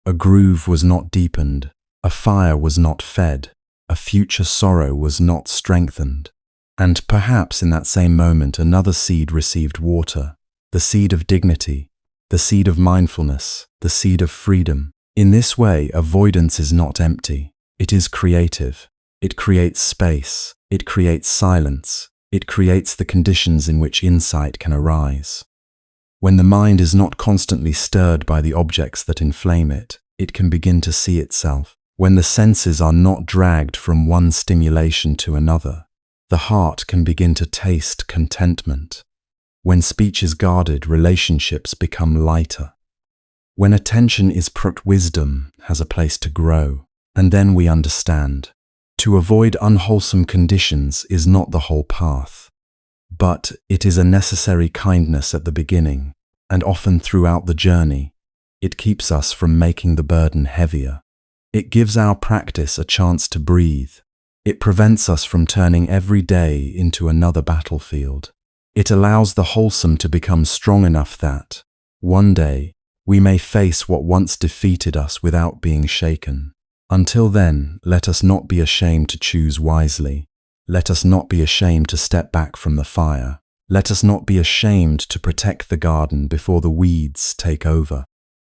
A groove was not deepened. A fire was not fed. A future sorrow was not strengthened. And perhaps in that same moment another seed received water, the seed of dignity, the seed of mindfulness, the seed of freedom. In this way, avoidance is not empty. It is creative. It creates space. It creates silence. It creates the conditions in which insight can arise. When the mind is not constantly stirred by the objects that inflame it, it can begin to see itself. When the senses are not dragged from one stimulation to another, the heart can begin to taste contentment. When speech is guarded, relationships become lighter. When attention is put, wisdom has a place to grow. And then we understand. To avoid unwholesome conditions is not the whole path, but it is a necessary kindness at the beginning, and often throughout the journey. It keeps us from making the burden heavier. It gives our practice a chance to breathe. It prevents us from turning every day into another battlefield. It allows the wholesome to become strong enough that, one day, we may face what once defeated us without being shaken. Until then, let us not be ashamed to choose wisely. Let us not be ashamed to step back from the fire. Let us not be ashamed to protect the garden before the weeds take over.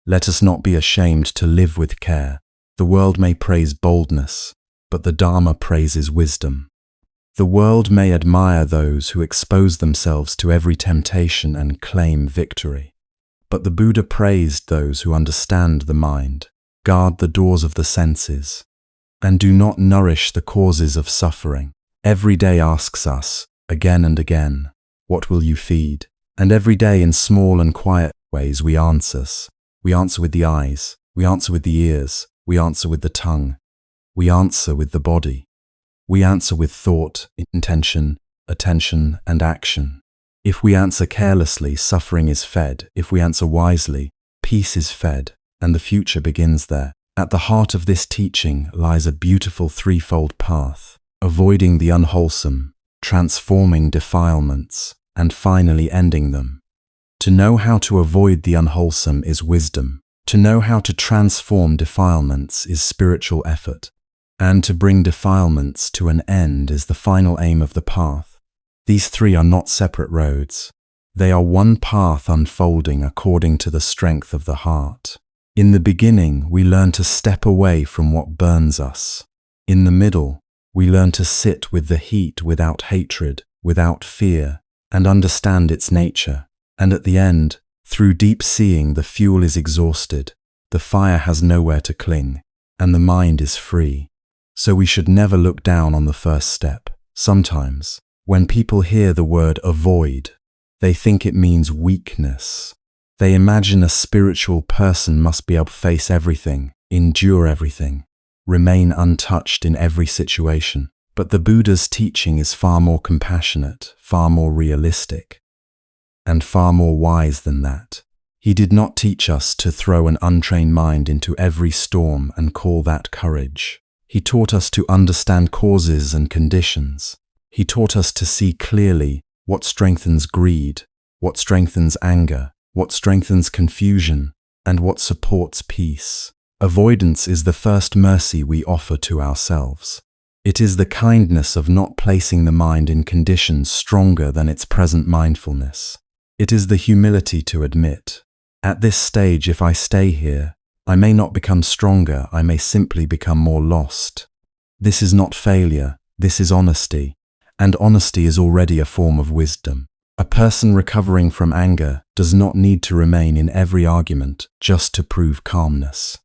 Let us not be ashamed to live with care. The world may praise boldness, but the Dharma praises wisdom. The world may admire those who expose themselves to every temptation and claim victory. But the Buddha praised those who understand the mind, guard the doors of the senses, and do not nourish the causes of suffering. Every day asks us, again and again, what will you feed? And every day in small and quiet ways we answer. We answer with the eyes, we answer with the ears, we answer with the tongue, we answer with the body. We answer with thought, intention, attention, and action. If we answer carelessly, suffering is fed. If we answer wisely, peace is fed, and the future begins there. At the heart of this teaching lies a beautiful threefold path: avoiding the unwholesome, transforming defilements, and finally ending them. To know how to avoid the unwholesome is wisdom. To know how to transform defilements is spiritual effort. And to bring defilements to an end is the final aim of the path. These three are not separate roads. They are one path unfolding according to the strength of the heart. In the beginning, we learn to step away from what burns us. In the middle, we learn to sit with the heat without hatred, without fear, and understand its nature. And at the end, through deep seeing, the fuel is exhausted, the fire has nowhere to cling, and the mind is free. So we should never look down on the first step. Sometimes, when people hear the word avoid, they think it means weakness. They imagine a spiritual person must be able to face everything, endure everything, remain untouched in every situation. But the Buddha's teaching is far more compassionate, far more realistic, and far more wise than that. He did not teach us to throw an untrained mind into every storm and call that courage. He taught us to understand causes and conditions. He taught us to see clearly what strengthens greed, what strengthens anger, what strengthens confusion, and what supports peace. Avoidance is the first mercy we offer to ourselves. It is the kindness of not placing the mind in conditions stronger than its present mindfulness. It is the humility to admit, at this stage, if I stay here, I may not become stronger, I may simply become more lost. This is not failure, this is honesty, and honesty is already a form of wisdom. A person recovering from anger does not need to remain in every argument just to prove calmness.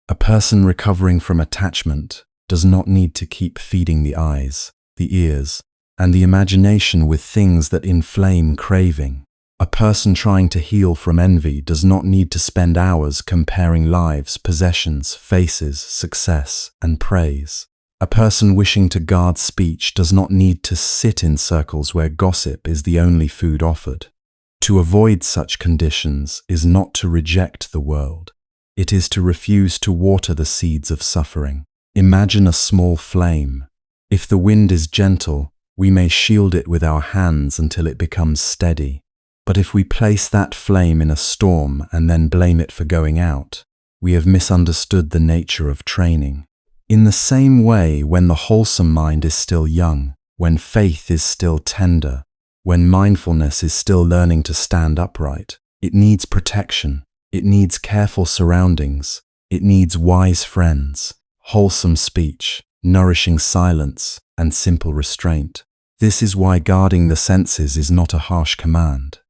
A person recovering from attachment does not need to keep feeding the eyes, the ears, and the imagination with things that inflame craving. A person trying to heal from envy does not need to spend hours comparing lives, possessions, faces, success, and praise. A person wishing to guard speech does not need to sit in circles where gossip is the only food offered. To avoid such conditions is not to reject the world. It is to refuse to water the seeds of suffering. Imagine a small flame. If the wind is gentle, we may shield it with our hands until it becomes steady. But if we place that flame in a storm and then blame it for going out, we have misunderstood the nature of training. In the same way, when the wholesome mind is still young, when faith is still tender, when mindfulness is still learning to stand upright, it needs protection, it needs careful surroundings, it needs wise friends, wholesome speech, nourishing silence, and simple restraint. This is why guarding the senses is not a harsh command.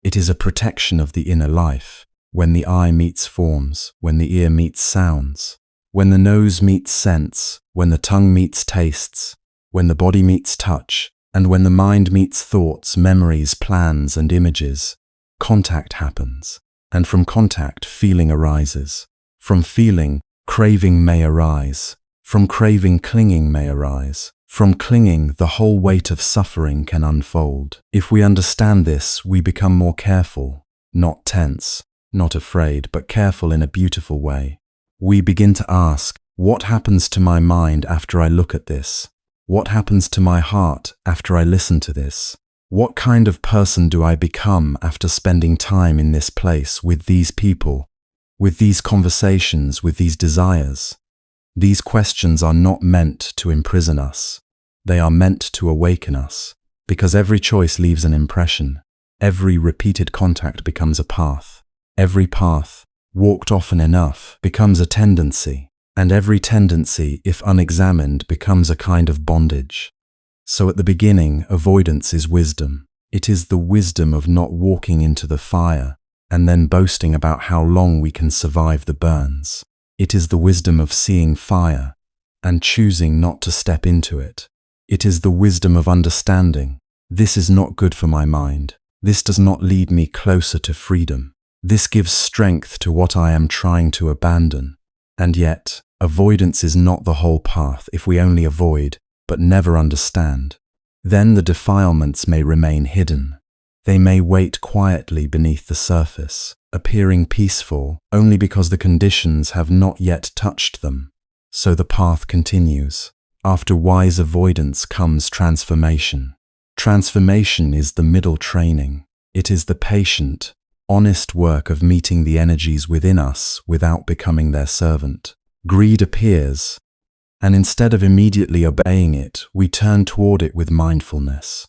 It is a protection of the inner life. When the eye meets forms, when the ear meets sounds, when the nose meets scents, when the tongue meets tastes, when the body meets touch, and when the mind meets thoughts, memories, plans, and images, contact happens. And from contact, feeling arises. From feeling, craving may arise. From craving, clinging may arise. From clinging, the whole weight of suffering can unfold. If we understand this, we become more careful, not tense, not afraid, but careful in a beautiful way. We begin to ask, what happens to my mind after I look at this? What happens to my heart after I listen to this? What kind of person do I become after spending time in this place with these people, with these conversations, with these desires? These questions are not meant to imprison us. They are meant to awaken us, because every choice leaves an impression. Every repeated contact becomes a path. Every path, walked often enough, becomes a tendency. And every tendency, if unexamined, becomes a kind of bondage. So at the beginning, avoidance is wisdom. It is the wisdom of not walking into the fire and then boasting about how long we can survive the burns. It is the wisdom of seeing fire and choosing not to step into it. It is the wisdom of understanding, this is not good for my mind. This does not lead me closer to freedom. This gives strength to what I am trying to abandon. And yet, avoidance is not the whole path if we only avoid, but never understand. Then the defilements may remain hidden. They may wait quietly beneath the surface, appearing peaceful only because the conditions have not yet touched them. So the path continues. After wise avoidance comes transformation. Transformation is the middle training. It is the patient, honest work of meeting the energies within us without becoming their servant. Greed appears, and instead of immediately obeying it, we turn toward it with mindfulness.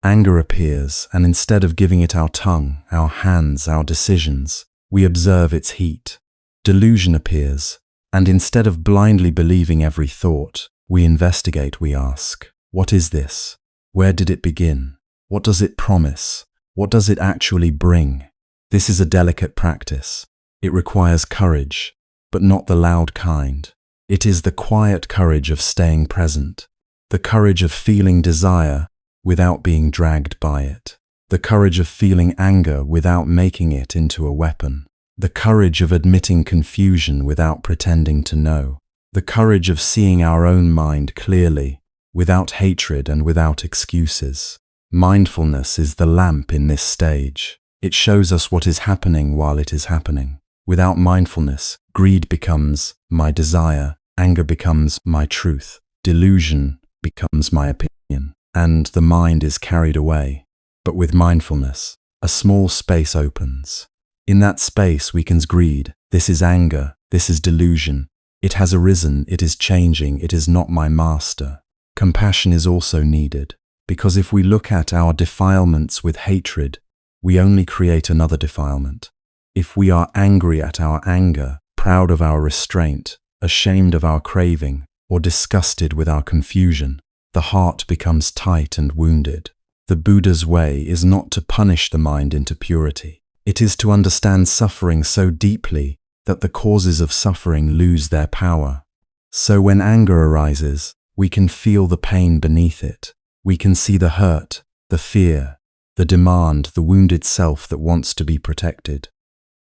Anger appears, and instead of giving it our tongue, our hands, our decisions, we observe its heat. Delusion appears, and instead of blindly believing every thought, we investigate, we ask, what is this? Where did it begin? What does it promise? What does it actually bring? This is a delicate practice. It requires courage, but not the loud kind. It is the quiet courage of staying present, the courage of feeling desire without being dragged by it, the courage of feeling anger without making it into a weapon, the courage of admitting confusion without pretending to know, the courage of seeing our own mind clearly, without hatred and without excuses. Mindfulness is the lamp in this stage. It shows us what is happening while it is happening. Without mindfulness, greed becomes my desire, anger becomes my truth, delusion becomes my opinion, and the mind is carried away. But with mindfulness, a small space opens. In that space weakens greed. This is anger, this is delusion. It has arisen, it is changing, it is not my master. Compassion is also needed, because if we look at our defilements with hatred, we only create another defilement. If we are angry at our anger, proud of our restraint, ashamed of our craving, or disgusted with our confusion, the heart becomes tight and wounded. The Buddha's way is not to punish the mind into purity. It is to understand suffering so deeply that the causes of suffering lose their power. So when anger arises, we can feel the pain beneath it. We can see the hurt, the fear, the demand, the wounded self that wants to be protected.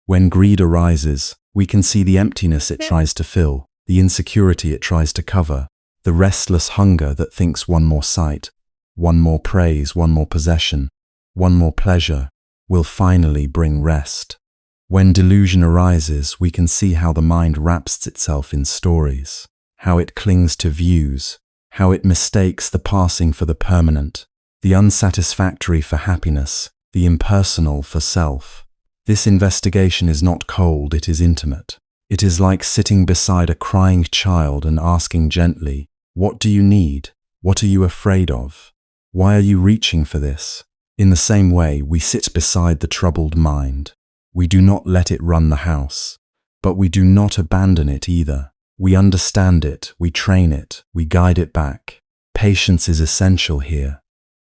When greed arises, we can see the emptiness it tries to fill, the insecurity it tries to cover, the restless hunger that thinks one more sight, one more praise, one more possession, one more pleasure will finally bring rest. When delusion arises, we can see how the mind wraps itself in stories, how it clings to views, how it mistakes the passing for the permanent, the unsatisfactory for happiness, the impersonal for self. This investigation is not cold, it is intimate. It is like sitting beside a crying child and asking gently, "What do you need? What are you afraid of? Why are you reaching for this?" In the same way, we sit beside the troubled mind. We do not let it run the house, but we do not abandon it either. We understand it, we train it, we guide it back. Patience is essential here.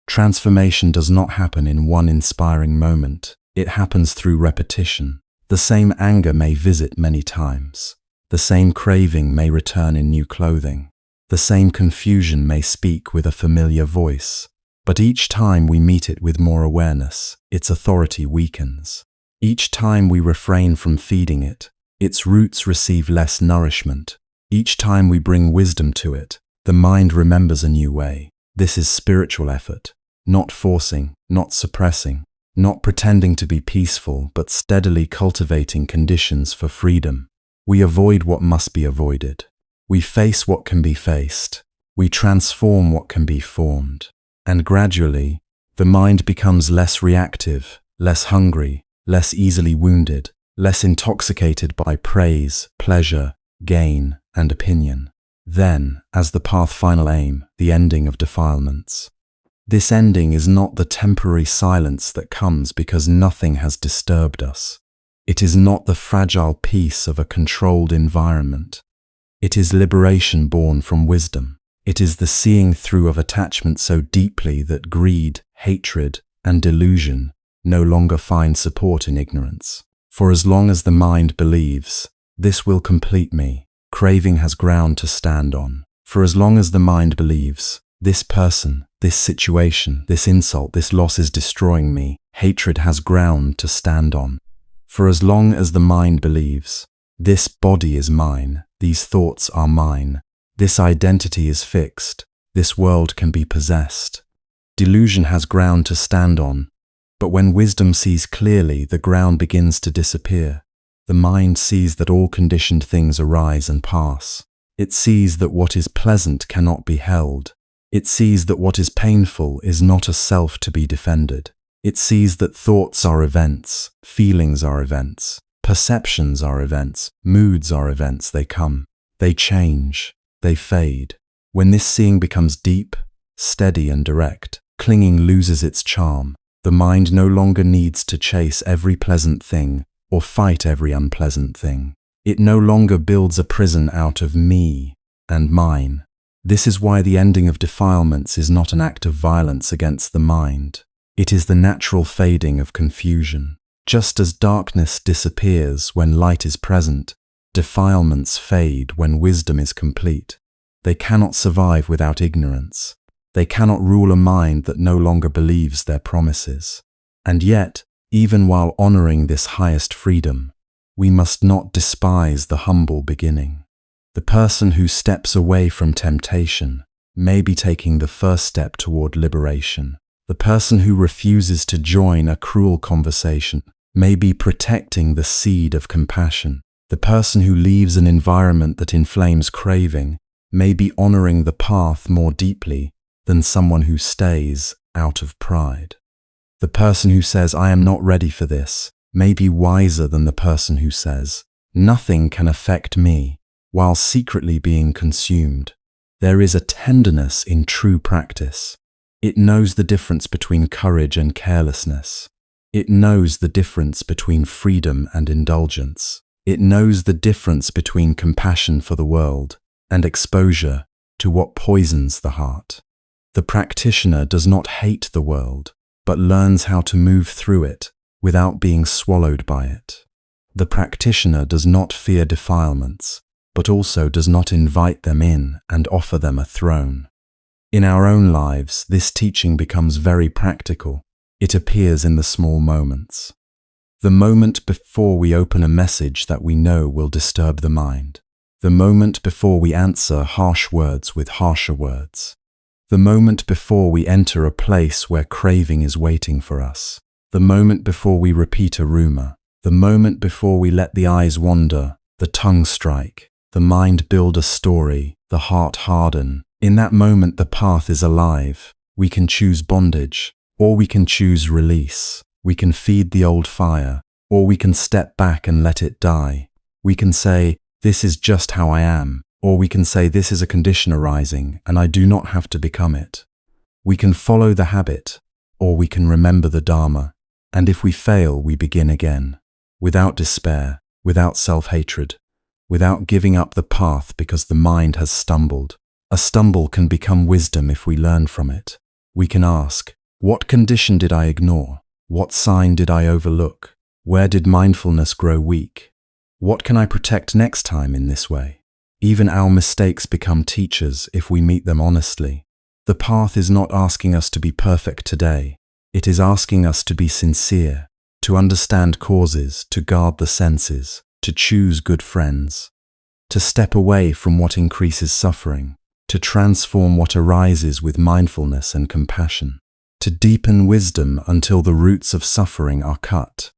Transformation does not happen in one inspiring moment. It happens through repetition. The same anger may visit many times. The same craving may return in new clothing. The same confusion may speak with a familiar voice. But each time we meet it with more awareness, its authority weakens. Each time we refrain from feeding it, its roots receive less nourishment. Each time we bring wisdom to it, the mind remembers a new way. This is spiritual effort, not forcing, not suppressing, not pretending to be peaceful, but steadily cultivating conditions for freedom. We avoid what must be avoided. We face what can be faced. We transform what can be formed. And gradually, the mind becomes less reactive, less hungry, less easily wounded, less intoxicated by praise, pleasure, gain, and opinion. Then, as the path final aim, the ending of defilements. This ending is not the temporary silence that comes because nothing has disturbed us. It is not the fragile peace of a controlled environment. It is liberation born from wisdom. It is the seeing through of attachment so deeply that greed, hatred, and delusion no longer find support in ignorance. For as long as the mind believes, "This will complete me," craving has ground to stand on. For as long as the mind believes, "This person, this situation, this insult, this loss is destroying me," hatred has ground to stand on. For as long as the mind believes, "This body is mine, these thoughts are mine, this identity is fixed, this world can be possessed," delusion has ground to stand on. But when wisdom sees clearly, the ground begins to disappear. The mind sees that all conditioned things arise and pass. It sees that what is pleasant cannot be held. It sees that what is painful is not a self to be defended. It sees that thoughts are events, feelings are events, perceptions are events, moods are events. They come, they change, they fade. When this seeing becomes deep, steady and direct, clinging loses its charm. The mind no longer needs to chase every pleasant thing or fight every unpleasant thing. It no longer builds a prison out of me and mine. This is why the ending of defilements is not an act of violence against the mind. It is the natural fading of confusion. Just as darkness disappears when light is present, defilements fade when wisdom is complete. They cannot survive without ignorance. They cannot rule a mind that no longer believes their promises. And yet, even while honoring this highest freedom, we must not despise the humble beginning. The person who steps away from temptation may be taking the first step toward liberation. The person who refuses to join a cruel conversation may be protecting the seed of compassion. The person who leaves an environment that inflames craving may be honoring the path more deeply than someone who stays out of pride. The person who says, "I am not ready for this," may be wiser than the person who says, "Nothing can affect me," while secretly being consumed. There is a tenderness in true practice. It knows the difference between courage and carelessness. It knows the difference between freedom and indulgence. It knows the difference between compassion for the world and exposure to what poisons the heart. The practitioner does not hate the world, but learns how to move through it without being swallowed by it. The practitioner does not fear defilements, but also does not invite them in and offer them a throne. In our own lives, this teaching becomes very practical. It appears in the small moments. The moment before we open a message that we know will disturb the mind. The moment before we answer harsh words with harsher words. The moment before we enter a place where craving is waiting for us. The moment before we repeat a rumor. The moment before we let the eyes wander, the tongue strike, the mind build a story, the heart harden. In that moment, the path is alive. We can choose bondage, or we can choose release. We can feed the old fire, or we can step back and let it die. We can say, "This is just how I am," or we can say, "This is a condition arising, and I do not have to become it." We can follow the habit, or we can remember the Dharma, and if we fail, we begin again, without despair, without self-hatred, without giving up the path because the mind has stumbled. A stumble can become wisdom if we learn from it. We can ask, what condition did I ignore? What sign did I overlook? Where did mindfulness grow weak? What can I protect next time in this way? Even our mistakes become teachers if we meet them honestly. The path is not asking us to be perfect today. It is asking us to be sincere, to understand causes, to guard the senses, to choose good friends, to step away from what increases suffering, to transform what arises with mindfulness and compassion, to deepen wisdom until the roots of suffering are cut.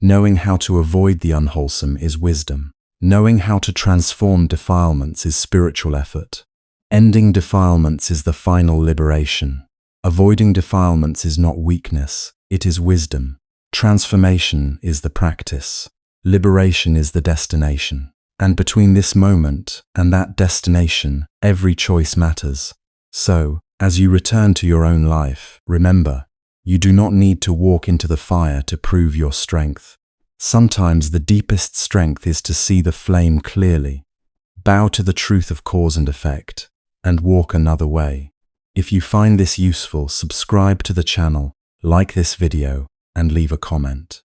Knowing how to avoid the unwholesome is wisdom. Knowing how to transform defilements is spiritual effort. Ending defilements is the final liberation. Avoiding defilements is not weakness, it is wisdom. Transformation is the practice. Liberation is the destination. And between this moment and that destination, every choice matters. So, as you return to your own life, remember, you do not need to walk into the fire to prove your strength. Sometimes the deepest strength is to see the flame clearly. Bow to the truth of cause and effect, and walk another way. If you find this useful, subscribe to the channel, like this video, and leave a comment.